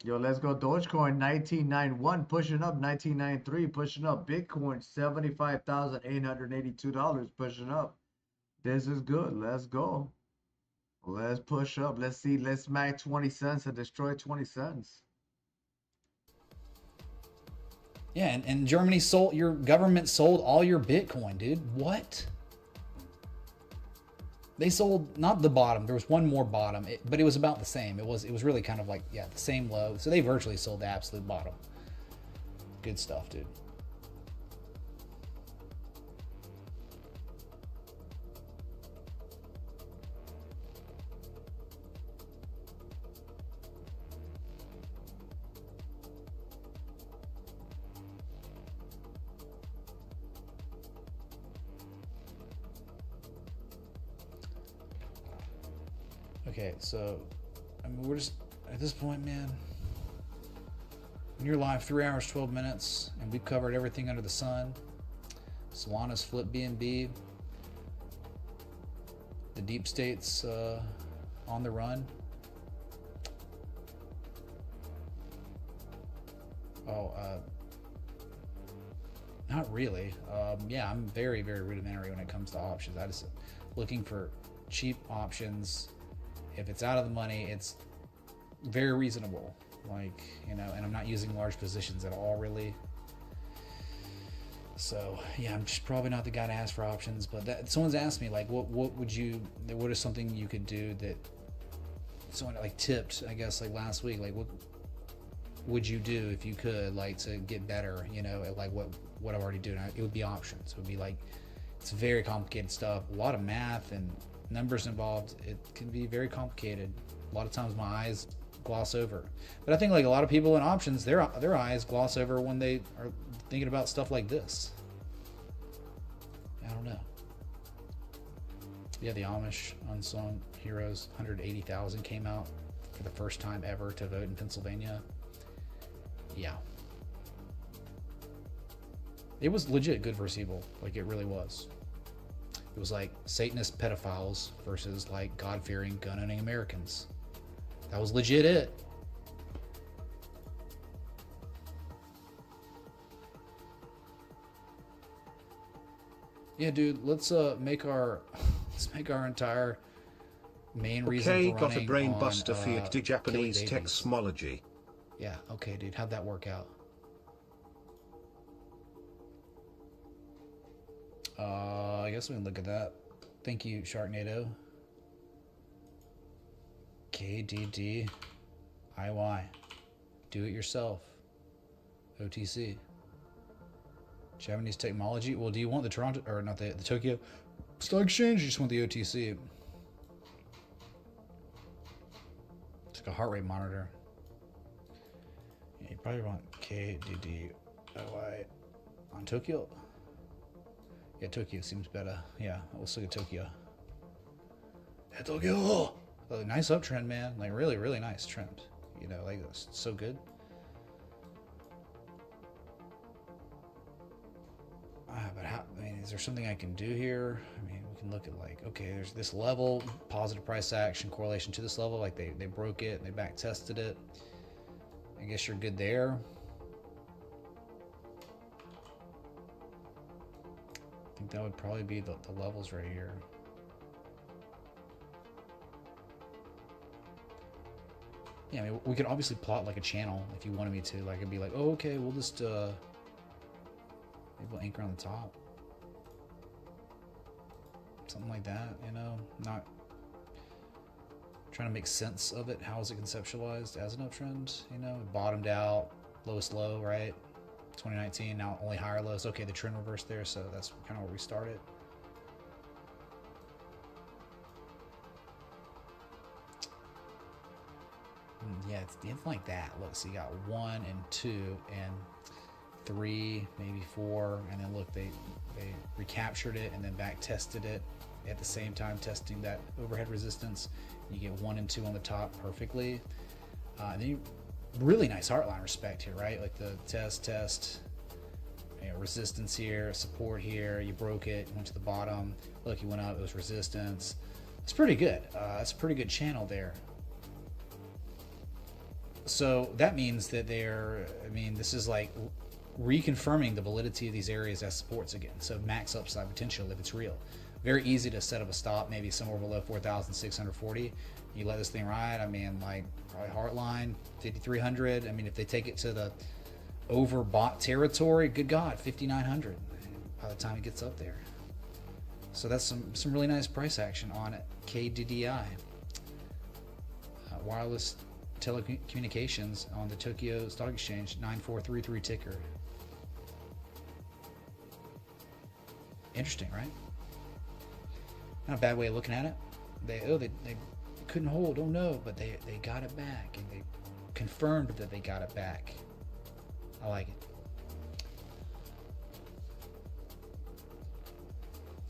Yo, let's go Dogecoin 1991 pushing up, 1993 pushing up, Bitcoin $75,882 pushing up. This is good. Let's go. Let's push up. Let's see. Let's smack 20 cents and destroy 20 cents. Yeah, and Germany sold, your government sold all your Bitcoin, dude. What? They sold, not the bottom, there was one more bottom, but it was about the same. It was really kind of like, yeah, the same low. So they virtually sold the absolute bottom. Good stuff, dude. Okay, so I mean, we're just at this point, man. When you're live 3 hours 12 minutes, and we've covered everything under the sun. Solana's flip BNB. The deep state's on the run. Not really. Yeah, I'm very rudimentary when it comes to options. I just looking for cheap options. If it's out of the money, it's very reasonable. Like, you know, and I'm not using large positions at all, really. So yeah, I'm just probably not the guy to ask for options. But someone's asked me, like, what is something you could do that someone like tipped, I guess, like last week, like what would you do if you could, like, to get better, you know, at like what I'm already doing? It would be options. It would be like, it's very complicated stuff, a lot of math and numbers involved. It can be very complicated. A lot of times my eyes gloss over. But I think like a lot of people in options, their eyes gloss over when they are thinking about stuff like this. I don't know. Yeah, the Amish Unsung Heroes, 180,000 came out for the first time ever to vote in Pennsylvania. Yeah. It was legit good versus evil. Like, it really was. It was like Satanist pedophiles versus like God-fearing, gun-owning Americans. That was legit it. Yeah, dude, let's make our entire main reason Okay, for got a running brain on, buster for your killing Japanese babies. technology. Yeah, okay, dude, how'd that work out? I guess we can look at that. Thank you, Sharknado. KDDIY. Do it yourself. OTC. Japanese technology. Well, do you want the Toronto, or not the Tokyo Stock Exchange? You just want the OTC. It's like a heart rate monitor. Yeah, you probably want KDDIY on Tokyo. Yeah, Tokyo seems better. Yeah, let's look at Tokyo. Yeah, Tokyo! Oh, nice uptrend, man. Like, really, really nice trend. You know, like, that's so good. But how, I mean, is there something I can do here? I mean, we can look at, like, okay, there's this level, positive price action, correlation to this level. Like, they broke it, and they back tested it. I guess you're good there. I think that would probably be the levels right here. Yeah, I mean, we could obviously plot like a channel if you wanted me to. Like, it'd be like, oh, okay, we'll just, maybe we'll anchor on the top. Something like that, you know? Not trying to make sense of it. How is it conceptualized as an uptrend? You know, it bottomed out, lowest low, right? 2019, now only higher lows. Okay, the trend reversed there, so that's kind of where we started. Yeah, it's like that. Look, so you got 1 and 2 and 3, maybe 4, and then look, they recaptured it and then back tested it at the same time, testing that overhead resistance. You get 1 and 2 on the top perfectly. And then you really nice heartline respect here, right? Like the test, you know, resistance here, support here, you broke it, went to the bottom, look, you went up, it was resistance. It's pretty good. That's a pretty good channel there. So that means that this is like reconfirming the validity of these areas as supports again. So max upside potential if it's real. Very easy to set up a stop, maybe somewhere below 4,640. You let this thing ride. I mean, like probably heartline 5,300. I mean, if they take it to the overbought territory, good God, 5,900 by the time it gets up there. So that's some really nice price action on KDDI. Wireless telecommunications on the Tokyo Stock Exchange, 9433 ticker. Interesting, right? Not a bad way of looking at it. They couldn't hold, oh no, but they got it back, and they confirmed that they got it back. I like it.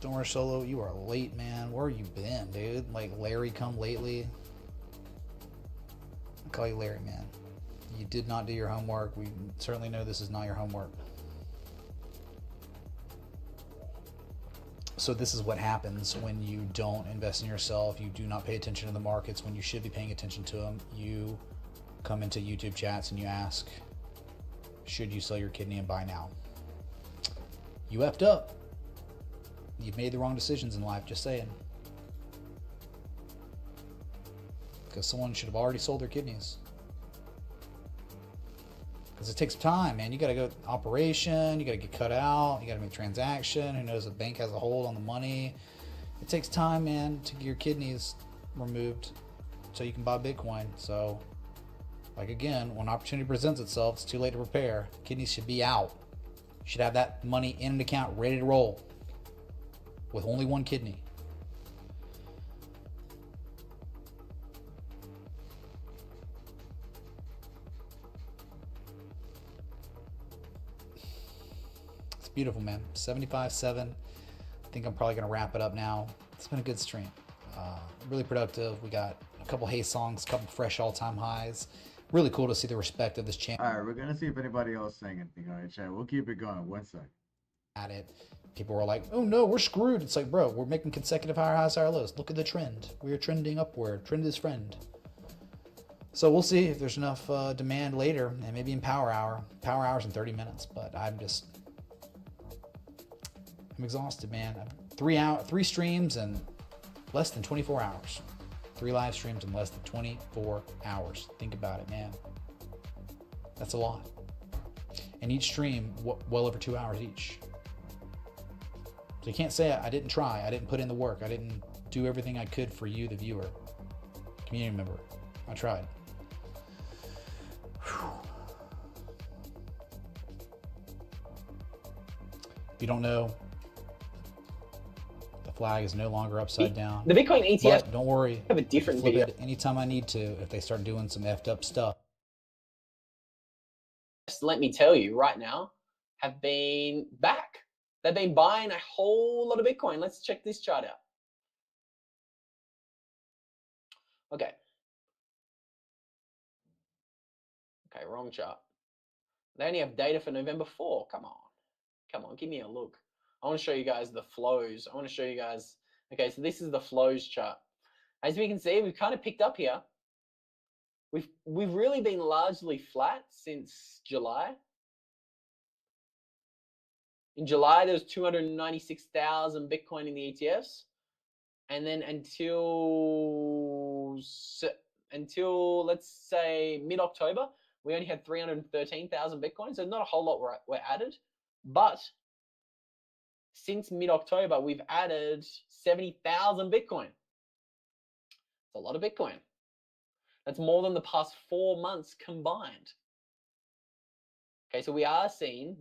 Don't worry, Solo, you are late, man. Where you been, dude? Like Larry come lately? I call you Larry, man. You did not do your homework. We certainly know this is not your homework. So this is what happens when you don't invest in yourself. You do not pay attention to the markets when you should be paying attention to them. You come into YouTube chats and you ask, should you sell your kidney and buy now? You effed up. You've made the wrong decisions in life, just saying. Because someone should have already sold their kidneys. Because it takes time, man. You got to go operation, you got to get cut out, you got to make a transaction. Who knows, the bank has a hold on the money. It takes time, man, to get your kidneys removed so you can buy Bitcoin. So, like again, when opportunity presents itself, it's too late to prepare. Kidneys should be out. You should have that money in an account ready to roll with only one kidney. It's beautiful, man. 75.7. I think I'm probably going to wrap it up now. It's been a good stream. Really productive. We got a couple Hay songs, a couple fresh all-time highs. Really cool to see the respect of this channel. All right, we're going to see if anybody else saying anything. All right, chat. We'll keep it going. 1 sec. At it. People were like, oh no, we're screwed. It's like, bro, we're making consecutive higher highs, higher lows. Look at the trend. We are trending upward. Trend is friend. So we'll see if there's enough demand later, and maybe in Power Hour. Power Hour's in 30 minutes, but I'm exhausted, man. 3 streams in less than 24 hours. 3 live streams in less than 24 hours. Think about it, man. That's a lot. And each stream, well over 2 hours each. So you can't say I didn't try, I didn't put in the work, I didn't do everything I could for you, the viewer, community member. I tried. Whew. If you don't know, the flag is no longer upside down. The Bitcoin ETF, but don't worry, I have a different flip video. it anytime I need to if they start doing some effed up stuff. Let me tell you right now, have been back. They've been buying a whole lot of Bitcoin. Let's check this chart out. Okay. Okay, wrong chart. They only have data for November 4. Come on. Come on, give me a look. I want to show you guys the flows. I want to show you guys. Okay, so this is the flows chart. As we can see, we've kind of picked up here. We've really been largely flat since July. In July, there was 296,000 Bitcoin in the ETFs. And then until let's say mid-October, we only had 313,000 Bitcoin. So not a whole lot were added. But since mid-October, we've added 70,000 Bitcoin. It's a lot of Bitcoin. That's more than the past 4 months combined. Okay, so we are seeing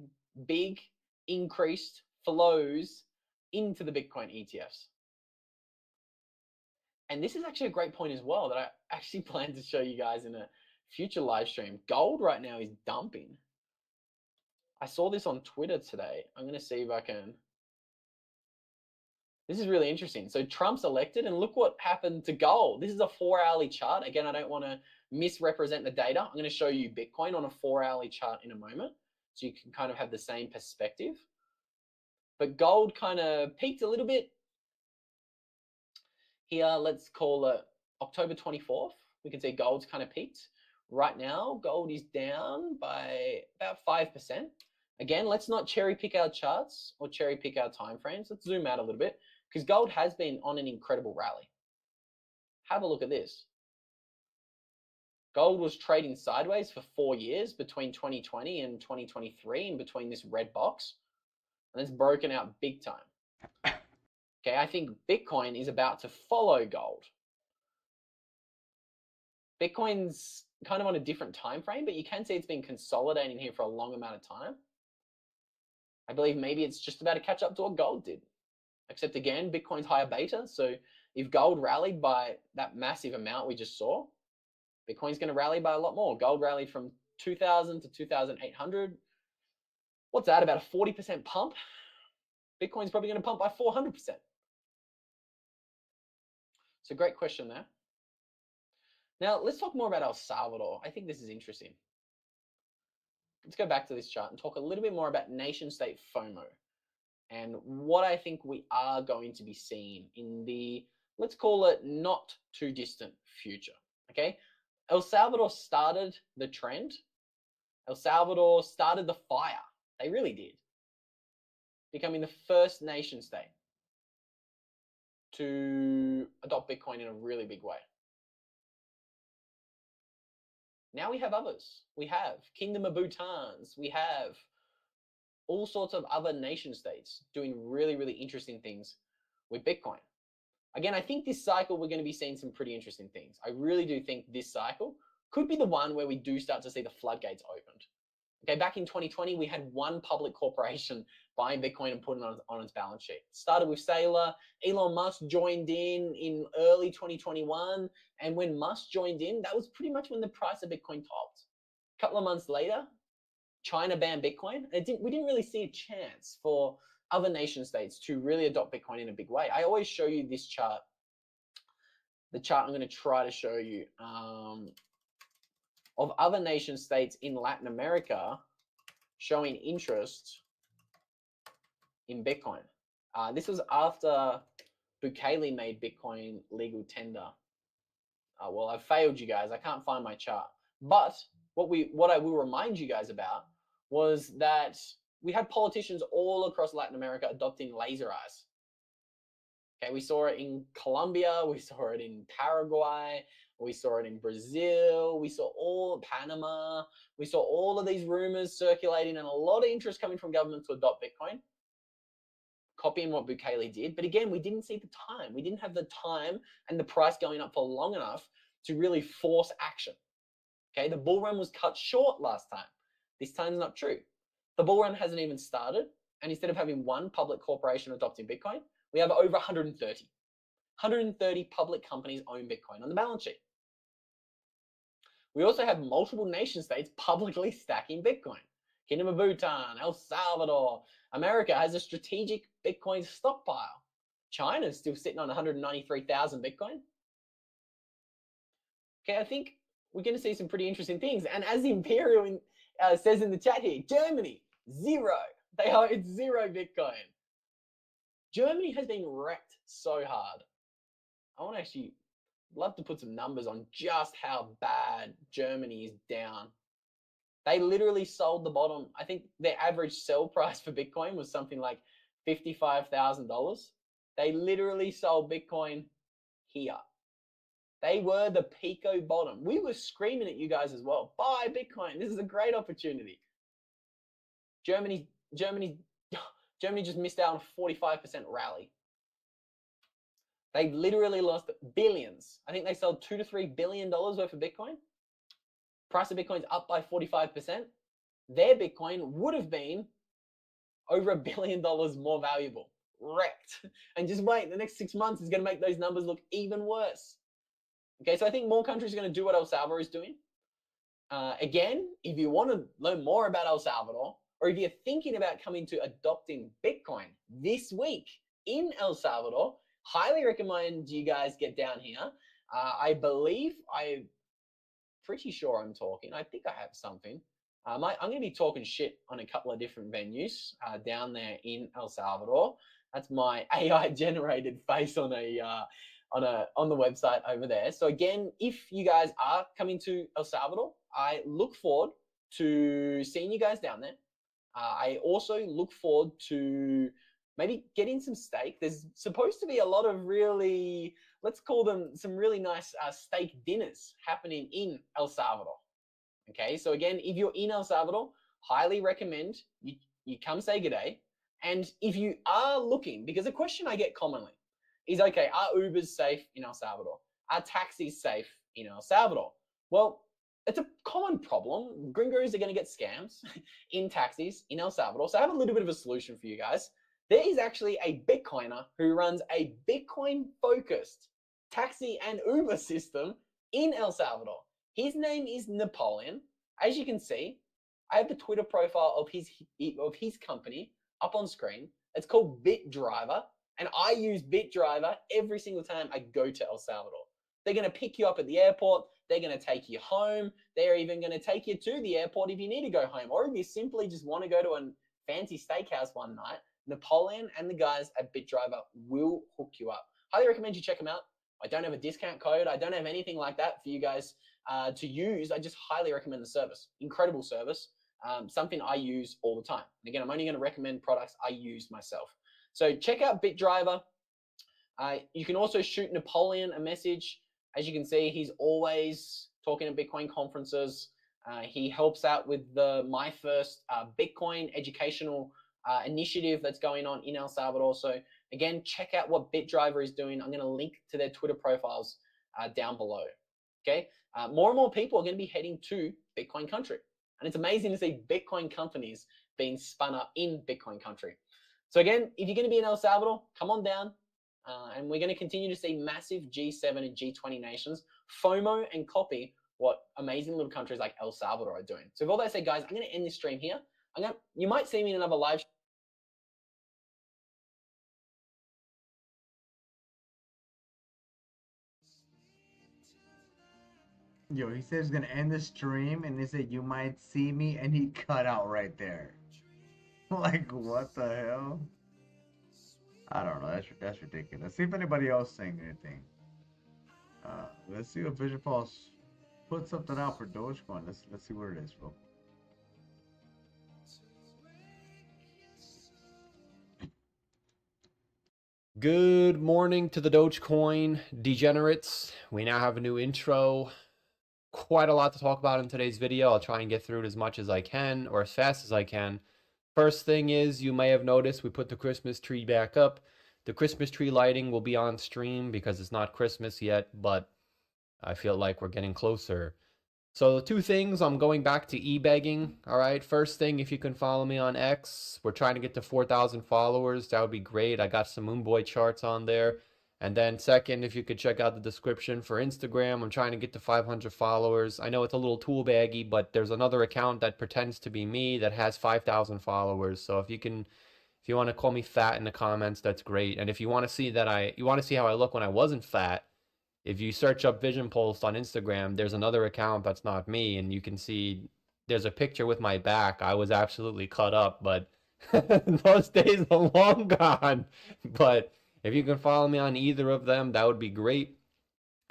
big increased flows into the Bitcoin ETFs. And this is actually a great point as well that I actually plan to show you guys in a future live stream. Gold right now is dumping. I saw this on Twitter today. I'm going to see if I can. This is really interesting. So Trump's elected and look what happened to gold. This is a 4-hourly chart. Again, I don't want to misrepresent the data. I'm going to show you Bitcoin on a 4-hourly chart in a moment, so you can kind of have the same perspective. But gold kind of peaked a little bit. Here, let's call it October 24th. We can see gold's kind of peaked. Right now, gold is down by about 5%. Again, let's not cherry pick our charts or cherry pick our time frames. Let's zoom out a little bit because gold has been on an incredible rally. Have a look at this. Gold was trading sideways for 4 years between 2020 and 2023 in between this red box. And it's broken out big time. Okay, I think Bitcoin is about to follow gold. Bitcoin's kind of on a different time frame, but you can see it's been consolidating here for a long amount of time. I believe maybe it's just about to catch up to what gold did. Except again, Bitcoin's higher beta. So if gold rallied by that massive amount we just saw, Bitcoin's going to rally by a lot more. Gold rallied from 2,000 to 2,800. What's that, about a 40% pump? Bitcoin's probably going to pump by 400%. So great question there. Now, let's talk more about El Salvador. I think this is interesting. Let's go back to this chart and talk a little bit more about nation-state FOMO and what I think we are going to be seeing in the, let's call it, not too distant future, okay? El Salvador started the trend. El Salvador started the fire. They really did. Becoming the first nation-state to adopt Bitcoin in a really big way. Now we have others. We have Kingdom of Bhutan's. We have all sorts of other nation states doing really, really interesting things with Bitcoin. Again, I think this cycle we're going to be seeing some pretty interesting things. I really do think this cycle could be the one where we do start to see the floodgates opened. Okay, back in 2020, we had one public corporation buying Bitcoin and putting it on its balance sheet. Started with Saylor. Elon Musk joined in early 2021. And when Musk joined in, that was pretty much when the price of Bitcoin topped. A couple of months later, China banned Bitcoin. We didn't really see a chance for other nation states to really adopt Bitcoin in a big way. I always show you this chart. The chart I'm going to try to show you of other nation states in Latin America showing interest in Bitcoin. This was after Bukele made Bitcoin legal tender. Well, I failed you guys. I can't find my chart. But what I will remind you guys about was that we had politicians all across Latin America adopting laser eyes. Okay, we saw it in Colombia, we saw it in Paraguay, we saw it in Brazil, we saw all Panama, we saw all of these rumors circulating and a lot of interest coming from government to adopt Bitcoin, copying what Bukele did. But again, we didn't see the time. We didn't have the time and the price going up for long enough to really force action. Okay, the bull run was cut short last time. This time's not true. The bull run hasn't even started. And instead of having one public corporation adopting Bitcoin, we have over 130. 130 public companies own Bitcoin on the balance sheet. We also have multiple nation states publicly stacking Bitcoin. Kingdom of Bhutan, El Salvador. America has a strategic Bitcoin stockpile. China's still sitting on 193,000 Bitcoin. Okay, I think we're going to see some pretty interesting things. And as Imperial says in the chat here, Germany, 0. They own 0 Bitcoin. Germany has been wrecked so hard. I want to actually love to put some numbers on just how bad Germany is down. They literally sold the bottom. I think their average sell price for Bitcoin was something like $55,000. They literally sold Bitcoin here. They were the Pico bottom. We were screaming at you guys as well. Buy Bitcoin. This is a great opportunity. Germany just missed out on a 45% rally. They literally lost billions. I think they sold $2 to $3 billion worth of Bitcoin. Price of Bitcoin's up by 45%. Their Bitcoin would have been over $1 billion more valuable. Wrecked. And just wait, the next 6 months is going to make those numbers look even worse. Okay, so I think more countries are going to do what El Salvador is doing. Again, if you want to learn more about El Salvador, or if you're thinking about coming to adopting Bitcoin this week in El Salvador, highly recommend you guys get down here. I'm pretty sure I'm talking. I think I have something. I'm going to be talking shit on a couple of different venues down there in El Salvador. That's my AI generated face on the website over there. So again, if you guys are coming to El Salvador, I look forward to seeing you guys down there. I also look forward to maybe getting some steak. There's supposed to be a lot of really, let's call them some really nice steak dinners happening in El Salvador. Okay, so again, if you're in El Salvador, highly recommend you come say good day. And if you are looking, because a question I get commonly is, okay, are Ubers safe in El Salvador? Are taxis safe in El Salvador? Well, it's a common problem. Gringos are going to get scams in taxis in El Salvador. So I have a little bit of a solution for you guys. There is actually a Bitcoiner who runs a Bitcoin-focused taxi and Uber system in El Salvador. His name is Napoleon. As you can see, I have the Twitter profile of his company up on screen. It's called BitDriver, and I use BitDriver every single time I go to El Salvador. They're going to pick you up at the airport. They're going to take you home. They're even going to take you to the airport if you need to go home, or if you simply just want to go to a fancy steakhouse one night. Napoleon and the guys at BitDriver will hook you up. Highly recommend you check them out. I don't have a discount code. I don't have anything like that for you guys to use. I just highly recommend the service. Incredible service. Something I use all the time. And again, I'm only going to recommend products I use myself. So check out BitDriver. You can also shoot Napoleon a message. As you can see, he's always talking at Bitcoin conferences. He helps out with the My First Bitcoin educational initiative that's going on in El Salvador. So again, check out what BitDriver is doing. I'm going to link to their Twitter profiles down below. Okay, more and more people are going to be heading to Bitcoin country, and it's amazing to see Bitcoin companies being spun up in Bitcoin country. So again, if you're going to be in El Salvador, come on down, and we're going to continue to see massive G7 and G20 nations FOMO and copy what amazing little countries like El Salvador are doing. So with all that said, guys, I'm going to end this stream here. You might see me in another live. Yo, he said he's gonna end the stream, and he said you might see me, and he cut out right there. Like, what the hell? I don't know. That's ridiculous. See if anybody else saying anything. Let's see if Vision Pulse put something out for Dogecoin. Let's see what it is, bro. Good morning to the Dogecoin degenerates. We now have a new intro. Quite a lot to talk about in today's video. I'll try and get through it as much as I can, or as fast as I can. First thing is, you may have noticed we put the Christmas tree back up. The Christmas tree lighting will be on stream because it's not Christmas yet, but I feel like we're getting closer. So the two things, I'm going back to e-begging. All right, first thing, if you can follow me on X, we're trying to get to 4,000 followers. That would be great. I got some Moonboy charts on there. And then second, if you could check out the description for Instagram, I'm trying to get to 500 followers. I know it's a little tool baggy, but there's another account that pretends to be me that has 5,000 followers. So if you want to call me fat in the comments, that's great. And if you want to see how I look when I wasn't fat, if you search up Vision Pulse on Instagram, there's another account that's not me, and you can see there's a picture with my back. I was absolutely cut up, but those days are long gone. But if you can follow me on either of them, that would be great.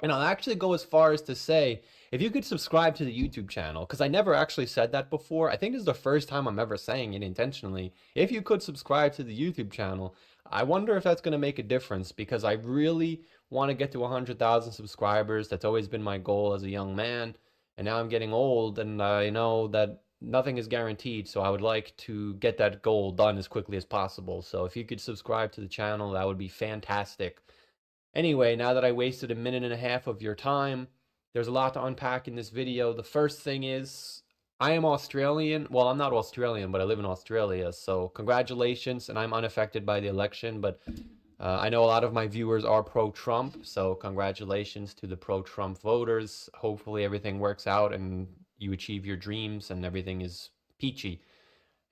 And I'll actually go as far as to say, if you could subscribe to the YouTube channel, because I never actually said that before. I think this is the first time I'm ever saying it intentionally. If you could subscribe to the YouTube channel, I wonder if that's going to make a difference, because I really want to get to 100,000 subscribers. That's always been my goal as a young man. And now I'm getting old, and I know that nothing is guaranteed, so I would like to get that goal done as quickly as possible. So if you could subscribe to the channel, that would be fantastic. Anyway, now that I wasted a minute and a half of your time, there's a lot to unpack in this video. The first thing is, I am Australian. Well, I'm not Australian, but I live in Australia. So congratulations, and I'm unaffected by the election, but I know a lot of my viewers are pro-Trump, so congratulations to the pro-Trump voters. Hopefully everything works out and you achieve your dreams and everything is peachy.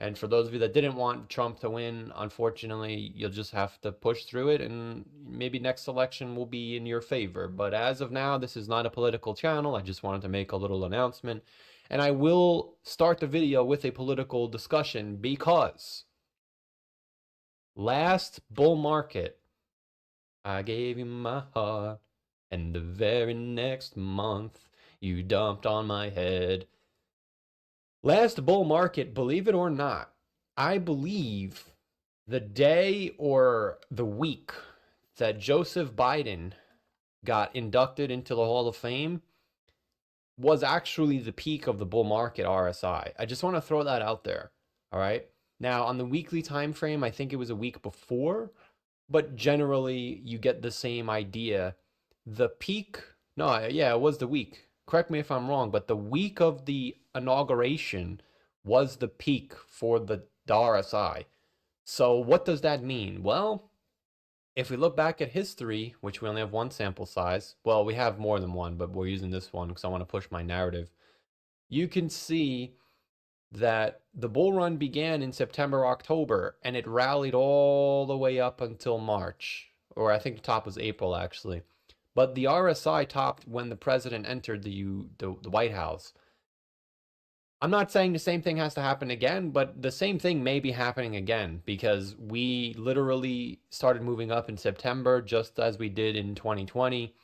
And for those of you that didn't want Trump to win, unfortunately, you'll just have to push through it, and maybe next election will be in your favor. But as of now, this is not a political channel. I just wanted to make a little announcement. And I will start the video with a political discussion, because last bull market, I gave you my heart, and the very next month, you dumped on my head. Last bull market, believe it or not, I believe the day or the week that Joseph Biden got inducted into the Hall of Fame was actually the peak of the bull market RSI. I just want to throw that out there, all right? Now, on the weekly time frame, I think it was a week before, but generally, you get the same idea. The peak, no, yeah, it was the week. Correct me if I'm wrong, but the week of the inauguration was the peak for the RSI. So what does that mean? Well, if we look back at history, which we only have one sample size, well, we have more than one, but we're using this one because I want to push my narrative. You can see that the bull run began in September, October, and it rallied all the way up until March, or I think the top was April, actually. But the RSI topped when the president entered the White House. I'm not saying the same thing has to happen again, but the same thing may be happening again, because we literally started moving up in September, just as we did in 2020.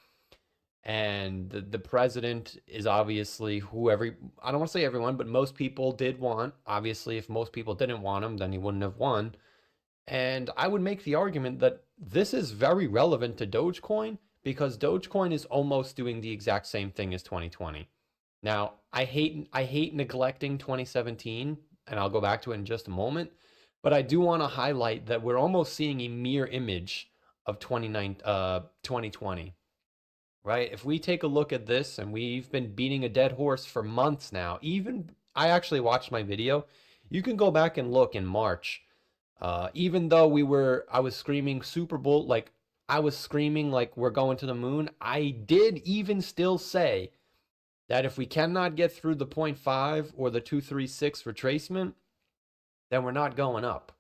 And the president is obviously who I don't want to say everyone, but most people did want. Obviously, if most people didn't want him, then he wouldn't have won. And I would make the argument that this is very relevant to Dogecoin, because Dogecoin is almost doing the exact same thing as 2020. Now, I hate neglecting 2017, and I'll go back to it in just a moment, but I do want to highlight that we're almost seeing a mirror image of 2020. Right? If we take a look at this, and we've been beating a dead horse for months now, I actually watched my video. You can go back and look in March. Even though I was screaming Super Bowl, like I was screaming like we're going to the moon, I did even still say that if we cannot get through the 0.5 or the 236 retracement, then we're not going up,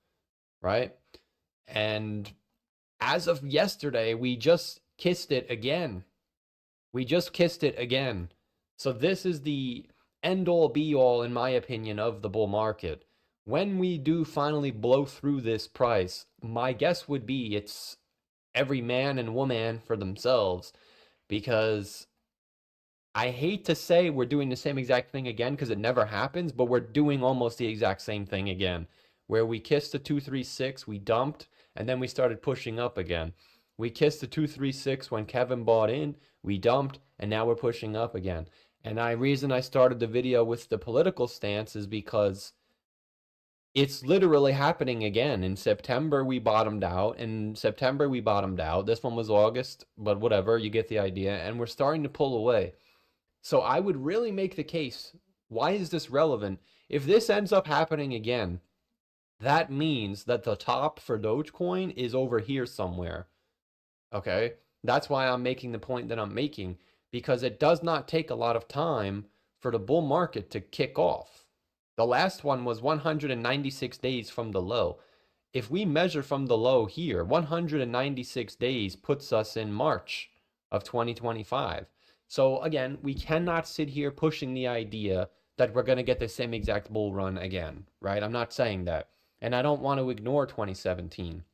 right? And as of yesterday, we just kissed it again. We just kissed it again. So this is the end all be all, in my opinion, of the bull market. When we do finally blow through this price, my guess would be it's every man and woman for themselves, because I hate to say we're doing the same exact thing again because it never happens, but we're doing almost the exact same thing again, where we kissed the 236, we dumped, and then we started pushing up again. We kissed the 236 when Kevin bought in, we dumped, and now we're pushing up again. And the reason I started the video with the political stance is because it's literally happening again. In September, we bottomed out. In September, we bottomed out. This one was August, but whatever, you get the idea. And we're starting to pull away. So I would really make the case, why is this relevant? If this ends up happening again, that means that the top for Dogecoin is over here somewhere. Okay? That's why I'm making the point that I'm making, because it does not take a lot of time for the bull market to kick off. The last one was 196 days from the low. If we measure from the low here, 196 days puts us in March of 2025. So again, we cannot sit here pushing the idea that we're going to get the same exact bull run again, right? I'm not saying that. And I don't want to ignore 2017.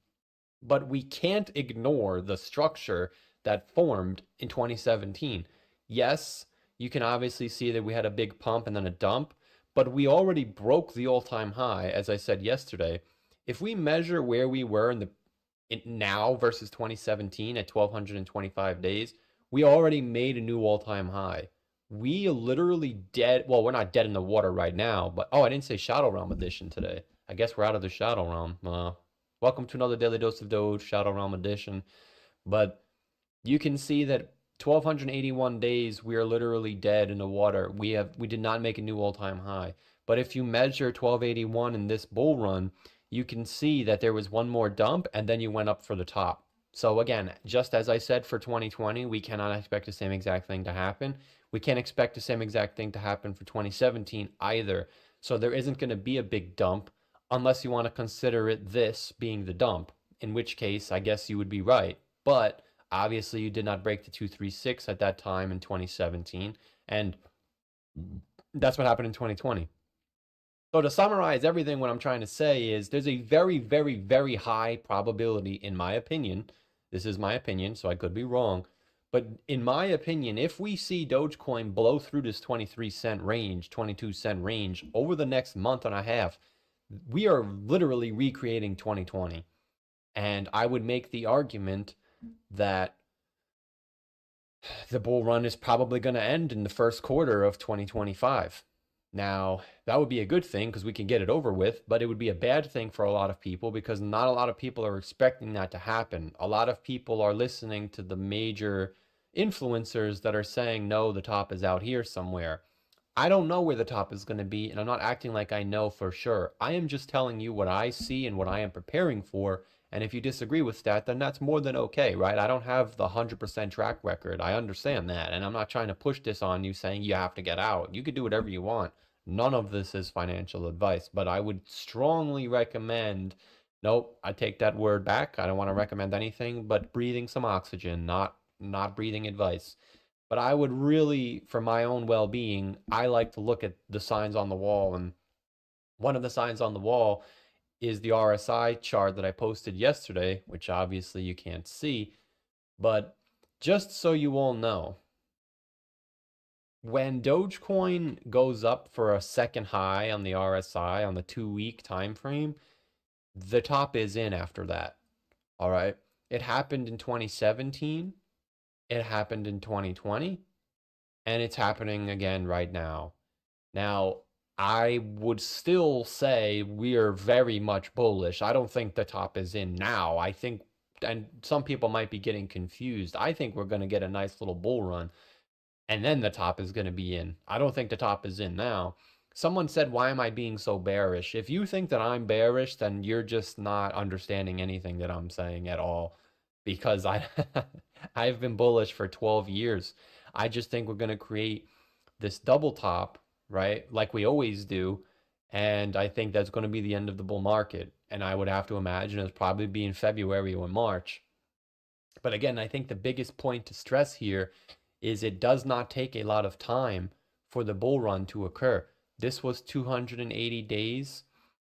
But we can't ignore the structure that formed in 2017. Yes, you can obviously see that we had a big pump and then a dump, but we already broke the all-time high, as I said yesterday. If we measure where we were now versus 2017 at 1,225 days, we already made a new all-time high. We literally dead, well, we're not dead in the water right now, but, oh, I didn't say Shadow Realm edition today. I guess we're out of the Shadow Realm. Welcome to another Daily Dose of Doge, Shadow Realm edition. But you can see that 1,281 days, we are literally dead in the water. We did not make a new all-time high. But if you measure 1,281 in this bull run, you can see that there was one more dump, and then you went up for the top. So again, just as I said for 2020, we cannot expect the same exact thing to happen. We can't expect the same exact thing to happen for 2017 either. So there isn't going to be a big dump unless you want to consider it this being the dump, in which case I guess you would be right. But obviously you did not break the 236 at that time in 2017, and that's what happened in 2020. So to summarize everything, what I'm trying to say is there's a very, very, very high probability, in my opinion, this is my opinion, so I could be wrong, but in my opinion, if we see Dogecoin blow through this 23-cent range, 22-cent range over the next month and a half, we are literally recreating 2020. And I would make the argument that the bull run is probably going to end in the first quarter of 2025. Now, that would be a good thing because we can get it over with, but it would be a bad thing for a lot of people because not a lot of people are expecting that to happen. A lot of people are listening to the major influencers that are saying, no, the top is out here somewhere. I don't know where the top is going to be, and I'm not acting like I know for sure. I am just telling you what I see and what I am preparing for, and if you disagree with that, then that's more than okay, right? I don't have the 100% track record. I understand that, and I'm not trying to push this on you saying you have to get out. You could do whatever you want. None of this is financial advice, but I would strongly recommend, nope, I take that word back. I don't want to recommend anything but breathing some oxygen, not breathing advice. But I would really, for my own well-being, I like to look at the signs on the wall, and one of the signs on the wall is the RSI chart that I posted yesterday, which obviously you can't see, but just so you all know, when Dogecoin goes up for a second high on the RSI on the 2-week time frame, the top is in after that. All right. It happened in 2017. It happened in 2020. And it's happening again right now. Now, I would still say we are very much bullish. I don't think the top is in now. I think, and some people might be getting confused, I think we're going to get a nice little bull run. And then the top is going to be in. I don't think the top is in now. Someone said, why am I being so bearish? If you think that I'm bearish, then you're just not understanding anything that I'm saying at all. Because I've been bullish for 12 years. I just think we're going to create this double top, right? Like we always do. And I think that's going to be the end of the bull market. And I would have to imagine it's probably be in February or March. But again, I think the biggest point to stress here is it does not take a lot of time for the bull run to occur. This was 280 days.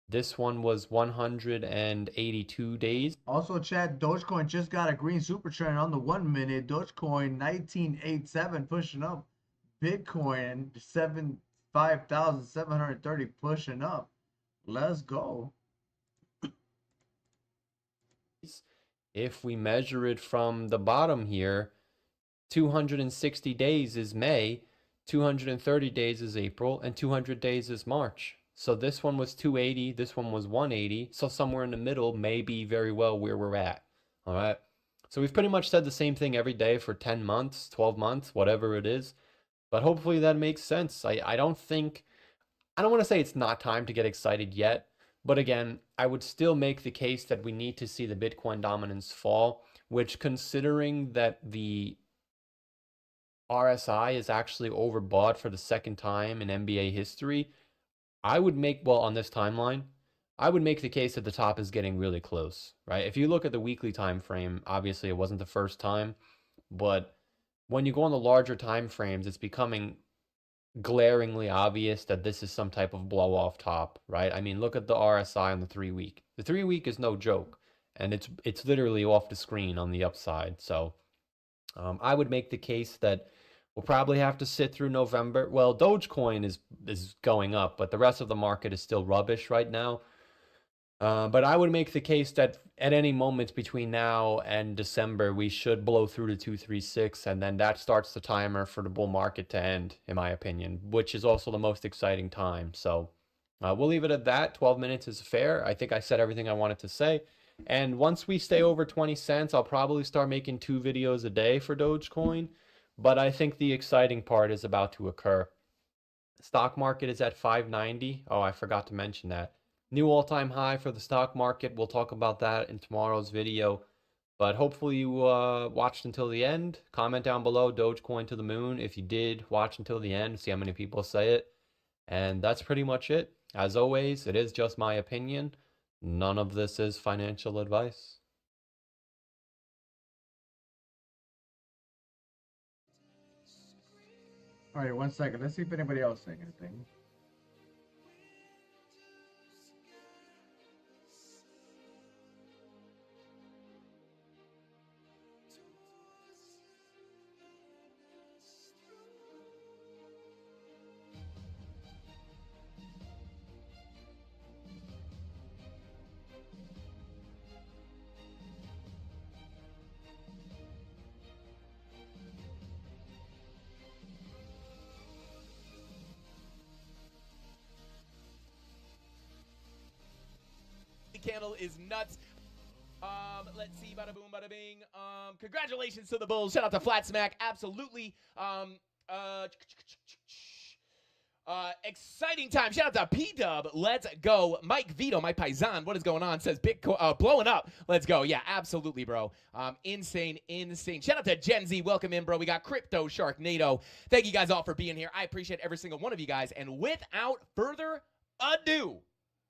This one was 182 days. Also, chat, Dogecoin just got a green super trend on the 1 minute. Dogecoin 1987 pushing up. Bitcoin 5,730 pushing up. Let's go. If we measure it from the bottom here, 260 days is May, 230 days is April, and 200 days is March. So this one was 280, this one was 180. So somewhere in the middle may be very well where we're at. All right. So we've pretty much said the same thing every day for 10 months, 12 months, whatever it is. But hopefully that makes sense. I don't want to say it's not time to get excited yet. But again, I would still make the case that we need to see the Bitcoin dominance fall, which, considering that the RSI is actually overbought for the second time in NBA history, I would make, well, on this timeline, I would make the case that the top is getting really close, right? If you look at the weekly time frame, obviously it wasn't the first time, but when you go on the larger time frames, it's becoming glaringly obvious that this is some type of blow off top, right? I mean, look at the RSI on the 3 week. The 3 week is no joke, and it's literally off the screen on the upside. So I would make the case that we'll probably have to sit through November. Well, Dogecoin is going up, but the rest of the market is still rubbish right now. But I would make the case that at any moment between now and December, we should blow through to 236, and then that starts the timer for the bull market to end, in my opinion, which is also the most exciting time. So we'll leave it at that. 12 minutes is fair. I think I said everything I wanted to say. And once we stay over 20 cents, I'll probably start making 2 videos a day for Dogecoin. But I think the exciting part is about to occur. Stock market is at 590. Oh, I forgot to mention that. New all-time high for the stock market. We'll talk about that in tomorrow's video. But hopefully you watched until the end. Comment down below, Dogecoin to the moon, if you did watch until the end. See how many people say it. And that's pretty much it. As always, it is just my opinion. None of this is financial advice. All right, 1 second. Let's see if anybody else saying anything. Candle is nuts. Let's see, bada boom, bada bing. Congratulations to the Bulls. Shout out to Flat Smack. Absolutely. Exciting time. Shout out to P-Dub. Let's go. Mike Vito, my paisan. What is going on? Says Bitcoin blowing up. Let's go. Yeah, absolutely, bro. Insane. Shout out to Gen Z. Welcome in, bro. We got Crypto Sharknado. Thank you guys all for being here. I appreciate every single one of you guys. And without further ado,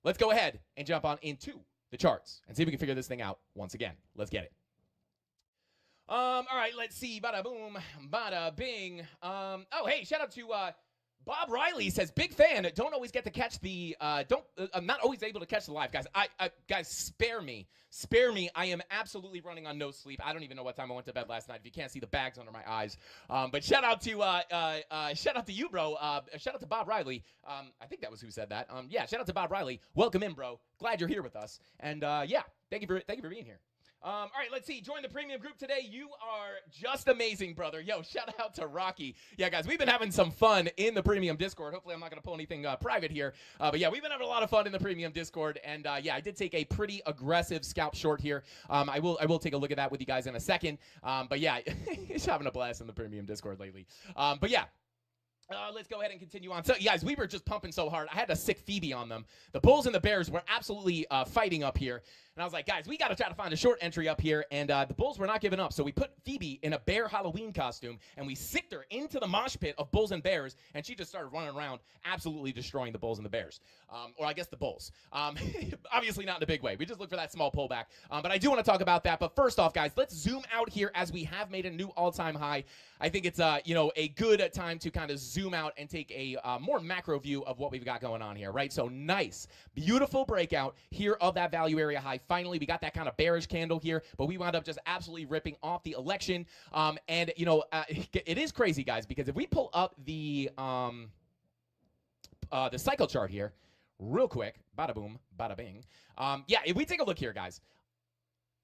let's go ahead and jump on into the charts and see if we can figure this thing out once again. Let's get it. All right, let's see. Bada boom, bada bing. Oh, hey, shout out to Bob Riley. Says big fan. Don't always get to catch the. I'm not always able to catch the live, guys. Guys, spare me. I am absolutely running on no sleep. I don't even know what time I went to bed last night. If you can't see the bags under my eyes. But shout out to you, bro. Shout out to Bob Riley. I think that was who said that. Yeah, shout out to Bob Riley. Welcome in, bro. Glad you're here with us. And yeah, thank you for being here. All right, let's see. Join the premium group today. You are just amazing, brother. Yo, shout out to Rocky. Yeah, guys, we've been having some fun in the premium Discord. Hopefully, I'm not going to pull anything private here. But yeah, we've been having a lot of fun in the premium Discord. And yeah, I did take a pretty aggressive scalp short here. I will take a look at that with you guys in a second. But yeah, he's having a blast in the premium Discord lately. But yeah. Let's go ahead and continue on. So, you guys, we were just pumping so hard. I had to sick Phoebe on them. The Bulls and the Bears were absolutely fighting up here. And I was like, guys, we got to try to find a short entry up here. And the bulls were not giving up. So we put Phoebe in a bear Halloween costume, and we sicked her into the mosh pit of bulls and bears, and she just started running around, absolutely destroying the bulls and the bears. Or I guess the bulls. Obviously not in a big way. We just look for that small pullback. But I do want to talk about that. But first off, guys, let's zoom out here as we have made a new all-time high. I think it's a good time to kind of zoom out and take a more macro view of what we've got going on here, right? So nice, beautiful breakout here of that value area high. Finally, we got that kind of bearish candle here, but we wound up just absolutely ripping off the election. It is crazy, guys, because if we pull up the cycle chart here real quick, bada boom, bada bing. If we take a look here, guys,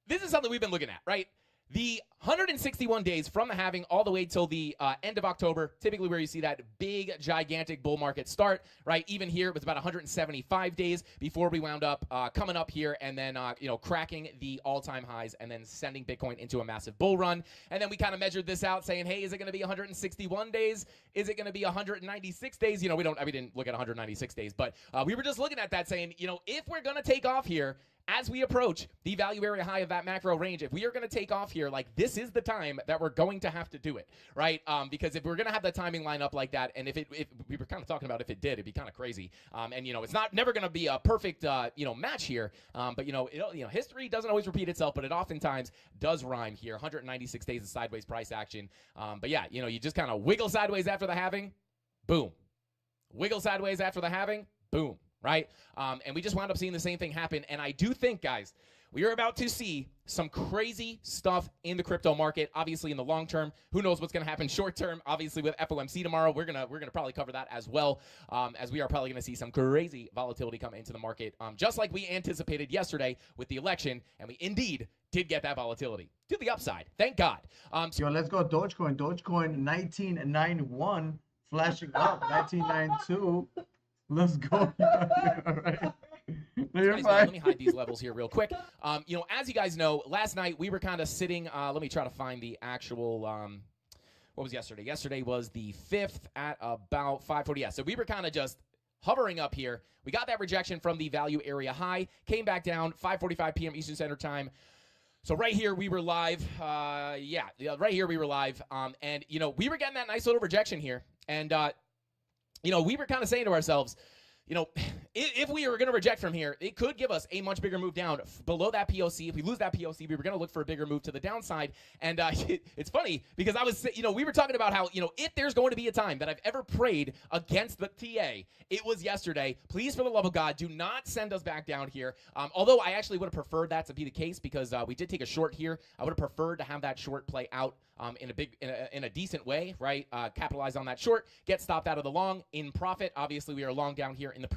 this is something we've been looking at, right? The 161 days from the halving all the way till the end of October, typically where you see that big, gigantic bull market start, right? Even here, it was about 175 days before we wound up coming up here and then, cracking the all-time highs and then sending Bitcoin into a massive bull run. And then we kind of measured this out saying, hey, is it going to be 161 days? Is it going to be 196 days? We didn't look at 196 days, but we were just looking at that saying, if we're going to take off here, as we approach the value area high of that macro range, if we are going to take off here, like this is the time that we're going to have to do it, right? Because if we're going to have the timing line up like that, and if we were kind of talking about if it did, it'd be kind of crazy. It's never going to be a perfect, match here. But history doesn't always repeat itself, but it oftentimes does rhyme here. 196 days of sideways price action. You just kind of wiggle sideways after the halving, boom. Wiggle sideways after the halving, boom. Right? And we just wound up seeing the same thing happen. And I do think, guys, we are about to see some crazy stuff in the crypto market. Obviously, in the long term, who knows what's going to happen short term? Obviously, with FOMC tomorrow, we're gonna probably cover that as well, as we are probably going to see some crazy volatility come into the market, just like we anticipated yesterday with the election, and we indeed did get that volatility to the upside. Thank God. Let's go Dogecoin. Dogecoin 1991 flashing up 1992. Let's go. All right. Let me hide these levels here real quick. As you guys know, last night we were kind of sitting. Let me try to find the actual. What was yesterday? Yesterday was the 5th at about 5:40. Yeah, so we were kind of just hovering up here. We got that rejection from the value area high, came back down 5:45 p.m. Eastern Standard Time. So right here we were live. Right here we were live. And we were getting that nice little rejection here, and we were kind of saying to ourselves, if we were going to reject from here, it could give us a much bigger move down below that POC. If we lose that POC, we were going to look for a bigger move to the downside. And it's funny because we were talking about how, if there's going to be a time that I've ever prayed against the TA, it was yesterday. Please, for the love of God, do not send us back down here. Although I actually would have preferred that to be the case because we did take a short here. I would have preferred to have that short play out in a decent way, right? Capitalize on that short, get stopped out of the long in profit. Obviously, we were long down here in the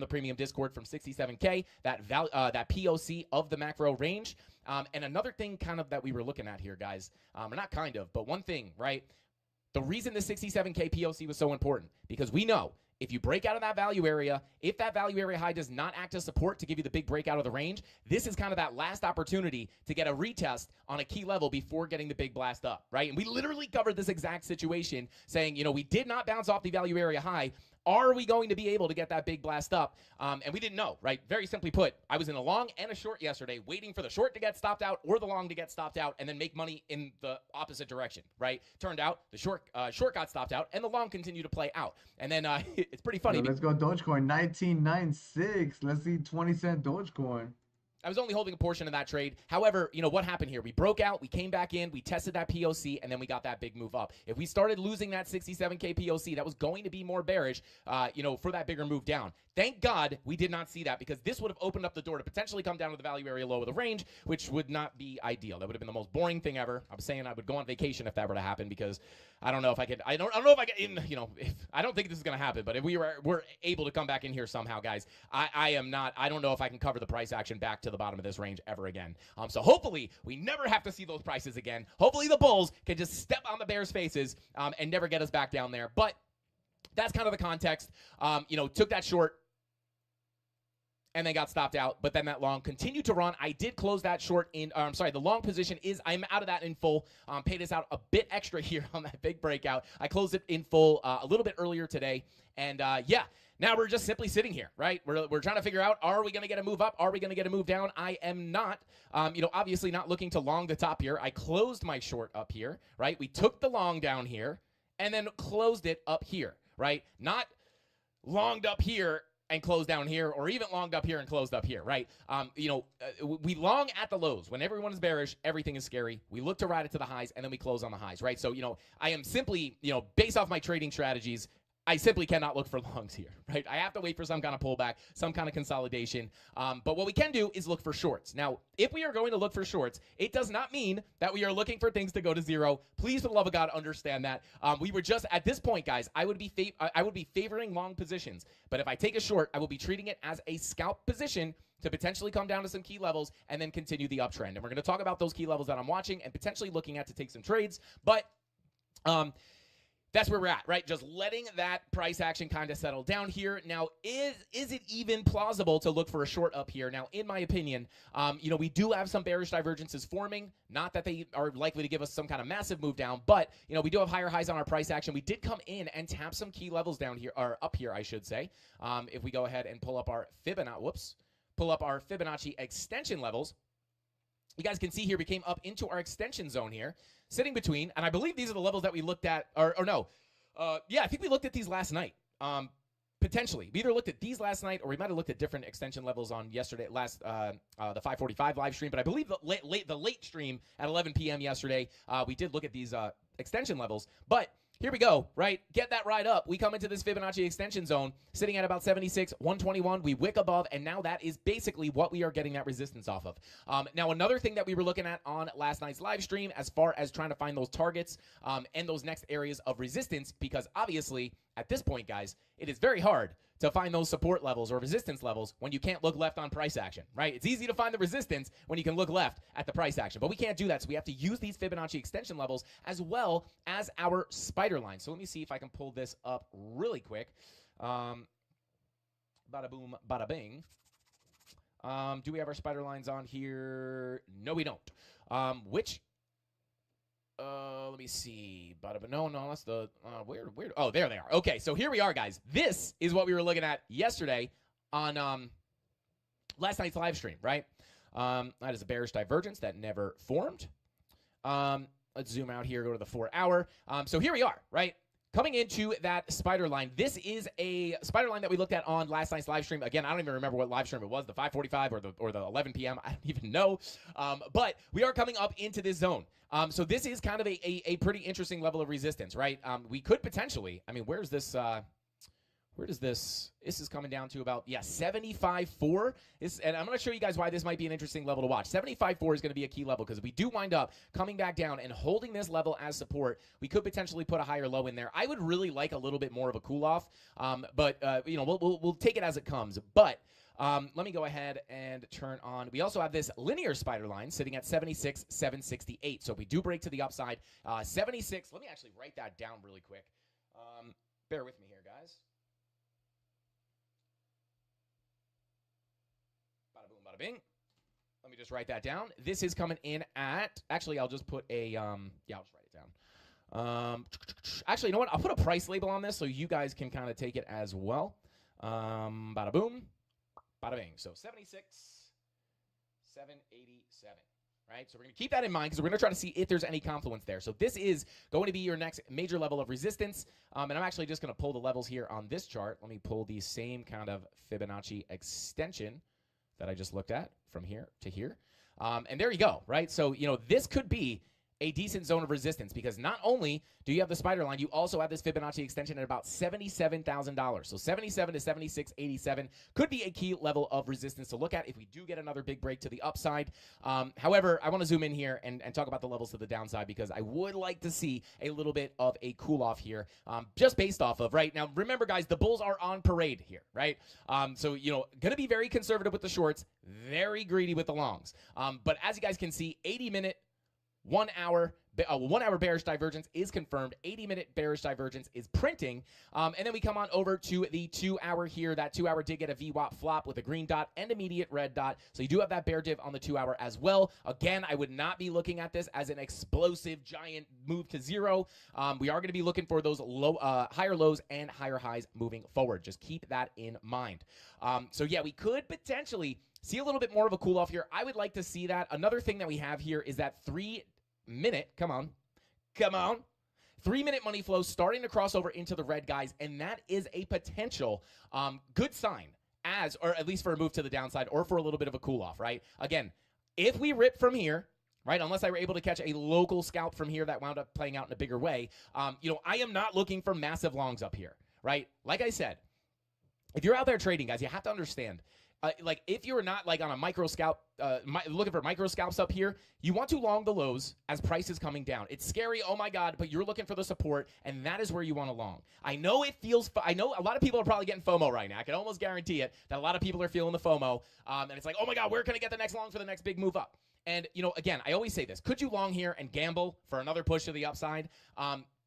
premium Discord from 67K, that POC of the macro range. And another thing kind of that we were looking at here, guys, or not kind of, but one thing, right? The reason the 67K POC was so important, because we know if you break out of that value area, if that value area high does not act as support to give you the big breakout of the range, this is kind of that last opportunity to get a retest on a key level before getting the big blast up, right? And we literally covered this exact situation saying, we did not bounce off the value area high. Are we going to be able to get that big blast up? And we didn't know, right? Very simply put, I was in a long and a short yesterday waiting for the short to get stopped out or the long to get stopped out and then make money in the opposite direction, right? Turned out the short got stopped out and the long continued to play out. And then it's pretty funny. Let's go Dogecoin 1996. Let's see 20-cent Dogecoin. I was only holding a portion of that trade. However, what happened here? We broke out, we came back in, we tested that POC, and then we got that big move up. If we started losing that 67K POC, that was going to be more bearish, for that bigger move down. Thank God we did not see that because this would have opened up the door to potentially come down to the value area low of the range, which would not be ideal. That would have been the most boring thing ever. I'm saying I would go on vacation if that were to happen because I don't know if I could. I don't know if I could. I don't think this is going to happen. But if we're able to come back in here somehow, guys, I am not. I don't know if I can cover the price action back to the bottom of this range ever again. So hopefully we never have to see those prices again. Hopefully the bulls can just step on the bears' faces and never get us back down there. But that's kind of the context. Took that short and then got stopped out, but then that long continued to run. I did close that short in, the long position I'm out of that in full. Paid us out a bit extra here on that big breakout. I closed it in full a little bit earlier today. And Now we're just simply sitting here, right? We're trying to figure out, are we going to get a move up? Are we going to get a move down? I am not, obviously not looking to long the top here. I closed my short up here, right? We took the long down here and then closed it up here, right? Not longed up here and closed down here, or even longed up here and closed up here, right? We long at the lows. When everyone is bearish, everything is scary. We look to ride it to the highs, and then we close on the highs, right? So, I am simply, based off my trading strategies, I simply cannot look for longs here, right? I have to wait for some kind of pullback, some kind of consolidation. But what we can do is look for shorts. Now, if we are going to look for shorts, it does not mean that we are looking for things to go to zero. Please, for the love of God, understand that. We were just, at this point, guys, I would be favoring long positions. But if I take a short, I will be treating it as a scalp position to potentially come down to some key levels and then continue the uptrend. And we're going to talk about those key levels that I'm watching and potentially looking at to take some trades. But that's where we're at, right? Just letting that price action kind of settle down here. Now, is it even plausible to look for a short up here? Now, in my opinion, we do have some bearish divergences forming. Not that they are likely to give us some kind of massive move down, but, we do have higher highs on our price action. We did come in and tap some key levels down here, or up here, I should say. If we go ahead and pull up our Fibonacci extension levels, you guys can see here we came up into our extension zone here, sitting between, and I believe these are the levels that we looked at, or no. I think we looked at these last night. Potentially. We either looked at these last night, or we might have looked at different extension levels on the 545 live stream, but I believe the late stream at 11 p.m. yesterday, we did look at these extension levels. But here we go, right? Get that ride up. We come into this Fibonacci extension zone sitting at about 76, 121. We wick above, and now that is basically what we are getting that resistance off of. Now, another thing that we were looking at on last night's live stream as far as trying to find those targets and those next areas of resistance, because obviously at this point, guys, it is very hard to find those support levels or resistance levels when you can't look left on price action, right? It's easy to find the resistance when you can look left at the price action, but we can't do that, so we have to use these Fibonacci extension levels as well as our spider line. So let me see if I can pull this up really quick. Bada boom, bada bing. Do we have our spider lines on here? No, we don't. Let me see. No, that's the where? Oh, there they are. Okay, so here we are, guys. This is what we were looking at yesterday on last night's live stream, right? That is a bearish divergence that never formed. Let's zoom out here, go to the 4 hour. So here we are, right? Coming into that spider line. This is a spider line that we looked at on last night's live stream. Again, I don't even remember what live stream it was, the 5:45 or the 11 p.m. I don't even know. But we are coming up into this zone. So this is kind of a pretty interesting level of resistance, right? We could potentially, where's this? Where does this is coming down to about, 75.4. And I'm going to show you guys why this might be an interesting level to watch. 75.4 is going to be a key level because if we do wind up coming back down and holding this level as support, we could potentially put a higher low in there. I would really like a little bit more of a cool off, but we'll take it as it comes. But let me go ahead and turn on. We also have this linear spider line sitting at 76,768. So if we do break to the upside, 76. Let me actually write that down really quick. Bear with me here, guys. Bada boom, bada bing. Let me just write that down. This is coming in at, actually, I'll just put a, I'll just write it down. Actually, you know what? I'll put a price label on this so you guys can kind of take it as well. Bada boom, bada bing. So 76,787. Right, so we're going to keep that in mind because we're going to try to see if there's any confluence there. So this is going to be your next major level of resistance. And I'm actually just going to pull the levels here on this chart. Let me pull the same kind of Fibonacci extension that I just looked at from here to here. And there you go, right? So, this could be a decent zone of resistance because not only do you have the spider line, you also have this Fibonacci extension at about $77,000. So 77 to 76.87 could be a key level of resistance to look at if we do get another big break to the upside. However, I want to zoom in here and talk about the levels to the downside because I would like to see a little bit of a cool off here just based off of, right? Now, remember, guys, the bulls are on parade here, right? So, going to be very conservative with the shorts, very greedy with the longs. But as you guys can see, 80-minute, 1 hour bearish divergence is confirmed. 80-minute bearish divergence is printing. And then we come on over to the 2 hour here. That 2 hour did get a VWAP flop with a green dot and immediate red dot. So you do have that bear div on the 2 hour as well. Again, I would not be looking at this as an explosive giant move to zero. We are going to be looking for those higher lows and higher highs moving forward. Just keep that in mind. So yeah, we could potentially see a little bit more of a cool off here. I would like to see that. Another thing that we have here is that 3-minute, come on, 3-minute money flow starting to cross over into the red, guys, and that is a potential good sign or at least for a move to the downside or for a little bit of a cool off, right? Again, if we rip from here, right, unless I were able to catch a local scalp from here that wound up playing out in a bigger way, I am not looking for massive longs up here, right? Like I said, if you're out there trading, guys, you have to understand, like if you're not like on a micro scalp, looking for micro scalps up here, you want to long the lows as price is coming down. It's scary, oh my God, but you're looking for the support, and that is where you want to long. I know I know a lot of people are probably getting FOMO right now. I can almost guarantee it that a lot of people are feeling the FOMO, and it's like, oh my God, where can I get the next long for the next big move up? And, again, I always say this. Could you long here and gamble for another push to the upside?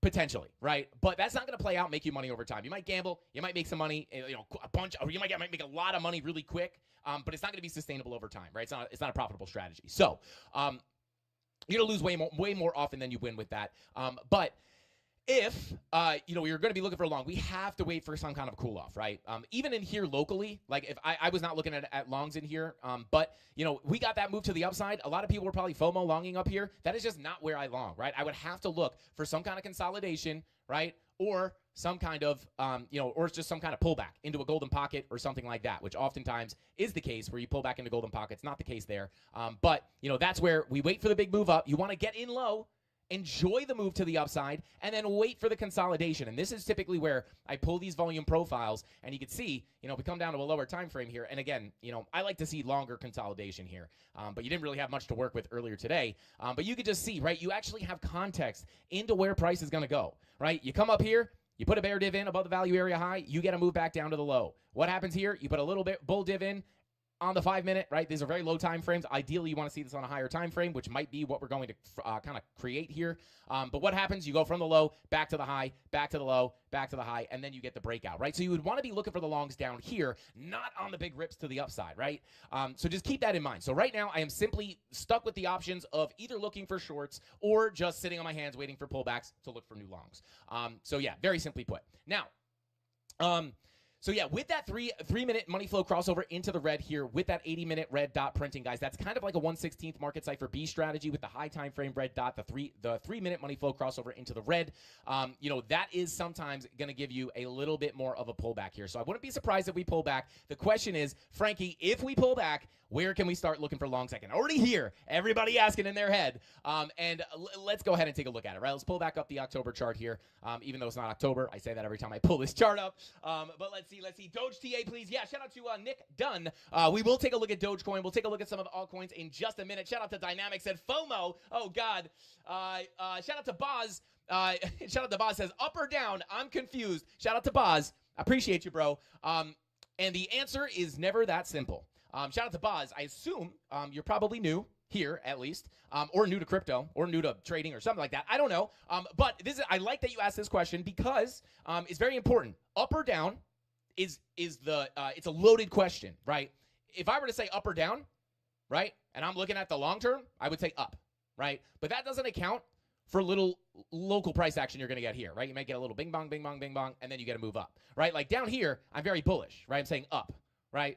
Potentially, right? But that's not going to play out and make you money over time. You might gamble, you might make some money, a bunch, or you might make a lot of money really quick, but it's not going to be sustainable over time, right? It's not a profitable strategy. So, you're going to lose way more often than you win with that. But if you're going to be looking for a long, we have to wait for some kind of cool off, right? Even in here locally, like if I was not looking at longs in here, but we got that move to the upside. A lot of people were probably FOMO longing up here. That is just not where I long, right? I would have to look for some kind of consolidation, right? Or some kind of, or just some kind of pullback into a golden pocket or something like that, which oftentimes is the case where you pull back into golden pockets. Not the case there. But that's where we wait for the big move up. You want to get in low, enjoy the move to the upside, and then wait for the consolidation. And this is typically where I pull these volume profiles, and you can see, we come down to a lower time frame here. And again, I like to see longer consolidation here, but you didn't really have much to work with earlier today. But you could just see, right, you actually have context into where price is going to go, right? You come up here, you put a bear div in above the value area high, you get a move back down to the low. What happens here? You put a little bit bull div in on the 5 minute, right? These are very low time frames. Ideally, you want to see this on a higher time frame, which might be what we're going to kind of create here. But what happens? You go from the low, back to the high, back to the low, back to the high, and then you get the breakout, right? So you would want to be looking for the longs down here, not on the big rips to the upside, right? So just keep that in mind. So right now, I am simply stuck with the options of either looking for shorts or just sitting on my hands waiting for pullbacks to look for new longs. So yeah, very simply put. Now, so yeah, with that 3-minute money flow crossover into the red here, with that 80-minute red dot printing, guys, that's kind of like a 1/16th market cipher B strategy with the high time frame red dot, the 3-minute money flow crossover into the red. That is sometimes going to give you a little bit more of a pullback here. So I wouldn't be surprised if we pull back. The question is, Frankie, if we pull back, where can we start looking for longs? I can already hear everybody asking in their head. Let's go ahead and take a look at it, right? Let's pull back up the October chart here. Even though it's not October, I say that every time I pull this chart up. But let's see. Doge TA, please. Yeah, shout out to Nick Dunn. We will take a look at DogeCoin. We'll take a look at some of the altcoins in just a minute. Shout out to Dynamics and FOMO. Oh, God. Shout out to Boz. Shout out to Boz says, up or down? I'm confused. Shout out to Boz. Appreciate you, bro. And the answer is never that simple. Shout out to Boz. I assume you're probably new here, at least, or new to crypto, or new to trading, or something like that. I don't know. But I like that you asked this question because it's very important. Up or down it's a loaded question, right? If I were to say up or down, right, and I'm looking at the long term, I would say up, right? But that doesn't account for little local price action you're going to get here, right? You might get a little bing bong, bing bong, bing bong, and then you get to move up, right? Like down here, I'm very bullish, right? I'm saying up, right?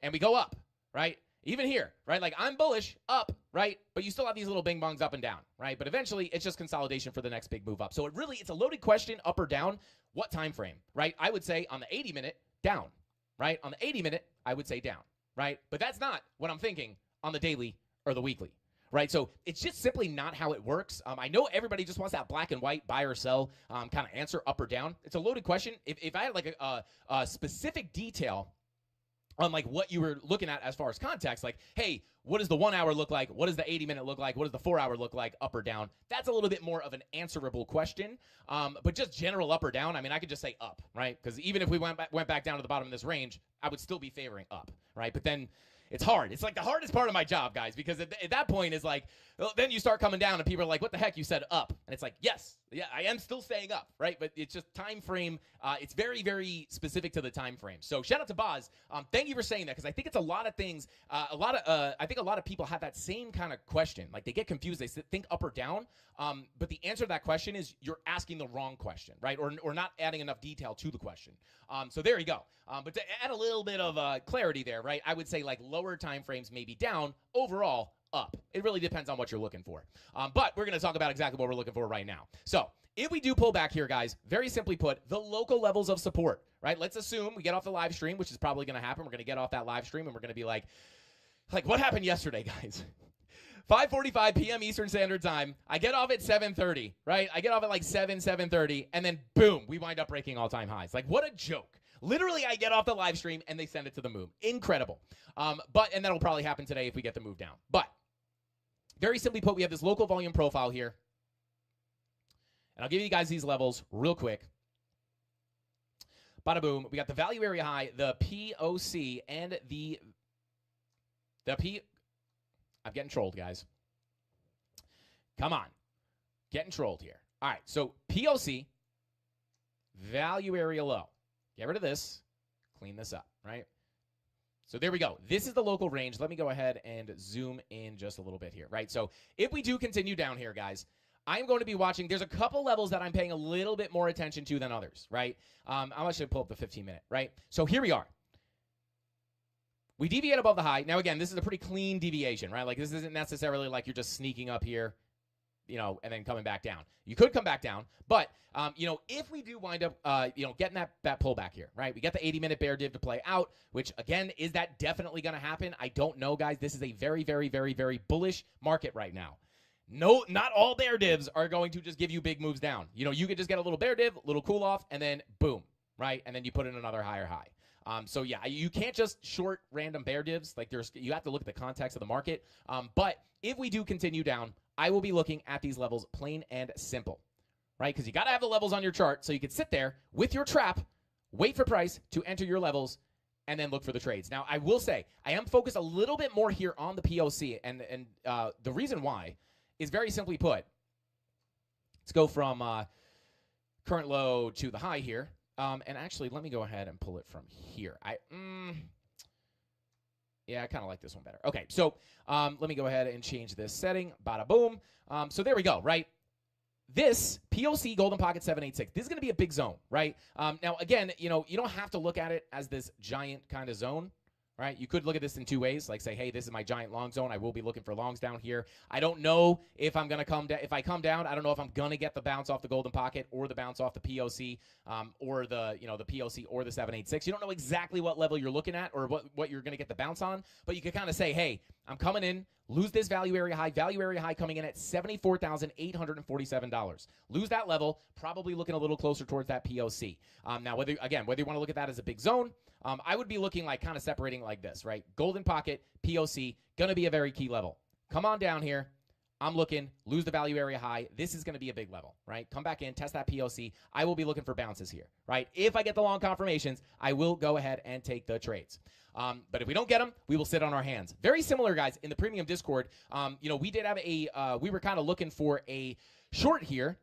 And we go up, right? Even here, right? Like I'm bullish, up, right? But you still have these little bing bongs up and down, right? But eventually it's just consolidation for the next big move up. So it's a loaded question, up or down. What time frame, right? I would say on the 80-minute, down, right? On the 80-minute, I would say down, right? But that's not what I'm thinking on the daily or the weekly, right? So it's just simply not how it works. I know everybody just wants that black and white buy or sell kind of answer, up or down. It's a loaded question. If I had like a specific detail on like what you were looking at as far as context, like, hey, what does the 1 hour look like? What does the 80-minute look like? What does the 4 hour look like, up or down? That's a little bit more of an answerable question. But just general up or down, I mean, I could just say up, right? Because even if we went back down to the bottom of this range, I would still be favoring up, right? But then It's hard. It's like the hardest part of my job, guys, because at that point is like, well, then you start coming down and people are like, what the heck, you said up. And it's like, yes, yeah, I am still staying up, right? But it's just time frame. It's very, very specific to the time frame. So shout out to Boz. Thank you for saying that, because I think it's a lot of things. I think a lot of people have that same kind of question. Like they get confused. They think up or down. But the answer to that question is you're asking the wrong question, right? Or not adding enough detail to the question. So there you go. But to add a little bit of clarity there, right? I would say like lower time frames may be down, overall up. It really depends on what you're looking for. But we're going to talk about exactly what we're looking for right now. So if we do pull back here, guys, very simply put, the local levels of support, right? Let's assume we get off the live stream, which is probably going to happen. We're going to get off that live stream and we're going to be like what happened yesterday, guys? 5:45 p.m. Eastern Standard Time. I get off at 7:30, right? I get off at like 7:30, and then boom, we wind up breaking all-time highs. Like, what a joke. Literally, I get off the live stream, and they send it to the moon. Incredible. And that'll probably happen today if we get the move down. But very simply put, we have this local volume profile here. And I'll give you guys these levels real quick. Bada boom. We got the value area high, the POC, and the I'm getting trolled, guys. Come on. Getting trolled here. All right, so POC, value area low. Get rid of this. Clean this up, right? So there we go. This is the local range. Let me go ahead and zoom in just a little bit here, right? So if we do continue down here, guys, I'm going to be watching. There's a couple levels that I'm paying a little bit more attention to than others, right? I'm actually pull up the 15-minute, right? So here we are. We deviate above the high. Now, again, this is a pretty clean deviation, right? Like, this isn't necessarily like you're just sneaking up here, and then coming back down. You could come back down, but, if we do wind up, getting that pullback here, right? We get the 80-minute bear div to play out, which, again, is that definitely going to happen? I don't know, guys. This is a very, very, very, very bullish market right now. No, not all bear divs are going to just give you big moves down. You could just get a little bear div, a little cool off, and then boom, right? And then you put in another higher high. So yeah, you can't just short random bear divs. Like you have to look at the context of the market. But if we do continue down, I will be looking at these levels plain and simple, right? Because you got to have the levels on your chart so you can sit there with your trap, wait for price to enter your levels, and then look for the trades. Now, I will say I am focused a little bit more here on the POC, and the reason why is very simply put. Let's go from current low to the high here. And actually, let me go ahead and pull it from here. I kind of like this one better. Okay, so let me go ahead and change this setting. Bada boom. So there we go, right? This POC Golden Pocket 786, this is going to be a big zone, right? Now, again, you don't have to look at it as this giant kind of zone, right? You could look at this in two ways, like say, hey, this is my giant long zone. I will be looking for longs down here. I don't know if I'm going to come down. If I come down, I don't know if I'm going to get the bounce off the Golden Pocket or the bounce off the POC or the POC or the 786. You don't know exactly what level you're looking at or what you're going to get the bounce on, but you can kind of say, hey, I'm coming in, lose this value area high coming in at $74,847. Lose that level, probably looking a little closer towards that POC. Now, whether you want to look at that as a big zone, I would be looking like kind of separating like this, right? Golden Pocket, POC, going to be a very key level. Come on down here. I'm looking, lose the value area high. This is going to be a big level, right? Come back in, test that POC. I will be looking for bounces here, right? If I get the long confirmations, I will go ahead and take the trades. But if we don't get them, we will sit on our hands. Very similar, guys, in the premium Discord. We did have we were kind of looking for a short here.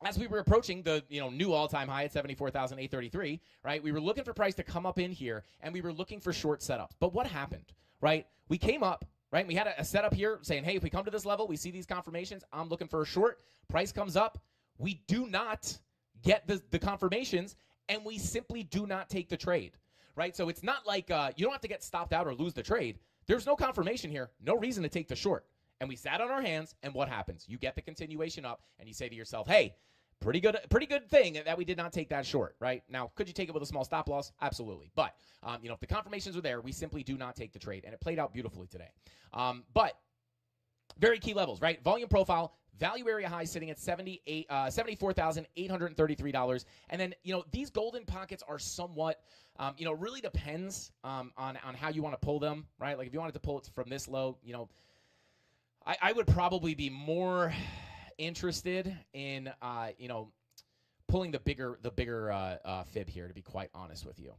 As we were approaching the new all-time high at 74,833, right? We were looking for price to come up in here, and we were looking for short setups. But what happened, right? We came up, right? We had a setup here saying, hey, if we come to this level, we see these confirmations, I'm looking for a short. Price comes up. We do not get the confirmations, and we simply do not take the trade, right? So it's not like you don't have to get stopped out or lose the trade. There's no confirmation here, no reason to take the short. And we sat on our hands, and what happens? You get the continuation up, and you say to yourself, hey, pretty good thing that we did not take that short, right? Now, could you take it with a small stop loss? Absolutely. But, if the confirmations were there, we simply do not take the trade, and it played out beautifully today. But very key levels, right? Volume profile, value area high sitting at $74,833. And then, these golden pockets are somewhat, really depends on how you want to pull them, right? Like if you wanted to pull it from this low, I would probably be more interested in pulling the bigger fib here, to be quite honest with you.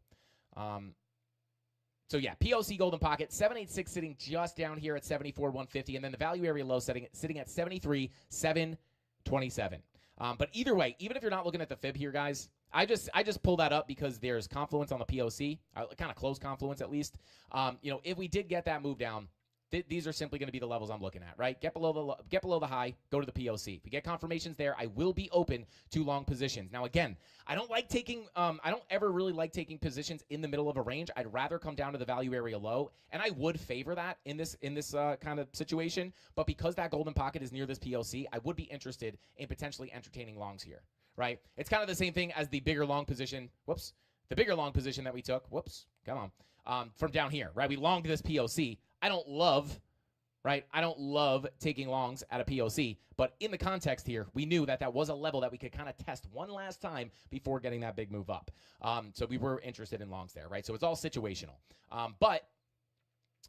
So yeah, POC golden pocket, 786 sitting just down here at 74,150, and then the value area low sitting at 73,727. But either way, even if you're not looking at the fib here, guys, I just pull that up because there's confluence on the POC, kind of close confluence at least. If we did get that move down, these are simply going to be the levels I'm looking at, right? Get below the high, go to the POC. If we get confirmations there, I will be open to long positions. Now, again, I don't ever really like taking positions in the middle of a range. I'd rather come down to the value area low, and I would favor that in this kind of situation. But because that golden pocket is near this POC, I would be interested in potentially entertaining longs here, right? It's kind of the same thing as the bigger long position. The bigger long position that we took. From down here, right? We longed this POC. I don't love taking longs at a POC, but in the context here, we knew that was a level that we could kind of test one last time before getting that big move up. So we were interested in longs there, right? So it's all situational. That's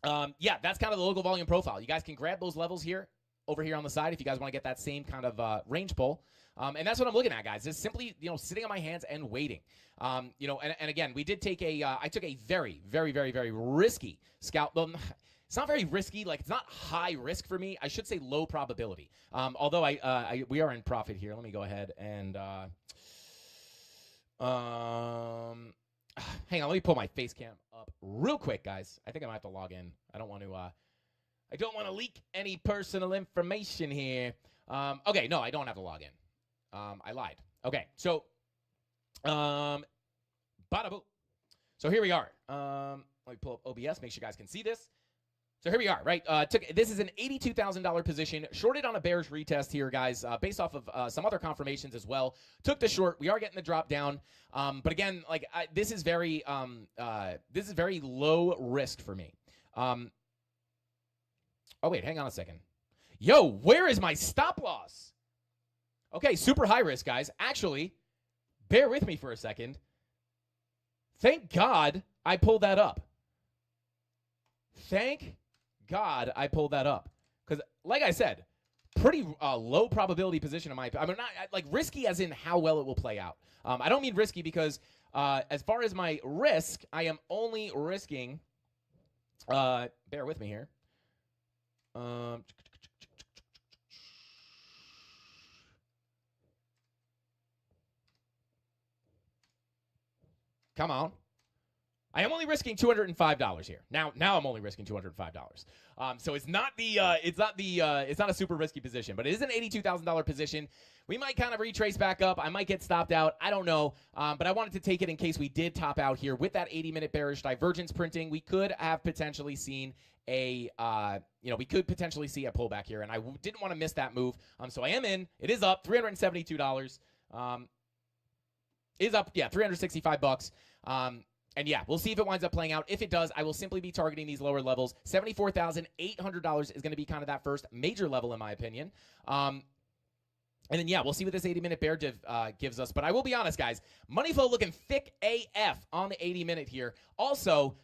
kind of the local volume profile. You guys can grab those levels here, over here on the side, if you guys want to get that same kind of range pull. And that's what I'm looking at, guys. Is simply, sitting on my hands and waiting. And again, we did take I took a very, very, very, very risky scalp. It's not very risky. Like, it's not high risk for me. I should say low probability. Although we are in profit here. Let me go ahead and hang on. Let me pull my face cam up real quick, guys. I think I might have to log in. I don't want to leak any personal information here. Okay, no, I don't have to log in. I lied. Okay, so bada boo. So here we are. Let me pull up OBS, make sure you guys can see this. So here we are, right? This is an $82,000 position, shorted on a bearish retest here, guys, based off of some other confirmations as well. Took the short. We are getting the drop down, but again, this is very low risk for me. Oh wait, hang on a second. Yo, where is my stop loss? Okay, super high risk, guys. Actually, bear with me for a second. Thank God I pulled that up. Thank God I pulled that up. Because, like I said, pretty low probability position in my opinion. I mean, not like risky as in how well it will play out. I don't mean risky because as far as my risk, I am only risking, bear with me here. Come on. I am only risking $205 here. Now I'm only risking $205. So it's not a super risky position, but it is an $82,000 position. We might kind of retrace back up. I might get stopped out. I don't know. But I wanted to take it in case we did top out here with that 80-minute bearish divergence printing. We could have potentially seen a pullback here, and I didn't want to miss that move. So I am in. It is up $372. Is up, yeah, $365. And yeah, we'll see if it winds up playing out. If it does, I will simply be targeting these lower levels. $74,800 is going to be kind of that first major level, in my opinion. And then, yeah, we'll see what this 80-minute bear div gives us. But I will be honest, guys. Money flow looking thick AF on the 80-minute here. Also,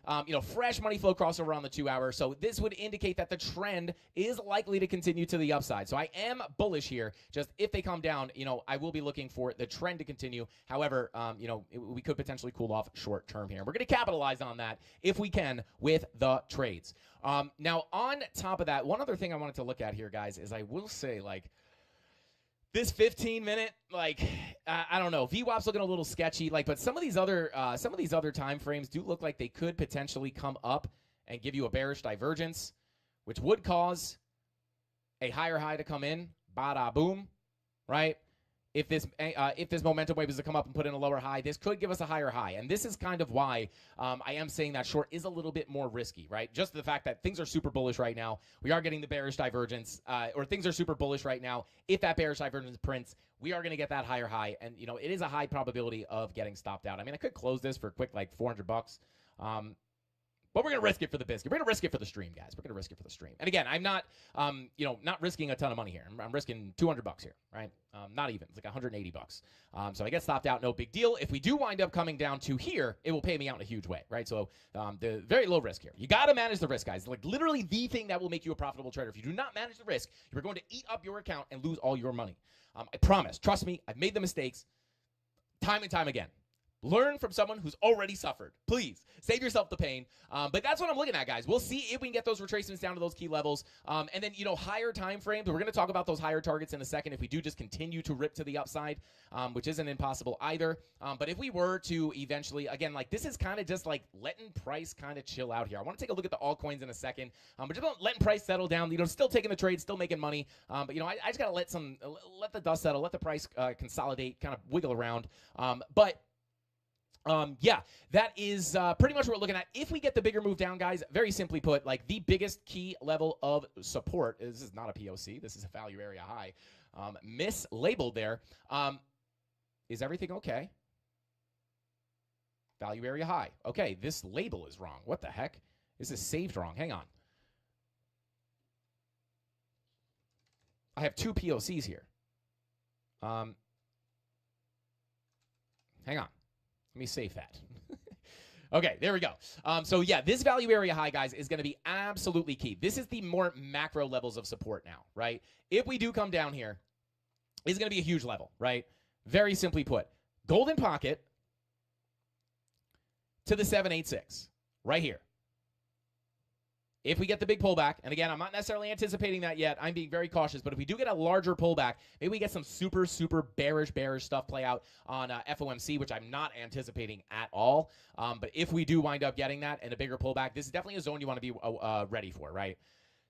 fresh money flow crossover on the 2-hour. So this would indicate that the trend is likely to continue to the upside. So I am bullish here. Just if they come down, I will be looking for the trend to continue. However, we could potentially cool off short term here. We're going to capitalize on that if we can with the trades. Now, on top of that, one other thing I wanted to look at here, guys, is I will say, this 15-minute, I don't know. VWAP's looking a little sketchy, but some of these other time frames do look like they could potentially come up and give you a bearish divergence, which would cause a higher high to come in. Bada boom, right? If this momentum wave is to come up and put in a lower high, this could give us a higher high. And this is kind of why I am saying that short is a little bit more risky, right? Just the fact that things are super bullish right now. We are getting the bearish divergence, or things are super bullish right now. If that bearish divergence prints, we are going to get that higher high. And, it is a high probability of getting stopped out. I mean, I could close this for a quick, $400. But we're going to risk it for the biscuit. We're going to risk it for the stream, guys. We're going to risk it for the stream. And again, I'm not, not risking a ton of money here. I'm risking $200 here, right? Not even. It's like $180. So I get stopped out, no big deal. If we do wind up coming down to here, it will pay me out in a huge way, right? So the very low risk here. You got to manage the risk, guys. Literally the thing that will make you a profitable trader. If you do not manage the risk, you're going to eat up your account and lose all your money. I promise. Trust me. I've made the mistakes time and time again. Learn from someone who's already suffered. Please save yourself the pain. But that's what I'm looking at, guys. We'll see if we can get those retracements down to those key levels. And then, higher time frames. We're going to talk about those higher targets in a second if we do just continue to rip to the upside, which isn't impossible either. But if we were to eventually, again, like this is kind of just like letting price kind of chill out here. I want to take a look at the altcoins in a second. But just letting price settle down. Still taking the trade, still making money. But, I just got to let the dust settle, let the price consolidate, kind of wiggle around. Yeah, that is pretty much what we're looking at. If we get the bigger move down, guys, very simply put, like the biggest key level of support, this is not a POC, this is a value area high, mislabeled there. Is everything okay? Value area high. Okay, this label is wrong. What the heck? This is saved wrong. Hang on. I have two POCs here. Hang on. Let me save that. Okay, there we go. So yeah, this value area high, guys, is going to be absolutely key. This is the more macro levels of support now, right? If we do come down here, it's going to be a huge level, right? Very simply put, golden pocket to the 786, right here. If we get the big pullback, and again, I'm not necessarily anticipating that yet. I'm being very cautious, but if we do get a larger pullback, maybe we get some super, super bearish stuff play out on FOMC, which I'm not anticipating at all. But if we do wind up getting that and a bigger pullback, this is definitely a zone you want to be ready for, right?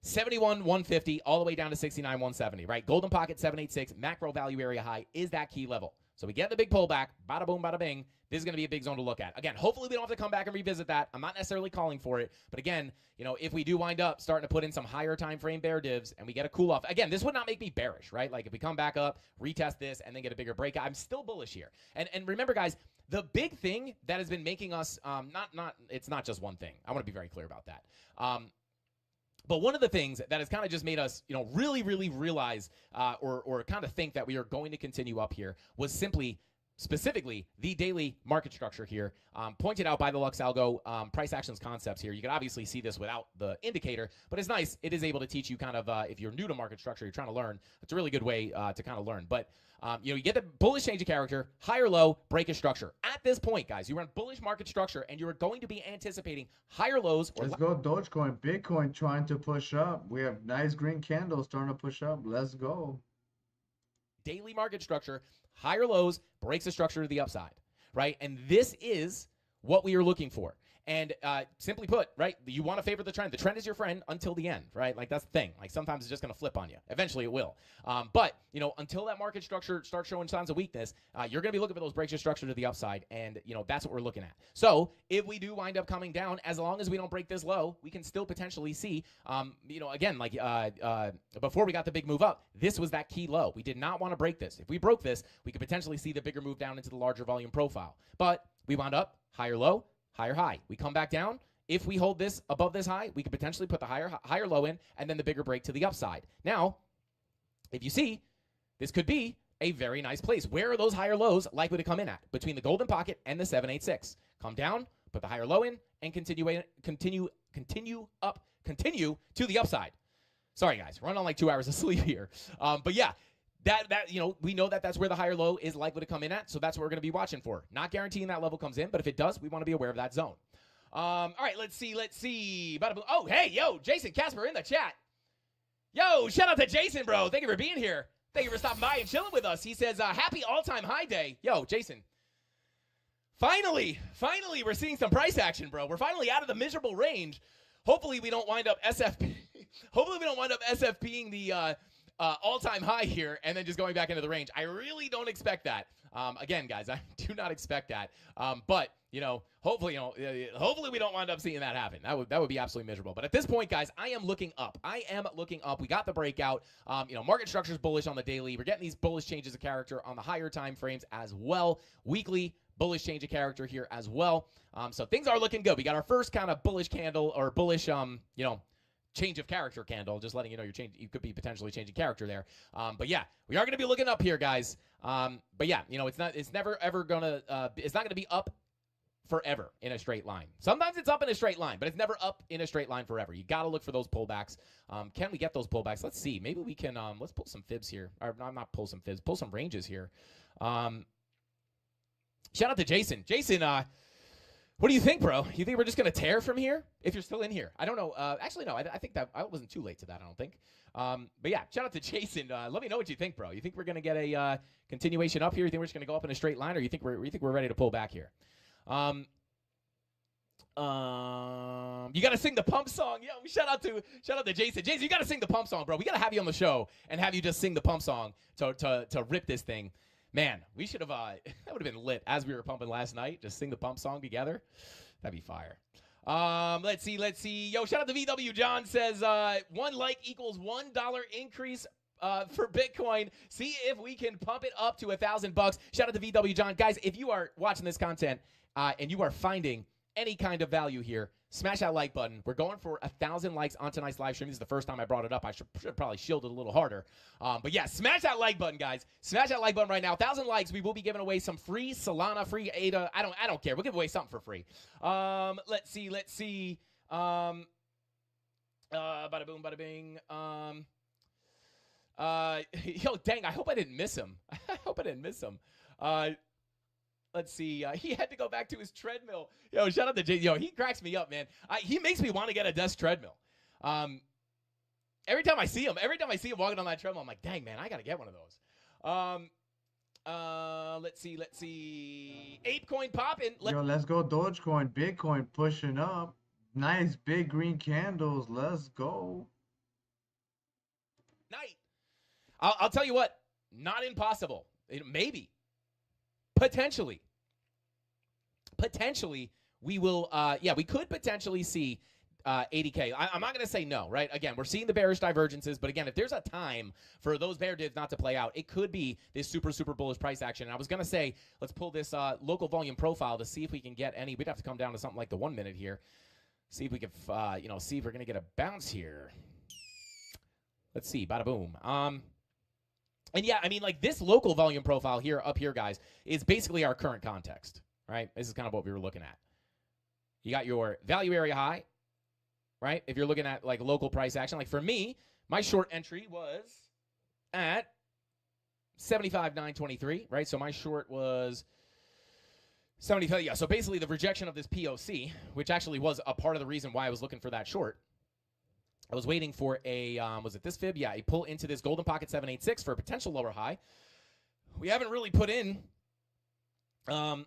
71,150 all the way down to 69,170, right? Golden pocket 786, macro value area high is that key level. So we get the big pullback, bada boom, bada bing. This is going to be a big zone to look at. Again, hopefully we don't have to come back and revisit that. I'm not necessarily calling for it. But again, if we do wind up starting to put in some higher time frame bear divs and we get a cool off, again, this would not make me bearish, right? Like if we come back up, retest this, and then get a bigger breakout, I'm still bullish here. And remember, guys, the big thing that has been making us, it's not just one thing. I want to be very clear about that. But one of the things that has kind of just made us, really, really realize or kind of think that we are going to continue up here was specifically the daily market structure here, pointed out by the Lux Algo price actions concepts here. You can obviously see this without the indicator, but it's nice. It is able to teach you kind of, if you're new to market structure, you're trying to learn, it's a really good way to kind of learn. But, you get the bullish change of character, higher low, break of structure. At this point, guys, you run bullish market structure, and you're going to be anticipating higher lows. Let's go Dogecoin. Bitcoin trying to push up. We have nice green candles starting to push up. Let's go. Daily market structure, higher lows, breaks the structure to the upside, right? And this is what we are looking for. And simply put, right, you want to favor the trend. The trend is your friend until the end, right? Like that's the thing. Like sometimes it's just going to flip on you. Eventually it will. But, until that market structure starts showing signs of weakness, you're going to be looking for those breaks of structure to the upside. And, that's what we're looking at. So if we do wind up coming down, as long as we don't break this low, we can still potentially see, again, like before we got the big move up, this was that key low. We did not want to break this. If we broke this, we could potentially see the bigger move down into the larger volume profile. But we wound up higher low, higher high. We come back down. If we hold this above this high, we could potentially put the higher low in and then the bigger break to the upside. Now, if you see, this could be a very nice place. Where are those higher lows likely to come in at? Between the golden pocket and the 786. Come down, put the higher low in, and continue to the upside. Sorry, guys. We're on like 2 hours of sleep here. But yeah, we know that that's where the higher low is likely to come in at, so that's what we're going to be watching for. Not guaranteeing that level comes in, but if it does, we want to be aware of that zone. All right, let's see. Oh, hey, yo, Jason Casper in the chat. Yo, shout out to Jason, bro. Thank you for being here. Thank you for stopping by and chilling with us. He says, happy all-time high day. Yo, Jason. Finally, we're seeing some price action, bro. We're finally out of the miserable range. Hopefully, we don't wind up SFPing the all-time high here and then just going back into the range. I really don't expect that. Again, guys, I do not expect that. But hopefully we don't wind up seeing that happen. That would be absolutely miserable. But at this point, guys, I am looking up. We got the breakout. Market structure's bullish on the daily. We're getting these bullish changes of character on the higher time frames as well. Weekly bullish change of character here as well. So things are looking good. We got our first kind of bullish candle or bullish change of character candle, just letting you know you could be potentially changing character there. But yeah, we are going to be looking up here, guys. But yeah, it's not going to be up forever in a straight line. Sometimes it's up in a straight line, but it's never up in a straight line forever. You got to look for those pullbacks. Can we get those pullbacks? Let's see. Maybe we can, let's pull some fibs here. Or not pull some fibs, pull some ranges here. Shout out to Jason. Jason, what do you think, bro? You think we're just going to tear from here? If you're still in here. I don't know. Actually, no. I think that I wasn't too late to that, I don't think. But yeah, shout out to Jason. Let me know what you think, bro. You think we're going to get a continuation up here? You think we're just going to go up in a straight line, or you think we're ready to pull back here? You got to sing the pump song. Yo, shout out to Jason. Jason, you got to sing the pump song, bro. We got to have you on the show and have you just sing the pump song to rip this thing. Man, we should have, that would have been lit as we were pumping last night. Just sing the pump song together. That'd be fire. Let's see. Yo, shout out to VW John says, 1 like equals $1 increase for Bitcoin. See if we can pump it up to $1,000. Shout out to VW John. Guys, if you are watching this content and you are finding any kind of value here, smash that like button. We're going for 1,000 likes on tonight's live stream. This is the first time I brought it up. I should probably shield it a little harder. But yeah, smash that like button, guys. Smash that like button right now. 1,000 likes. We will be giving away some free Solana, free ADA. I don't care. We'll give away something for free. Let's see. Bada boom, bada bing. Yo, dang, I hope I didn't miss him. Let's see. He had to go back to his treadmill. Yo, shout out to Jay. Yo, he cracks me up, man. He makes me want to get a desk treadmill. Every time I see him walking on that treadmill, I'm like, dang, man, I got to get one of those. Let's see. ApeCoin popping. Yo, let's go DogeCoin. Bitcoin pushing up. Nice big green candles. Let's go. Night. I'll tell you what. Not impossible. Maybe. Potentially, we will, we could potentially see 80K. I'm not going to say no, right? Again, we're seeing the bearish divergences, but again, if there's a time for those bear divs not to play out, it could be this super bullish price action. And I was going to say, let's pull this local volume profile to see if we can get any. We'd have to come down to something like the 1 minute here. See if we can, see if we're going to get a bounce here. Let's see, bada boom. And yeah, I mean, like this local volume profile here, up here, guys, is basically our current context, right? This is kind of what we were looking at. You got your value area high, right? If you're looking at like local price action, like for me, my short entry was at 75,923, right? So my short was 75. Yeah, so basically the rejection of this POC, which actually was a part of the reason why I was looking for that short. I was waiting for a, was it this fib? Yeah, a pull into this golden pocket 786 for a potential lower high. We haven't really put in, oh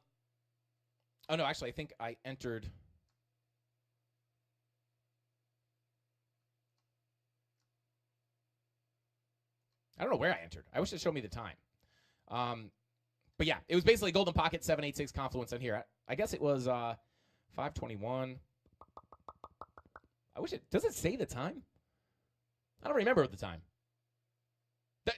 no, actually I think I entered, I don't know where I entered. I wish it showed me the time. But yeah, it was basically golden pocket 786 confluence on here. I guess it was 521. I wish it, does it say the time? I don't remember at the time.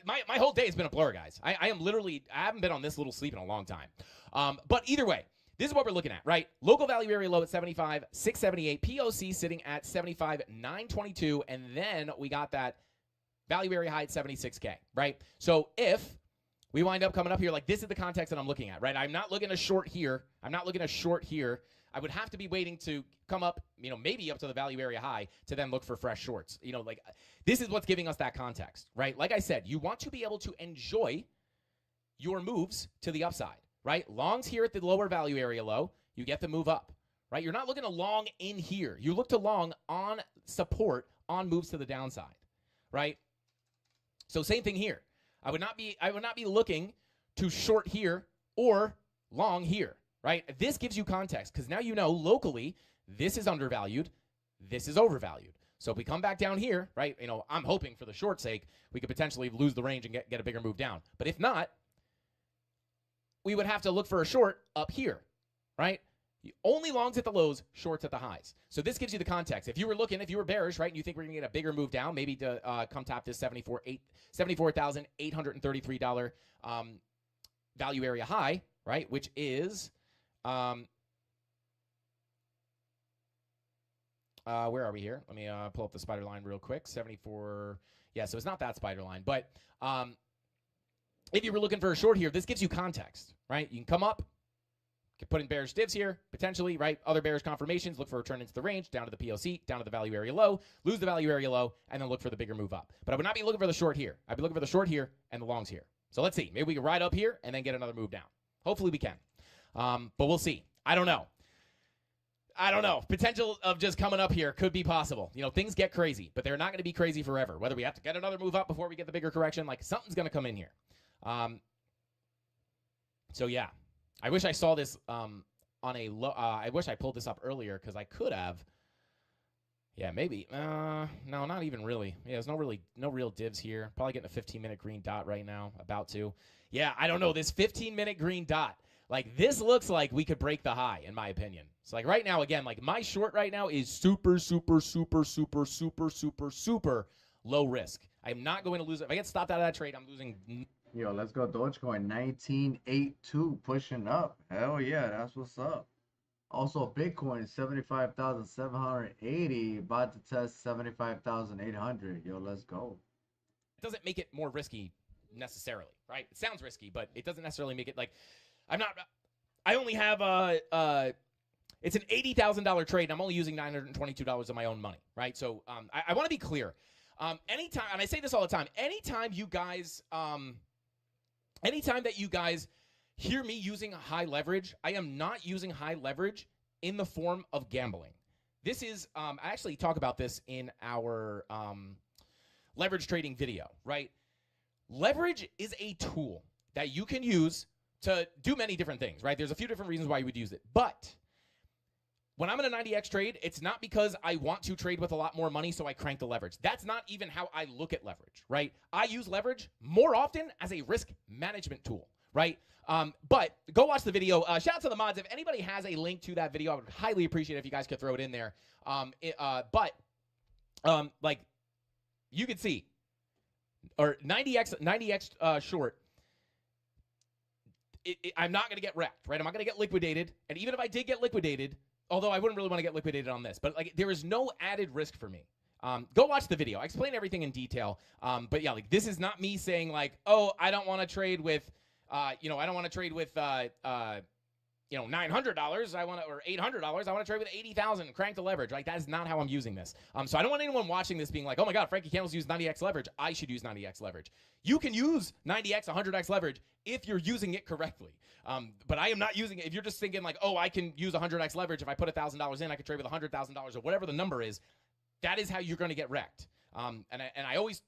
My whole day has been a blur, guys. I am literally, I haven't been on this little sleep in a long time. But either way, this is what we're looking at, right? Local value area low at 75,678. POC sitting at 75,922. And then we got that value area high at 76K, right? So if we wind up coming up here, like this is the context that I'm looking at, right? I'm not looking to short here. I would have to be waiting to come up, maybe up to the value area high to then look for fresh shorts. Like this is what's giving us that context, right? Like I said, you want to be able to enjoy your moves to the upside, right? Longs here at the lower value area low, you get the move up, right? You're not looking to long in here. You look to long on support on moves to the downside, right? So same thing here. I would not be looking to short here or long here. Right? This gives you context because now you know locally this is undervalued, this is overvalued. So if we come back down here, right, I'm hoping for the short sake, we could potentially lose the range and get a bigger move down. But if not, we would have to look for a short up here, right? Only longs at the lows, shorts at the highs. So this gives you the context. If you were bearish, right, and you think we're going to get a bigger move down, maybe to come top this $74,833 value area high, right, which is... where are we here? Let me pull up the spider line real quick. 74. Yeah, so it's not that spider line. But if you were looking for a short here, this gives you context, right? You can come up, can put in bearish divs here, potentially, right? Other bearish confirmations, look for a return into the range, down to the POC, down to the value area low, lose the value area low, and then look for the bigger move up. But I would not be looking for the short here. I'd be looking for the short here and the longs here. So let's see. Maybe we can ride up here and then get another move down. Hopefully we can. But we'll see. I don't know. Potential of just coming up here could be possible. You know, things get crazy, but they're not going to be crazy forever. Whether we have to get another move up before we get the bigger correction, like something's going to come in here. So yeah, I wish I saw this on a low. I wish I pulled this up earlier because I could have. Yeah, maybe. No, not even really. Yeah, there's no real divs here. Probably getting a 15-minute green dot right now. About to. Yeah, I don't know. This 15-minute green dot. Like, this looks like we could break the high, in my opinion. So, like, right now, again, like, my short right now is super, super, super, super, super, super, super low risk. I'm not going to lose it. If I get stopped out of that trade, I'm losing. Yo, let's go Dogecoin. 1982 pushing up. Hell yeah, that's what's up. Also, Bitcoin 75,780, about to test 75,800. Yo, let's go. It doesn't make it more risky necessarily, right? It sounds risky, but it doesn't necessarily make it like I only have it's an $80,000 trade, and I'm only using $922 of my own money, right? So I want to be clear. Anytime, and I say this all the time, anytime that you guys hear me using high leverage, I am not using high leverage in the form of gambling. This is, I actually talk about this in our leverage trading video, right? Leverage is a tool that you can use to do many different things, right? There's a few different reasons why you would use it. But when I'm in a 90x trade, it's not because I want to trade with a lot more money, so I crank the leverage. That's not even how I look at leverage, right? I use leverage more often as a risk management tool, right? But go watch the video. Shout out to the mods. If anybody has a link to that video, I would highly appreciate it if you guys could throw it in there. Like you could see, or 90x short, I'm not going to get wrecked, right? I'm not going to get liquidated. And even if I did get liquidated, although I wouldn't really want to get liquidated on this, but like there is no added risk for me. Go watch the video. I explain everything in detail. But yeah, like this is not me saying like, oh, I don't want to trade with, I don't want to trade with, $900. I want to, or $800. I want to trade with 80,000. Crank the leverage. Right? That is not how I'm using this. So I don't want anyone watching this being like, oh my God, Frankie Candles use 90x leverage. I should use 90x leverage. You can use 90x, 100x leverage if you're using it correctly. But I am not using it. If you're just thinking like, oh, I can use 100x leverage. If I put $1,000 in, I can trade with $100,000 or whatever the number is. That is how you're going to get wrecked. And I always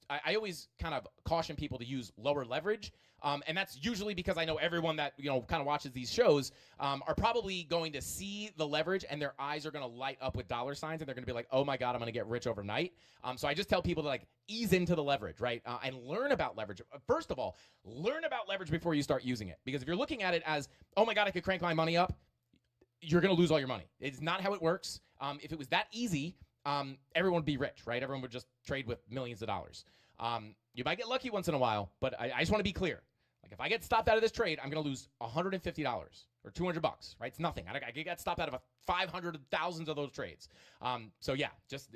kind of caution people to use lower leverage. And that's usually because I know everyone that, kind of watches these shows are probably going to see the leverage and their eyes are going to light up with dollar signs and they're going to be like, oh my God, I'm going to get rich overnight. So I just tell people to like ease into the leverage, right? And learn about leverage. First of all, learn about leverage before you start using it. Because if you're looking at it as, oh my God, I could crank my money up, you're going to lose all your money. It's not how it works. If it was that easy, everyone would be rich, right? Everyone would just trade with millions of dollars. You might get lucky once in a while, but I just want to be clear. Like if I get stopped out of this trade, I'm going to lose $150 or $200, right? It's nothing. I get stopped out of 500 thousands of those trades. So yeah, just,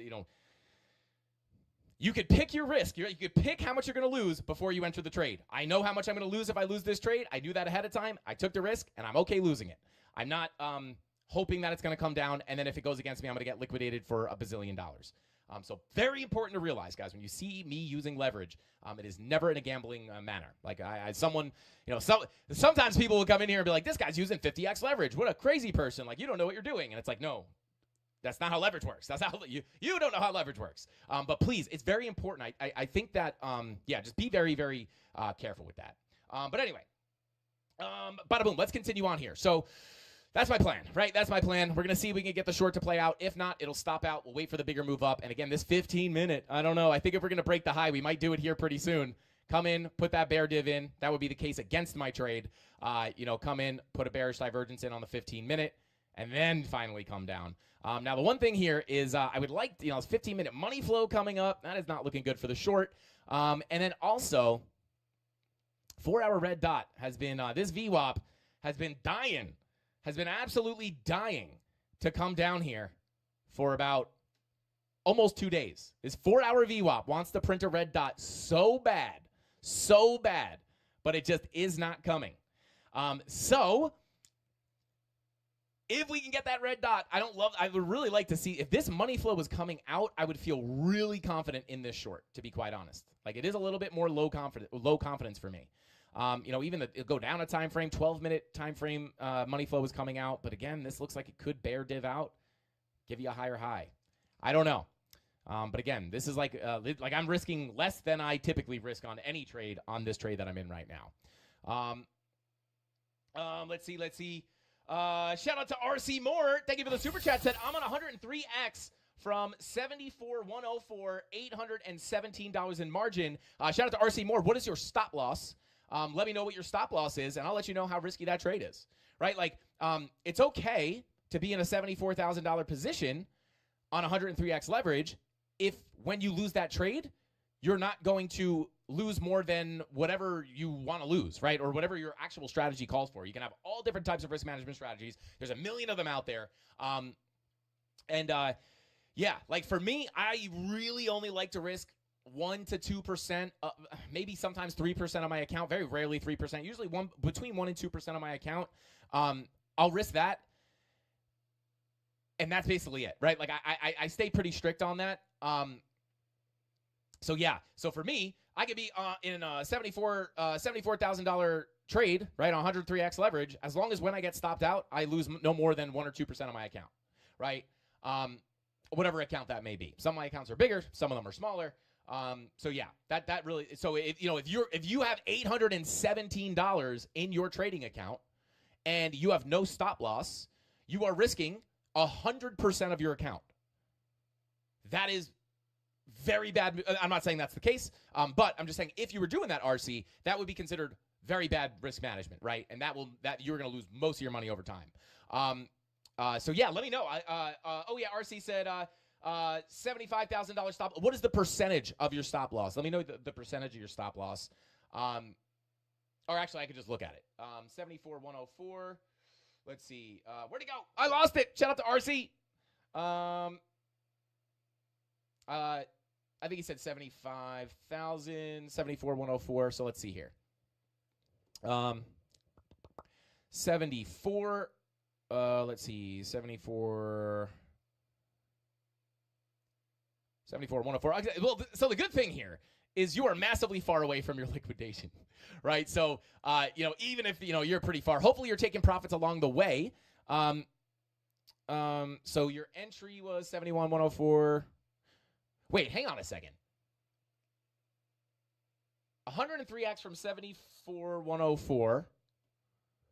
you could pick your risk. You could pick how much you're going to lose before you enter the trade. I know how much I'm going to lose if I lose this trade. I knew that ahead of time. I took the risk and I'm okay losing it. I'm not, hoping that it's going to come down, and then if it goes against me, I'm going to get liquidated for $1 billion. So very important to realize, guys, when you see me using leverage, it is never in a gambling manner. Like sometimes people will come in here and be like, this guy's using 50x leverage. What a crazy person. Like, you don't know what you're doing. And it's like, no, that's not how leverage works. That's how you don't know how leverage works. But please, it's very important. I think that, just be very, very careful with that. But anyway, bada boom, let's continue on here. So, that's my plan, right? That's my plan. We're going to see if we can get the short to play out. If not, it'll stop out. We'll wait for the bigger move up. And again, this 15-minute, I don't know. I think if we're going to break the high, we might do it here pretty soon. Come in, put that bear div in. That would be the case against my trade. Come in, put a bearish divergence in on the 15-minute, and then finally come down. Now, the one thing here is I would like, this 15-minute money flow coming up. That is not looking good for the short. And then also, 4-hour red dot has been, this VWAP has been dying. Has been absolutely dying to come down here for about almost 2 days. This 4-hour VWAP wants to print a red dot so bad, but it just is not coming. So if we can get that red dot, I would really like to see, if this money flow was coming out, I would feel really confident in this short, to be quite honest. Like it is a little bit more low confidence for me. Even it'll go down a time frame, 12-minute time frame money flow is coming out. But again, this looks like it could bear div out, give you a higher high. I don't know. But again, this is like I'm risking less than I typically risk on any trade on this trade that I'm in right now. Let's see. Shout out to RC Moore. Thank you for the super chat. Said, I'm on 103X from 74,104, $817 in margin. Shout out to RC Moore. What is your stop loss? Let me know what your stop loss is, and I'll let you know how risky that trade is. Right? It's okay to be in a $74,000 position on 103X leverage if when you lose that trade, you're not going to lose more than whatever you want to lose, right? Or whatever your actual strategy calls for. You can have all different types of risk management strategies. There's a million of them out there. For me, I really only like to risk 1 to 2%, maybe sometimes 3% of my account, very rarely 3%, usually between 1 and 2% of my account. I'll risk that. And that's basically it, right? I stay pretty strict on that. So for me, I could be in a $74,000 trade, right, on 103X leverage, as long as when I get stopped out, I lose no more than 1 or 2% of my account, right? Whatever account that may be. Some of my accounts are bigger, some of them are smaller. That really. So if you have $817 in your trading account and you have no stop loss, you are risking 100% of your account. That is very bad. I'm not saying that's the case, but I'm just saying if you were doing that RC, that would be considered very bad risk management, right? And that you're going to lose most of your money over time. Let me know. RC said $75,000 stop. What is the percentage of your stop loss? Let me know the percentage of your stop loss. Or actually, I could just look at it. 74,104. Let's see. Where'd it go? I lost it. Shout out to RC. I think he said 75,000, 74,104. So let's see here. 74. Let's see. 74,104. Well, so the good thing here is you are massively far away from your liquidation, right? So, even if, you're pretty far, hopefully you're taking profits along the way. So your entry was 71,104. Wait, hang on a second. 103X from 74,104.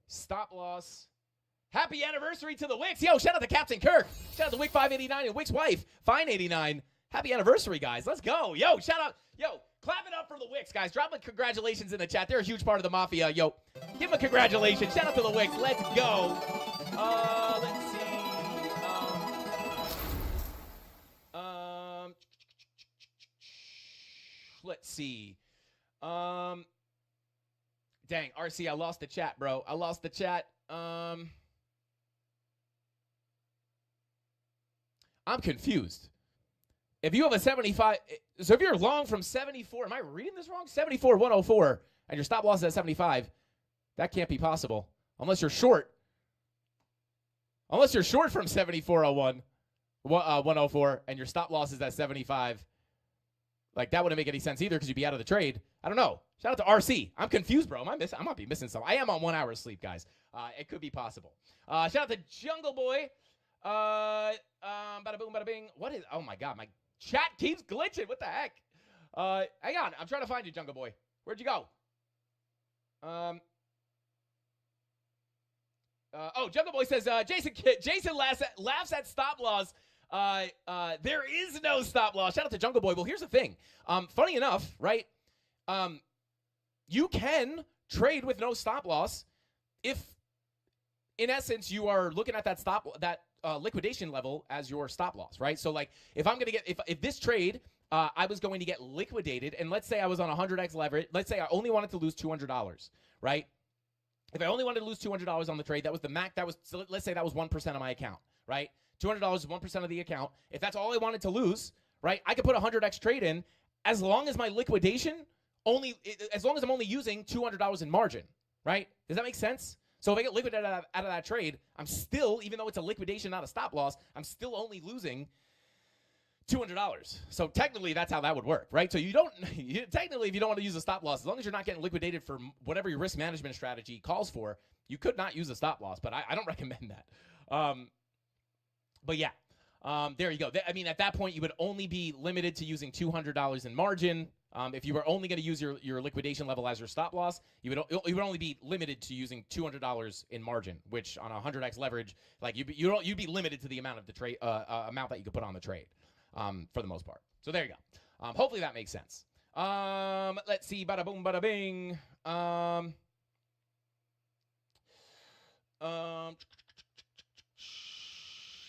Stop loss. Happy anniversary to the Wicks. Yo, shout out to Captain Kirk. Shout out to Wick 589 and Wick's wife, Fine 89. Happy anniversary, guys. Let's go. Yo, shout out. Yo, clap it up for the Wicks, guys. Drop a congratulations in the chat. They're a huge part of the Mafia. Yo, give them a congratulations. Shout out to the Wicks. Let's go. Let's see. Let's see. Dang, RC, I lost the chat, bro. I lost the chat. I'm confused. If you have a 75, so if you're long from 74, am I reading this wrong? 74,104, and your stop loss is at 75, that can't be possible. Unless you're short. Unless you're short from 74,104, 104, and your stop loss is at 75. That wouldn't make any sense either because you'd be out of the trade. I don't know. Shout out to RC. I'm confused, bro. I might be missing something. I am on 1 hour of sleep, guys. It could be possible. Shout out to Jungle Boy. Bada boom, bada bing. What is? Oh my God, my chat keeps glitching. What the heck? Hang on. I'm trying to find you, Jungle Boy. Where'd you go? Jungle Boy says Jason laughs at stop loss. There is no stop loss. Shout out to Jungle Boy. Well, here's the thing. Funny enough, right? You can trade with no stop loss if, in essence, you are looking at that liquidation level as your stop loss, right? So, if I'm gonna get if this trade, I was going to get liquidated, and let's say I was on 100x leverage. Let's say I only wanted to lose $200, right? If I only wanted to lose $200 on the trade, that was the max. So let's say that was 1% of my account, right? $200 is 1% of the account. If that's all I wanted to lose, right, I could put a 100x trade in as long as my liquidation as long as I'm only using $200 in margin, right? Does that make sense? So if I get liquidated out of that trade, I'm still, even though it's a liquidation, not a stop loss, I'm still only losing $200. So technically, that's how that would work, right? So you don't technically, if you don't want to use a stop loss, as long as you're not getting liquidated for whatever your risk management strategy calls for, you could not use a stop loss. But I don't recommend that. But yeah, there you go. I mean, at that point, you would only be limited to using $200 in margin. If you were only going to use your liquidation level as your stop loss, you would only be limited to using $200 in margin, which on a 100x leverage, like you'd be limited to the amount of the trade amount that you could put on the trade, for the most part. So there you go. Hopefully that makes sense. Let's see, bada boom, bada bing.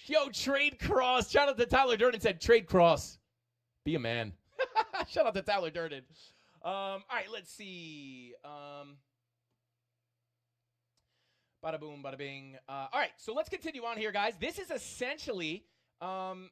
Yo, trade cross. Shout out to Tyler Durden, said trade cross. Be a man. Shout out to Tyler Durden. All right, let's see. Bada boom, bada bing. All right, so let's continue on here, guys. This is essentially, shout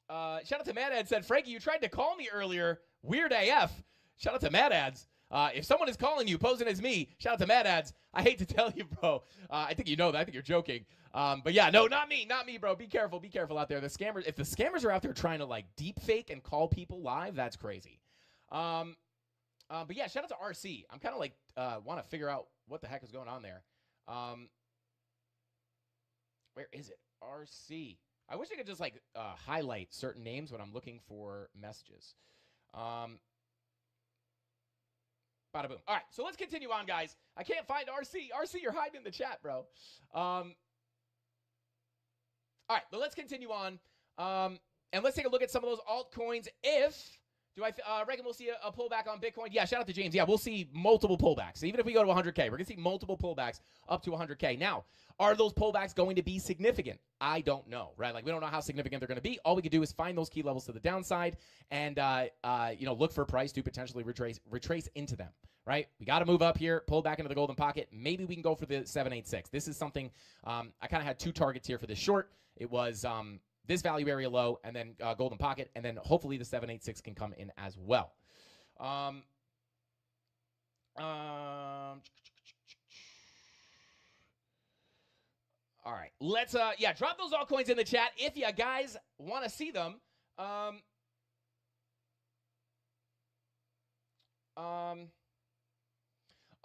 out to Mad Ads, said, Frankie, you tried to call me earlier. Weird AF. Shout out to Mad Ads. If someone is calling you, posing as me, shout out to Mad Ads. I hate to tell you, bro. I think you know that. I think you're joking. But yeah, no, not me, bro. Be careful out there. The scammers, if the scammers are out there trying to like deep fake and call people live, that's crazy. But yeah, shout out to RC. I'm kind of like want to figure out what the heck is going on there. Where is it? RC. I wish I could just like highlight certain names when I'm looking for messages. Bada boom. All right, so let's continue on, guys. I can't find RC. RC, you're hiding in the chat, bro. All right, but let's continue on. And let's take a look at some of those altcoins. Do I reckon we'll see a pullback on Bitcoin? Yeah, shout out to James. Yeah, we'll see multiple pullbacks. Even if we go to 100K, we're going to see multiple pullbacks up to 100K. Now, are those pullbacks going to be significant? I don't know, right? Like, we don't know how significant they're going to be. All we can do is find those key levels to the downside and, look for price to potentially retrace into them, right? We got to move up here, pull back into the golden pocket. Maybe we can go for the 786. This is something I kind of had two targets here for this short. It was this value area low and then golden pocket, and then hopefully the 786 can come in as well. All right, let's drop those altcoins in the chat if you guys want to see them.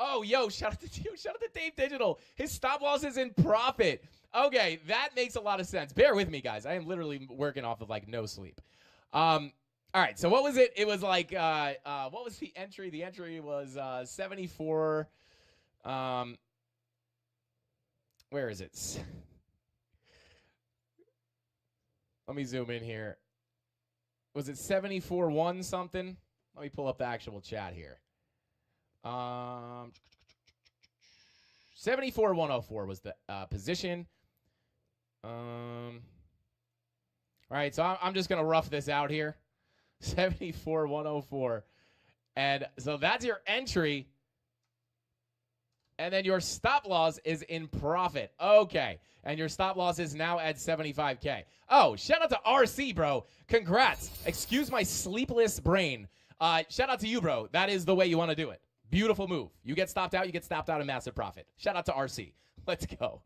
Oh, yo, shout out to you. Shout out to Dave Digital. His stop loss is in profit. Okay, that makes a lot of sense. Bear with me, guys. I am literally working off of, like, no sleep. All right, so what was it? It was like, what was the entry? The entry was 74. Where is it? Let me zoom in here. Was it 74-1 something? Let me pull up the actual chat here. 74-104 was the position. All right, so I'm just gonna rough this out here. 74-104, and so that's your entry, and then your stop loss is in profit. Okay, and your stop loss is now at 75K. Oh, shout out to RC, bro. Congrats. Excuse my sleepless brain. Shout out to you, bro. That is the way you want to do it. Beautiful move. You get stopped out in massive profit. Shout out to RC. Let's go.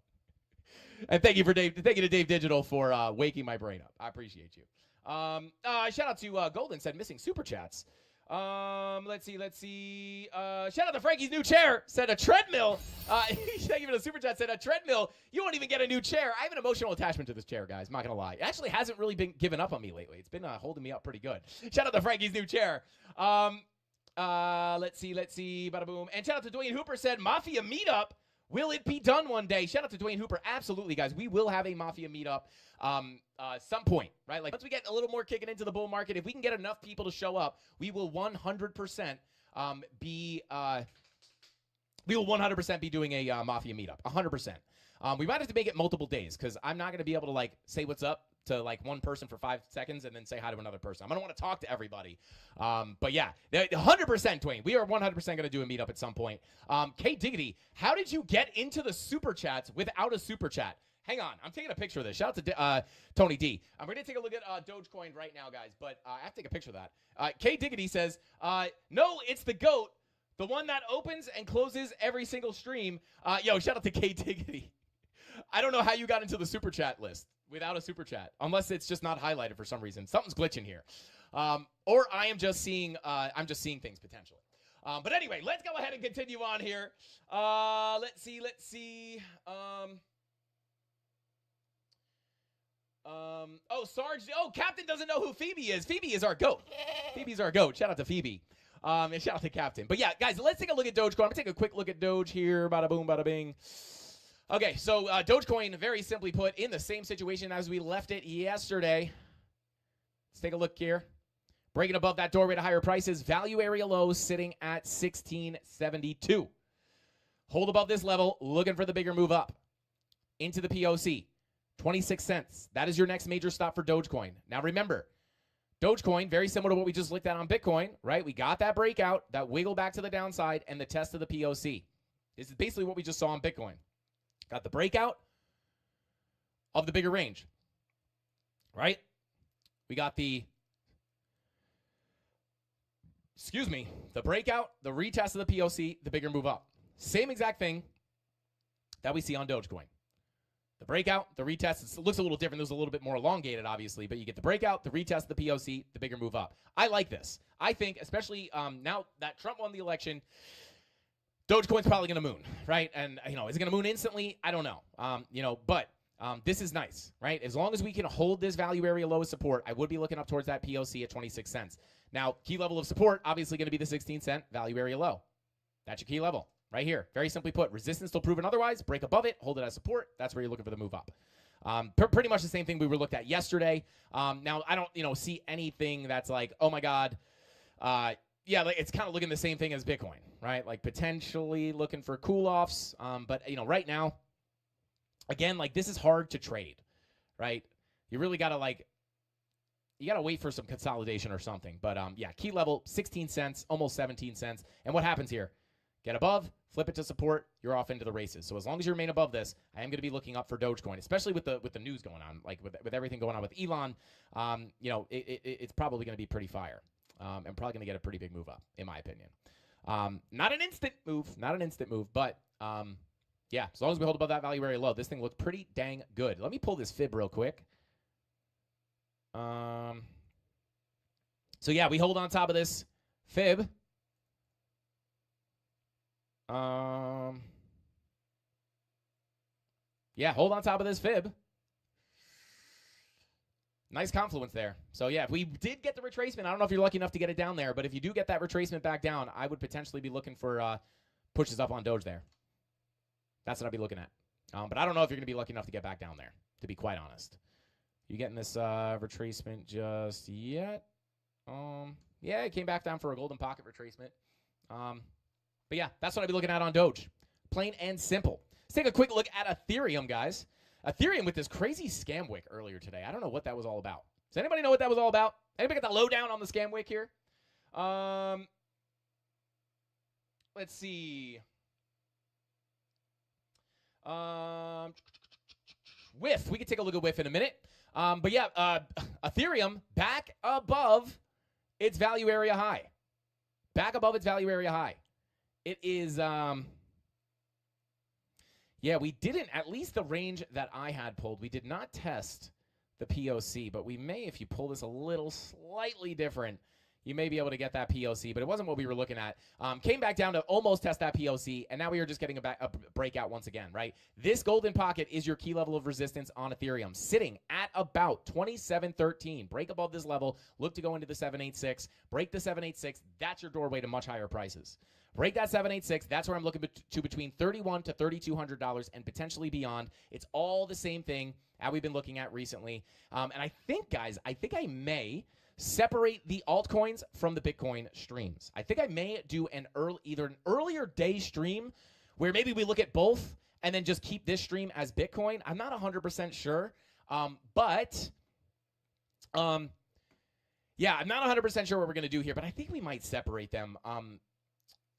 And thank you to Dave Digital for waking my brain up. I appreciate you. Shout out to Golden, said missing super chats. Let's see. Shout out to Frankie's new chair, said a treadmill. Thank you for the super chat, said a treadmill. You won't even get a new chair. I have an emotional attachment to this chair, guys. I'm not gonna lie. It actually hasn't really been giving up on me lately. It's been holding me up pretty good. Shout out to Frankie's new chair. Let's see. Bada boom. And shout out to Dwayne Hooper, said Mafia meetup. Will it be done one day? Shout out to Dwayne Hooper. Absolutely, guys. We will have a Mafia meetup some point, right? Like, once we get a little more kicking into the bull market, if we can get enough people to show up, we will 100% be doing a Mafia meetup. 100%. We might have to make it multiple days because I'm not going to be able to, like, say what's up to, like, one person for 5 seconds and then say hi to another person. I'm going to want to talk to everybody. But yeah, 100%, Dwayne. We are 100% going to do a meetup at some point. K Diggity, how did you get into the super chats without a super chat? Hang on. I'm taking a picture of this. Shout out to Tony D. I'm going to take a look at DogeCoin right now, guys, but I have to take a picture of that. K Diggity says, no, it's the GOAT, the one that opens and closes every single stream. Yo, shout out to K Diggity. I don't know how you got into the super chat list. without a super chat, unless it's just not highlighted for some reason. Something's glitching here, or I am just seeing things potentially. But anyway, let's go ahead and continue on here. Let's see. Oh, Sarge. Oh, Captain doesn't know who Phoebe is. Phoebe is our GOAT. Phoebe's our GOAT. Shout out to Phoebe. And shout out to Captain. But yeah, guys, let's take a look at Dogecoin. I'm going to take a quick look at Doge here. Bada boom, bada bing. Okay, so Dogecoin, very simply put, in the same situation as we left it yesterday. Let's take a look here. Breaking above that doorway to higher prices. Value area low sitting at 1672. Hold above this level, looking for the bigger move up. Into the POC. 26 cents. That is your next major stop for Dogecoin. Now remember, Dogecoin, very similar to what we just looked at on Bitcoin, right? We got that breakout, that wiggle back to the downside, and the test of the POC. This is basically what we just saw on Bitcoin. Got the breakout of the bigger range, right? We got the breakout, the retest of the POC, the bigger move up. Same exact thing that we see on Dogecoin. The breakout, the retest, it looks a little different. There's a little bit more elongated, obviously, but you get the breakout, the retest, the POC, the bigger move up. I like this. I think, especially now that Trump won the election, Dogecoin's probably going to moon, right? And, is it going to moon instantly? I don't know. But this is nice, right? As long as we can hold this value area low as support, I would be looking up towards that POC at 26 cents. Now, key level of support, obviously going to be the 16-cent value area low. That's your key level. Right here, very simply put, resistance till proven otherwise, break above it, hold it as support. That's where you're looking for the move up. Pretty much the same thing we were looked at yesterday. Now, I don't see anything that's like, oh my God. Like it's kind of looking the same thing as Bitcoin, right? Like potentially looking for cool-offs. But, right now, again, like this is hard to trade, right? You really got to you got to wait for some consolidation or something. But, key level, 16 cents, almost 17 cents. And what happens here? Get above, flip it to support, you're off into the races. So as long as you remain above this, I am going to be looking up for Dogecoin, especially with the news going on, like with everything going on with Elon. It's probably going to be pretty fire, and probably going to get a pretty big move up, in my opinion. Not an instant move, but as long as we hold above that value area low, this thing looks pretty dang good. Let me pull this fib real quick. So yeah, we hold on top of this fib. Hold on top of this fib. Nice confluence there. So yeah, if we did get the retracement, I don't know if you're lucky enough to get it down there, but if you do get that retracement back down, I would potentially be looking for pushes up on Doge there. That's what I'd be looking at. But I don't know if you're going to be lucky enough to get back down there, to be quite honest. You getting this retracement just yet? It came back down for a golden pocket retracement. But yeah, that's what I'd be looking at on Doge. Plain and simple. Let's take a quick look at Ethereum, guys. Ethereum with this crazy scam wick earlier today. I don't know what that was all about. Does anybody know what that was all about? Anybody got the lowdown on the scam wick here? Let's see. Whiff. We can take a look at Whiff in a minute. But yeah, Ethereum back above its value area high. Back above its value area high. It is, we didn't, at least the range that I had pulled, we did not test the POC, but we may, if you pull this a little slightly different, you may be able to get that POC, but it wasn't what we were looking at. Came back down to almost test that POC, and now we are just getting a breakout once again, right? This golden pocket is your key level of resistance on Ethereum, sitting at about 27.13. Break above this level, look to go into the 786. Break the 786, that's your doorway to much higher prices. Break that 786, that's where I'm looking to between $3,100 to $3,200 and potentially beyond. It's all the same thing that we've been looking at recently. And I think, guys, I may separate the altcoins from the Bitcoin streams. I think I may do either an earlier day stream where maybe we look at both and then just keep this stream as Bitcoin. I'm not 100% sure. I'm not 100% sure what we're going to do here, but I think we might separate them.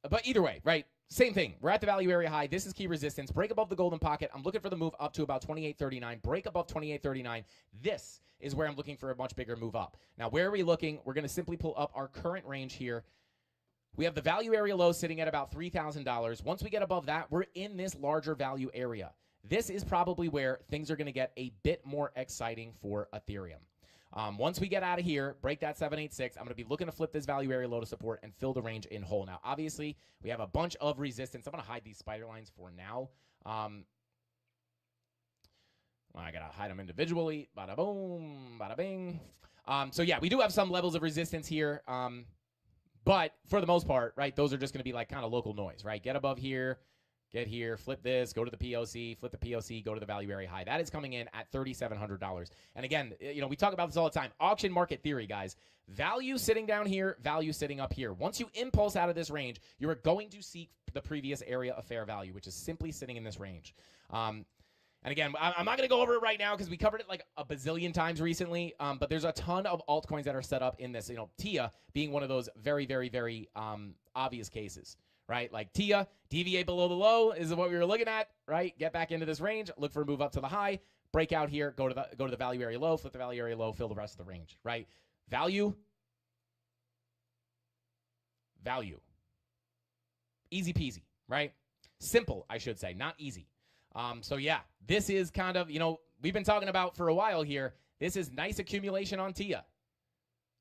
But either way, right? Same thing. We're at the value area high. This is key resistance. Break above the golden pocket. I'm looking for the move up to about 28.39. Break above 28.39. This is where I'm looking for a much bigger move up. Now, where are we looking? We're going to simply pull up our current range here. We have the value area low sitting at about $3,000. Once we get above that, we're in this larger value area. this is probably where things are going to get a bit more exciting for Ethereum. Once we get out of here, break that 786, I'm going to be looking to flip this value area low to support and fill the range in whole. Now, obviously, we have a bunch of resistance. I'm going to hide these spider lines for now. I got to hide them individually. Bada boom, bada bing. So, yeah, we do have some levels of resistance here. But for the most part, right, those are just going to be like kind of local noise, right? Get above here. Get here, flip this, go to the POC, flip the POC, go to the value area high. That is coming in at $3,700. And again, you know, we talk about this all the time. Auction market theory, guys. Value sitting down here, value sitting up here. Once you impulse out of this range, you are going to seek the previous area of fair value, which is simply sitting in this range. And again, I'm not going to go over it right now because we covered it like a bazillion times recently. But there's a ton of altcoins that are set up in this. You know, TIA being one of those very, very, very obvious cases. Right, like TIA, deviate below the low is what we were looking at. Right, get back into this range, look for a move up to the high, break out here, go to the value area low, flip the value area low, fill the rest of the range. Right, value, easy peasy. Right, simple, I should say, not easy. So yeah, this is kind of, you know, we've been talking about for a while here. This is nice accumulation on TIA.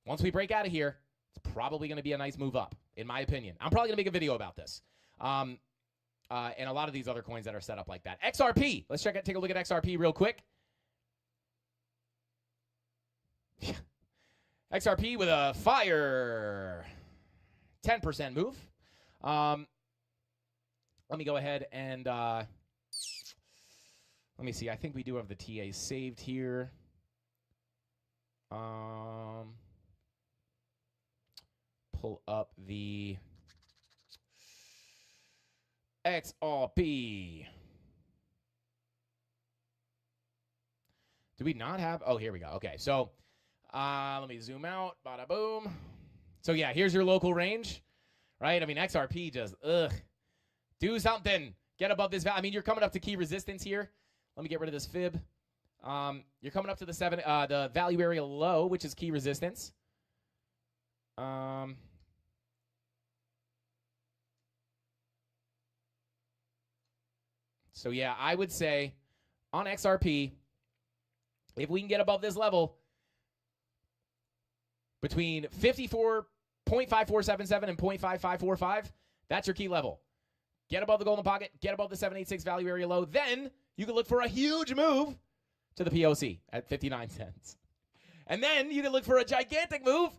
Once we break out of here, it's probably going to be a nice move up, in my opinion. I'm probably going to make a video about this. And a lot of these other coins that are set up like that. XRP. Let's take a look at XRP real quick. XRP with a fire 10% move. Let me go ahead and let me see. I think we do have the TA saved here. Pull up the XRP. Do we not have? Oh, here we go. Okay, so let me zoom out. Bada boom. So yeah, here's your local range, right? I mean, XRP just do something. Get above this value. I mean, you're coming up to key resistance here. Let me get rid of this fib. You're coming up to the value area low, which is key resistance. So yeah, I would say on XRP, if we can get above this level between 0.5477 and 0.5545, that's your key level. Get above the golden pocket, get above the 786 value area low, then you can look for a huge move to the POC at 59 cents. And then you can look for a gigantic move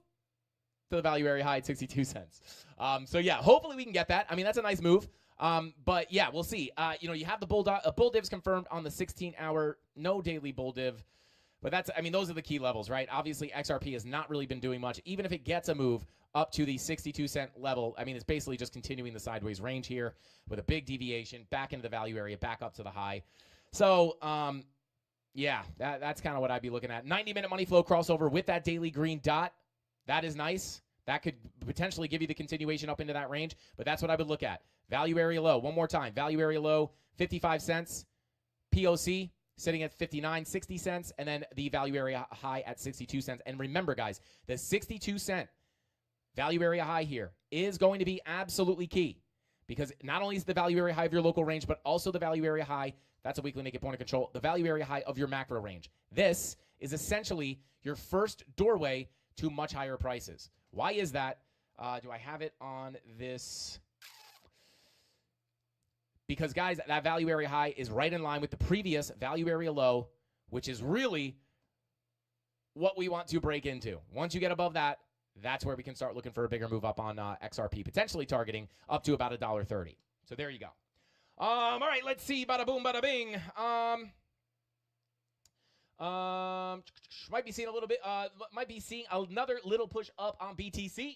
to the value area high at 62 cents. So yeah, hopefully we can get that. I mean, that's a nice move. But yeah, we'll see. You know, you have the bull divs confirmed on the 16-hour, no daily bull div. But that's, I mean, those are the key levels, right? Obviously, XRP has not really been doing much. Even if it gets a move up to the 62-cent level, I mean, it's basically just continuing the sideways range here with a big deviation back into the value area, back up to the high. So, yeah, that's kind of what I'd be looking at. 90-minute money flow crossover with that daily green dot. That is nice. That could potentially give you the continuation up into that range, but that's what I would look at. Value area low. One more time. Value area low, 55 cents. POC sitting at 59.60 cents, and then the value area high at 62 cents. And remember, guys, the 62-cent value area high here is going to be absolutely key because not only is the value area high of your local range, but also the value area high, that's a weekly naked point of control, the value area high of your macro range. This is essentially your first doorway to much higher prices. Why is that? Do I have it on this? Because, guys, that value area high is right in line with the previous value area low, which is really what we want to break into. Once you get above that, that's where we can start looking for a bigger move up on XRP, potentially targeting up to about $1.30. So there you go. All right, let's see. Bada boom, bada bing. Might be seeing a little bit. Might be seeing another little push up on BTC.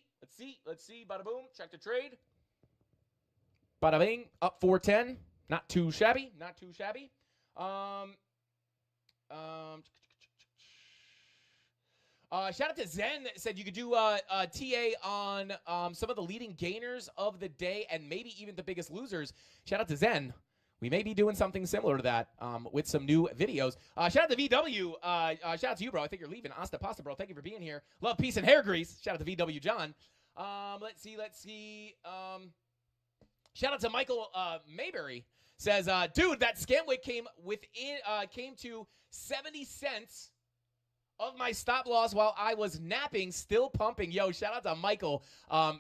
Let's see. Bada boom. Check the trade. Bada bing. Up 410. Not too shabby. Shout out to Zen that said you could do a TA on some of the leading gainers of the day and maybe even the biggest losers. Shout out to Zen. We may be doing something similar to that with some new videos. Shout out to VW. Shout out to you, bro. I think you're leaving. Asta Pasta, bro. Thank you for being here. Love, peace, and hair grease. Shout out to VW John. Let's see. Shout out to Michael Mayberry. says, dude, that scam wick came to 70 cents of my stop loss while I was napping, still pumping. Yo, shout out to Michael.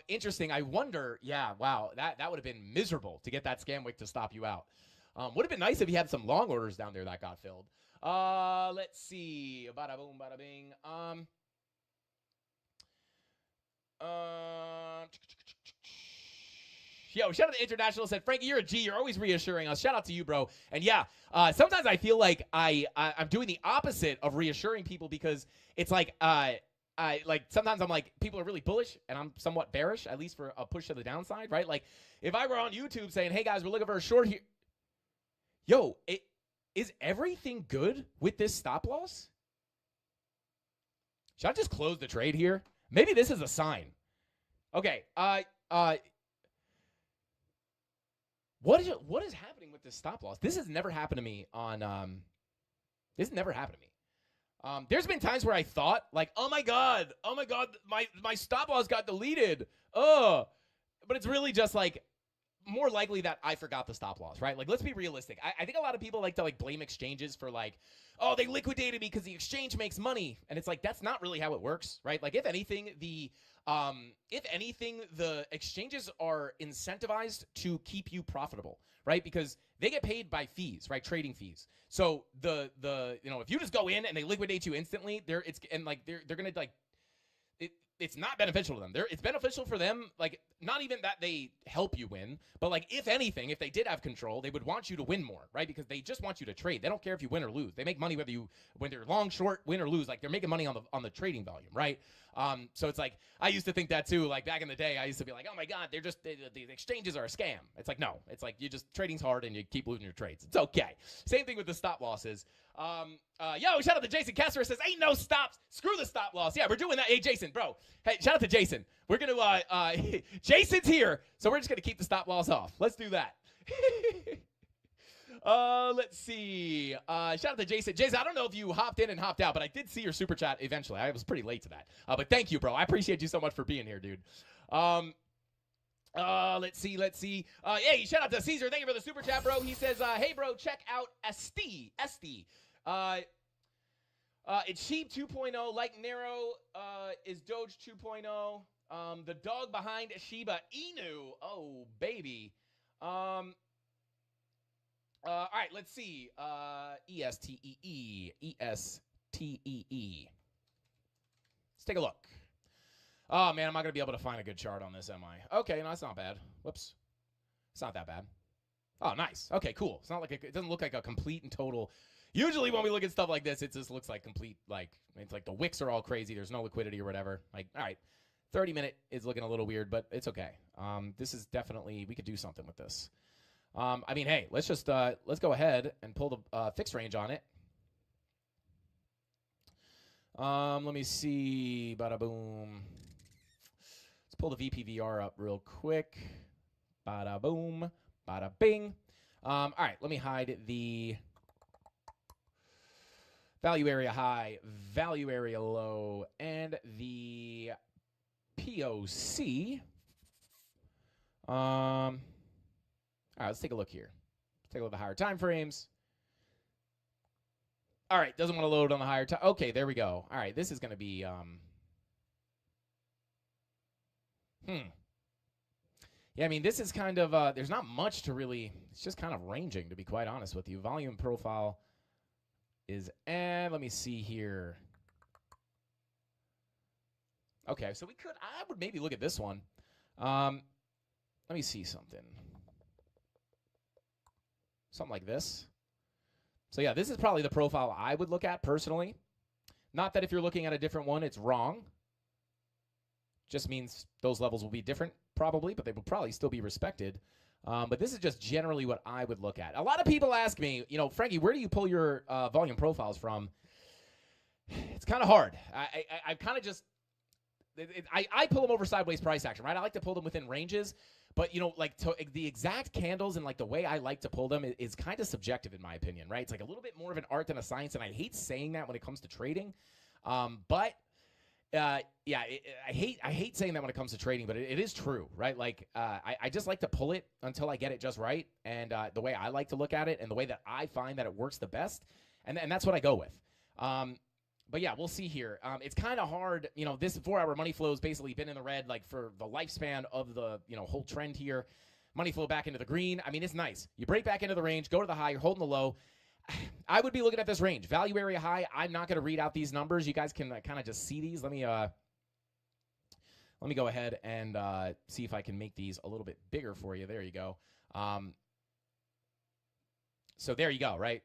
Interesting. I wonder, yeah, wow, that would have been miserable to get that scam wick to stop you out. Would have been nice if you had some long orders down there that got filled. Let's see. Bada boom, bada bing. Yo, shout out to International. Said, Frankie, you're a G. You're always reassuring us. Shout out to you, bro. And yeah, sometimes I feel like I'm doing the opposite of reassuring people because it's like sometimes I'm like, people are really bullish and I'm somewhat bearish, at least for a push to the downside, right? Like if I were on YouTube saying, hey guys, we're looking for a short here. Yo, is everything good with this stop loss? Should I just close the trade here? Maybe this is a sign. Okay. What is happening with this stop loss? This has never happened to me on. This has never happened to me. There's been times where I thought like, oh my god, my stop loss got deleted. But it's really just like more likely that I forgot the stop loss, right? Like, let's be realistic. I think a lot of people like to like blame exchanges for like, oh, they liquidated me because the exchange makes money, and it's like that's not really how it works, right? Like, if anything, the exchanges are incentivized to keep you profitable, right? Because they get paid by fees, right? Trading fees. So the if you just go in and they liquidate you instantly, they're gonna like. It's not beneficial to them. It's beneficial for them, like, not even that they help you win, but, like, if anything, if they did have control, they would want you to win more, right? Because they just want you to trade. They don't care if you win or lose. They make money when they're long, short, win or lose. Like, they're making money on the trading volume, right? So it's like, I used to think that too. Like, back in the day, I used to be like, oh my God, the exchanges are a scam. It's like, no. It's like, trading's hard and you keep losing your trades. It's okay. Same thing with the stop losses. Yo, shout out to Jason Kessler. Says, ain't no stops. Screw the stop loss. Yeah, we're doing that. Hey, Jason, bro. Hey, shout out to Jason. We're going to, Jason's here, so we're just going to keep the stop loss off. Let's do that. Let's see. Shout out to Jason. Jason, I don't know if you hopped in and hopped out, but I did see your super chat eventually. I was pretty late to that. But thank you, bro. I appreciate you so much for being here, dude. Let's see. Hey, shout out to Caesar. Thank you for the super chat, bro. He says, hey, bro, check out SD. It's cheap 2.0, like narrow, is Doge 2.0. The dog behind Shiba Inu. Oh, baby. All right, let's see. ESTEE. Let's take a look. Oh, man, I'm not going to be able to find a good chart on this, am I? Okay, no, that's not bad. Whoops. It's not that bad. Oh, nice. Okay, cool. It's not like it doesn't look like a complete and total. Usually when we look at stuff like this, it just looks like complete, like, it's like the wicks are all crazy. There's no liquidity or whatever. Like, all right, 30-minute is looking a little weird, but it's okay. This is definitely, we could do something with this. I mean, hey, let's just, let's go ahead and pull the fixed range on it. Let me see. Bada boom. Let's pull the VPVR up real quick. Bada boom. Bada bing. All right, let me hide the value area high, value area low, and the POC. All right, let's take a look here. Let's take a look at the higher time frames. All right, doesn't want to load on the higher time. Okay, there we go. All right, this is going to be yeah, I mean, this is kind of there's not much to really, it's just kind of ranging, to be quite honest with you. Volume profile is, and let me see here. Okay, so I would maybe look at this one. Let me see something. Something like this. So yeah, this is probably the profile I would look at personally. Not that if you're looking at a different one, it's wrong. Just means those levels will be different probably, but they will probably still be respected. But this is just generally what I would look at. A lot of people ask me, you know, Frankie, where do you pull your volume profiles from? It's kind of hard. I kind of just, I pull them over sideways price action, right? I like to pull them within ranges. But, you know, like the exact candles and like the way I like to pull them is kind of subjective in my opinion, right? It's like a little bit more of an art than a science. And I hate saying that when it comes to trading. But Yeah, I hate saying that when it comes to trading, but it is true, right? Like, I just like to pull it until I get it just right, and the way I like to look at it, and the way that I find that it works the best, and that's what I go with. But yeah, we'll see here. It's kind of hard, this 4-hour money flow has basically been in the red, like for the lifespan of the whole trend here. Money flow back into the green. I mean, it's nice. You break back into the range, go to the high, you're holding the low. I would be looking at this range. Value area high. I'm not going to read out these numbers. You guys can kind of just see these. Let me go ahead and see if I can make these a little bit bigger for you. There you go. So there you go, right?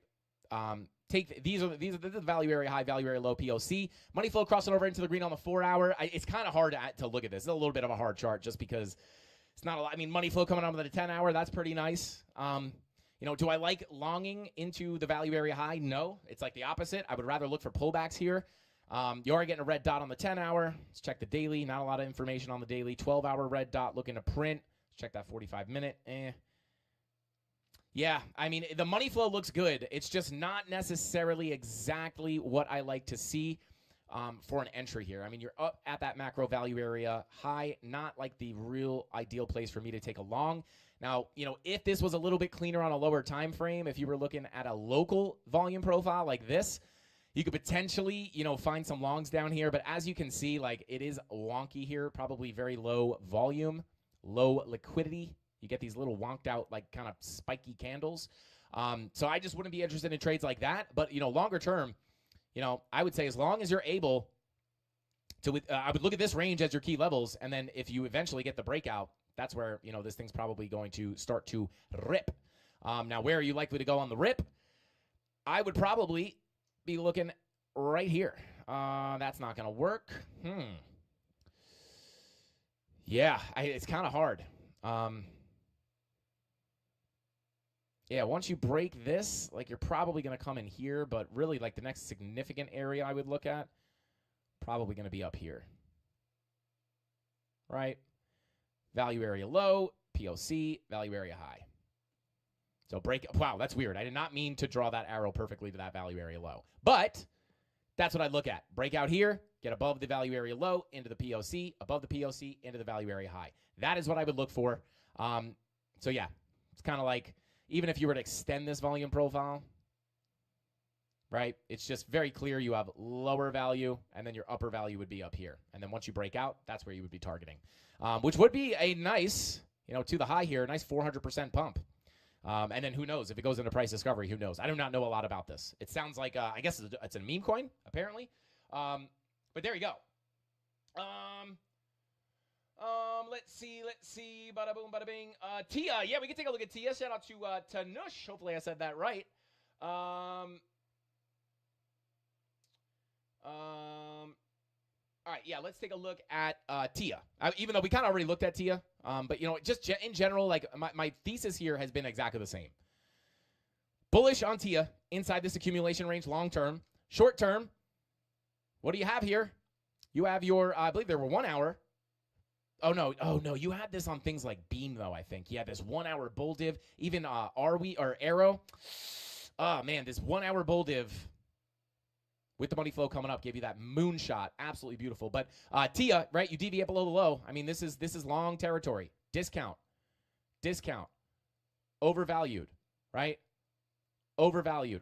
These are the value area high, value area low, POC. Money flow crossing over into the green on the 4-hour. It's kind of hard to look at this. It's a little bit of a hard chart just because it's not a lot. I mean, money flow coming on to the 10-hour. That's pretty nice. Do I like longing into the value area high? No. It's like the opposite. I would rather look for pullbacks here. You are getting a red dot on the 10-hour. Let's check the daily. Not a lot of information on the daily. 12-hour red dot looking to print. Let's check that 45-minute. Yeah, I mean, the money flow looks good. It's just not necessarily exactly what I like to see for an entry here. I mean, you're up at that macro value area high, not like the real ideal place for me to take a long. Now, if this was a little bit cleaner on a lower time frame, if you were looking at a local volume profile like this, you could potentially, find some longs down here. But as you can see, like, it is wonky here, probably very low volume, low liquidity. You get these little wonked out, like, kind of spiky candles. So I just wouldn't be interested in trades like that. But, longer term, I would say as long as you're able to, I would look at this range as your key levels. And then if you eventually get the breakout, that's where, this thing's probably going to start to rip. Now, where are you likely to go on the rip? I would probably be looking right here. That's not going to work. Yeah, it's kind of hard. Yeah, once you break this, like, you're probably going to come in here, but really, like, the next significant area I would look at, probably going to be up here. Right? Value area low, POC, value area high. So wow, that's weird. I did not mean to draw that arrow perfectly to that value area low. But that's what I'd look at. Breakout here, get above the value area low, into the POC, above the POC, into the value area high. That is what I would look for. So yeah, it's kind of like, even if you were to extend this volume profile, right, it's just very clear you have lower value, and then your upper value would be up here. And then once you break out, that's where you would be targeting, which would be a nice, to the high here, a nice 400% pump. And then who knows? If it goes into price discovery, who knows? I do not know a lot about this. It sounds like, I guess it's a meme coin, apparently. But there you go. Let's see. Bada boom, bada bing. Tia, yeah, we can take a look at Tia. Shout out to Tanush. Hopefully I said that right. All right, yeah, let's take a look at Tia. Even though we kind of already looked at Tia, but just in general, like, my thesis here has been exactly the same. Bullish on Tia inside this accumulation range, long term. Short term, what do you have here? You have your, I believe there were 1 hour. Oh no, you had this on things like Beam, though, I think. You had this 1 hour bull div, even Arrow. Oh man, this 1 hour bull div with the money flow coming up gave you that moonshot. Absolutely beautiful. But Tia, right, you deviate below the low. I mean, this is long territory. Discount. Overvalued, right? Overvalued,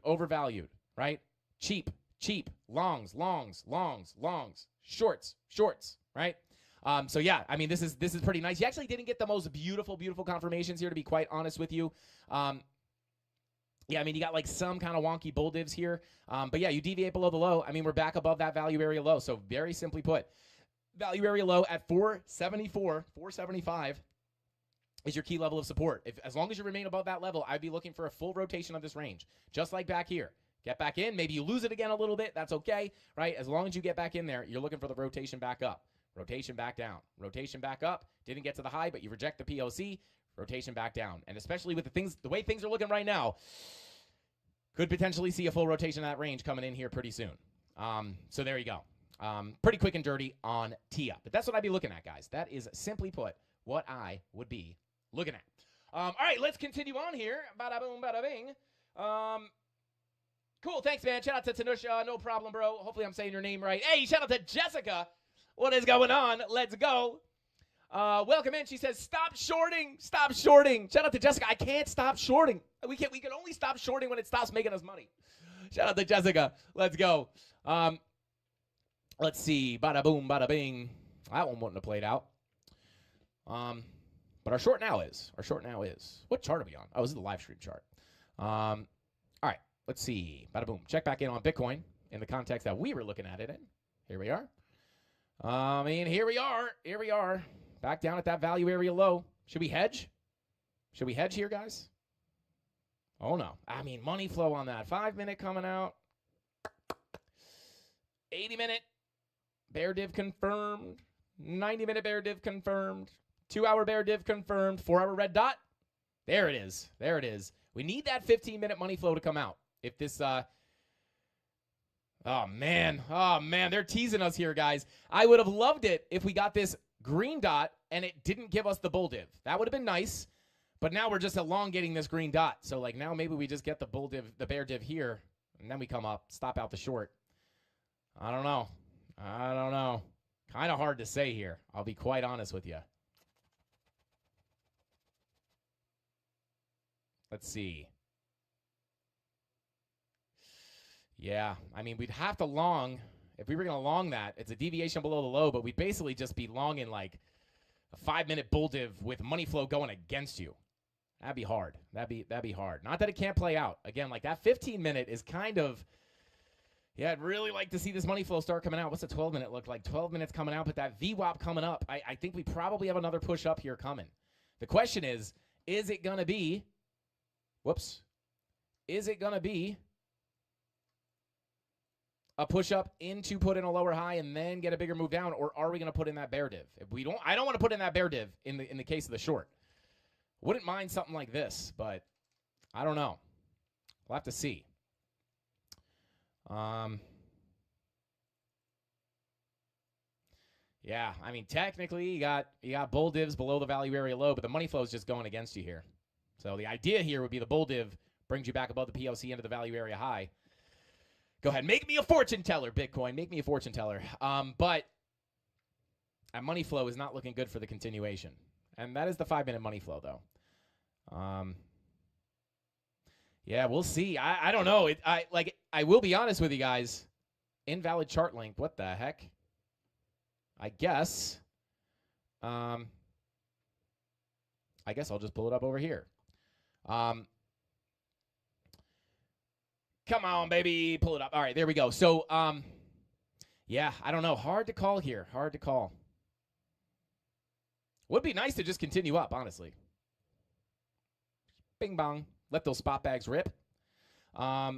right? Cheap. Longs. Shorts, right? So yeah, I mean, this is pretty nice. You actually didn't get the most beautiful confirmations here, to be quite honest with you. Yeah, I mean, you got like some kind of wonky bull divs here. But yeah, you deviate below the low. I mean, we're back above that value area low. So very simply put, value area low at 474, 475 is your key level of support. As long as you remain above that level, I'd be looking for a full rotation of this range, just like back here. Get back in. Maybe you lose it again a little bit. That's okay, right? As long as you get back in there, you're looking for the rotation back up. Rotation back down. Rotation back up. Didn't get to the high, but you reject the POC. Rotation back down. And especially with the way things are looking right now, could potentially see a full rotation of that range coming in here pretty soon. So there you go. Pretty quick and dirty on Tia. But that's what I'd be looking at, guys. That is, simply put, what I would be looking at. All right, let's continue on here. Bada boom, bada bing. Cool, thanks, man. Shout out to Tanush. No problem, bro. Hopefully I'm saying your name right. Hey, shout out to Jessica. What is going on? Let's go. Welcome in. She says, stop shorting. Stop shorting. Shout out to Jessica. I can't stop shorting. We can only stop shorting when it stops making us money. Shout out to Jessica. Let's go. Let's see. Bada boom, bada bing. That one wouldn't have played out. But our short now is. What chart are we on? Oh, this is the live stream chart. All right. Let's see. Bada boom. Check back in on Bitcoin in the context that we were looking at it in. Here we are. Here we are. Back down at that value area low. Should we hedge? Should we hedge here, guys? Oh, no. Money flow on that. 5-minute coming out. 80-minute. Bear div confirmed. 90-minute bear div confirmed. 2-hour bear div confirmed. 4-hour red dot. There it is. We need that 15-minute money flow to come out. If this, oh, man. They're teasing us here, guys. I would have loved it if we got this green dot and it didn't give us the bull div. That would have been nice. But now we're just elongating this green dot. So, now maybe we just get the bull div, the bear div here, and then we come up, stop out the short. I don't know. Kind of hard to say here. I'll be quite honest with you. Let's see. Yeah, we'd have to long. If we were going to long that, it's a deviation below the low, but we'd basically just be longing like a 5-minute bull div with money flow going against you. That'd be hard. That'd be hard. Not that it can't play out. Again, that 15-minute is kind of, yeah, I'd really like to see this money flow start coming out. What's the 12-minute look like? 12 minutes coming out, but that VWAP coming up. I think we probably have another push up here coming. The question is it going to be, is it going to be a push up into put in a lower high and then get a bigger move down, or are we going to put in that bear div? If we don't, I don't want to put in that bear div in the case of the short. Wouldn't mind something like this, but I don't know. We'll have to see. Yeah, technically you got bull divs below the value area low, but the money flow is just going against you here. So the idea here would be the bull div brings you back above the POC into the value area high. Go ahead, make me a fortune teller, Bitcoin. Make me a fortune teller. But that money flow is not looking good for the continuation. And that is the 5-minute money flow, though. Yeah, we'll see. I don't know. I will be honest with you guys. Invalid chart link. What the heck? I guess I'll just pull it up over here. Come on, baby. Pull it up. All right, there we go. So, yeah, I don't know. Hard to call here. Hard to call. Would be nice to just continue up, honestly. Bing bong. Let those spot bags rip. But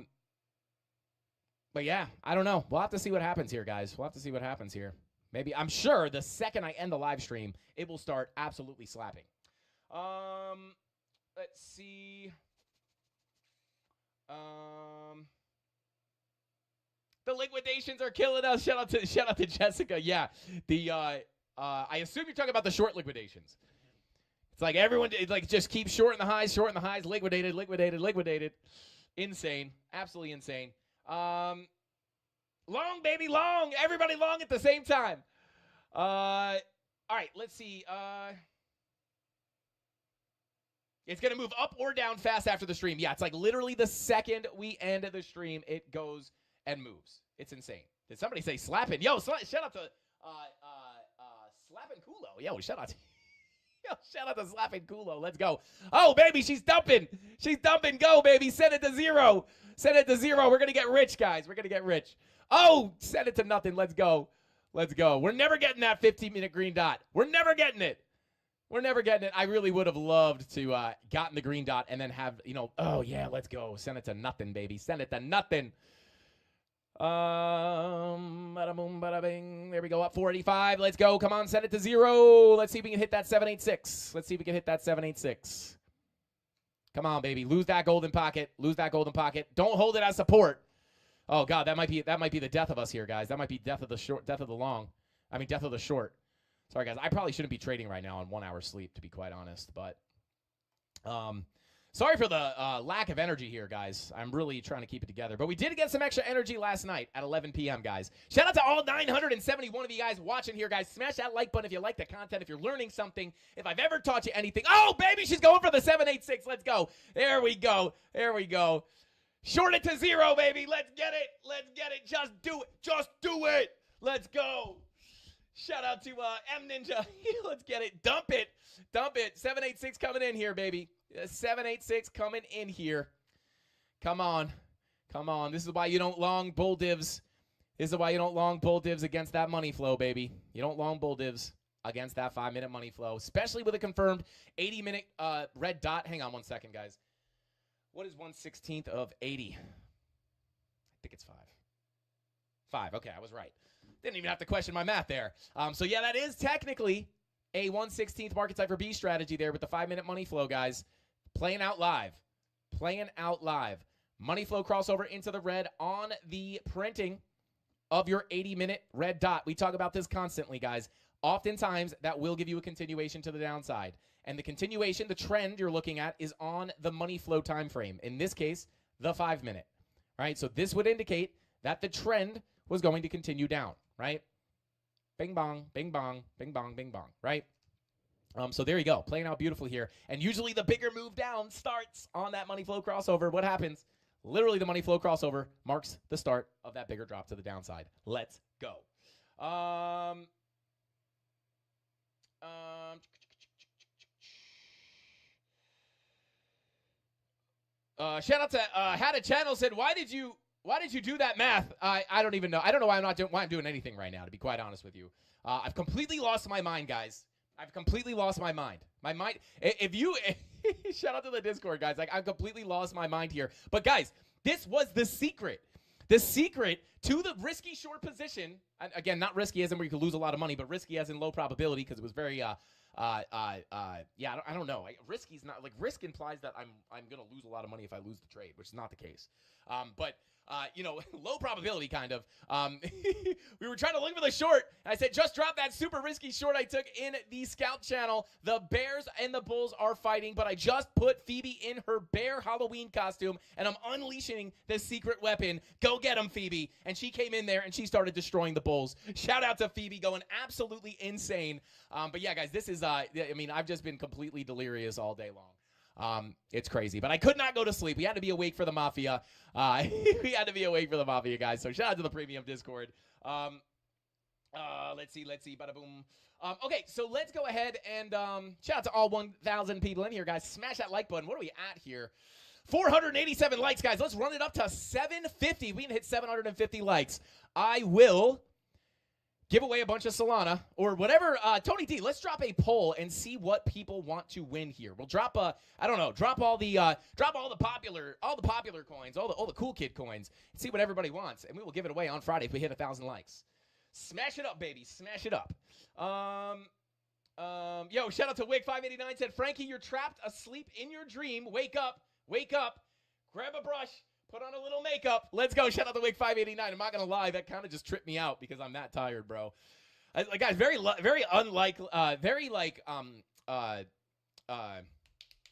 yeah, I don't know. We'll have to see what happens here, guys. We'll have to see what happens here. Maybe, I'm sure the second I end the live stream, it will start absolutely slapping. Let's see. The liquidations are killing us. Shout out to Jessica. Yeah. I assume you're talking about the short liquidations. It's like everyone just keeps shorting the highs, liquidated. Insane. Absolutely insane. Long, baby, long. Everybody long at the same time. All right, let's see. It's going to move up or down fast after the stream. Yeah, it's like literally the second we end the stream, it goes and moves. It's insane. Did somebody say slapping? Yo, shout out to Slapping Kulo. Yo, shout out to Slapping Kulo. Let's go. Oh, baby, she's dumping. Go, baby. Send it to zero. We're going to get rich, guys. We're going to get rich. Oh, send it to nothing. Let's go. We're never getting that 15-minute green dot. We're never getting it. I really would have loved to gotten the green dot and then have, oh, yeah, let's go. Send it to nothing, baby. Send it to nothing. Bada boom, bada bing. There we go, up 485. Let's go. Come on, send it to zero. Let's see if we can hit that 786. Come on, baby. Lose that golden pocket. Don't hold it as support. Oh God, that might be the death of us here, guys. That might be death of the short. Death of the short. Sorry, guys. I probably shouldn't be trading right now on 1 hour sleep, to be quite honest. But Sorry for the lack of energy here, guys. I'm really trying to keep it together. But we did get some extra energy last night at 11 p.m., guys. Shout out to all 971 of you guys watching here, guys. Smash that like button if you like the content, if you're learning something, if I've ever taught you anything. Oh, baby, she's going for the 786. Let's go. There we go. There we go. Short it to 0, baby. Let's get it. Let's get it. Just do it. Just do it. Let's go. Shout out to M Ninja. Let's get it. Dump it. Dump it. 786 coming in here, baby. 786 coming in here. Come on. Come on. This is why you don't long bull divs. This is why you don't long bull divs against that money flow, baby. You don't long bull divs against that 5-minute money flow, especially with a confirmed 80-minute red dot. Hang on 1 second, guys. What is 1/16 of 80? I think it's 5. 5. Okay, I was right. Didn't even have to question my math there. So, yeah, that is technically a 1/16 market cipher B strategy there with the 5-minute money flow, guys. Playing out live. Playing out live. Money flow crossover into the red on the printing of your 80-minute red dot. We talk about this constantly, guys. Oftentimes, that will give you a continuation to the downside. And the continuation, the trend you're looking at, is on the money flow time frame. In this case, the 5-minute. Right? So this would indicate that the trend was going to continue down. Right? Bing bong, bing bong, bing bong, bing bong. Right? So there you go. Playing out beautiful here. And usually the bigger move down starts on that money flow crossover. What happens? Literally the money flow crossover marks the start of that bigger drop to the downside. Let's go. Shout out to Had a Channel said, why did you do that math? I don't even know. I don't know why I'm doing anything right now, to be quite honest with you. I've completely lost my mind, guys. I've completely lost my mind. My mind, if you, shout out to the Discord, guys. Like, I've completely lost my mind here. But, guys, this was the secret. The secret to the risky short position, again, not risky as in where you could lose a lot of money, but risky as in low probability, because it was very, yeah, I don't know. Risky is not, like, risk implies that I'm going to lose a lot of money if I lose the trade, which is not the case. But low probability kind of. We were trying to look for the short. And I said, just drop that super risky short I took in the Scout channel. The Bears and the Bulls are fighting, but I just put Phoebe in her bear Halloween costume, and I'm unleashing the secret weapon. Go get him, Phoebe. And she came in there, and she started destroying the Bulls. Shout out to Phoebe, going absolutely insane. But yeah, guys, this is, I've just been completely delirious all day long. It's crazy, but I could not go to sleep. We had to be awake for the Mafia. We had to be awake for the Mafia, guys. So shout out to the premium Discord. Let's see. Bada boom. Okay, so let's go ahead and shout out to all 1,000 people in here, guys. Smash that like button. What are we at here? 487 likes, guys. Let's run it up to 750. We can hit 750 likes. I will give away a bunch of Solana or whatever. Tony D, let's drop a poll and see what people want to win here. We'll drop drop all the popular coins, all the cool kid coins, and see what everybody wants, and we will give it away on Friday if we hit 1,000 likes. Smash it up, baby. Smash it up. Yo, shout out to Wig589 said, Frankie, you're trapped asleep in your dream. Wake up. Grab a brush. Put on a little makeup. Let's go. Shout out to Wig589. I'm not going to lie. That kind of just tripped me out because I'm that tired, bro. Guys,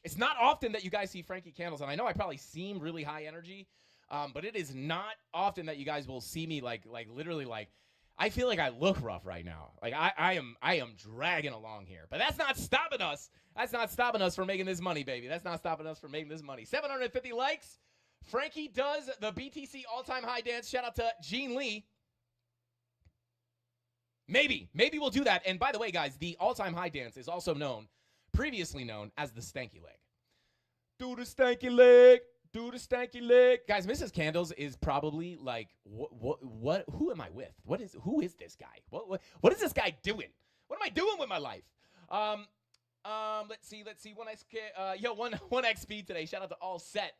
it's not often that you guys see Frankie candles. And I know I probably seem really high energy, but it is not often that you guys will see me literally I feel like I look rough right now. Like I am dragging along here. But that's not stopping us. That's not stopping us from making this money, baby. That's not stopping us from making this money. 750 likes. Frankie does the BTC all-time high dance. Shout out to Gene Lee. Maybe we'll do that. And by the way, guys, the all-time high dance is also previously known as the stanky leg. Do the stanky leg. Do the stanky leg. Guys, Mrs. Candles is probably like, what? Who am I with? Who is this guy? What is this guy doing? What am I doing with my life? Let's see. 1XP today. Shout out to All Set.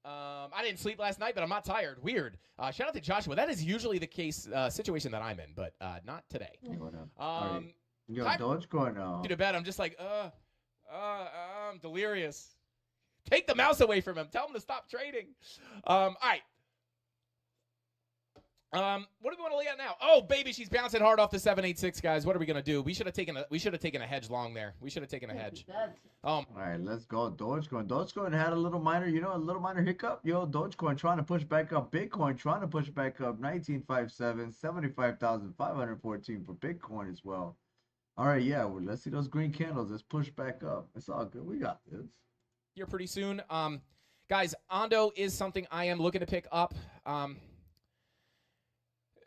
I didn't sleep last night, but I'm not tired. Weird. Shout out to Joshua. That is usually the case situation that I'm in, but not today. Yo, DogeCoin. To bed, I'm just like, I'm delirious. Take the mouse away from him. Tell him to stop trading. All right. What do we want to look at now? Oh, baby, she's bouncing hard off the 786, guys. What are we gonna do? We should have taken a hedge long there. We should have taken a hedge. All right, let's go. Dogecoin. Dogecoin had a little minor, a little minor hiccup. Yo, Dogecoin trying to push back up. Bitcoin trying to push back up. 1957, 75,514 for Bitcoin as well. All right, yeah. Well, let's see those green candles. Let's push back up. It's all good. We got this. Here pretty soon. Guys, Ondo is something I am looking to pick up.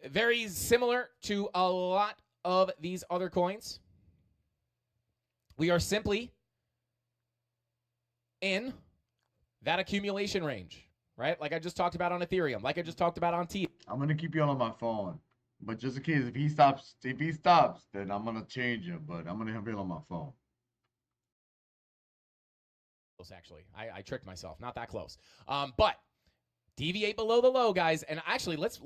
Very similar to a lot of these other coins. We are simply in that accumulation range, right? Like I just talked about on Ethereum, like I just talked about on T. I'm gonna keep you on my phone, but just in case if he stops, then I'm gonna change it. But I'm gonna have it on my phone. Actually, I tricked myself. Not that close. But deviate below the low, guys. And actually, let's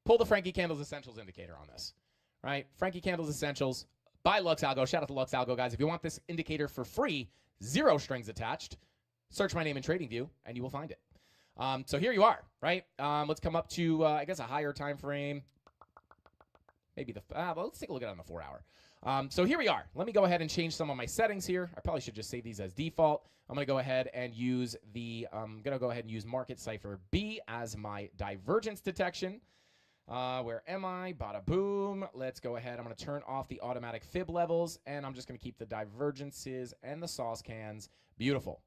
pull the Frankie Candles Essentials indicator on this, right? Frankie Candles Essentials by Lux Algo. Shout out to Lux Algo, guys. If you want this indicator for free, 0 strings attached, search my name in TradingView, and you will find it. So here you are, right? Let's come up to, I guess, a higher time frame. Maybe well, let's take a look at it on the 4-hour. So here we are. Let me go ahead and change some of my settings here. I probably should just save these as default. I'm going to go ahead and use Market Cipher B as my divergence detection. Where am I? Bada boom. Let's go ahead. I'm going to turn off the automatic fib levels, and I'm just going to keep the divergences and the sauce cans. Beautiful.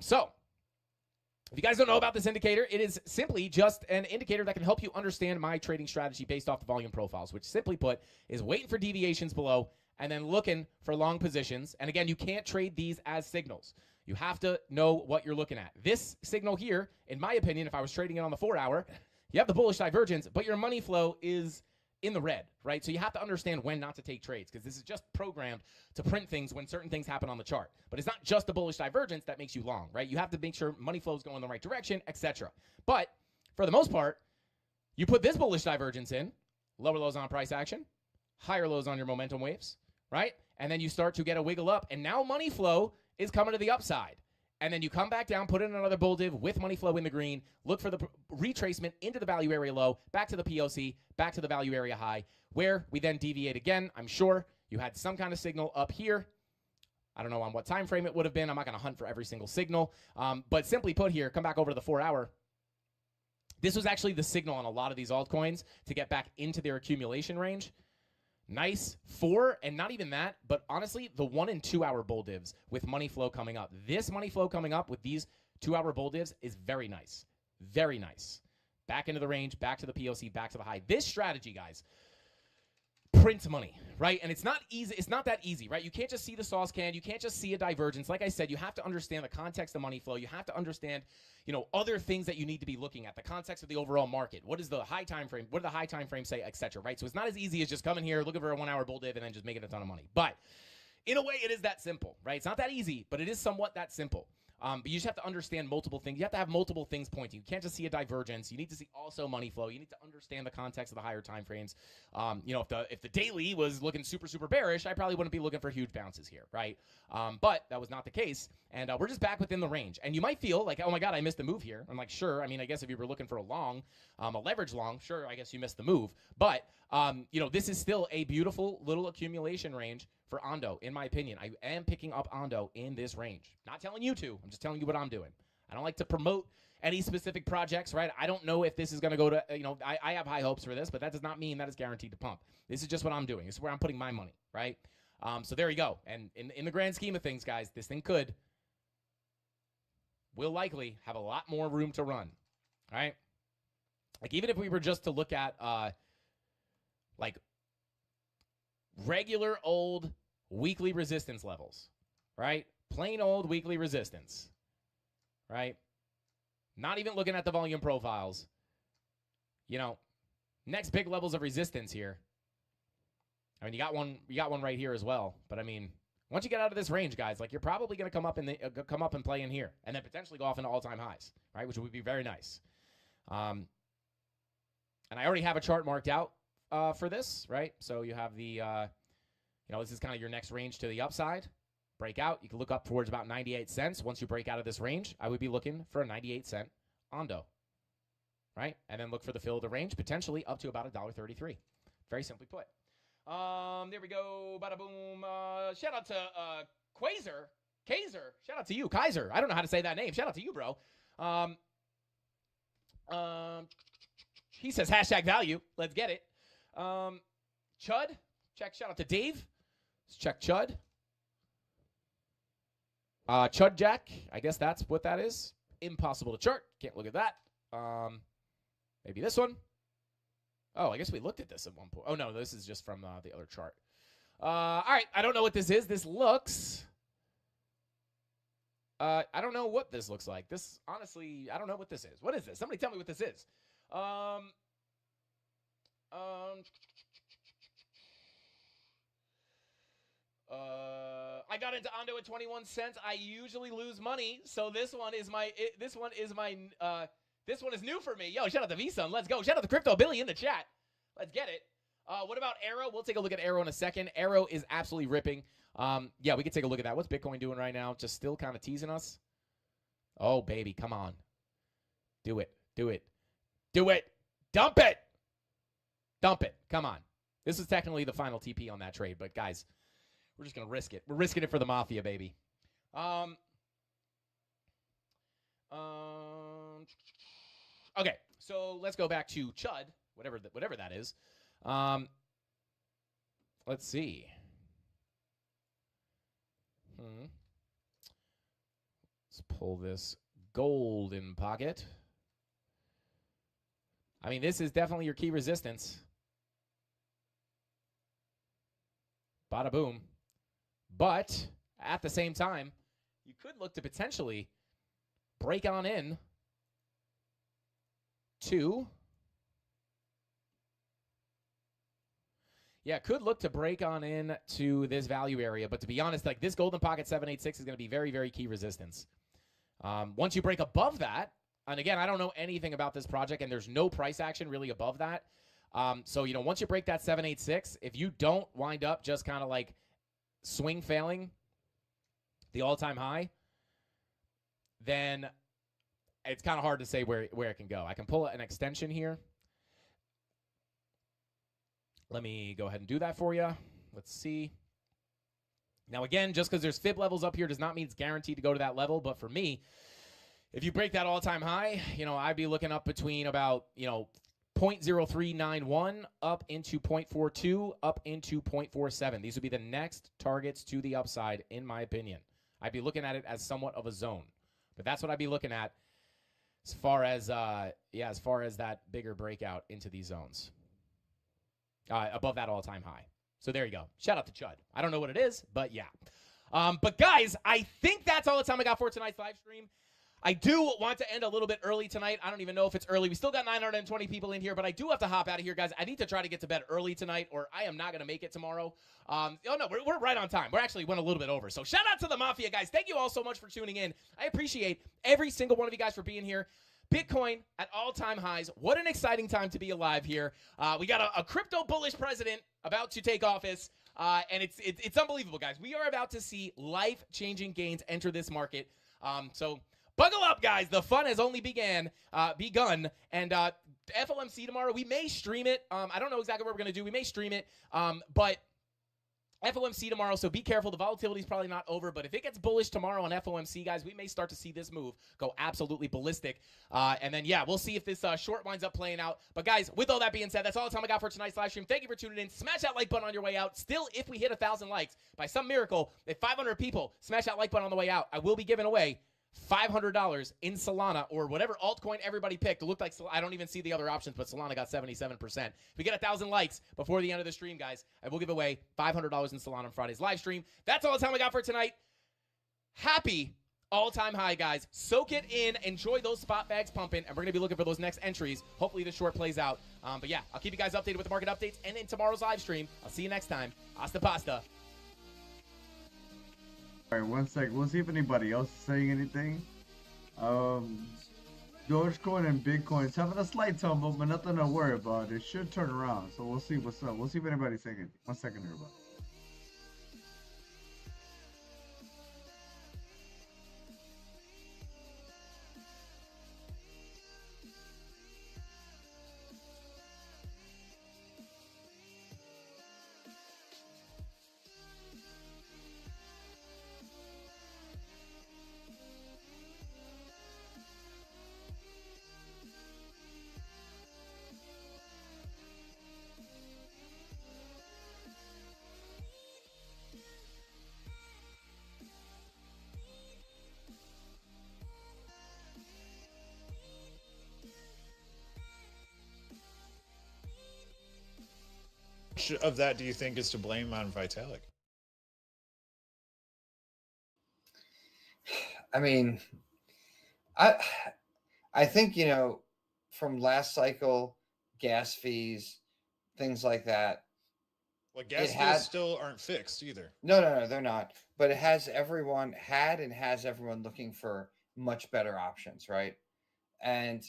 So if you guys don't know about this indicator, it is simply just an indicator that can help you understand my trading strategy based off the volume profiles, which simply put is waiting for deviations below and then looking for long positions. And again, you can't trade these as signals. You have to know what you're looking at. This signal here, in my opinion, if I was trading it on the 4-hour, you have the bullish divergence, but your money flow is in the red, right? So you have to understand when not to take trades because this is just programmed to print things when certain things happen on the chart. But it's not just the bullish divergence that makes you long, right? You have to make sure money flows go in the right direction, etc. But for the most part, you put this bullish divergence in, lower lows on price action, higher lows on your momentum waves, right? And then you start to get a wiggle up, and now money flow is coming to the upside. And then you come back down, put in another bull div with money flow in the green, look for the retracement into the value area low, back to the POC, back to the value area high, where we then deviate again. I'm sure you had some kind of signal up here. I don't know on what time frame it would have been. I'm not going to hunt for every single signal. But simply put here, come back over to the 4-hour. This was actually the signal on a lot of these altcoins to get back into their accumulation range. Nice 4, and not even that, but honestly, the 1 and 2 hour bull divs with money flow coming up. This money flow coming up with these 2 hour bull divs is very nice. Very nice. Back into the range, back to the POC, back to the high. This strategy, guys, prints money, right? And it's not easy. It's not that easy, right? You can't just see the sauce can. You can't just see a divergence. Like I said, you have to understand the context of money flow. You have to understand, other things that you need to be looking at, the context of the overall market. What is the high time frame? What do the high time frames say, et cetera, right? So it's not as easy as just coming here, looking for a 1 hour bull div, and then just making a ton of money. But in a way, it is that simple, right? It's not that easy, but it is somewhat that simple. But you just have to understand multiple things. You have to have multiple things pointing. You can't just see a divergence. You need to see also money flow. You need to understand the context of the higher time frames. If the daily was looking super, super bearish, I probably wouldn't be looking for huge bounces here, right? But that was not the case. And we're just back within the range. And you might feel like, oh my God, I missed the move here. I'm like, sure. I mean, I guess if you were looking for a long, a leverage long, sure, I guess you missed the move. But, this is still a beautiful little accumulation range for Ondo, in my opinion. I am picking up Ondo in this range. Not telling you to. I'm just telling you what I'm doing. I don't like to promote any specific projects, right? I don't know if this is going to go to, I have high hopes for this, but that does not mean that it's guaranteed to pump. This is just what I'm doing. This is where I'm putting my money, right? So there you go. And in the grand scheme of things, guys, this thing will likely have a lot more room to run, right? Like even if we were just to look at regular old weekly resistance levels, right? Plain old weekly resistance, right? Not even looking at the volume profiles. Next big levels of resistance here. I mean, you got one right here as well. But I mean, once you get out of this range, guys, like you're probably going to come up and play in here, and then potentially go off into all-time highs, right? Which would be very nice. And I already have a chart marked out for this, right? So you have the, this is kind of your next range to the upside. Breakout, you can look up towards about 98 cents. Once you break out of this range, I would be looking for a 98 cent Ondo. right? And then look for the fill of the range, potentially up to about $1.33. Very simply put. There we go. Bada boom. Shout out to Kaiser. Shout out to you, Kaiser. I don't know how to say that name. Shout out to you, bro. He says hashtag value. Let's get it. Chud. Shout out to Dave. Let's check Chud. Chud Jack. I guess that's what that is. Impossible to chart. Can't look at that. Maybe this one. Oh, I guess we looked at this at one point. Oh, no, this is just from the other chart. All right, I don't know what this is. This looks... I don't know what this looks like. This, honestly, I don't know what this is. What is this? Somebody tell me what this is. I got into Ondo at 21 cents. I usually lose money, so this one is new for me. Yo, shout out to V-Sun. Let's go. Shout out to Crypto Billy in the chat. Let's get it. What about Arrow? We'll take a look at Arrow in a second. Arrow is absolutely ripping. Yeah, we can take a look at that. What's Bitcoin doing right now? Just still kind of teasing us. Oh, baby, come on. Do it. Do it. Do it. Dump it. Dump it. Come on. This is technically the final TP on that trade, but guys, we're just going to risk it. We're risking it for the Mafia, baby. Okay, so let's go back to Chud, whatever that is. Let's see. Let's pull this golden pocket. I mean, this is definitely your key resistance. Bada boom. But at the same time, you could look to potentially break on in to... Yeah, could look to break on in to this value area. But to be honest, like this golden pocket 786 is going to be very, very key resistance. Once you break above that, and again, I don't know anything about this project, and there's no price action really above that. So, you know, once you break that 786, if you don't wind up just kind of like swing failing the all-time high, then it's kind of hard to say where it can go. I can pull an extension here. Let me go ahead and do that for you. Let's see. Now, again, just because there's fib levels up here does not mean it's guaranteed to go to that level. But for me, if you break that all-time high, you know, I'd be looking up between about, you know, 0.0391 up into 0.42 up into 0.47. These would be the next targets to the upside, in my opinion. I'd be looking at it as somewhat of a zone. But that's what I'd be looking at as far as, as far as that bigger breakout into these zones. Above that all-time high. So there you go. Shout out to Chud. I don't know what it is, but yeah. But guys, I think that's all the time I got for tonight's live stream. I do want to end a little bit early tonight. I don't even know if it's early. We still got 920 people in here, but I do have to hop out of here, guys. I need to try to get to bed early tonight, or I am not going to make it tomorrow. Oh, no, we're right on time. We're actually went a little bit over. So shout out to the Mafia, guys. Thank you all so much for tuning in. I appreciate every single one of you guys for being here. Bitcoin at all-time highs. What an exciting time to be alive here. We got a crypto bullish president about to take office, and it's unbelievable, guys. We are about to see life-changing gains enter this market. So buckle up, guys. The fun has only begun. And FOMC tomorrow, we may stream it. I don't know exactly what we're going to do. We may stream it, but FOMC tomorrow, so be careful. The volatility is probably not over, but if it gets bullish tomorrow on FOMC, guys, we may start to see this move go absolutely ballistic. And then, yeah, we'll see if this short winds up playing out. But, guys, with all that being said, that's all the time I got for tonight's live stream. Thank you for tuning in. Smash that like button on your way out. Still, if we hit 1,000 likes, by some miracle, if 500 people smash that like button on the way out, I will be giving away $500 in Solana or whatever altcoin everybody picked. It looked like I don't even see the other options, but Solana got 77%. If we get 1,000 likes before the end of the stream, guys, I will give away $500 in Solana on Friday's live stream. That's all the time I got for tonight. Happy all-time high, guys. Soak it in. Enjoy those spot bags pumping, and we're going to be looking for those next entries. Hopefully the short plays out. But yeah, I'll keep you guys updated with the market updates and in tomorrow's live stream. I'll see you next time. Hasta pasta. All right, 1 sec. We'll see if anybody else is saying anything. Dogecoin and Bitcoin is having a slight tumble, but nothing to worry about. It should turn around, so we'll see what's up. We'll see if anybody's saying anything. 1 second, everybody. much of that do you think is to blame on Vitalik? I mean, I think, you know, from last cycle, gas fees, things like that. Well, gas fees still aren't fixed either. No, they're not. But it has everyone looking for much better options, right? And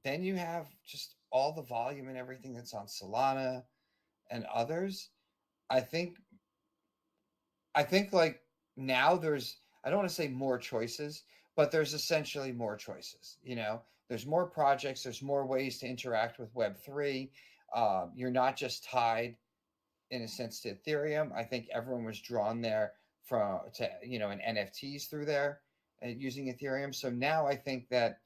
then you have just all the volume and everything that's on Solana and others. I think like now there's, I don't want to say more choices, but there's essentially more choices. You know, there's more projects, there's more ways to interact with Web3. You're not just tied in a sense to Ethereum. I think everyone was drawn there to NFTs through there and using Ethereum. So now I think that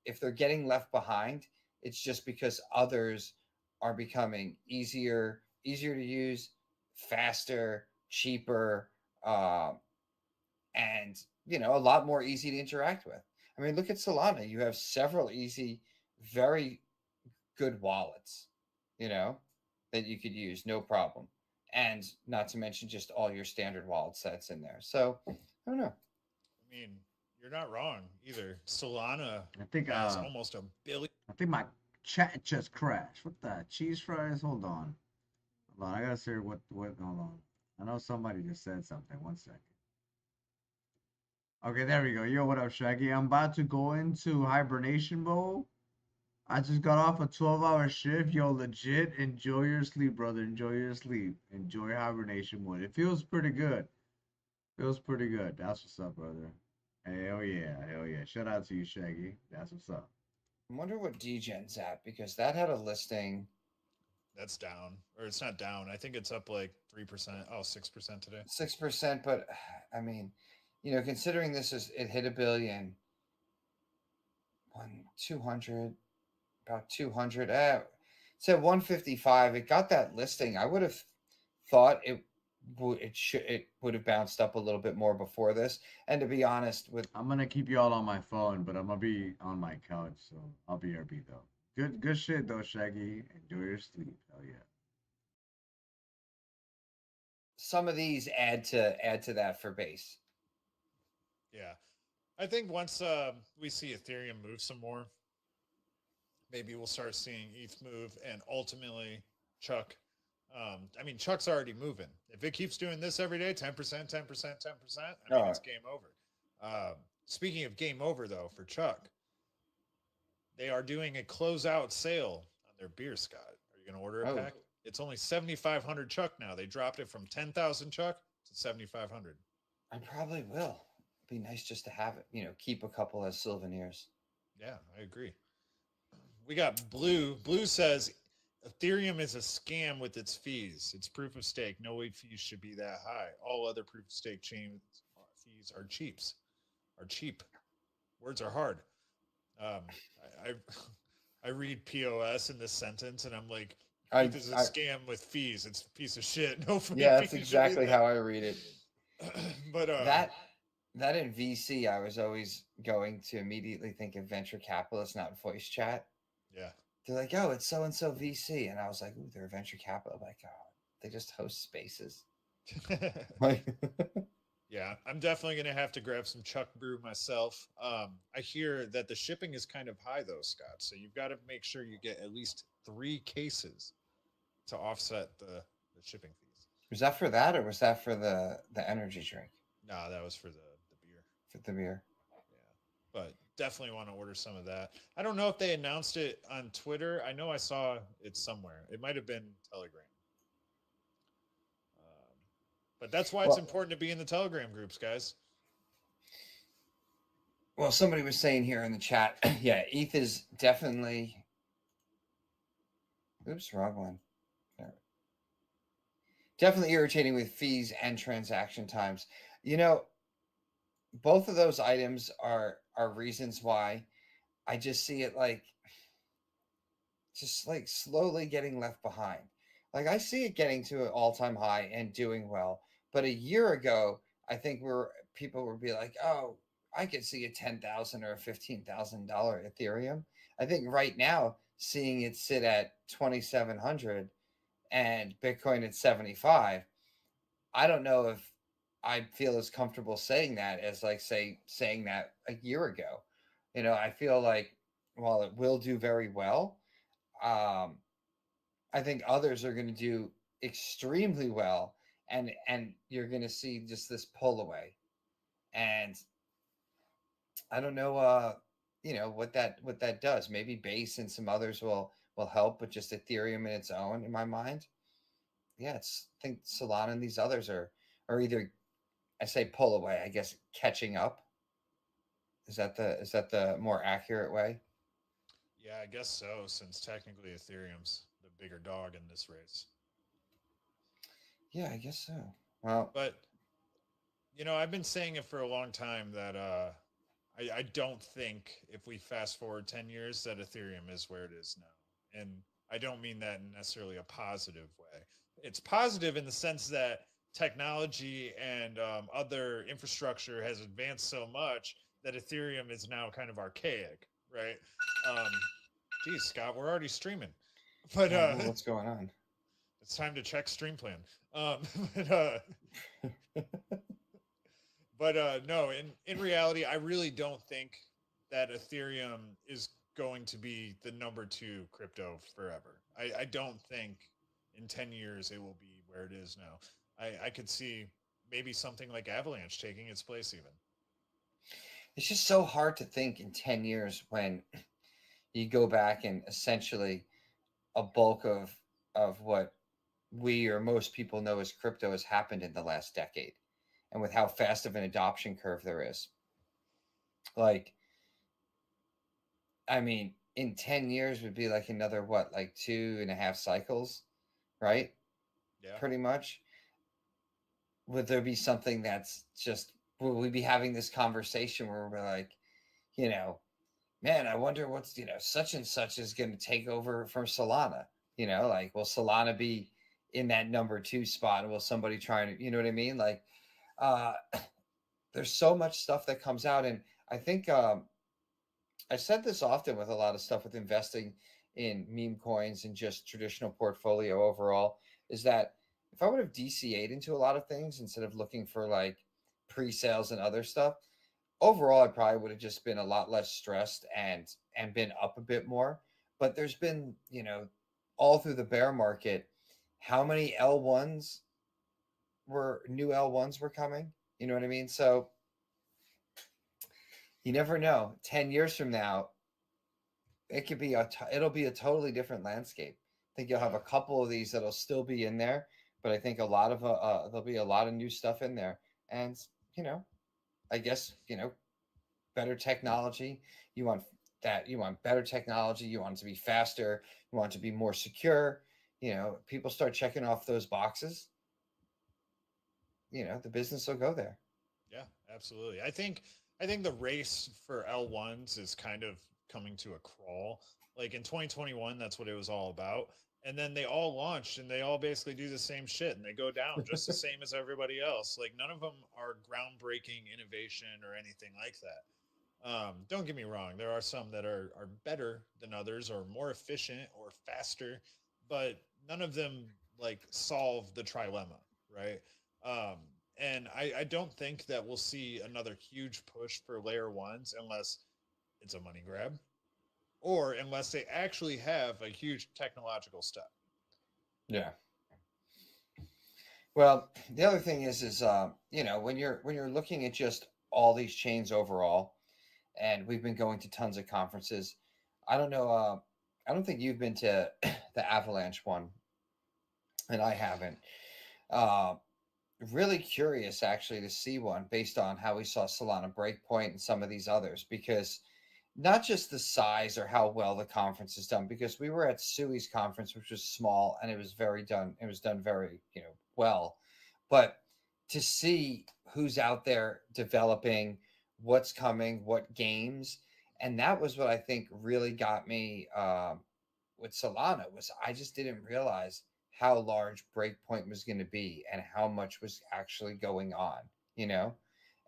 if they're getting left behind, it's just because others are becoming easier to use, faster, cheaper, and a lot more easy to interact with. I mean, look at Solana. You have several easy, very good wallets, that you could use, no problem. And not to mention just all your standard wallets that's in there. So I don't know. I mean, you're not wrong either. Solana I think has almost $1 billion. I think my chat just crashed. What the cheese fries? Hold on. I gotta see what hold on. I know somebody just said something. 1 second. Okay, there we go. Yo, what up, Shaggy? I'm about to go into hibernation mode. I just got off a 12-hour shift. Yo, legit, enjoy your sleep, brother. Enjoy your sleep. Enjoy hibernation mode. It feels pretty good. Feels pretty good. That's what's up, brother. Hell yeah. Hell yeah. Shout out to you, Shaggy. That's what's up. I wonder what DGen's at, because that had a listing. That's down. Or it's not down. I think it's up like 3%. Oh, 6% today. 6%, but I mean, considering it hit $1 billion, 200, about 200. It's at 155. It got that listing. I would have thought it would have bounced up a little bit more before this. And to be honest, I'm gonna keep you all on my phone, but I'm gonna be on my couch, so I'll be RB though. Good shit though, Shaggy. Enjoy your sleep. Hell yeah. Some of these add to that for base. Yeah. I think once we see Ethereum move some more, maybe we'll start seeing ETH move, and ultimately Chuck. I mean, Chuck's already moving. If it keeps doing this every day, 10%, 10%, 10%, I mean, it's game over. Speaking of game over, though, for Chuck, they are doing a closeout sale on their beer, Scott. Are you going to order a pack? It's only 7,500 Chuck now. They dropped it from 10,000 Chuck to 7,500. I probably will. It'd be nice just to have it, keep a couple as souvenirs. Yeah, I agree. We got Blue. Blue says Ethereum is a scam with its fees. It's proof of stake. No way fees should be that high. All other proof of stake chain fees are cheap. Words are hard. I read POS in this sentence and I'm like, this is a scam with fees. It's a piece of shit. No fees. Yeah, that's exactly how I read it. But that in VC, I was always going to immediately think of venture capitalists, not voice chat. Yeah. They're like, oh, it's so-and-so VC. And I was like, ooh, they're a venture capital. I'm like, oh, they just host spaces. Yeah, I'm definitely going to have to grab some Chuck Brew myself. I hear that the shipping is kind of high, though, Scott. So you've got to make sure you get at least 3 cases to offset the shipping fees. Was that for that, or was that for the energy drink? No, that was for the beer. For the beer. Yeah, but definitely want to order some of that. I don't know if they announced it on Twitter. I know I saw it somewhere. It might have been Telegram. But that's why it's important to be in the Telegram groups, guys. Well, somebody was saying here in the chat, yeah, ETH is definitely... Oops, wrong one. There. Definitely irritating with fees and transaction times. Both of those items are reasons why I just see it just slowly getting left behind. Like, I see it getting to an all-time high and doing well. But a year ago, I think people would be like, oh, I could see a $10,000 or a $15,000 Ethereum. I think right now, seeing it sit at 2,700 and Bitcoin at 75, I don't know if I feel as comfortable saying that as like saying that a year ago. I feel like while it will do very well, I think others are going to do extremely well, and you're going to see just this pull away. And I don't know, what that does. Maybe Base and some others will help, but just Ethereum in its own, in my mind, yeah, I think Solana and these others are either, I say pull away, I guess catching up. Is that the more accurate way? Yeah, I guess so, since technically Ethereum's the bigger dog in this race. Yeah, I guess so. Well, but I've been saying it for a long time that I don't think if we fast forward 10 years that Ethereum is where it is now. And I don't mean that in necessarily a positive way. It's positive in the sense that technology and other infrastructure has advanced so much that Ethereum is now kind of archaic, right? Geez, Scott, we're already streaming. But what's going on? It's time to check stream plan. No, in reality, I really don't think that Ethereum is going to be the number 2 crypto forever. I don't think in 10 years it will be where it is now. I could see maybe something like Avalanche taking its place even. It's just so hard to think in 10 years when you go back and essentially a bulk of what we or most people know as crypto has happened in the last decade, and with how fast of an adoption curve there is. Like, I mean, in 10 years would be like another, what, like 2.5 cycles, right? Yeah. Pretty much. Would there be something that's just, will we be having this conversation where we're like, man, I wonder what's, such and such is going to take over from Solana? Like, will Solana be in that number 2 spot? Will somebody try to, you know what I mean? Like, there's so much stuff that comes out. And I think I said this often with a lot of stuff with investing in meme coins and just traditional portfolio overall, is that if I would have DCA'd into a lot of things instead of looking for like pre-sales and other stuff, overall I probably would have just been a lot less stressed and been up a bit more. But there's been, all through the bear market, how many new L1s were coming? You know what I mean? So you never know. 10 years from now, it could be it'll be a totally different landscape. I think you'll have a couple of these that'll still be in there, but I think a lot of there'll be a lot of new stuff in there. And I guess better technology. You want better technology. You want it to be faster. You want it to be more secure. People start checking off those boxes. The business will go there. Yeah, absolutely. I think the race for L1s is kind of coming to a crawl. Like in 2021, that's what it was all about. And then they all launched and they all basically do the same shit and they go down just the same as everybody else. Like none of them are groundbreaking innovation or anything like that. Don't get me wrong. There are some that are better than others or more efficient or faster, but none of them like solve the trilemma, right? And I don't think that we'll see another huge push for layer 1s unless it's a money grab or unless they actually have a huge technological step. Yeah. Well, the other thing is when you're looking at just all these chains overall, and we've been going to tons of conferences. I don't know. I don't think you've been to the Avalanche one, and I haven't. Really curious actually to see one based on how we saw Solana Breakpoint and some of these others, because not just the size or how well the conference is done, because we were at Sui's conference, which was small and it was done very, well, but to see who's out there developing, what's coming, what games. And that was what I think really got me with Solana, was I just didn't realize how large Breakpoint was going to be and how much was actually going on,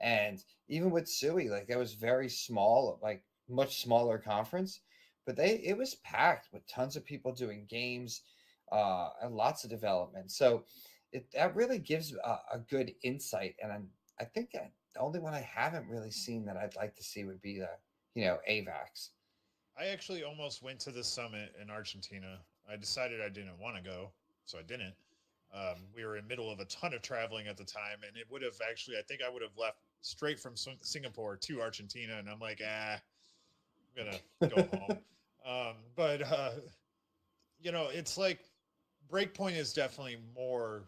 and even with Sui, like that was very small, like much smaller conference, but it was packed with tons of people doing games, and lots of development. So that really gives a good insight. And I think the only one I haven't really seen that I'd like to see would be the, AVAX. I actually almost went to the summit in Argentina. I decided I didn't want to go, so I didn't. We were in the middle of a ton of traveling at the time, and it would have actually, I think I would have left straight from Singapore to Argentina, and I'm like, I'm going to go home. It's like Breakpoint is definitely more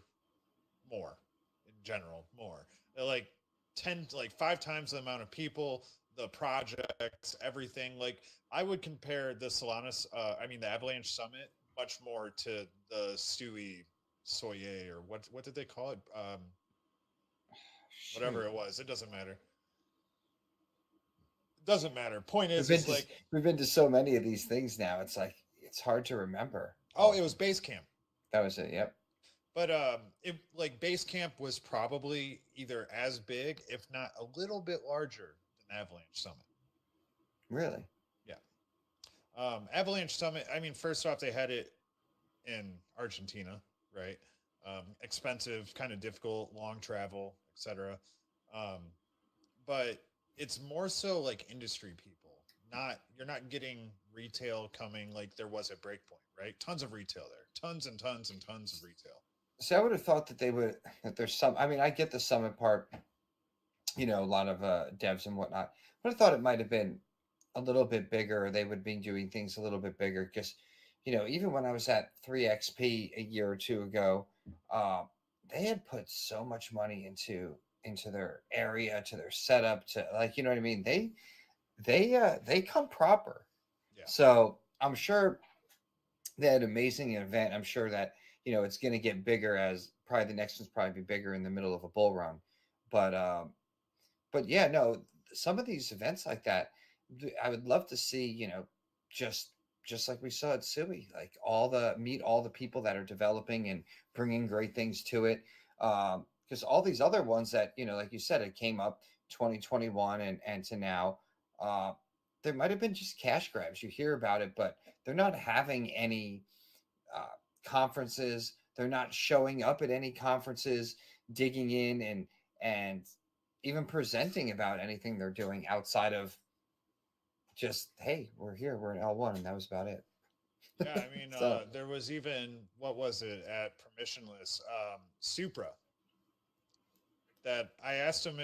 in general, more. They're like 5 times the amount of people, the projects, everything. Like I would compare the the Avalanche Summit much more to the Stewie Soye, or what did they call it? Whatever it was, it doesn't matter. Doesn't matter. Point is, we've been to so many of these things now. It's like it's hard to remember. Oh, it was Base Camp. That was it. Yep. But Base Camp was probably either as big, if not a little bit larger than Avalanche Summit. Really? Yeah. Avalanche Summit. I mean, first off, they had it in Argentina, right? Expensive, kind of difficult, long travel, etc. But it's more so like industry people. You're not getting retail coming like there was at Breakpoint, right? Tons of retail there, tons and tons and tons of retail. So I would have thought that there's some. I mean, I get the summit part. A lot of devs and whatnot. But I thought it might have been a little bit bigger. They would be doing things a little bit bigger because, even when I was at 3XP a year or two ago, they had put so much money into their area, to their setup, to you know what I mean. They come proper. Yeah. So I'm sure they had an amazing event. I'm sure that it's going to get bigger as probably the next one's probably be bigger in the middle of a bull run. But yeah, no, some of these events like that, I would love to see, just like we saw at SUI, like meet all the people that are developing and bringing great things to it. Because all these other ones that, like you said, it came up 2021 and to now, there might have been just cash grabs. You hear about it, but they're not having any conferences. They're not showing up at any conferences, digging in and even presenting about anything they're doing outside of just, hey, we're here, we're in L1, and that was about it. Yeah, I mean, there was even, what was it, at Permissionless, Supra, that I asked them,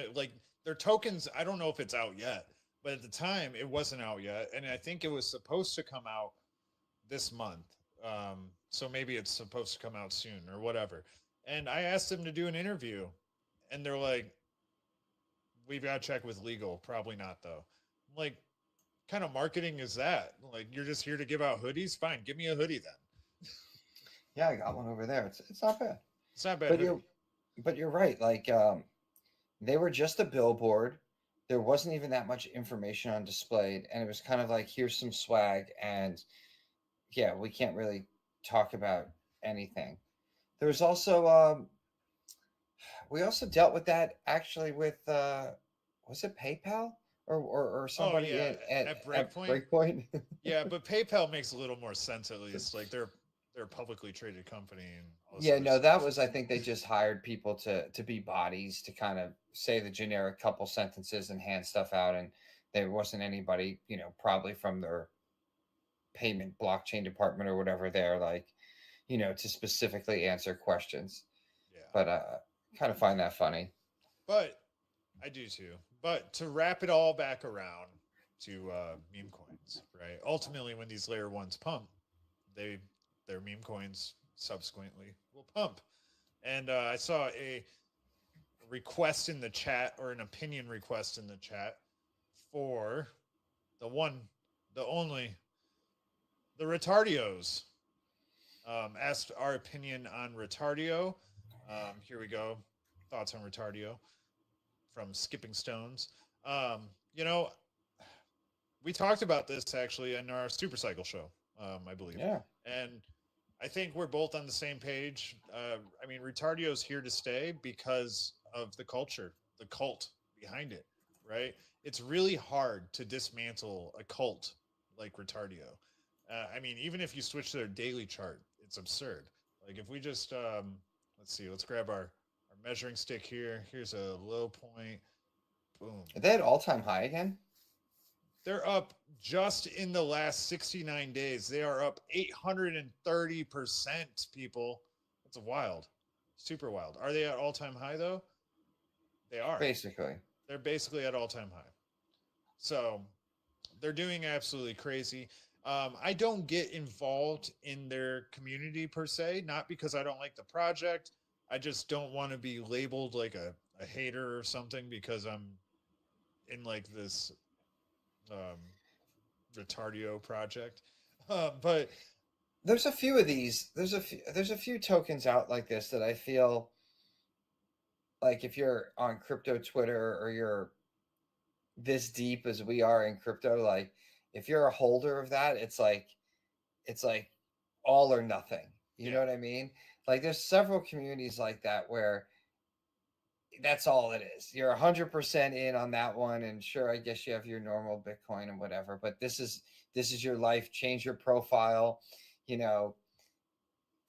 their tokens, I don't know if it's out yet, but at the time, it wasn't out yet, and I think it was supposed to come out this month, so maybe it's supposed to come out soon, or whatever, and I asked them to do an interview, and they're like, we've got to check with legal, probably not, though. I'm like, kind of marketing is that? Like, you're just here to give out hoodies? Fine, give me a hoodie then. Yeah, I got one over there. It's not bad. It's not bad. But you're right. Like, they were just a billboard. There wasn't even that much information on display, and it was kind of like, here's some swag, and yeah, we can't really talk about anything. There was also we also dealt with that actually with was it PayPal? Or somebody at Breakpoint. Yeah, but PayPal makes a little more sense, at least. Like they're a publicly traded company. And all yeah, no, that was, I think they just hired people to be bodies to kind of say the generic couple sentences and hand stuff out, and there wasn't anybody, probably from their payment blockchain department or whatever there, like, to specifically answer questions. Yeah. But kind of find that funny. But I do too. But to wrap it all back around to meme coins, right? Ultimately, when these layer ones pump, their meme coins subsequently will pump. And I saw a request in the chat, or an opinion request in the chat, for the one, the only, the Retardios. Asked our opinion on Retardio. Here we go. Thoughts on Retardio from Skipping Stones. We talked about this actually in our Super Cycle show, I believe. Yeah. And I think we're both on the same page. I mean, Retardio is here to stay because of the culture, the cult behind it, right? It's really hard to dismantle a cult like Retardio. I mean, even if you switch to their daily chart, It's absurd. Like if we just let's see, let's grab our measuring stick here. Here's a low point. Boom. Are they at all-time high again? They're up just in the last 69 days. They are up 830%, people. That's wild. Super wild. Are they at all-time high, though? They are. Basically. They're basically at all-time high. So they're doing absolutely crazy. I don't get involved in their community per se, not because I don't like the project. I just don't want to be labeled like a hater or something because I'm in like this retardio project. But there's a few of these. There's a few tokens out like this that I feel like if you're on crypto Twitter or you're this deep as we are in crypto, like if you're a holder of that, it's like all or nothing. You know what I mean? Like there's several communities like that where that's all it is. You're 100% in on that one, and sure, I guess you have your normal Bitcoin and whatever, but this is your life. Change your profile, you know,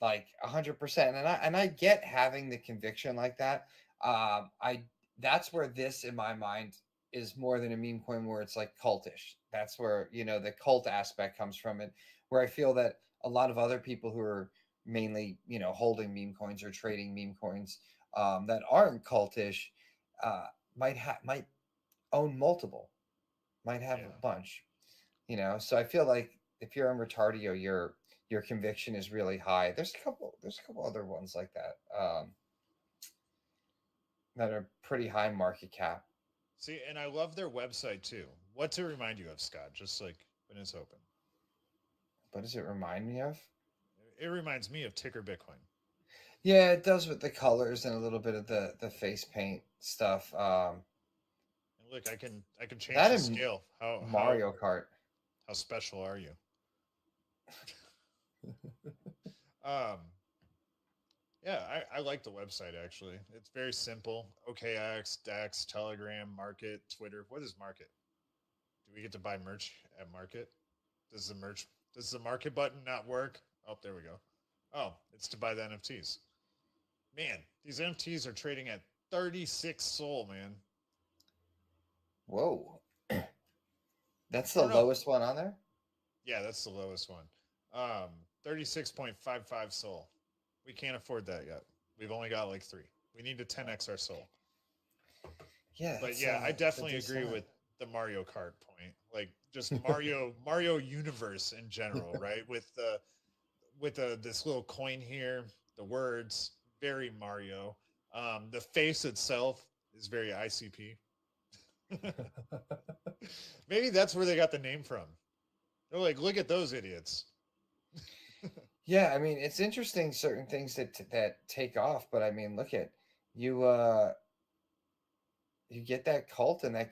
like 100%. And I get having the conviction like that. That's where this in my mind is more than a meme coin, where it's like cultish. That's where, you know, the cult aspect comes from it, where I feel that a lot of other people who are mainly, you know, holding meme coins or trading meme coins that aren't cultish might own multiple, might have a bunch, you know. So I feel like if you're in Retardio, your conviction is really high. There's a couple other ones like that that are pretty high market cap. See, and I love their website too. What to remind you of, Scott? Just like when it's open. What does it remind me of? It reminds me of Ticker Bitcoin. Yeah, it does with the colors and a little bit of the face paint stuff. And look, I can change that the and scale. Mario Kart. How special are you? Yeah, I like the website actually. It's very simple. OKX, DEX, Telegram, Market, Twitter. What is Market? Do we get to buy merch at Market? Does the Market button not work? Oh, there we go. Oh, it's to buy the NFTs. Man, these NFTs are trading at 36 SOL, man. Whoa. That's the lowest one on there? Yeah, that's the lowest one. 36.55 SOL. We can't afford that yet. We've only got like 3. We need to 10x our SOL. Yeah. But yeah, I definitely agree with the Mario Kart point. Like just Mario universe in general, right? With this little coin here, the words, very Mario. The face itself is very ICP. Maybe that's where they got the name from. They're like, look at those idiots. Yeah, I mean, it's interesting certain things that take off, but I mean, look at you. You get that cult and that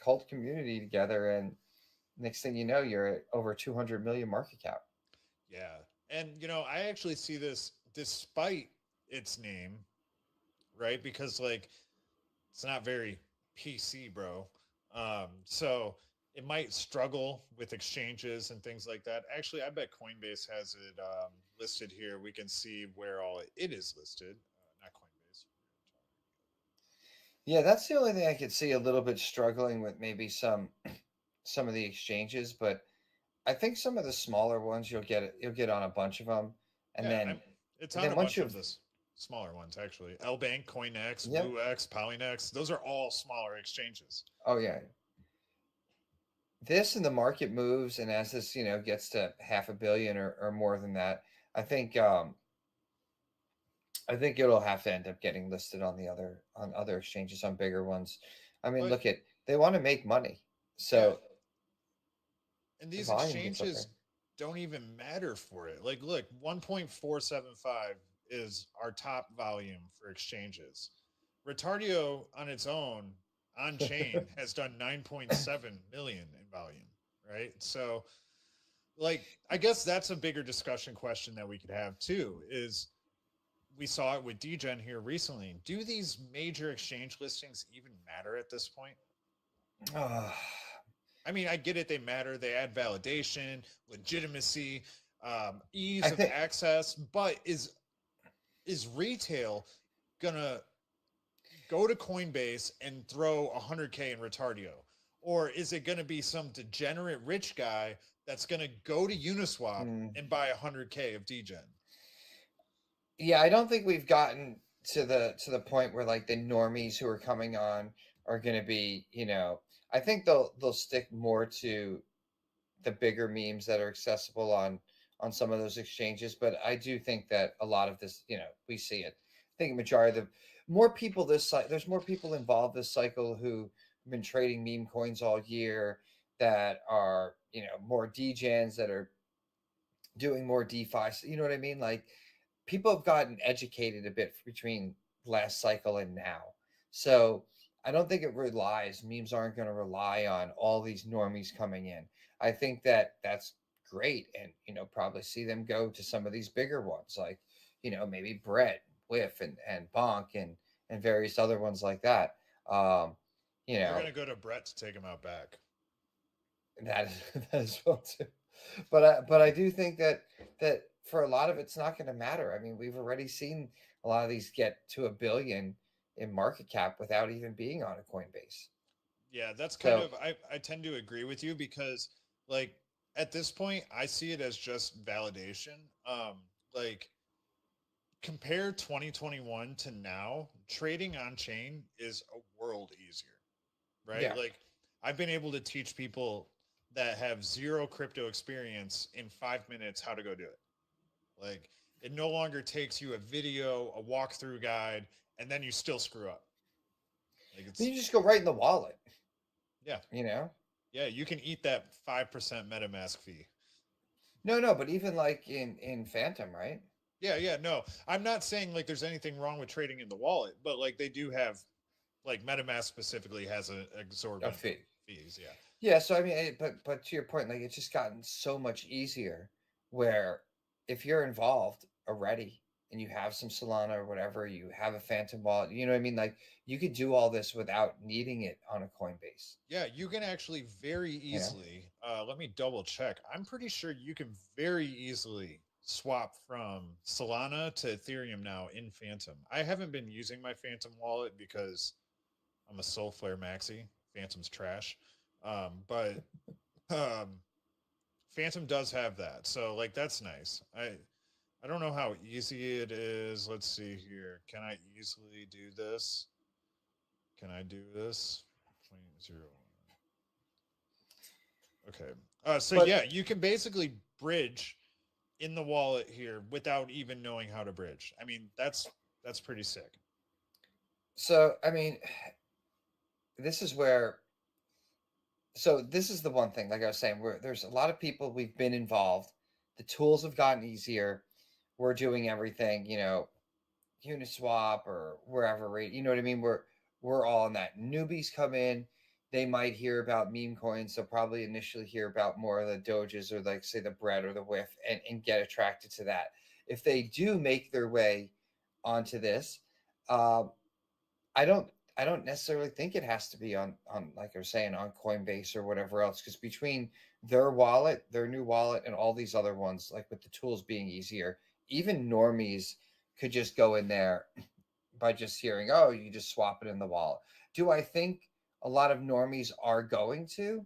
cult community together, and next thing you know, you're at over 200 million market cap. Yeah, and you know, I actually see this despite its name, right? Because like, it's not very PC, bro. So it might struggle with exchanges and things like that. Actually, I bet Coinbase has it listed here. We can see where all it is listed. Not Coinbase. Yeah, that's the only thing I could see a little bit struggling with, maybe some of the exchanges, but I think some of the smaller ones you'll get on a bunch of them, and then it's on a bunch of the smaller ones actually. LBank, CoinX, BlueX, Polynex. Those are all smaller exchanges. Oh yeah. This and the market moves, and as this, you know, gets to 500 million or more than that, I think it'll have to end up getting listed on other exchanges, on bigger ones. I mean, look at, they want to make money, so. Yeah. And these exchanges don't even matter for it. Like, look, 1.475 is our top volume for exchanges. Retardio on its own, on chain, has done 9.7 million in volume, right? So, like, I guess that's a bigger discussion question that we could have too, is we saw it with DGen here recently. Do these major exchange listings even matter at this point? I mean, I get it. They matter. They add validation, legitimacy. ease of access, but is retail gonna go to Coinbase and throw 100K in Retardio? Or is it going to be some degenerate rich guy that's going to go to Uniswap and buy 100K of DGen? Yeah, I don't think we've gotten to the point where like the normies who are coming on are going to be, you know, I think they'll stick more to the bigger memes that are accessible on some of those exchanges. But I do think that a lot of this, you know, we see it. I think a majority of the more people there's more people involved this cycle who have been trading meme coins all year that are, you know, more degens that are doing more DeFi. You know what I mean? Like people have gotten educated a bit between last cycle and now. So I don't think memes aren't going to rely on all these normies coming in. I think that that's great. And, you know, probably see them go to some of these bigger ones, like, you know, maybe Brett, Whiff and Bonk and various other ones like that. You know, You're going to go to Brett to take him out back. That as well too. But I do think that for a lot of it's not going to matter. I mean, we've already seen a lot of these get to $1 billion in market cap without even being on a Coinbase. Yeah, that's kind of I tend to agree with you because like at this point I see it as just validation. Like compare 2021 to now, trading on chain is a world easier. Right? Yeah. Like I've been able to teach people that have zero crypto experience in 5 minutes how to go do it. Like it no longer takes you a video, a walkthrough guide, and then you still screw up. Like you just go right in the wallet. Yeah. You know? Yeah, you can eat that 5% MetaMask fee. No, but even like in Phantom, right? Yeah, no. I'm not saying like there's anything wrong with trading in the wallet, but like they do have like MetaMask specifically has an exorbitant fees, yeah. Yeah, so I mean, but to your point, like it's just gotten so much easier where if you're involved already and you have some Solana or whatever, you have a Phantom wallet, you know what I mean? Like you could do all this without needing it on a Coinbase. Yeah, you can actually very easily, let me double check. I'm pretty sure you can very easily swap from Solana to Ethereum now in Phantom. I haven't been using my Phantom wallet because I'm a Soulflare maxi. Phantom's trash. But Phantom does have that. So like that's nice. I don't know how easy it is. Let's see here. Can I easily do this? Can I do this? 0.01. Okay. So yeah, you can basically bridge in the wallet here without even knowing how to bridge. I mean, that's pretty sick. So, I mean, this is where this is the one thing, like I was saying, where there's a lot of people we've been involved. The tools have gotten easier. We're doing everything, you know, Uniswap or wherever, you know what I mean? We're all in that. Newbies come in, they might hear about meme coins. They'll probably initially hear about more of the Doges or like say the Bread or the Whiff and get attracted to that. If they do make their way onto this, I don't necessarily think it has to be on like I was saying on Coinbase or whatever else, because between their wallet, their new wallet, and all these other ones, like with the tools being easier, even normies could just go in there by just hearing, oh, you just swap it in the wallet. Do I think a lot of normies are going to?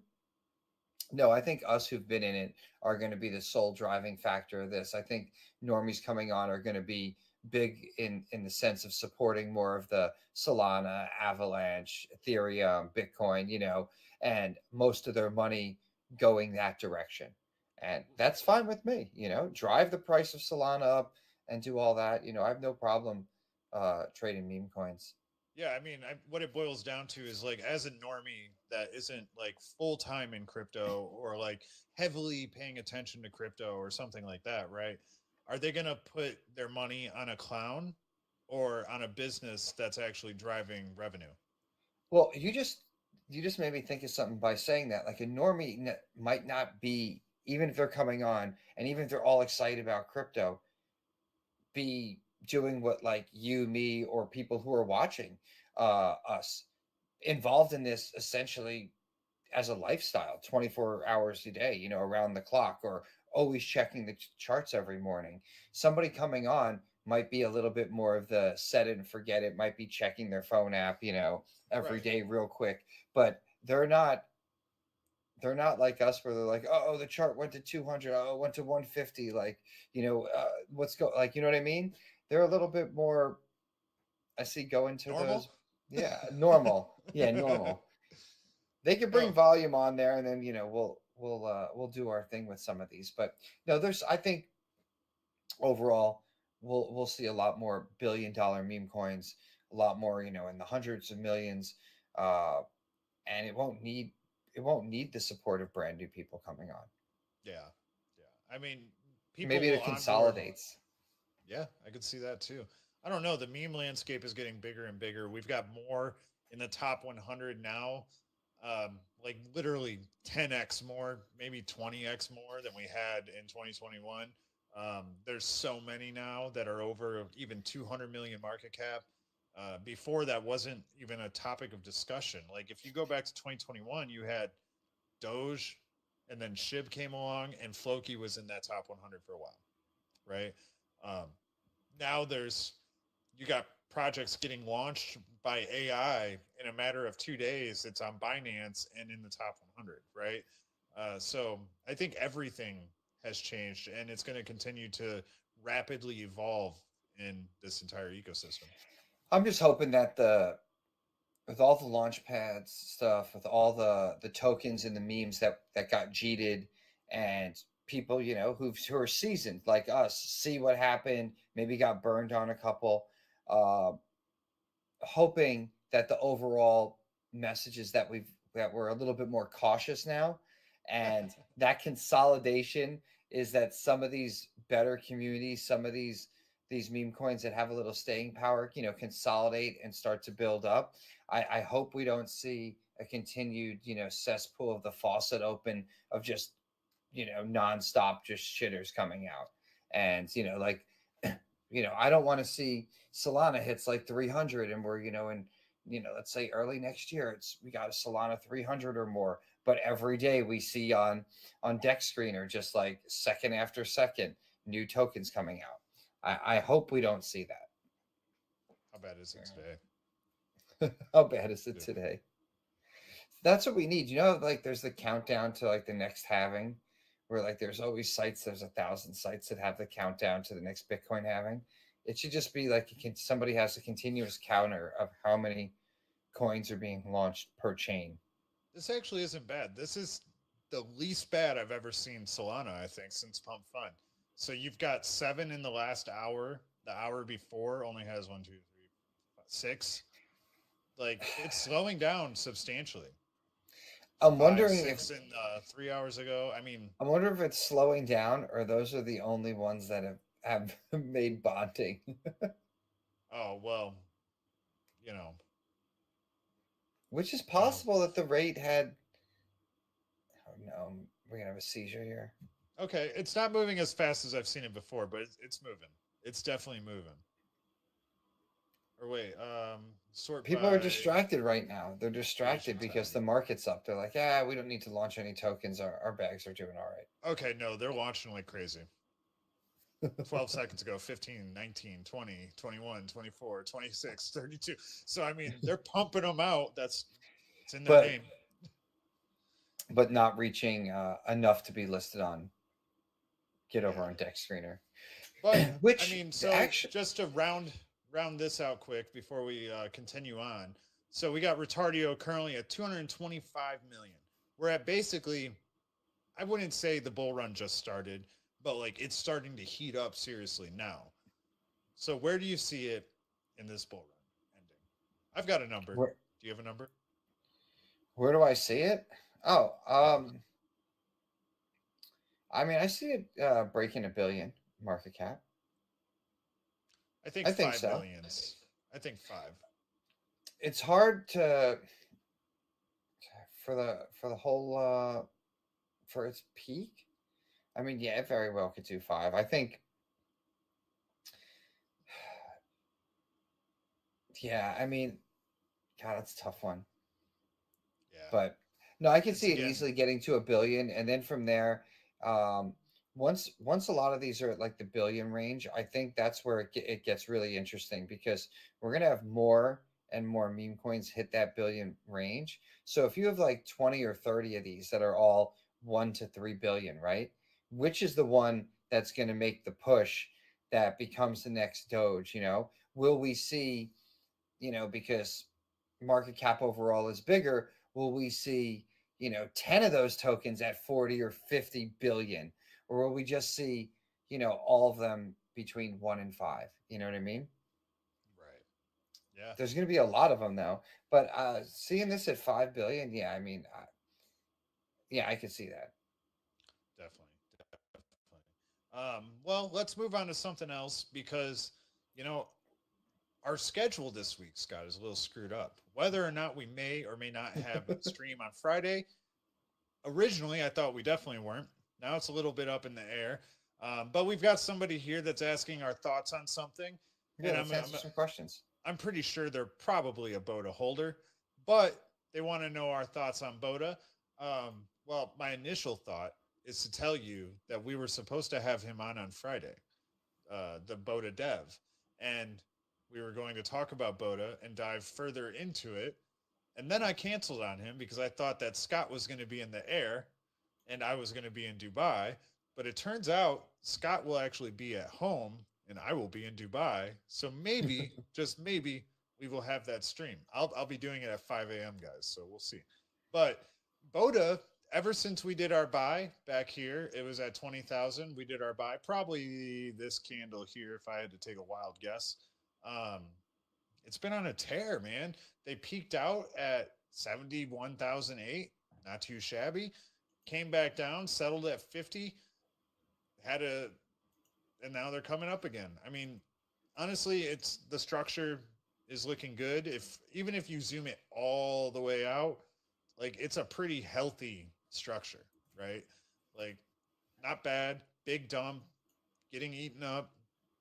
No, I think us who've been in it are going to be the sole driving factor of this. I think normies coming on are going to be big in the sense of supporting more of the Solana, Avalanche, Ethereum, Bitcoin, you know, and most of their money going that direction. And that's fine with me, you know, drive the price of Solana up and do all that. You know, I have no problem trading meme coins. Yeah, I mean, what it boils down to is like, as a normie that isn't like full time in crypto or like heavily paying attention to crypto or something like that, right? Are they going to put their money on a clown or on a business that's actually driving revenue? Well, you just made me think of something by saying that. Like a normie might not be, even if they're coming on and even if they're all excited about crypto, be doing what like you, me, or people who are watching us involved in this essentially as a lifestyle, 24 hours a day, you know, around the clock, or always checking the charts every morning. Somebody coming on might be a little bit more of the set it and forget it, might be checking their phone app, every day real quick, but they're not like us where they're like, oh, the chart went to 200, oh, it went to 150, like, what's like, you know what I mean? They're a little bit more, I see, go into Normal? those. Yeah, normal. Yeah, normal. They could bring volume on there, and then we'll do our thing with some of these. But no, I think overall we'll see a lot more billion-dollar meme coins, a lot more, in the hundreds of millions, and it won't need the support of brand new people coming on. Yeah. I mean, people maybe will it consolidates. Yeah, I could see that too. I don't know. The meme landscape is getting bigger and bigger. We've got more in the top 100 now, like literally 10x more, maybe 20x more than we had in 2021. There's so many now that are over even 200 million market cap. Before that wasn't even a topic of discussion. Like if you go back to 2021, you had Doge, and then Shib came along, and Floki was in that top 100 for a while, right? Now you got projects getting launched by AI in a matter of 2 days. It's on Binance and in the top 100, right? So I think everything has changed, and it's going to continue to rapidly evolve in this entire ecosystem. I'm just hoping that with all the launch pads stuff, with all the tokens and the memes that got cheated, and people, who are seasoned like us, see what happened, maybe got burned on a couple, hoping that the overall message is that we're a little bit more cautious now, and that consolidation is that some of these better communities, some of these meme coins that have a little staying power, consolidate and start to build up. I hope we don't see a continued, cesspool of the faucet open of just, nonstop just shitters coming out. And, I don't want to see Solana hits like 300 and we're, let's say early next year, we got a Solana 300 or more, but every day we see on Dex Screener, just like second after second, new tokens coming out. I hope we don't see that. How bad is it today? How bad is it today? That's what we need. Like there's the countdown to like the next halving, where like there's always sites. There's 1,000 sites that have the countdown to the next Bitcoin halving. It should just be like somebody has a continuous counter of how many coins are being launched per chain. This actually isn't bad. This is the least bad I've ever seen Solana, I think, since Pump Fund. So you've got 7 in the last hour. The hour before only has 1, 2, 3, 5, 6. Like it's slowing down substantially. I'm wondering 6 in 3 hours ago. I mean, I wonder if it's slowing down, or those are the only ones that have made bonding. Oh well, which is possible that the rate had. Oh no, we're gonna have a seizure here. Okay, it's not moving as fast as I've seen it before, but it's moving. It's definitely moving. Or wait, sort. People are distracted right now. They're distracted because the market's up. They're like, we don't need to launch any tokens. Our bags are doing all right. Okay, no, they're launching like crazy. 12 seconds ago, 15, 19, 20, 21, 24, 26, 32. So, I mean, they're pumping them out. It's in their name. But not reaching enough to be listed on Get Over on Dex Screener. But, I mean, so just to round this out quick before we continue on. So we got Retardio currently at 225 million. We're at basically, I wouldn't say the bull run just started, but like it's starting to heat up seriously now. So where do you see it in this bull run ending? I've got a number. Do you have a number? Where do I see it? Oh, I mean, I see it breaking $1 billion market cap. I think 5 so. billions. I think 5. It's hard to for the whole for its peak. I mean, yeah, it very well could do 5. I think. Yeah, I mean, God, that's a tough one. Yeah. But no, I can see it easily getting to $1 billion, and then from there, once a lot of these are at like the billion range, I think that's where it gets really interesting, because we're gonna have more and more meme coins hit that billion range. So if you have like 20 or 30 of these that are all 1 to 3 billion, right? Which is the one that's going to make the push that becomes the next Doge? Will we see, because market cap overall is bigger, will we see 10 of those tokens at 40 or 50 billion, or will we just see all of them between 1 and 5? You know what I mean? Right. Yeah. There's going to be a lot of them though, but seeing this at 5 billion, yeah, I mean, yeah, I could see that. Definitely. Well, let's move on to something else, because our schedule this week, Scott, is a little screwed up. Whether or not we may or may not have a stream on Friday, originally I thought we definitely weren't. Now it's a little bit up in the air. But we've got somebody here that's asking our thoughts on something. Yeah, let's answer some questions. I'm pretty sure they're probably a BOTA holder, but they want to know our thoughts on BOTA. Well, my initial thought is to tell you that we were supposed to have him on Friday, the BOTA dev, and we were going to talk about BOTA and dive further into it. And then I canceled on him because I thought that Scott was going to be in the air and I was going to be in Dubai. But it turns out Scott will actually be at home and I will be in Dubai. So maybe, just maybe, we will have that stream. I'll be doing it at 5 a.m., guys. So we'll see. But BOTA, ever since we did our buy back here, it was at 20,000. We did our buy, probably this candle here, if I had to take a wild guess. It's been on a tear, man. They peaked out at 71,008, not too shabby. Came back down, settled at 50, and now they're coming up again. I mean, honestly, the structure is looking good. Even if you zoom it all the way out, like, it's a pretty healthy structure, right? Like, not bad, big dump, getting eaten up,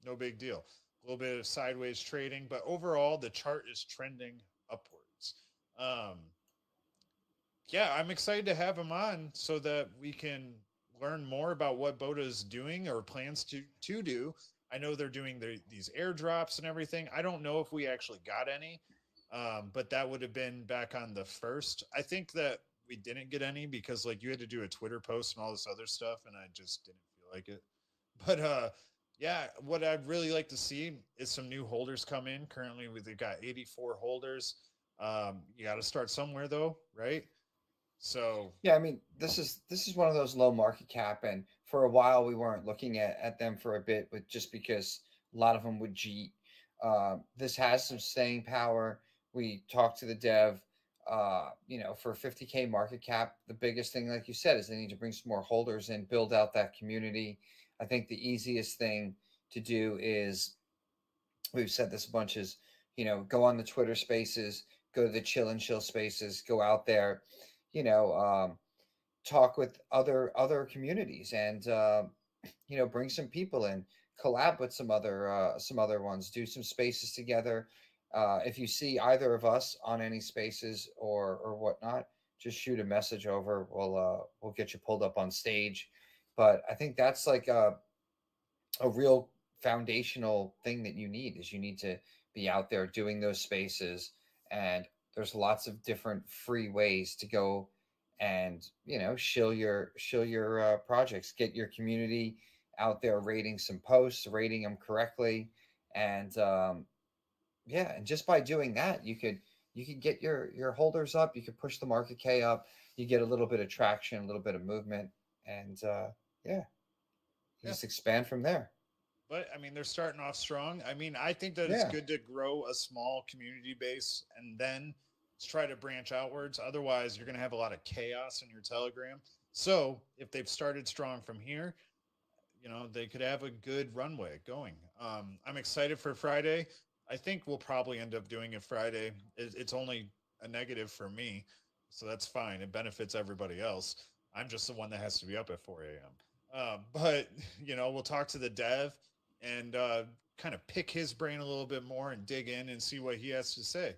no big deal. A little bit of sideways trading, but overall the chart is trending upwards. Yeah, I'm excited to have him on so that we can learn more about what BOTA is doing or plans to do. I know they're doing these airdrops and everything. I don't know if we actually got any, but that would have been back on the 1st. I think that we didn't get any because, like, you had to do a Twitter post and all this other stuff, and I just didn't feel like it. But yeah, what I'd really like to see is some new holders come in. Currently, they've got 84 holders. You got to start somewhere, though, right? So yeah, I mean, this is one of those low market cap, and for a while we weren't looking at them for a bit, with just because a lot of them would cheat. This has some staying power. We talked to the dev. For 50K market cap, the biggest thing, like you said, is they need to bring some more holders in, build out that community. I think the easiest thing to do is, we've said this a bunch, is, go on the Twitter spaces, go to the chill and chill spaces, go out there, talk with other communities, and bring some people in, collab with some other ones, do some spaces together. If you see either of us on any spaces or whatnot, just shoot a message over. We'll get you pulled up on stage. But I think that's like a real foundational thing that you need to be out there doing those spaces. And there's lots of different free ways to go and shill your projects, get your community out there rating some posts, rating them correctly, and and just by doing that, you could get your holders up, you could push the market K up, you get a little bit of traction, a little bit of movement, and just expand from there. But I mean, they're starting off strong. I mean, I think that it's good to grow a small community base and then try to branch outwards. Otherwise, you're going to have a lot of chaos in your Telegram. So if they've started strong from here, they could have a good runway going. I'm excited for Friday. I think we'll probably end up doing it Friday. It's only a negative for me, so that's fine. It benefits everybody else. I'm just the one that has to be up at 4 a.m. But, we'll talk to the dev and kind of pick his brain a little bit more and dig in and see what he has to say.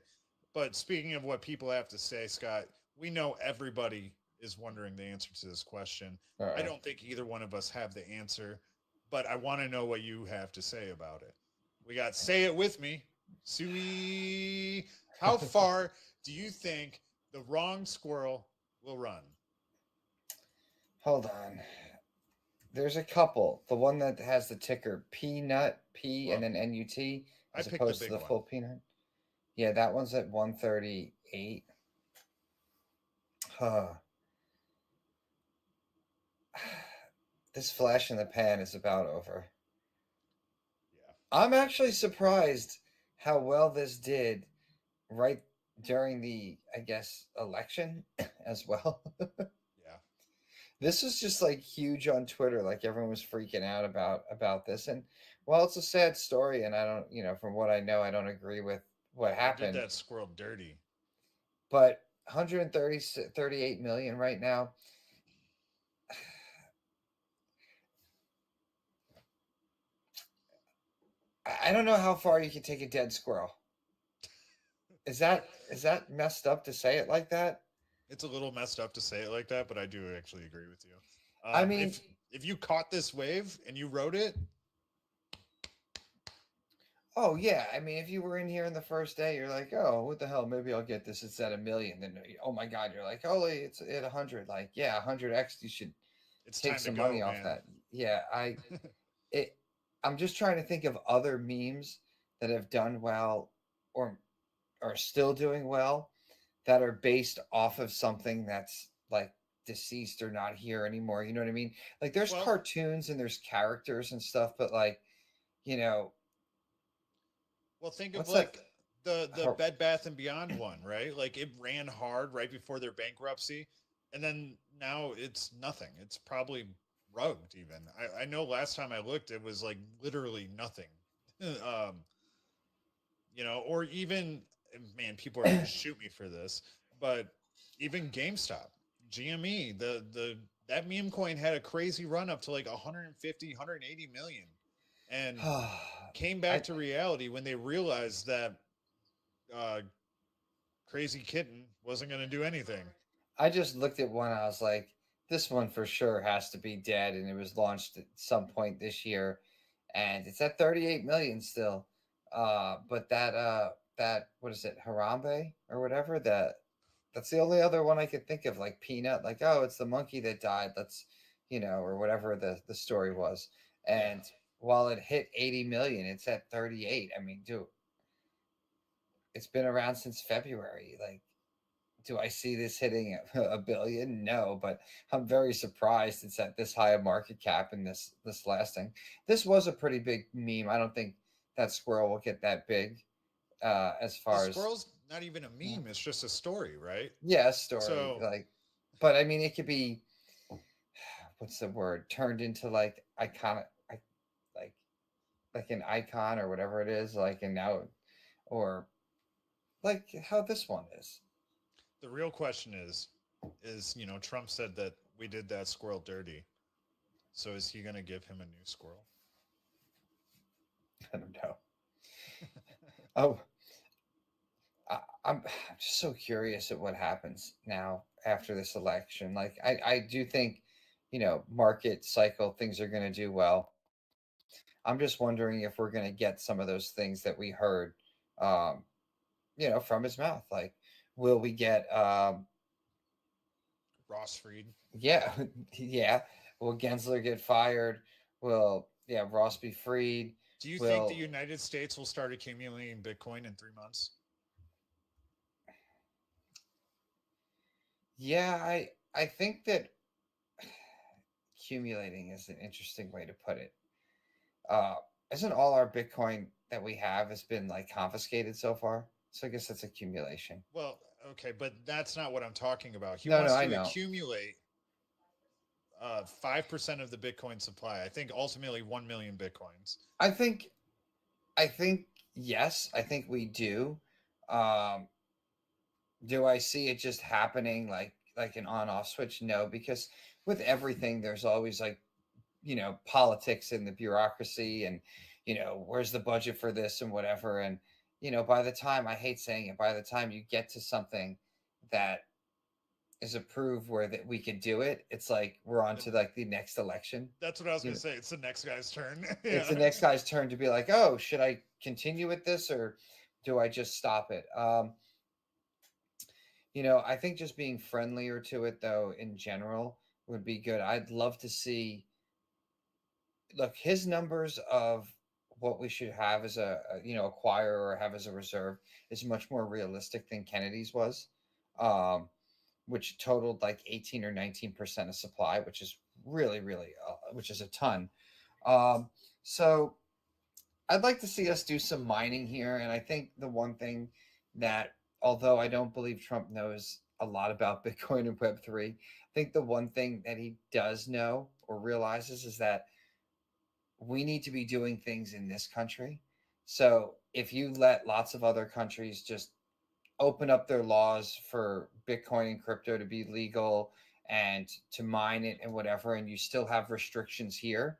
But speaking of what people have to say, Scott, we know everybody is wondering the answer to this question. Uh-oh. I don't think either one of us have the answer, but I want to know what you have to say about it. We got Say It With Me. Sui, how far do you think the wrong squirrel will run? Hold on. There's a couple. The one that has the ticker peanut, P and then NUT, as opposed to the full peanut. Yeah, that one's at 138. This flash in the pan is about over. Yeah. I'm actually surprised how well this did right during the, I guess, election as well. Yeah. This was just like huge on Twitter. Like everyone was freaking out about this. And while it's a sad story, and I don't, from what I know, I don't agree with what happened. Did that squirrel dirty. But 38 million right now. I don't know how far you can take a dead squirrel. Is that messed up to say it like that? It's a little messed up to say it like that, but I do actually agree with you. I mean, if you caught this wave and you rode it. Oh yeah, I mean, if you were in here in the first day, you're like, oh, what the hell? Maybe I'll get this. It's at 1 million. Then, oh my God, you're like, holy, it's at 100. Like, yeah, 100x. You should take some money off that. Yeah, I'm just trying to think of other memes that have done well or are still doing well that are based off of something that's like deceased or not here anymore. You know what I mean? Like there's cartoons and there's characters and stuff, but like, well, think of like the Bed Bath and Beyond one, right? Like it ran hard right before their bankruptcy, and then now it's nothing. It's probably rugged even. I know last time I looked, it was like literally nothing. Or even, man, people are gonna shoot me for this, but even GameStop, GME, that meme coin had a crazy run up to like 150, 180 million. And came back to reality when they realized that Crazy Kitten wasn't going to do anything. I just looked at one. I was like, this one for sure has to be dead. And it was launched at some point this year. And it's at 38 million still. But that, what is it, Harambe or whatever? That's the only other one I could think of, like Peanut. Like, oh, it's the monkey that died. Let's, or whatever the story was. And while it hit 80 million, it's at 38. I mean, dude, it's been around since February. Like, do I see this hitting a billion? No, but I'm very surprised it's at this high a market cap and this lasting. This was a pretty big meme. I don't think that squirrel will get that big as far as... Squirrel's not even a meme. It's just a story, right? Yeah, a story. So... but I mean, it could be, what's the word? Turned into like iconic, like an icon or whatever it is, like, and now, or like how this one is. The real question is Trump said that we did that squirrel dirty. So is he going to give him a new squirrel? I don't know. Oh, I'm just so curious at what happens now after this election. Like, I do think, market cycle, things are going to do well. I'm just wondering if we're going to get some of those things that we heard, from his mouth. Like, will we get Ross Freed? Yeah, yeah. Will Gensler get fired? Will Ross be freed? Do you think the United States will start accumulating Bitcoin in 3 months? Yeah, I think that accumulating is an interesting way to put it. Isn't all our Bitcoin that we have has been like confiscated so far? So I guess that's accumulation. Well, okay, but that's not what I'm talking about. He wants to accumulate 5% of the Bitcoin supply. I think ultimately 1 million Bitcoins. I think yes. I think we do. Do I see it just happening like an on-off switch? No, because with everything, there's always like, politics and the bureaucracy and, where's the budget for this and whatever. And, by the time, I hate saying it, by the time you get to something that is approved where that we could do it, it's like we're on to like the next election. That's what I was You gonna know, say. It's the next guy's turn. it's the next guy's turn to be like, oh, should I continue with this or do I just stop it? I think just being friendlier to it though in general would be good. I'd love to see, look, his numbers of what we should have as acquire or have as a reserve is much more realistic than Kennedy's was, which totaled like 18 or 19% of supply, which is really, really, which is a ton. So I'd like to see us do some mining here. And I think the one thing that, although I don't believe Trump knows a lot about Bitcoin and Web3, I think the one thing that he does know or realizes is that we need to be doing things in this country. So if you let lots of other countries just open up their laws for Bitcoin and crypto to be legal and to mine it and whatever, and you still have restrictions here,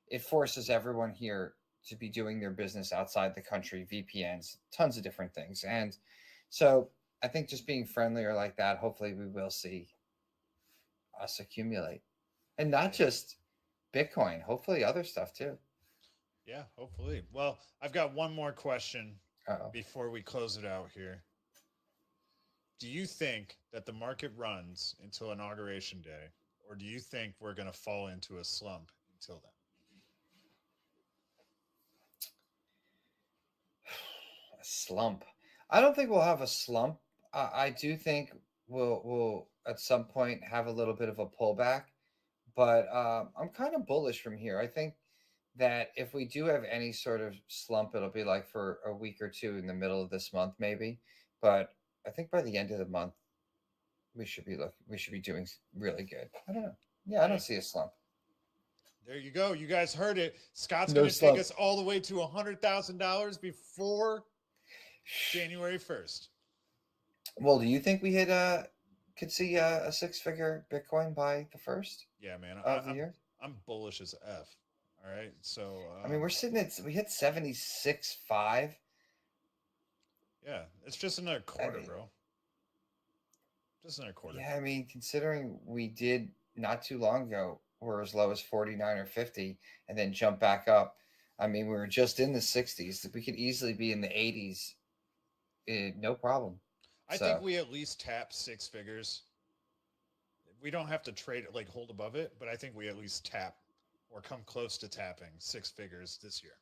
it forces everyone here to be doing their business outside the country, VPNs, tons of different things. And so I think just being friendlier like that, hopefully we will see us accumulate. And not just Bitcoin, hopefully other stuff too. Yeah, hopefully. Well, I've got one more question before we close it out here. Do you think that the market runs until Inauguration Day, or do you think we're going to fall into a slump until then? A slump. I don't think we'll have a slump. I do think we'll at some point have a little bit of a pullback, but I'm kind of bullish from here. I think that if we do have any sort of slump, it'll be like for a week or two in the middle of this month, maybe. But I think by the end of the month, we should be doing really good. I don't know. Yeah, I don't see a slump. There you go. You guys heard it. Scott's No going to slump. take us all the way to $100,000 before January 1st. Well, do you think we could see a six-figure Bitcoin by the first? Yeah, man. Of the year? I'm bullish as F. All right. So I mean, we hit 76.5. Yeah, it's just another quarter, bro. Just another quarter. Yeah, I mean, considering we did not too long ago, we're as low as 49 or 50 and then jump back up. I mean, we were just in the 60s. We could easily be in the 80s. No problem. I think we at least tap six figures. We don't have to trade it, like hold above it, but I think we at least tap or come close to tapping six figures this year.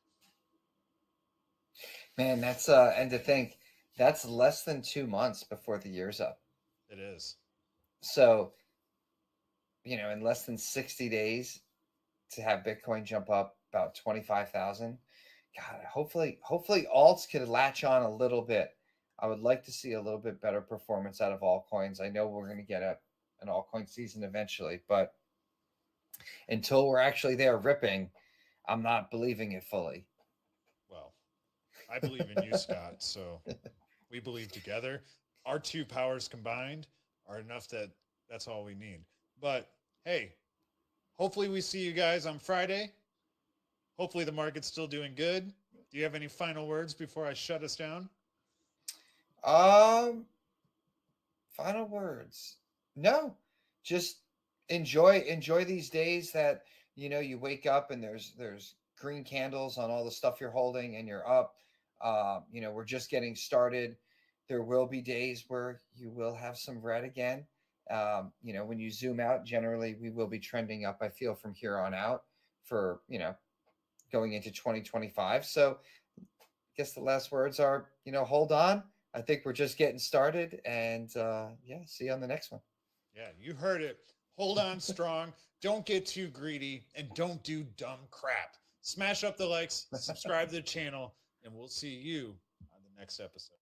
Man, that's and to think that's less than 2 months before the year's up. It is. So, in less than 60 days to have Bitcoin jump up about 25,000. God, hopefully alts could latch on a little bit. I would like to see a little bit better performance out of altcoins. I know we're going to get an altcoin season eventually, but until we're actually there ripping, I'm not believing it fully. Well, I believe in you, Scott. So we believe together. Our two powers combined are enough that's all we need. But hey, hopefully we see you guys on Friday. Hopefully the market's still doing good. Do you have any final words before I shut us down? Final words. No, just enjoy these days that, you wake up and there's green candles on all the stuff you're holding and you're up. We're just getting started. There will be days where you will have some red again. When you zoom out, generally we will be trending up, I feel, from here on out for, going into 2025. So I guess the last words are, hold on. I think we're just getting started, and see you on the next one. Yeah, you heard it. Hold on strong. Don't get too greedy, and don't do dumb crap. Smash up the likes, subscribe to the channel, and we'll see you on the next episode.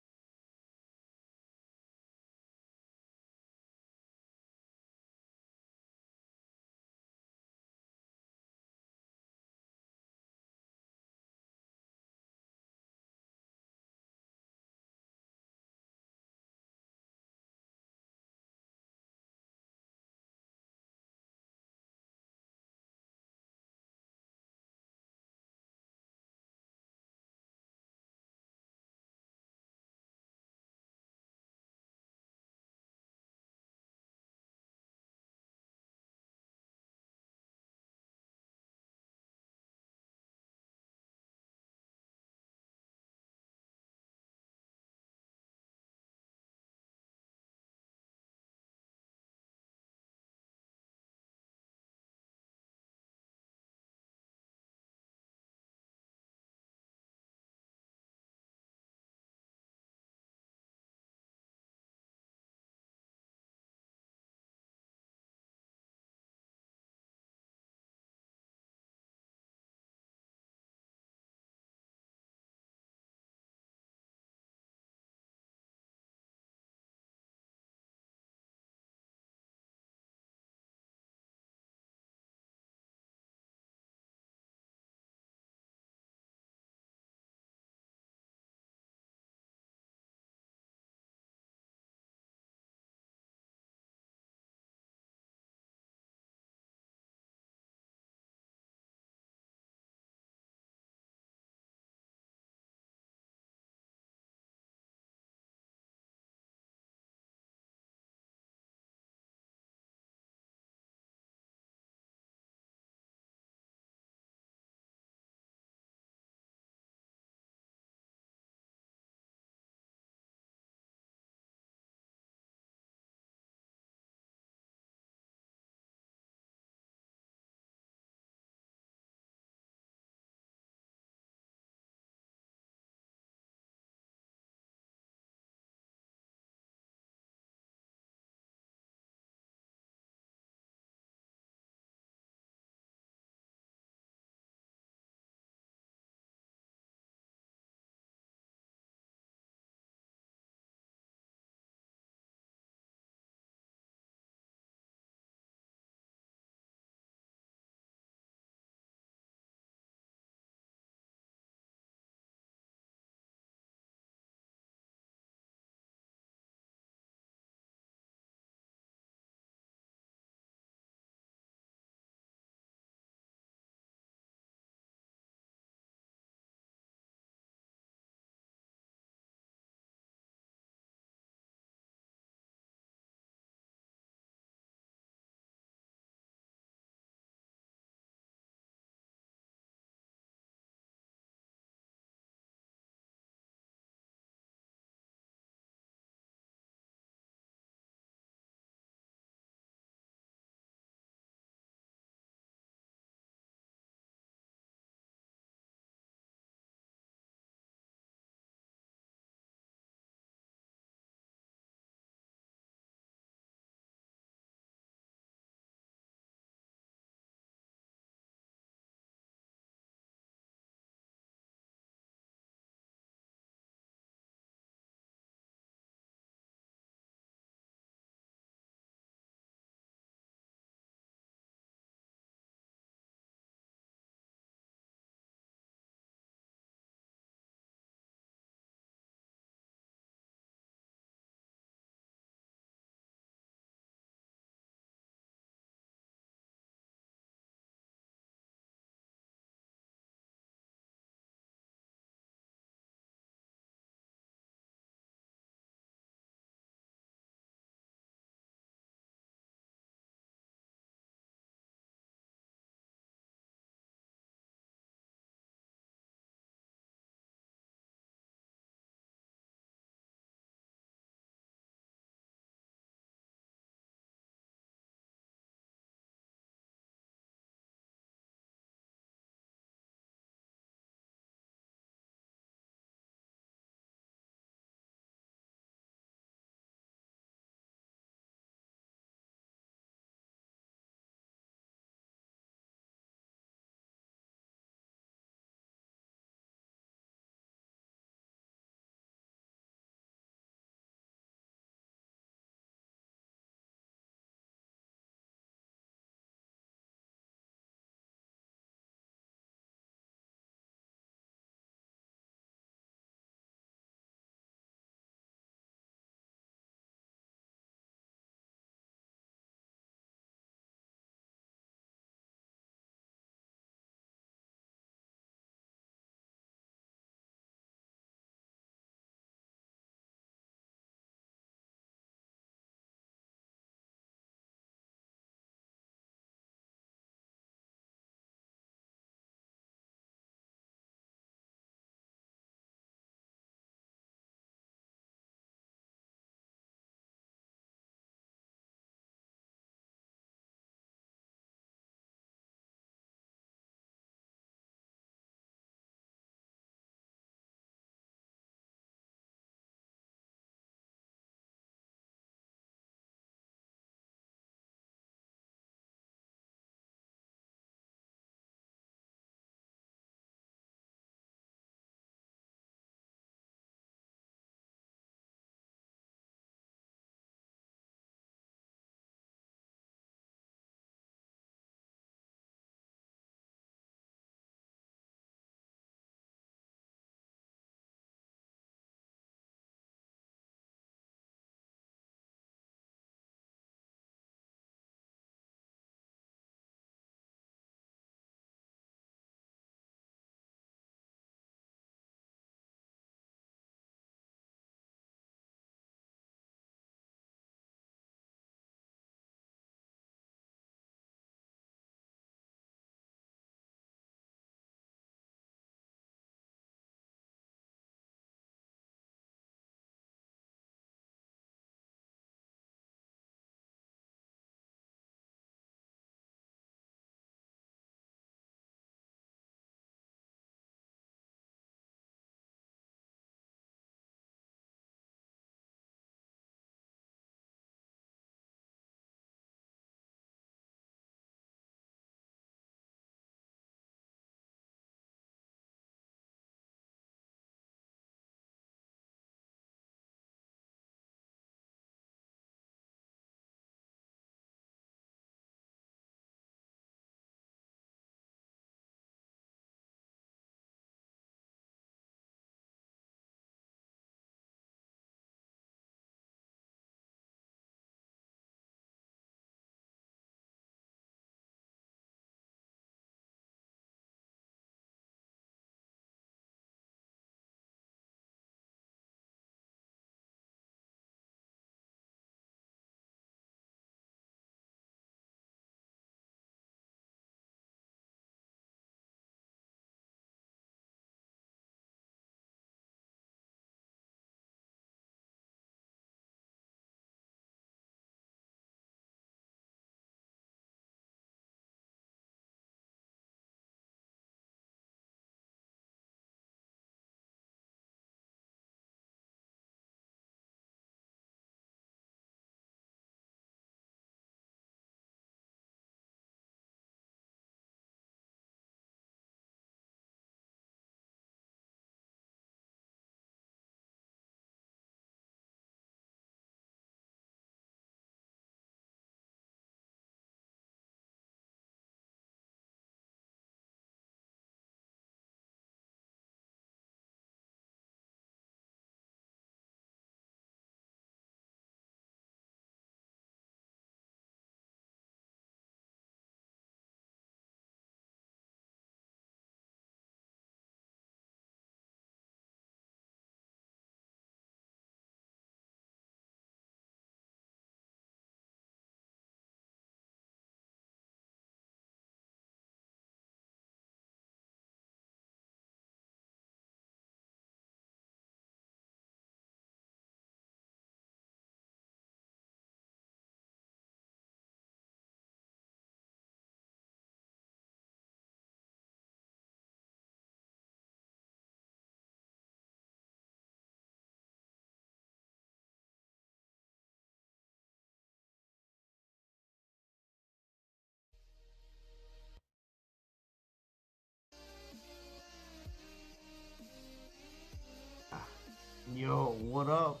up.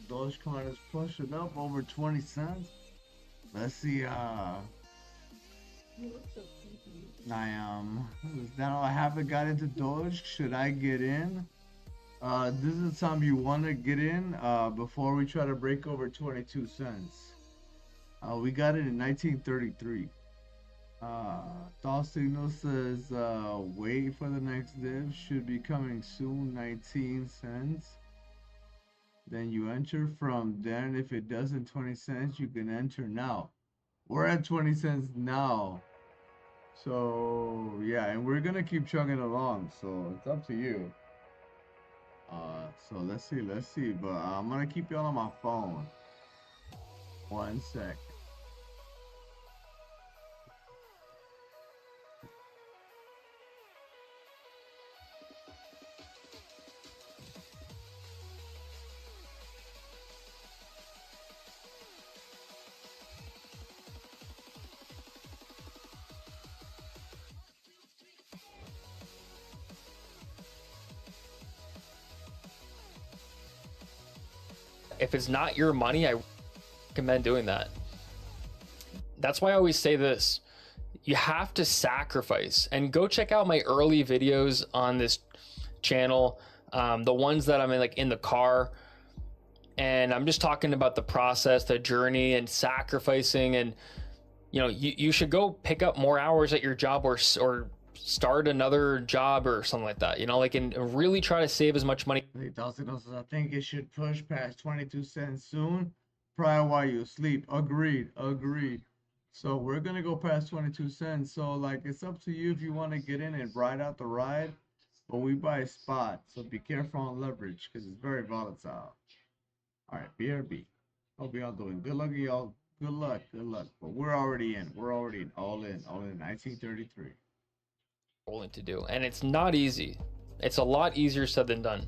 Dogecoin is pushing up over 20 cents. Let's see. Now I haven't got into Doge. Should I get in? This is the time you want to get in before we try to break over 22 cents. We got it in 1933. Thought signal says wait for the next div, should be coming soon, 19 cents. Then you enter from then. If it doesn't 20 cents, you can enter now. We're at 20 cents now. So yeah, and we're gonna keep chugging along, so it's up to you. So let's see, but I'm gonna keep y'all on my phone. 1 sec. If it's not your money, I recommend doing that. That's why I always say this. You have to sacrifice, and go check out my early videos on this channel. The ones that I'm in the car, and I'm just talking about the process, the journey, and sacrificing. And you should go pick up more hours at your job, or start another job or something like that, and really try to save as much money. I think it should push past 22 cents soon, prior while you sleep. Agreed. So we're gonna go past 22 cents. So it's up to you if you want to get in and ride out the ride, but we buy a spot, so be careful on leverage because it's very volatile. All right, BRB. Hope y'all doing good. Luck, y'all. Good luck. But we're already in. All in. 1933. Rolling to do, and it's not easy. It's a lot easier said than done.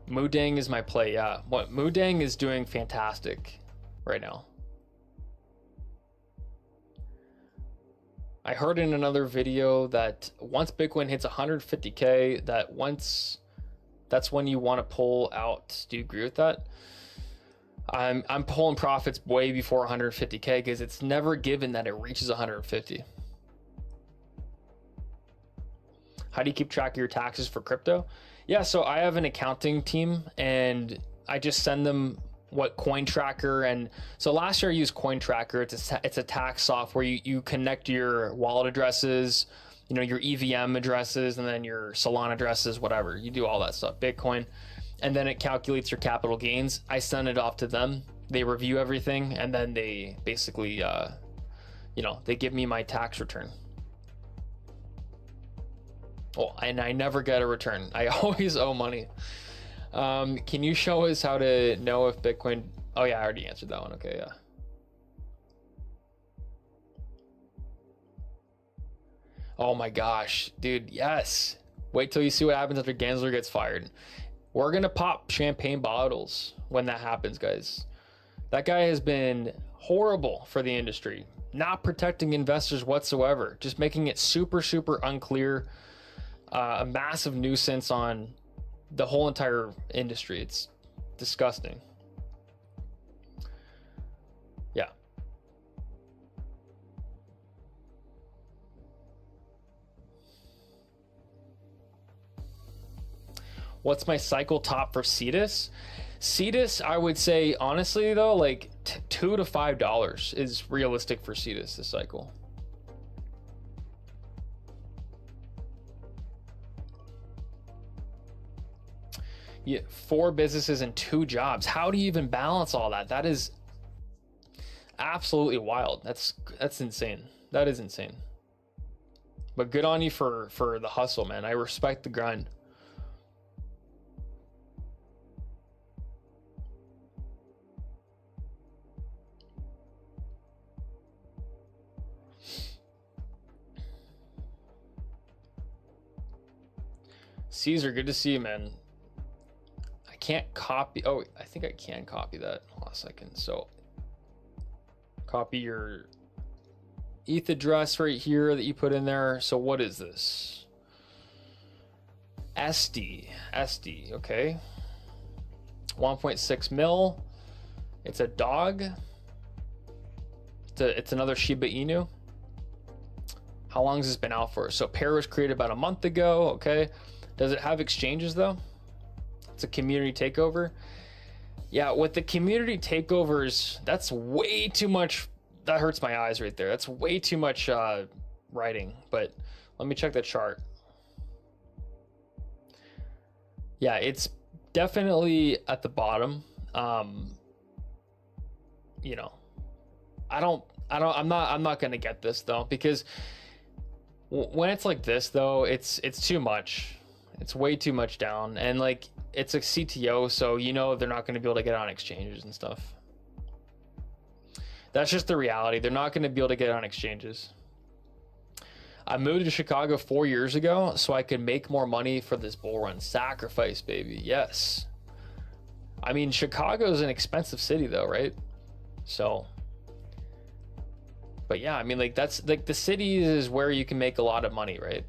Moodang is my play. Yeah, Moodang is doing fantastic right now. I heard in another video that once Bitcoin hits 150k, that's when you want to pull out. Do you agree with that? I'm pulling profits way before 150k because it's never given that it reaches 150. How do you keep track of your taxes for crypto? Yeah, so I have an accounting team, and I just send them what coin tracker. And so last year I used coin tracker. It's a tax software. You connect your wallet addresses, your EVM addresses, and then your Solana addresses, whatever. You do all that stuff, Bitcoin, and then it calculates your capital gains. I send it off to them. They review everything, and then they basically, they give me my tax return. Oh, and I never get a return. I always owe money. Can you show us how to know if Bitcoin... Oh yeah, I already answered that one. Okay, yeah. Oh my gosh, dude, yes. Wait till you see what happens after Gensler gets fired. We're gonna pop champagne bottles when that happens, guys. That guy has been horrible for the industry. Not protecting investors whatsoever. Just making it super, super unclear. A massive nuisance on the whole entire industry. It's disgusting. Yeah. What's my cycle top for Cetus? Cetus, I would say, honestly though, $2 to $5 is realistic for Cetus this cycle. Yeah, 4 businesses and 2 jobs. How do you even balance all that? That is absolutely wild. That's insane. That is insane. But good on you for the hustle, man. I respect the grind. Caesar, good to see you, man. I can't copy. Oh, I think I can copy that. Hold on a second. So copy your ETH address right here that you put in there. So what is this? SD, okay. 1.6 mil. It's a dog. It's another Shiba Inu. How long has this been out for? So pair was created about a month ago, okay. Does it have exchanges though? It's a community takeover. Yeah, with the community takeovers, that's way too much. That hurts my eyes right there. That's way too much writing, but let me check the chart. Yeah, it's definitely at the bottom. You know, I'm not gonna get this though, because when it's like this though, it's too much. It's way too much down, and like it's a CTO, so you know they're not gonna be able to get on exchanges and stuff. That's just the reality. They're not gonna be able to get on exchanges. I moved to Chicago 4 years ago so I could make more money for this bull run. Sacrifice, baby. Yes. I mean, Chicago is an expensive city though, right? So, but yeah, I mean, like that's like the city is where you can make a lot of money, right?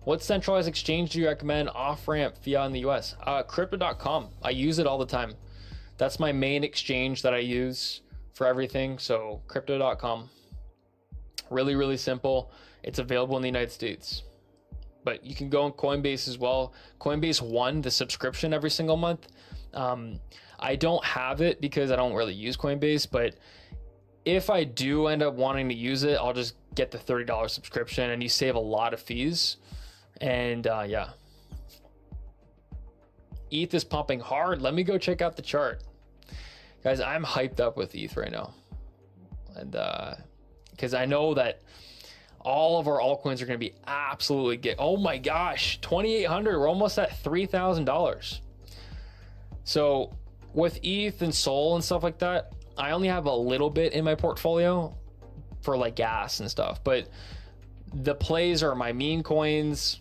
What centralized exchange do you recommend off-ramp fiat in the US? Crypto.com. I use it all the time. That's my main exchange that I use for everything. So Crypto.com. Really, really simple. It's available in the United States, but you can go on Coinbase as well. Coinbase won the subscription every single month. I don't have it because I don't really use Coinbase, but if I do end up wanting to use it, I'll just get the $30 subscription and you save a lot of fees. And yeah, ETH is pumping hard. Let me go check out the chart. Guys, I'm hyped up with ETH right now. And because I know that all of our altcoins are going to be absolutely oh my gosh, 2,800. We're almost at $3,000. So with ETH and Sol and stuff like that, I only have a little bit in my portfolio for like gas and stuff, but the plays are my meme coins,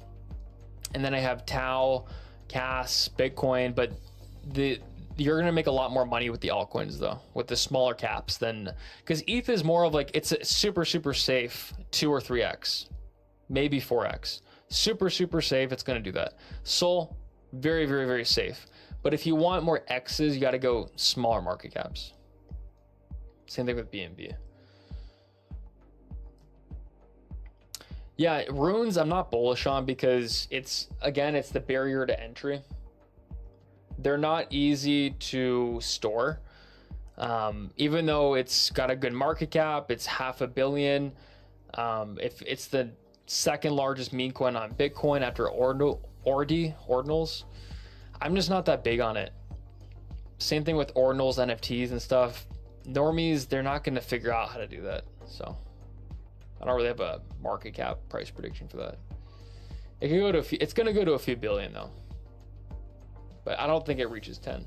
and then I have Tau, CAS, Bitcoin, but you're going to make a lot more money with the altcoins though, with the smaller caps than, because ETH is more of like, it's a super, super safe 2 or 3x, maybe 4x. Super, super safe. It's going to do that. Sol, very, very, very safe. But if you want more X's, you got to go smaller market caps. Same thing with BNB. Yeah, runes I'm not bullish on because it's the barrier to entry. They're not easy to store. Even though it's got a good market cap, it's $500 million. If it's the second largest meme coin on Bitcoin after ordinals, I'm just not that big on it. Same thing with ordinals, NFTs and stuff. Normies, they're not going to figure out how to do that. So I don't really have a market cap price prediction for that. It can go to it's going to go to a few billion though, but I don't think it reaches 10.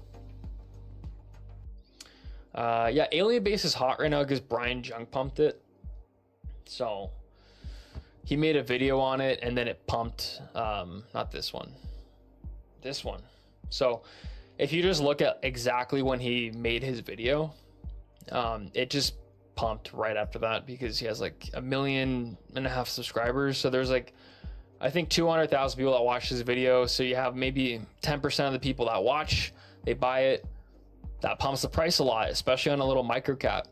Yeah, Alien Base is hot right now because Brian Jung pumped it. So he made a video on it and then it pumped. Not this one, this one. So if you just look at exactly when he made his video, it just pumped right after that because he has like 1.5 million subscribers. So there's like, I think 200,000 people that watch this video. So you have maybe 10% of the people that watch, they buy it. That pumps the price a lot, especially on a little micro cap.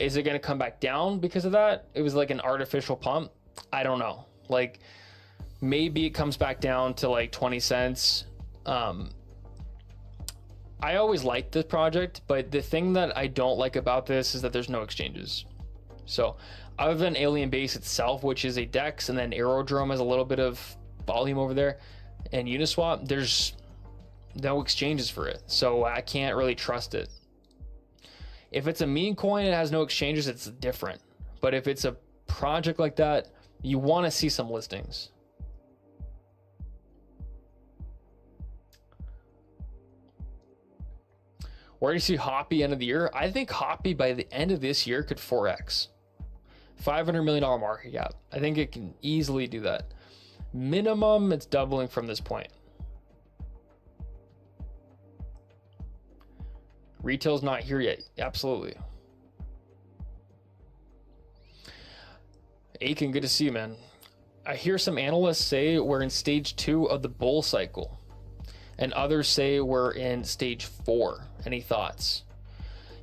Is it going to come back down because of that? It was like an artificial pump. I don't know. Like maybe it comes back down to like 20 cents. I always liked this project, but the thing that I don't like about this is that there's no exchanges. So other than Alien Base itself, which is a DEX, and then Aerodrome has a little bit of volume over there, and Uniswap, there's no exchanges for it. So I can't really trust it. If it's a meme coin and it has no exchanges, it's different. But if it's a project like that, you want to see some listings. Where do you see Hoppy end of the year? I think Hoppy by the end of this year could 4x. $500 million market cap. I think it can easily do that. Minimum, it's doubling from this point. Retail's not here yet. Absolutely. Aiken, good to see you, man. I hear some analysts say we're in stage 2 of the bull cycle, and others say we're in stage 4. Any thoughts?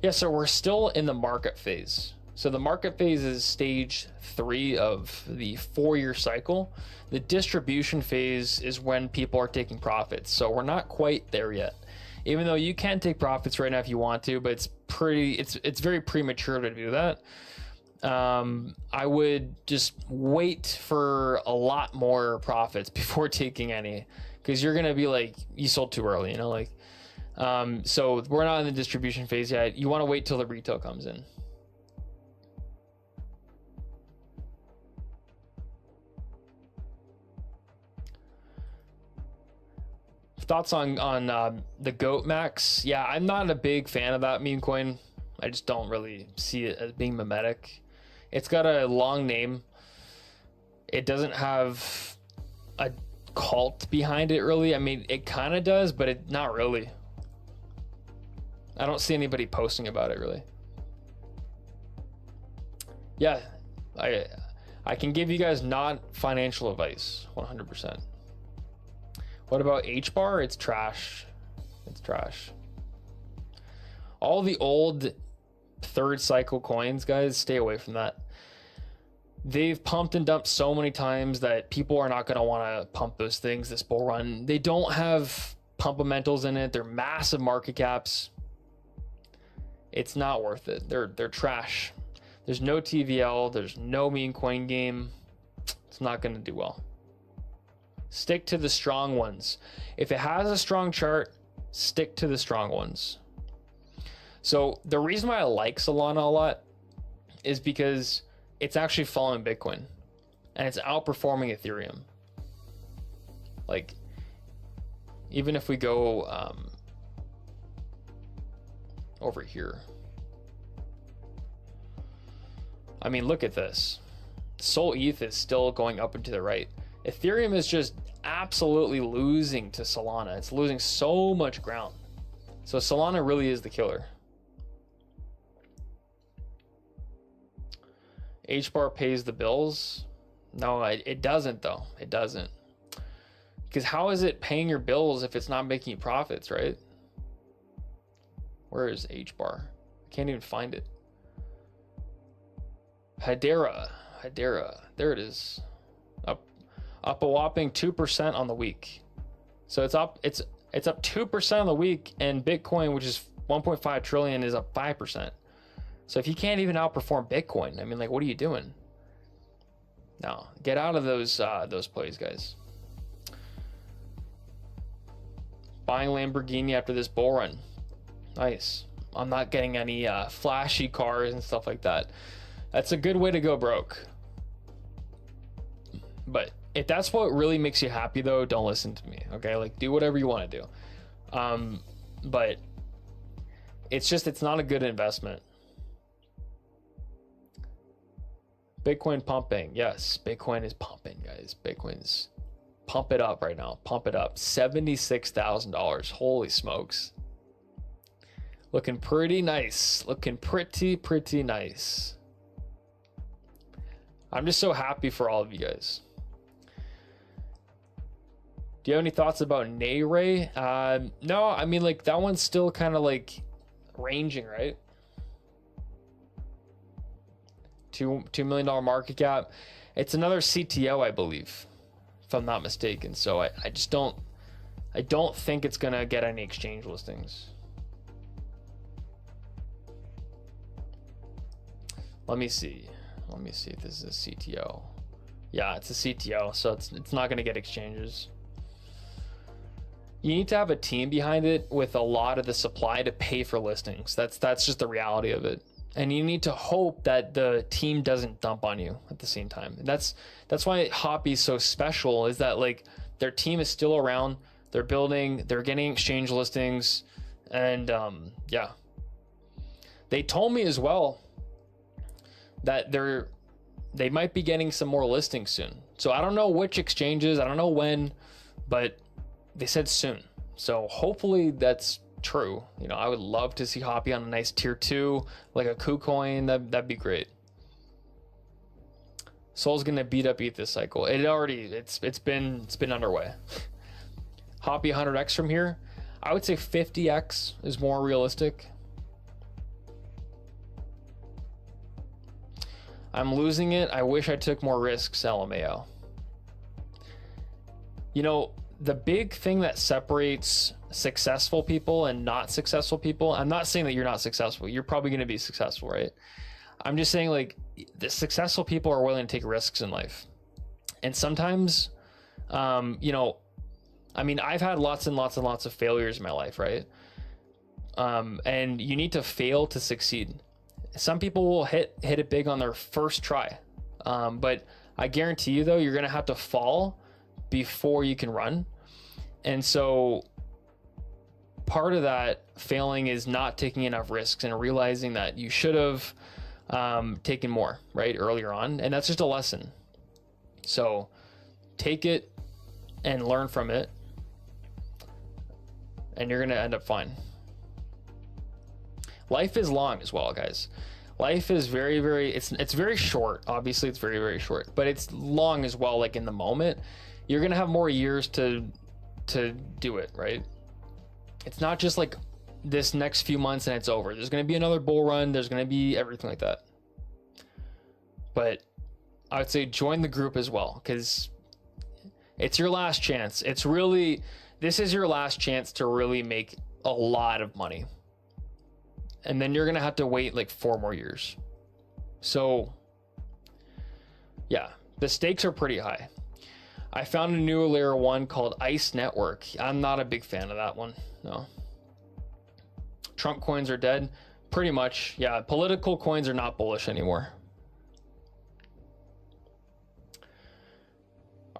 Yeah, so we're still in the market phase. So the market phase is stage 3 of the 4-year cycle. The distribution phase is when people are taking profits. So we're not quite there yet. Even though you can take profits right now if you want to, but it's very premature to do that. I would just wait for a lot more profits before taking any, because you're gonna be like, you sold too early, you know, like. So we're not in the distribution phase yet. You want to wait till the retail comes in. Thoughts on the GOAT Max? Yeah, I'm not a big fan of that meme coin. I just don't really see it as being mimetic. It's got a long name. It doesn't have a cult behind it, really. I mean, it kind of does, but not really. I don't see anybody posting about it, really. Yeah, I can give you guys not financial advice, 100%. What about H-bar? It's trash. It's trash. All the old 3rd cycle coins, guys, stay away from that. They've pumped and dumped so many times that people are not going to want to pump those things this bull run. They don't have pumpamentals in it. They're massive market caps. It's not worth it. They're trash. There's no TVL. There's no meme coin game. It's not going to do well. Stick to the strong ones. If it has a strong chart, stick to the strong ones. So the reason why I like Solana a lot is because it's actually following Bitcoin and it's outperforming Ethereum. Like, even if we go over here, I mean, look at this. Sol ETH is still going up and to the right. Ethereum is just absolutely losing to Solana. It's losing so much ground. So Solana really is the killer. H-bar pays the bills. No, it doesn't though. It doesn't. Because how is it paying your bills if it's not making you profits, right? Where is H-bar? I can't even find it. Hedera. There it is. Up a whopping 2% on the week. So it's up 2% on the week, and Bitcoin, which is 1.5 trillion, is up 5%. So if you can't even outperform Bitcoin, I mean, like, what are you doing? No, get out of those plays, guys. Buying Lamborghini after this bull run. Nice. I'm not getting any flashy cars and stuff like that. That's a good way to go broke. But if that's what really makes you happy, though, don't listen to me, okay? Like, do whatever you want to do. But it's not a good investment. Bitcoin pumping. Yes, Bitcoin is pumping, guys. Bitcoin's pump it up right now. Pump it up. $76,000. Holy smokes. Looking pretty nice. Looking pretty nice. I'm just so happy for all of you guys. Do you have any thoughts about Nay-Ray? No, I mean, like, that one's still kind of like ranging, right? $2 million market cap. It's another CTO, I believe, if I'm not mistaken. So I don't think it's gonna get any exchange listings. Let me see if this is a CTO. Yeah, it's a CTO, so it's not gonna get exchanges. You need to have a team behind it with a lot of the supply to pay for listings. That's just the reality of it. And you need to hope that the team doesn't dump on you at the same time. And that's why Hoppy is so special, is that, like, their team is still around. They're building, they're getting exchange listings, and yeah. They told me as well that they might be getting some more listings soon. So I don't know which exchanges, I don't know when, but they said soon. So hopefully that's true. You know, I would love to see Hoppy on a nice tier 2, like a KuCoin. That'd be great. Sol's gonna beat up ETH this cycle. It's been underway. Hoppy 100x from here. I would say 50x is more realistic. I'm losing it. I wish I took more risks, LMAO. You know, the big thing that separates successful people and not successful people, I'm not saying that you're not successful. You're probably going to be successful, right? I'm just saying, like, the successful people are willing to take risks in life. And sometimes, you know, I mean, I've had lots and lots and lots of failures in my life, right? And you need to fail to succeed. Some people will hit it big on their first try. But I guarantee you, though, you're going to have to fall before you can run. And so part of that failing is not taking enough risks and realizing that you should have taken more, right, earlier on. And that's just a lesson. So take it and learn from it, and you're gonna end up fine. Life is long as well, guys. Life is very, it's very short. Obviously, it's very, very short, but it's long as well. Like, in the moment, you're gonna have more years to do it, right? It's not just like this next few months and it's over. There's gonna be another bull run. There's gonna be everything like that. But I would say join the group as well, because it's your last chance. This is your last chance to really make a lot of money. And then you're going to have to wait like 4 more years. So yeah, the stakes are pretty high. I found a new layer 1 called Ice Network. I'm not a big fan of that one. No. Trump coins are dead. Pretty much. Yeah. Political coins are not bullish anymore.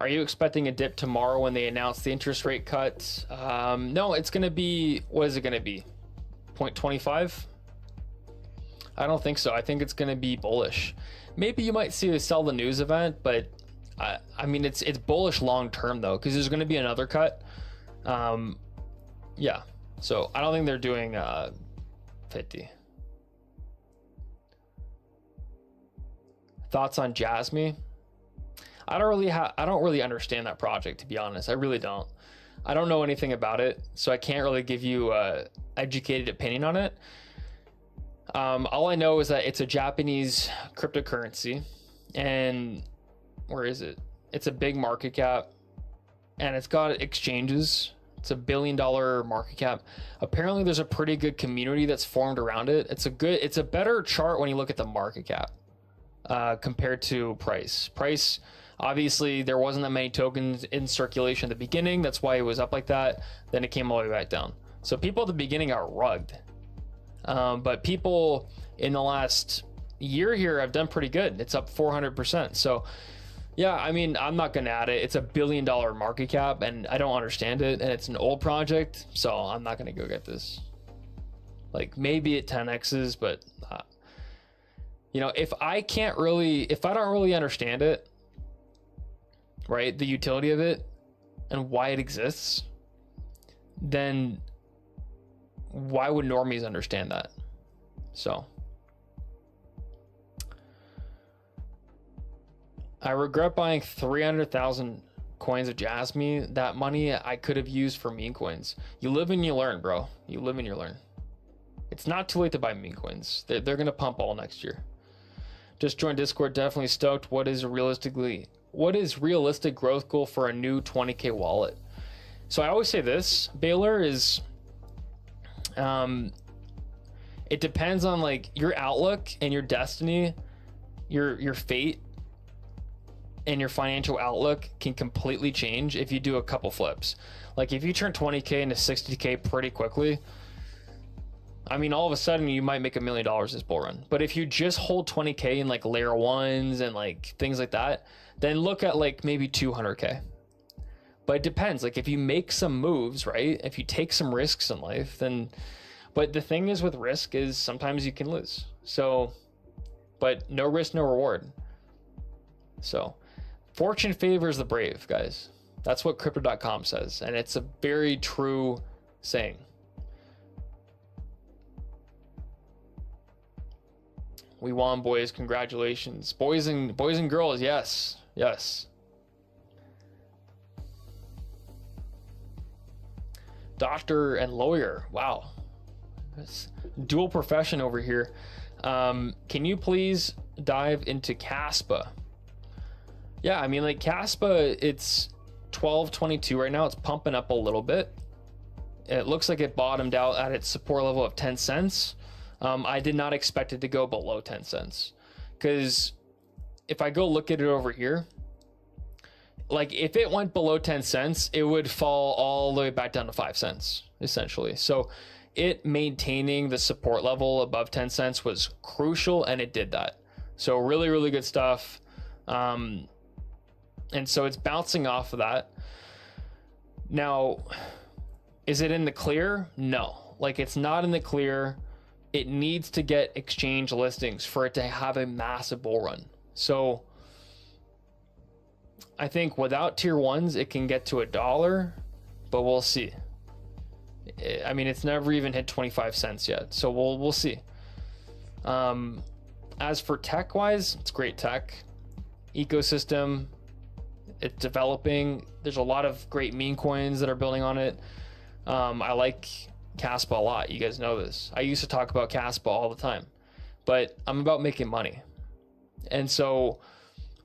Are you expecting a dip tomorrow when they announce the interest rate cut? No, it's going to be, what is it going to be? 0.25? I don't think so. I think it's going to be bullish. Maybe you might see a sell the news event, but I mean, it's bullish long term though, because there's going to be another cut. Yeah. So I don't think they're doing 50. Thoughts on Jasmine? I don't really understand that project, to be honest. I really don't. I don't know anything about it, so I can't really give you a educated opinion on it. All I know is that it's a Japanese cryptocurrency, and where is it? It's a big market cap, and it's got exchanges. It's $1 billion market cap. Apparently, there's a pretty good community that's formed around it. It's a better chart when you look at the market cap compared to price. Price. Obviously, there wasn't that many tokens in circulation at the beginning. That's why it was up like that. Then it came all the way back down. So people at the beginning got rugged. But people in the last year here have done pretty good. It's up 400%. So yeah, I mean, I'm not going to add it. It's $1 billion market cap, and I don't understand it. And it's an old project, so I'm not going to go get this. Like, maybe it 10x's, but you know, if I don't really understand it, right, the utility of it and why it exists, then why would normies understand that? So I regret buying 300,000 coins of Jasmine. That money I could have used for meme coins. You live and you learn, bro. You live and you learn. It's not too late to buy meme coins. They're going to pump all next year. Just joined Discord. Definitely stoked. What is realistic growth goal for a new 20K wallet? So I always say this, Baylor, is it depends on like your outlook and your destiny, your fate and your financial outlook can completely change if you do a couple flips. Like if you turn 20K into 60K pretty quickly, I mean, all of a sudden you might make $1 million this bull run. But if you just hold 20K in like layer 1s and like things like that, then look at like maybe 200K. But it depends. Like if you make some moves, right? If you take some risks in life, then, but the thing is with risk is sometimes you can lose. So, but no risk, no reward. So fortune favors the brave, guys. That's what crypto.com says. And it's a very true saying. We won, boys. Congratulations. Boys and girls, yes. Yes. Doctor and lawyer. Wow. That's dual profession over here. Can you please dive into Caspa? Yeah, I mean, like Caspa, it's 12.22 right now. It's pumping up a little bit. It looks like it bottomed out at its support level of 10 cents. I did not expect it to go below 10 cents, because if I go look at it over here, like if it went below 10 cents, it would fall all the way back down to 5 cents, essentially. So it maintaining the support level above 10 cents was crucial, and it did that. So really, really good stuff. And so it's bouncing off of that. Now, is it in the clear? No, like it's not in the clear. It needs to get exchange listings for it to have a massive bull run. So I think without tier ones, it can get to $1, but we'll see. I mean, it's never even hit 25 cents yet, so we'll see. As for tech wise, it's great tech ecosystem. It's developing. There's a lot of great meme coins that are building on it. I like Caspa a lot. You guys know this. I used to talk about Caspa all the time, but I'm about making money. And so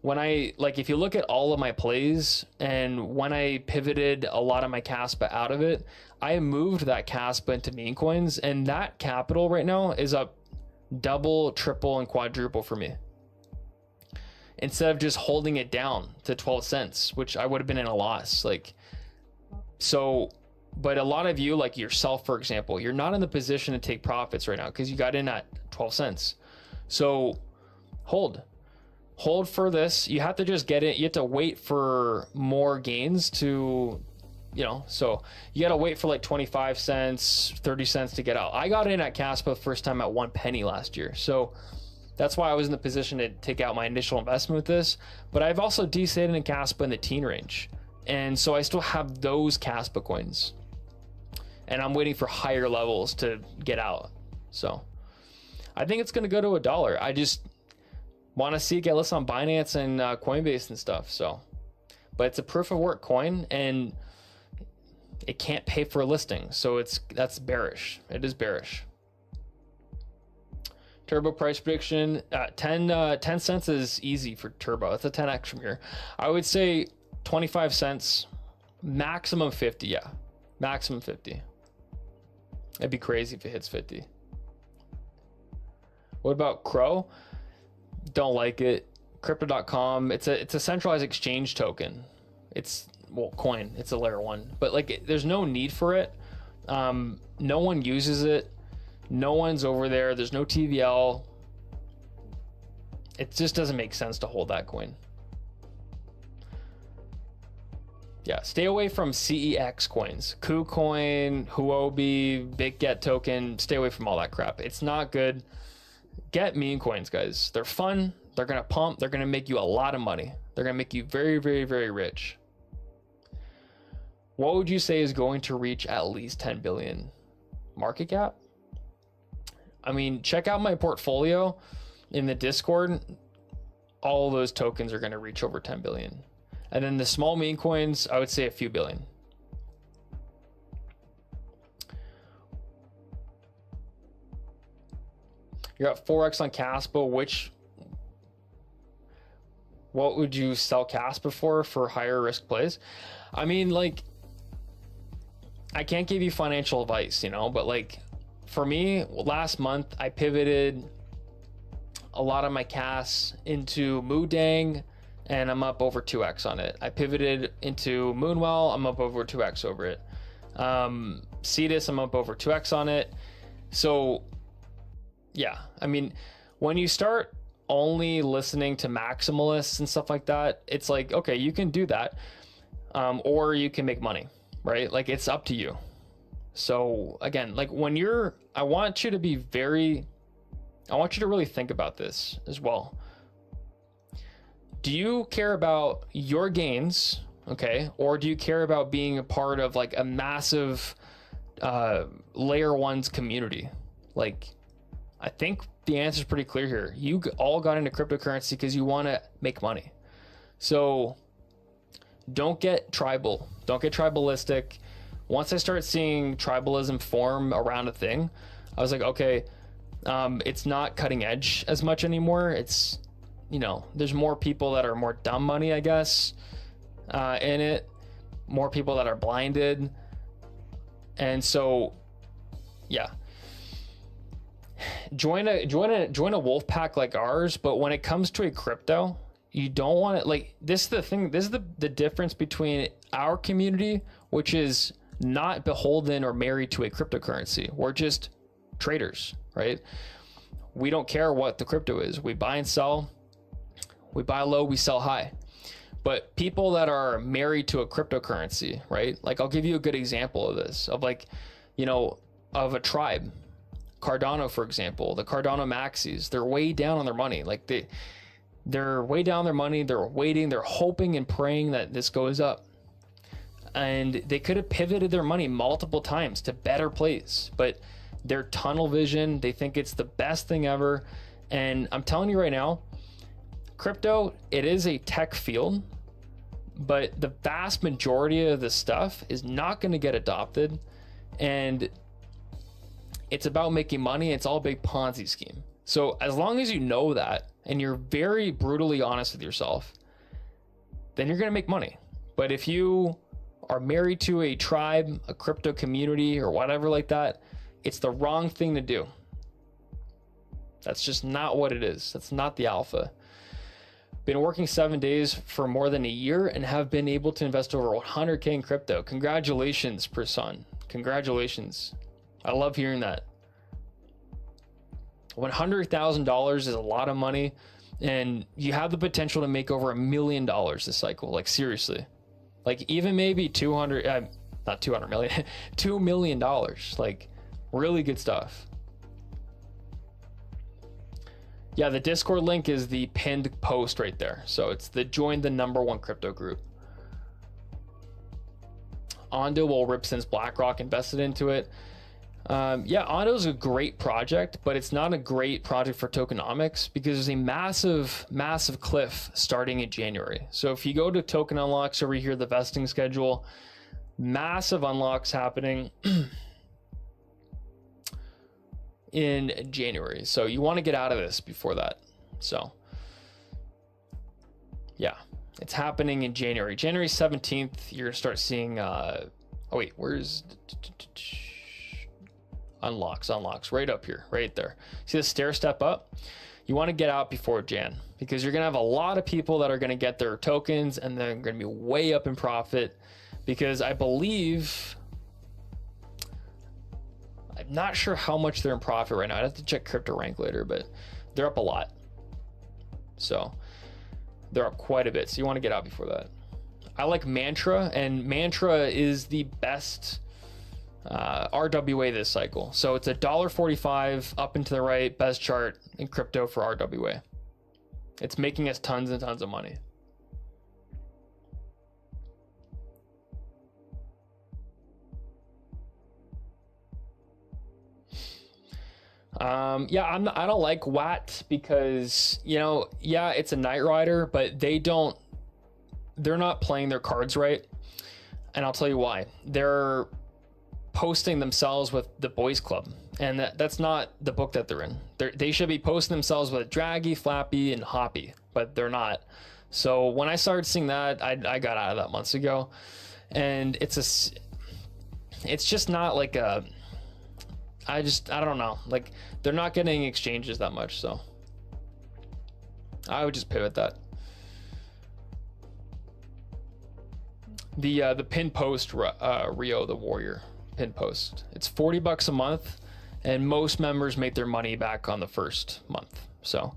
when if you look at all of my plays, and when I pivoted a lot of my Caspa out of it, I moved that Caspa into meme coins, and that capital right now is up double, triple, and quadruple for me. Instead of just holding it down to 12 cents, which I would have been in a loss. But a lot of you, like yourself, for example, you're not in the position to take profits right now because you got in at 12 cents. So hold for this. You have to just get it. You have to wait for more gains to, so you got to wait for like 25 cents, 30 cents to get out. I got in at Caspa first time at 1 penny last year. So that's why I was in the position to take out my initial investment with this. But I've also de-stayed in Caspa in the teen range. And so I still have those Caspa coins. And I'm waiting for higher levels to get out. So I think it's going to go to $1. I just want to see it get listed on Binance and Coinbase and stuff. So, but it's a proof of work coin, and it can't pay for a listing. So that's bearish. It is bearish. Turbo price prediction, 10 cents is easy for Turbo. It's a 10x from here. I would say 25 cents, maximum 50. Yeah, maximum 50. It'd be crazy if it hits 50. What about Crow? Don't like it. Crypto.com, it's a centralized exchange token. Coin, it's a layer 1, but there's no need for it. No one uses it. No one's over there. There's no TVL. It just doesn't make sense to hold that coin. Yeah, stay away from CEX coins. KuCoin, Huobi, BitGet token. Stay away from all that crap. It's not good. Get meme coins, guys. They're fun. They're going to pump. They're going to make you a lot of money. They're going to make you very, very, very rich. What would you say is going to reach at least 10 billion market cap? I mean, check out my portfolio in the Discord. All those tokens are going to reach over 10 billion. And then the small meme coins, I would say a few billion. You're at 4x on Caspa. What would you sell Caspa for higher risk plays? I mean, I can't give you financial advice, but for me, last month, I pivoted a lot of my CAS into Moodang, and I'm up over 2x on it. I pivoted into Moonwell, I'm up over 2x over it. Cetus, I'm up over 2x on it. So yeah, I mean, when you start only listening to maximalists and stuff like that, it's like, okay, you can do that, or you can make money, right? It's up to you. So again, I want you to really think about this as well. Do you care about your gains, okay? Or do you care about being a part of a massive layer 1's community? I think the answer is pretty clear here. You all got into cryptocurrency because you want to make money. So don't get tribal. Don't get tribalistic. Once I start seeing tribalism form around a thing, I was like, okay, it's not cutting edge as much anymore. It's, you know, there's more people that are more dumb money, I guess, in it. More people that are blinded. And so, yeah. Join a wolf pack like ours, but when it comes to a crypto, you don't want it. Like, this is the thing. This is the difference between our community, which is not beholden or married to a cryptocurrency. We're just traders, right? We don't care what the crypto is. We buy and sell. We buy low, we sell high. But people that are married to a cryptocurrency, right? Like, I'll give you a good example of this, of like, you know, of a tribe. Cardano, for example, the Cardano maxis, they're way down on their money. Like, they're way down on their money. They're waiting, they're hoping and praying that this goes up. And they could have pivoted their money multiple times to better plays, but their tunnel vision, they think it's the best thing ever. And I'm telling you right now, crypto, it is a tech field, but the vast majority of the stuff is not going to get adopted. And it's about making money. It's all a big Ponzi scheme. So as long as you know that, and you're very brutally honest with yourself, then you're going to make money. But if you are married to a tribe, a crypto community, or whatever like that, it's the wrong thing to do. That's just not what it is. That's not the alpha. Been working 7 days for more than a year and have been able to invest over 100K in crypto. Congratulations, Prasan. Congratulations. I love hearing that. $100,000 is a lot of money, and you have the potential to make over $1 million this cycle. Like, seriously. Like, even maybe 200, not 200 million, $2 million. Like, really good stuff. Yeah, the Discord link is the pinned post right there. So it's the join the #1 crypto group. Ondo, well, Rip since BlackRock invested into it. Yeah, Ondo is a great project, but it's not a great project for tokenomics because there's a massive cliff starting in January. So if you go to token unlocks over here, the vesting schedule, massive unlocks happening in January. So you want to get out of this before that. So yeah, it's happening in January. January 17th, you're gonna start seeing, oh wait, where's unlocks right up here, right there. See the stair step up? You want to get out before Jan because you're going to have a lot of people that are going to get their tokens and they're going to be way up in profit because I believe, I'm not sure how much they're in profit right now. I'd have to check crypto rank later, but they're up a lot. So they're up quite a bit. So you want to get out before that. I like Mantra, and Mantra is the best RWA this cycle. So it's $1.45 up and to the right, best chart in crypto for RWA. It's making us tons and tons of money. Yeah, I don't like WAT because, you know, yeah, it's a Night Rider, but they're not playing their cards right. And I'll tell you why. They're posting themselves with the boys club, and that's not the book that they're in. They should be posting themselves with Draggy, Flappy, and Hoppy, but they're not. So when I started seeing that, I got out of that months ago, and it's just not like a, I don't know, like they're not getting exchanges that much, so I would just pivot that. The pin post, Rio the Warrior pin post. It's $40 a month, and most members make their money back on the first month. So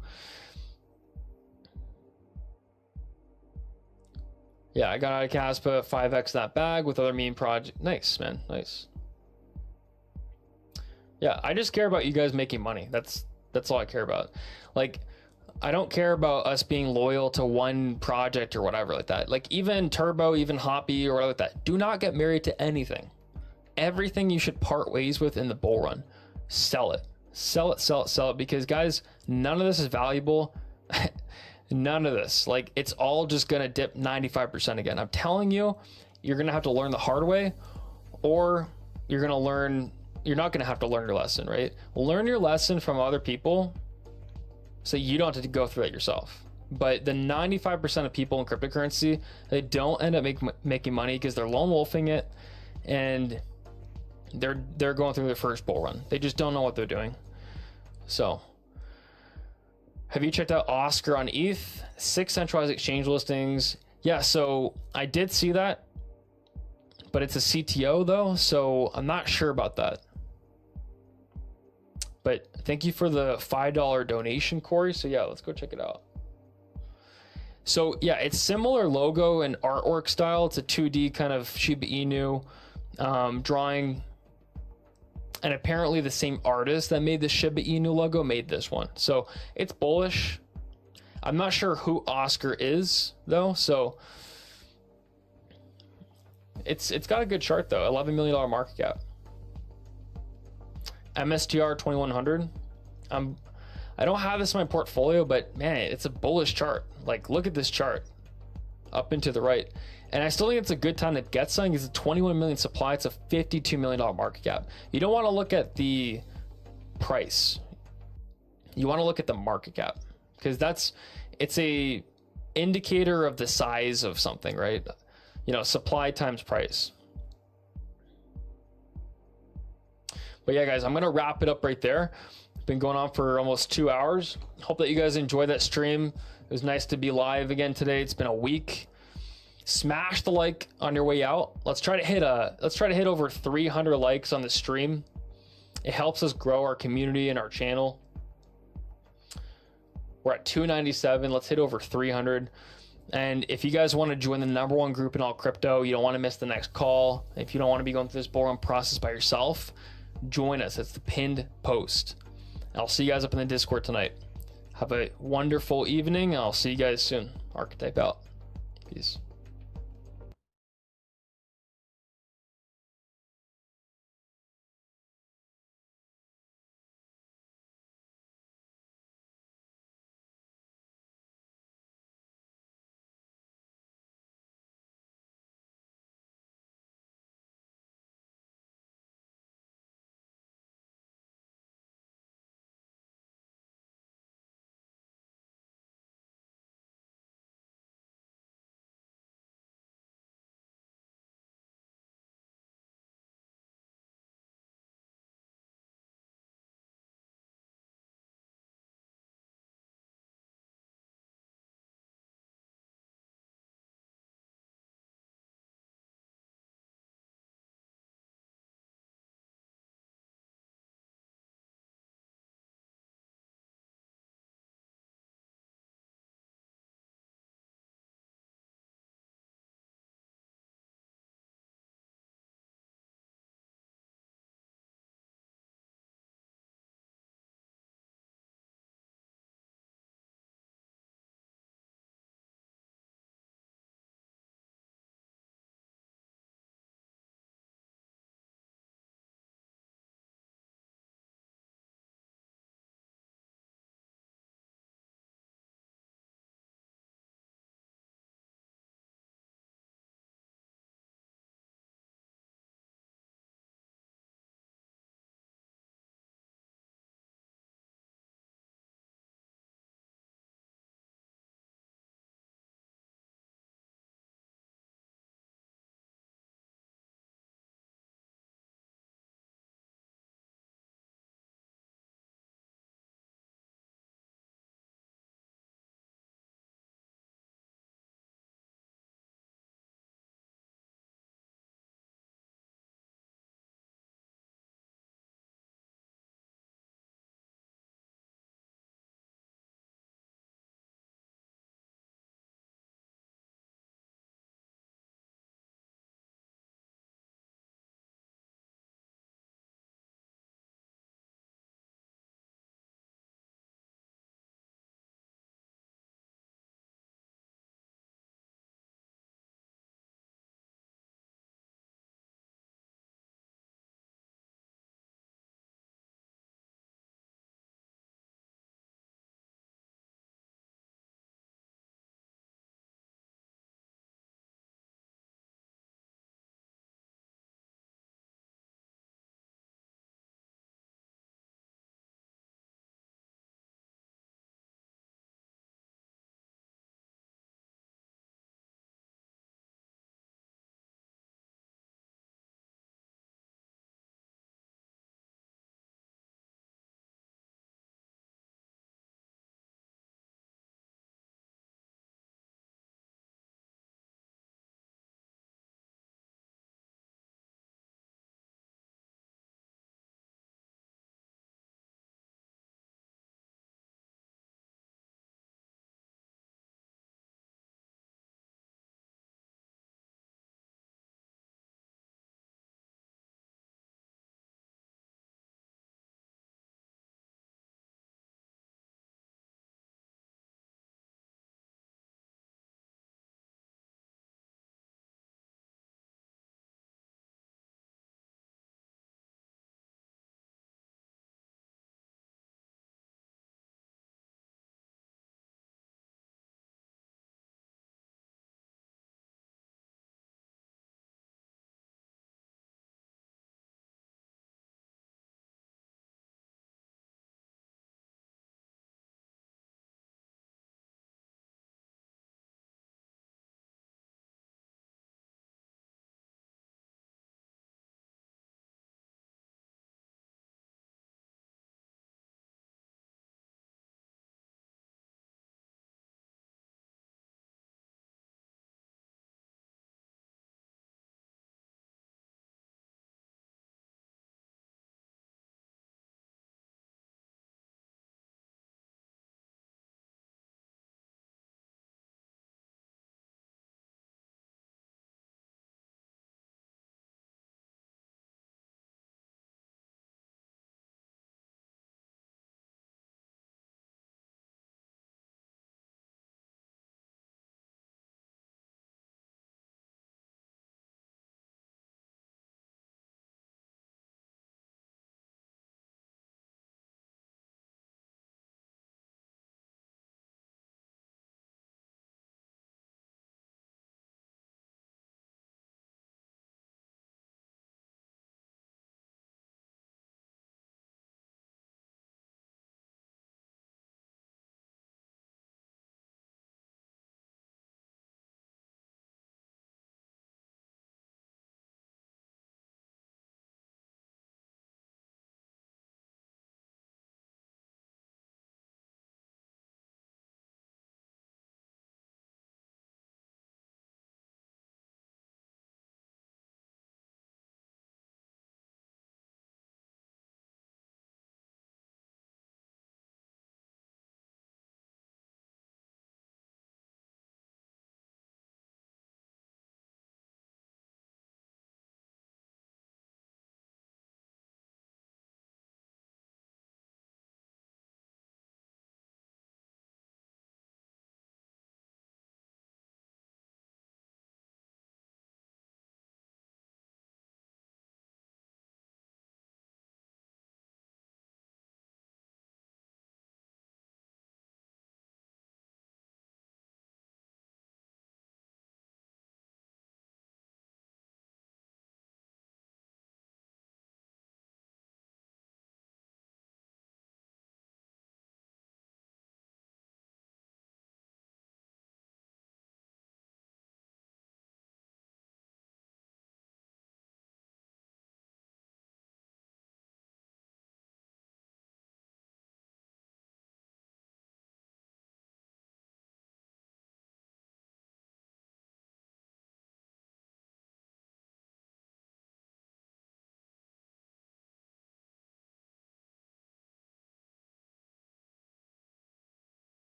yeah, I got out of Caspa, 5x that bag with other meme project. Nice, man, nice. Yeah, I just care about you guys making money. That's all I care about. Like, I don't care about us being loyal to one project or whatever like that. Like, even Turbo, even Hoppy or whatever like that, do not get married to anything. Everything you should part ways with in the bull run. Sell it. Sell it, sell it, sell it, because guys, none of this is valuable. None of this. Like, it's all just gonna dip 95% again. I'm telling you, you're gonna have to learn the hard way, or you're not gonna have to learn your lesson, right? Learn your lesson from other people so you don't have to go through that yourself. But the 95% of people in cryptocurrency, they don't end up making money because they're lone wolfing it, and they're going through their first bull run. They just don't know what they're doing. So, have you checked out Oscar on ETH? 6 centralized exchange listings. Yeah, so I did see that, but it's a CTO though, so I'm not sure about that. But thank you for the $5 donation, Corey. So yeah, let's go check it out. So yeah, it's similar logo and artwork style. It's a 2D kind of Shiba Inu drawing. And apparently the same artist that made the Shiba Inu logo made this one. So it's bullish. I'm not sure who Oscar is though. So it's got a good chart though. $11 million market cap. MSTR 2100. I don't have this in my portfolio, but man, it's a bullish chart. Like, look at this chart up and to the right. And I still think it's a good time to get something. It's a 21 million supply. It's a $52 million market cap. You don't want to look at the price. You want to look at the market cap, because it's a indicator of the size of something, right? You know, supply times price. But yeah, guys, I'm going to wrap it up right there. It's been going on for almost 2 hours. Hope that you guys enjoyed that stream. It was nice to be live again today. It's been a week. Smash the like on your way out. Let's try to hit over 300 likes on the stream. It helps us grow our community and our channel. We're at 297. Let's hit over 300. And if you guys want to join the #1 group in all crypto, you don't want to miss the next call, if you don't want to be going through this boring process by yourself, join us. It's the pinned post. I'll see you guys up in the Discord tonight. Have a wonderful evening. I'll see you guys soon. Archetype out. Peace.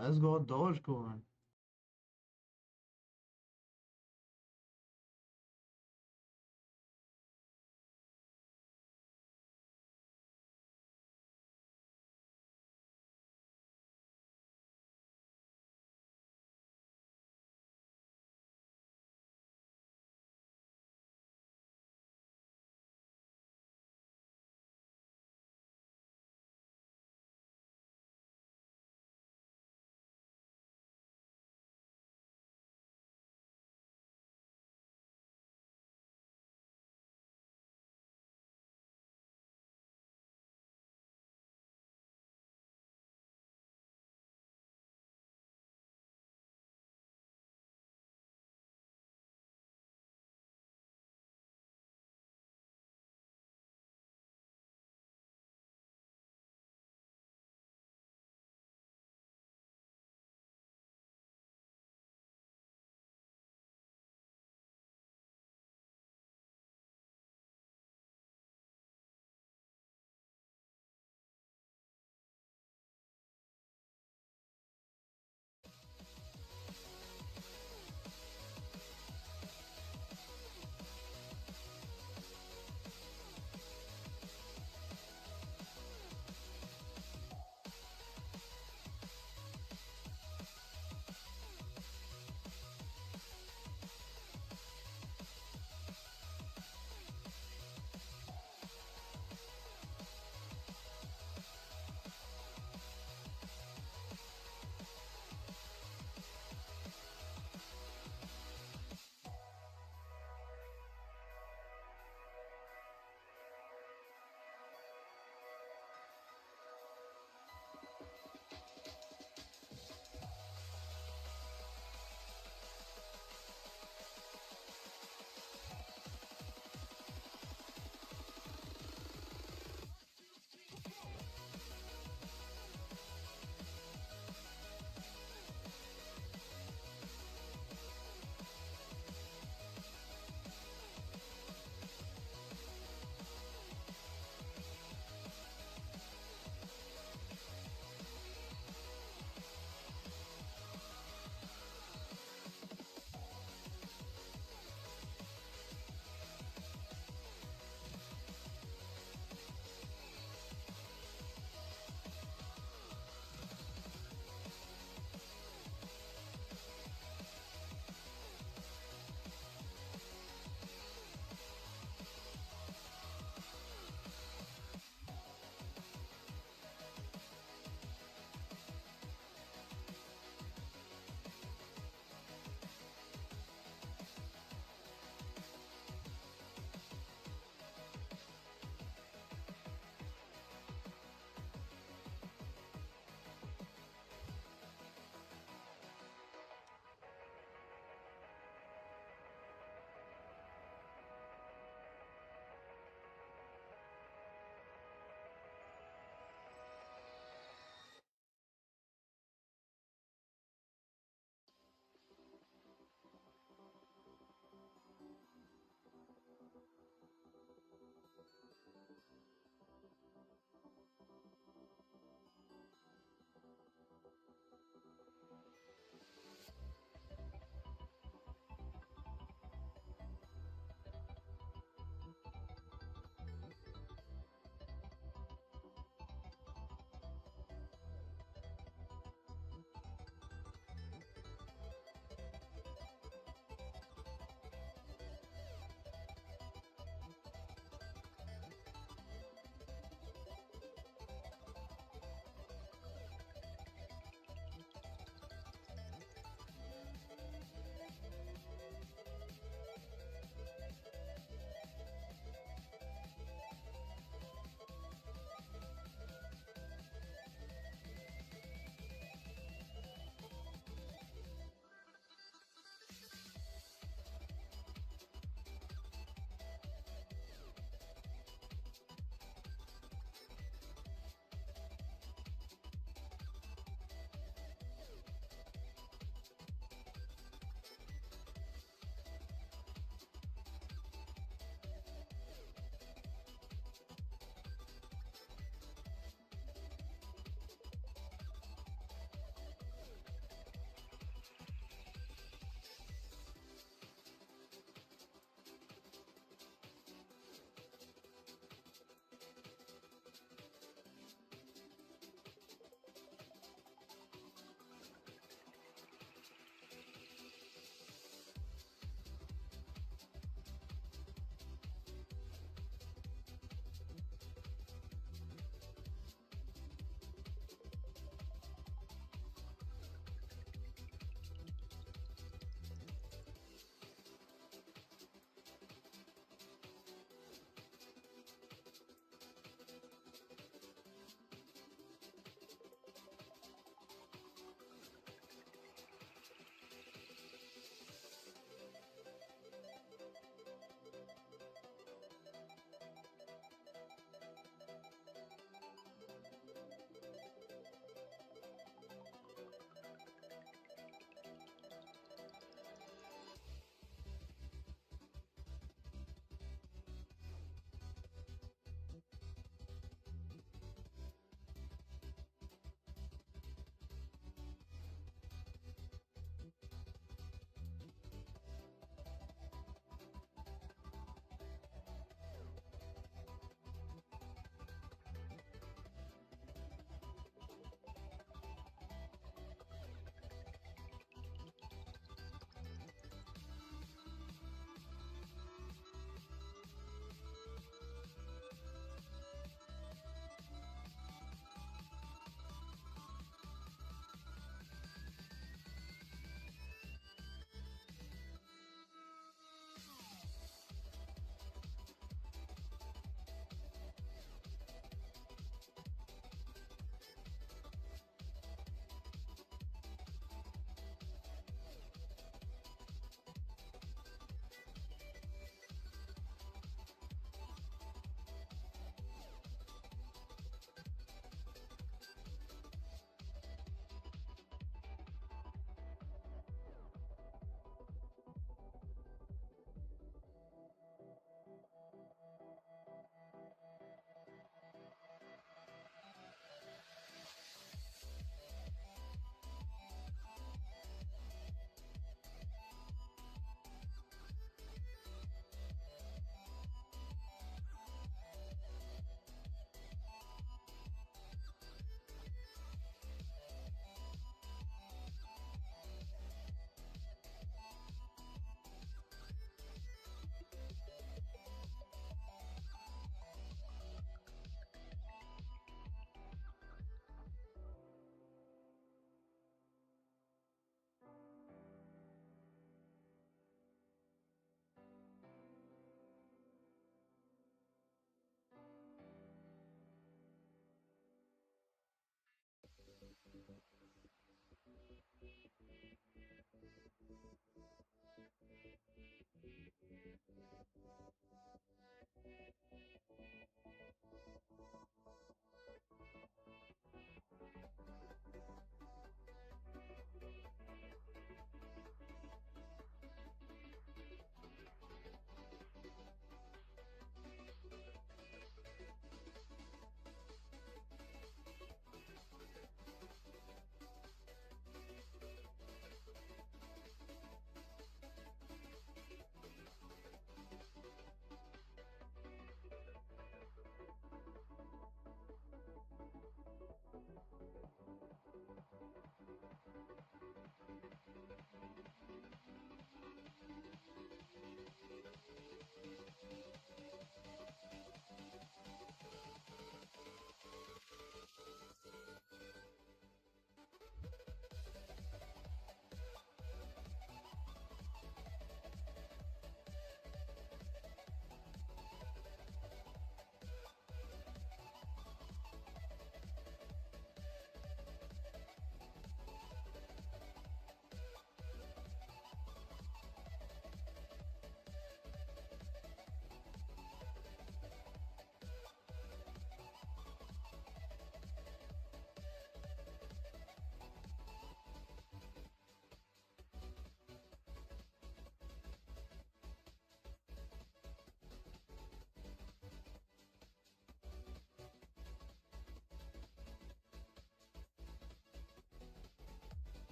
Let's go Dogecoin.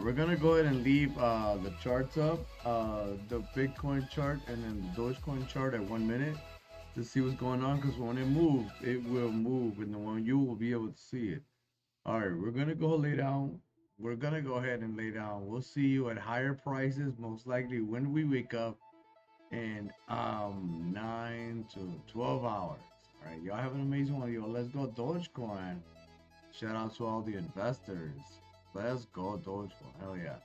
we're gonna go ahead and leave the charts up, the Bitcoin chart and then the Dogecoin chart at 1 minute to see what's going on, because when it moves, it will move, and then you will be able to see it. All right, we're gonna go lay down. We're gonna go ahead and lay down. We'll see you at higher prices, most likely when we wake up in 9 to 12 hours. All right, y'all have an amazing one, yo. Let's go Dogecoin. Shout out to all the investors. Let's go Dogecoin. Hell yeah.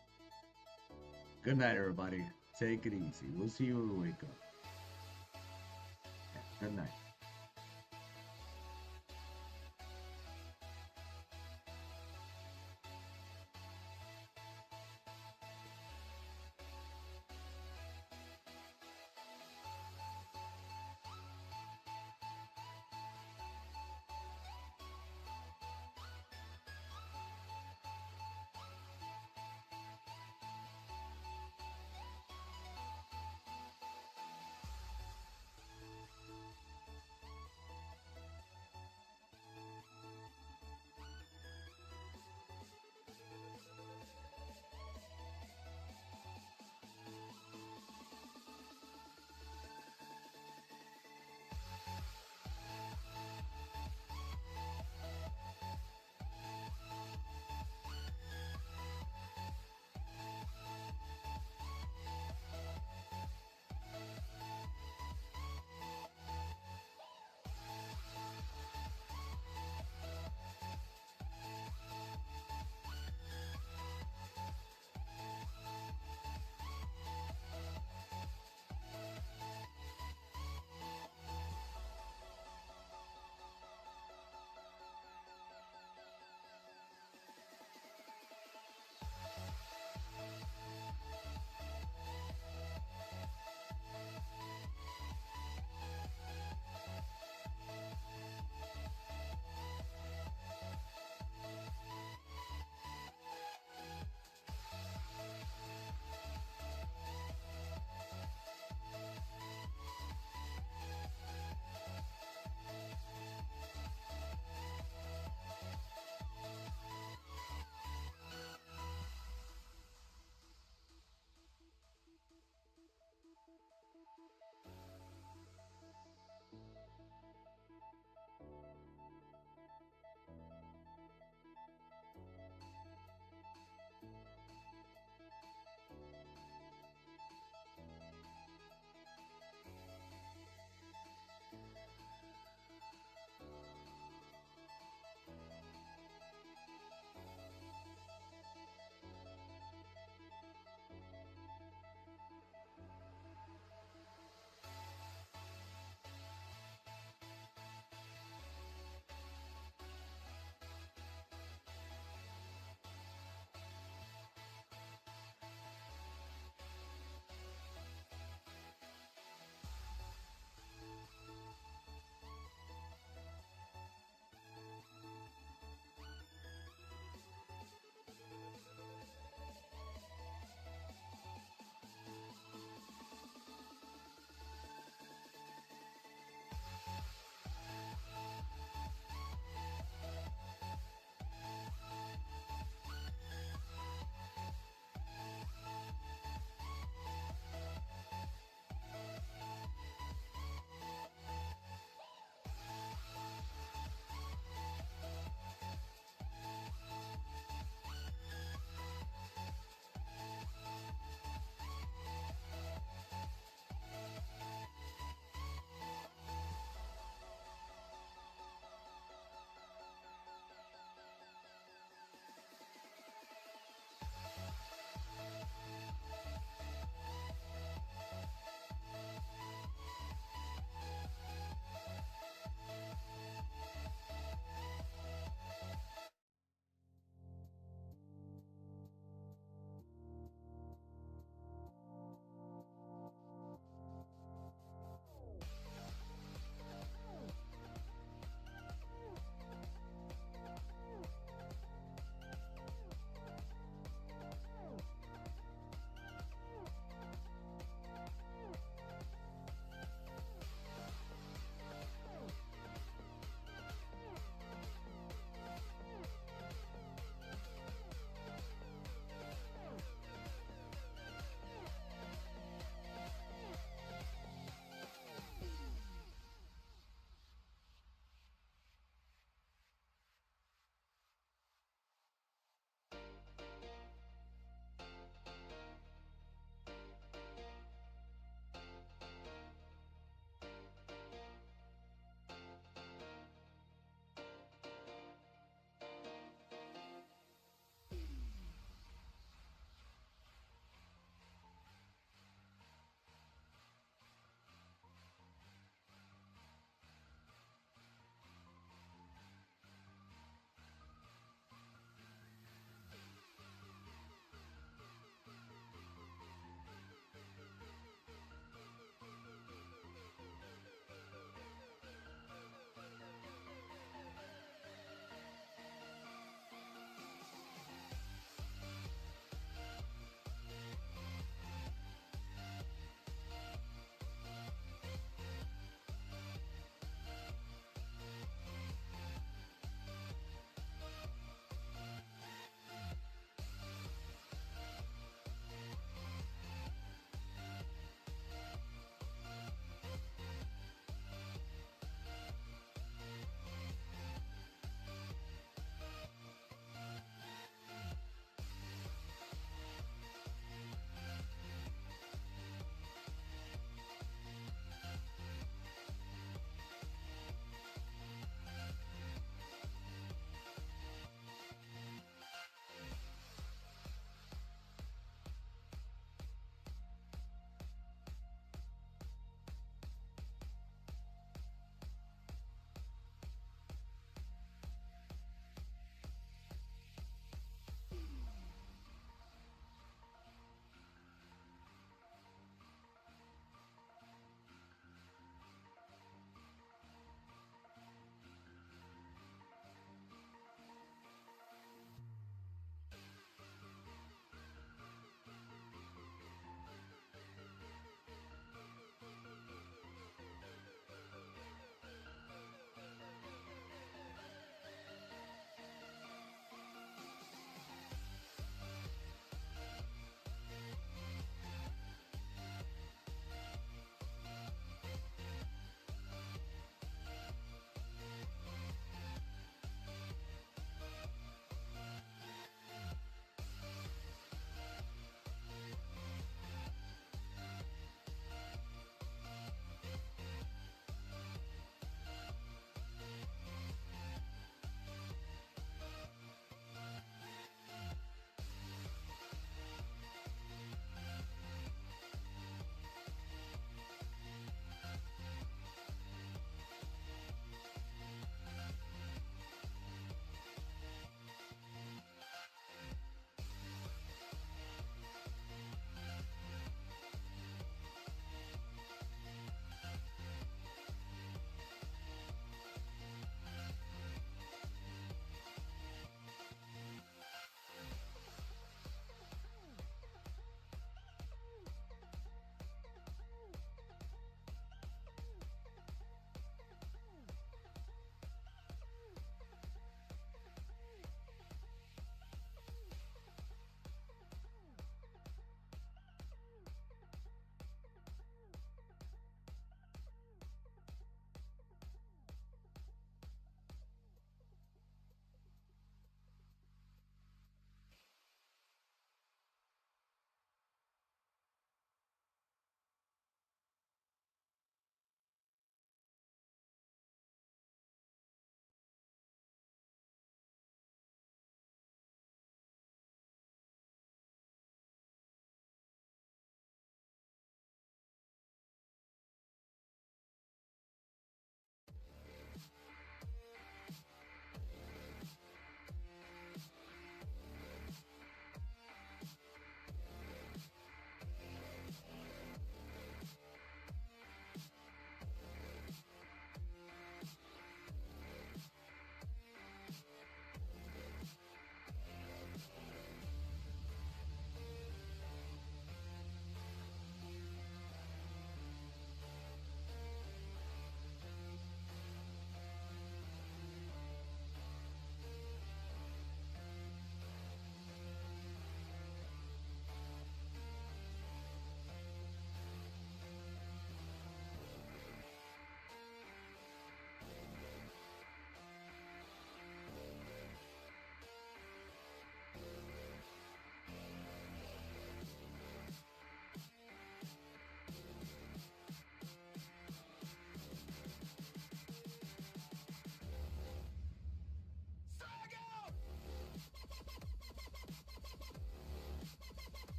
Good night, everybody. Take it easy. We'll see you when we wake up. Yeah, good night.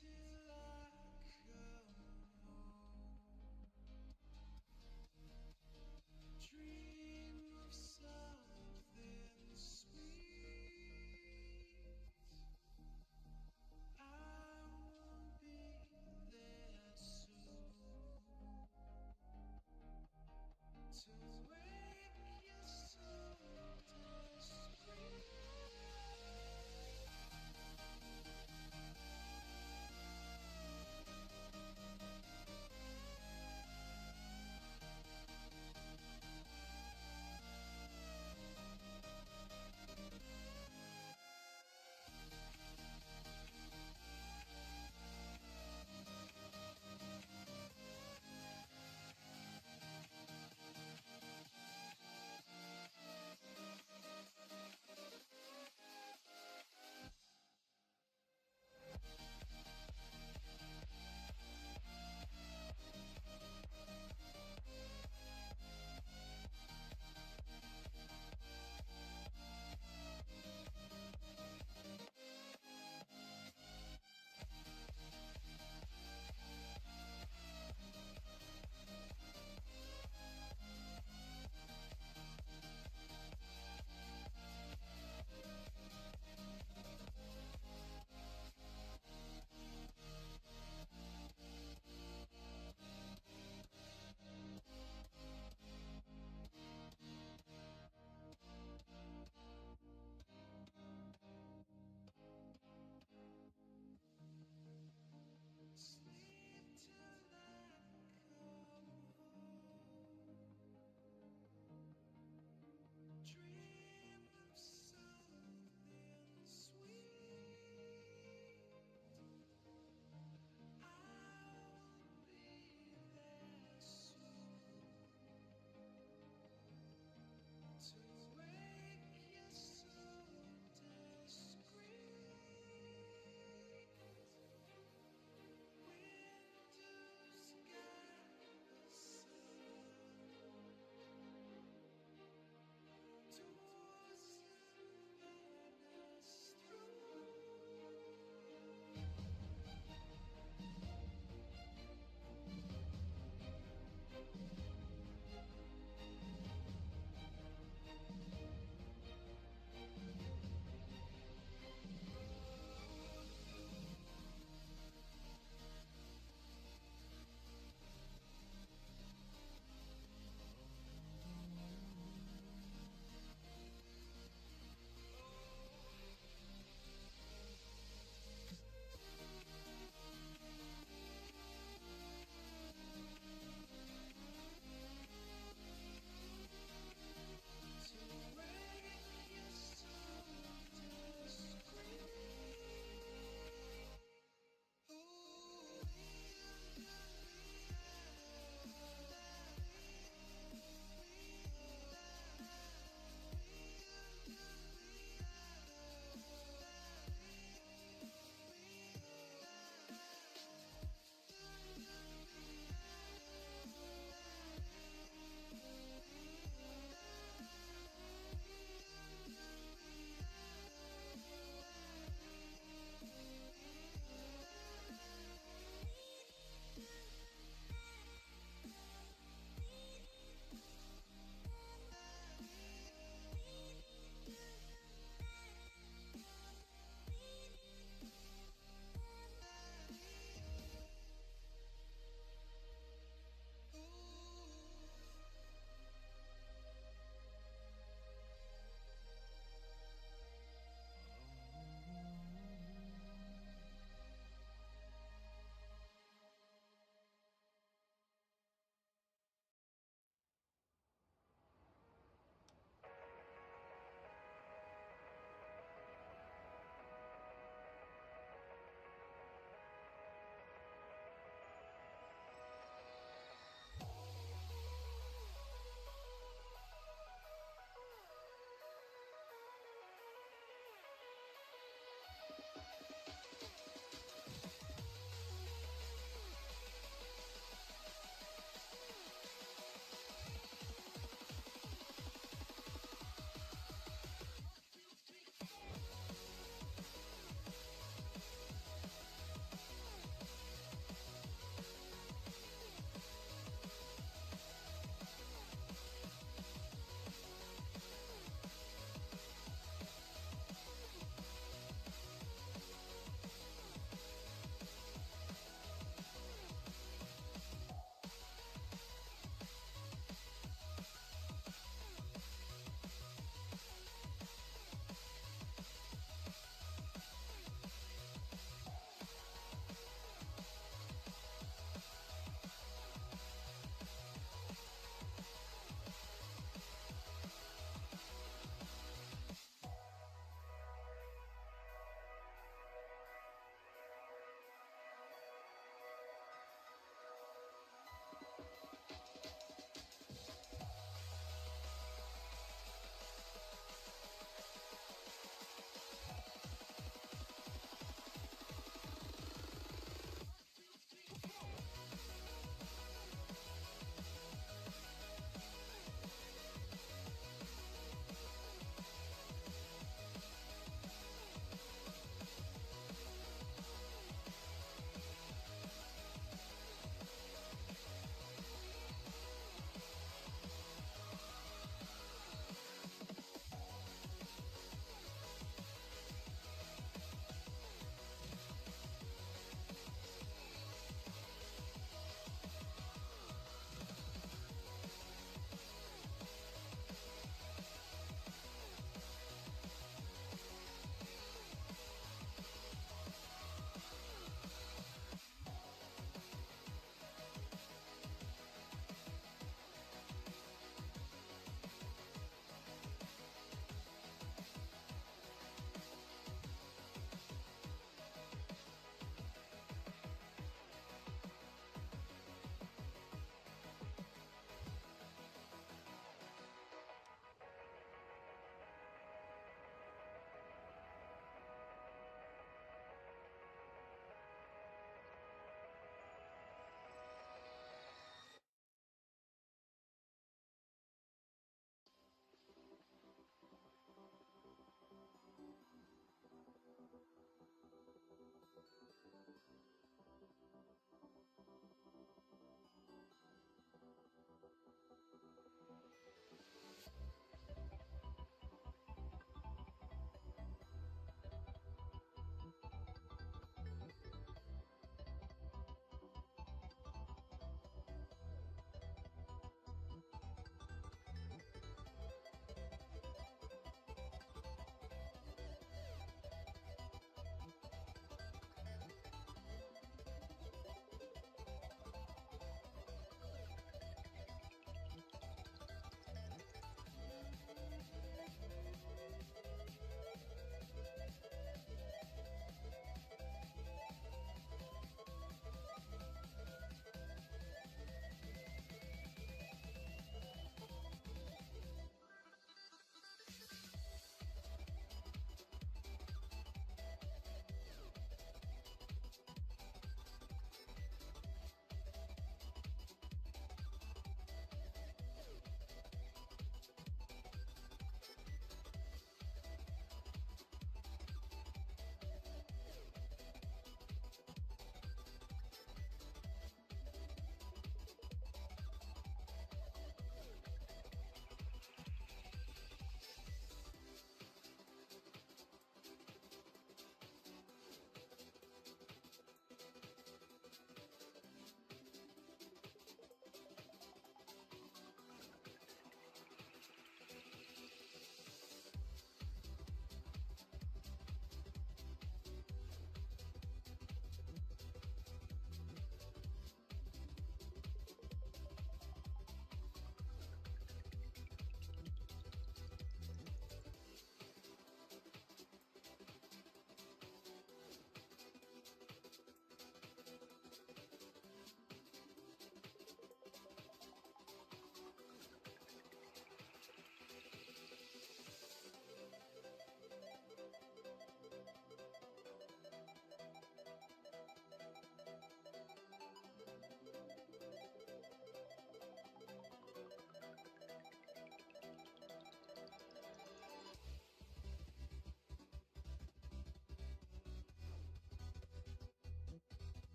till I come home. Dream of something sweet. I won't be there soon to wake your soul to scream.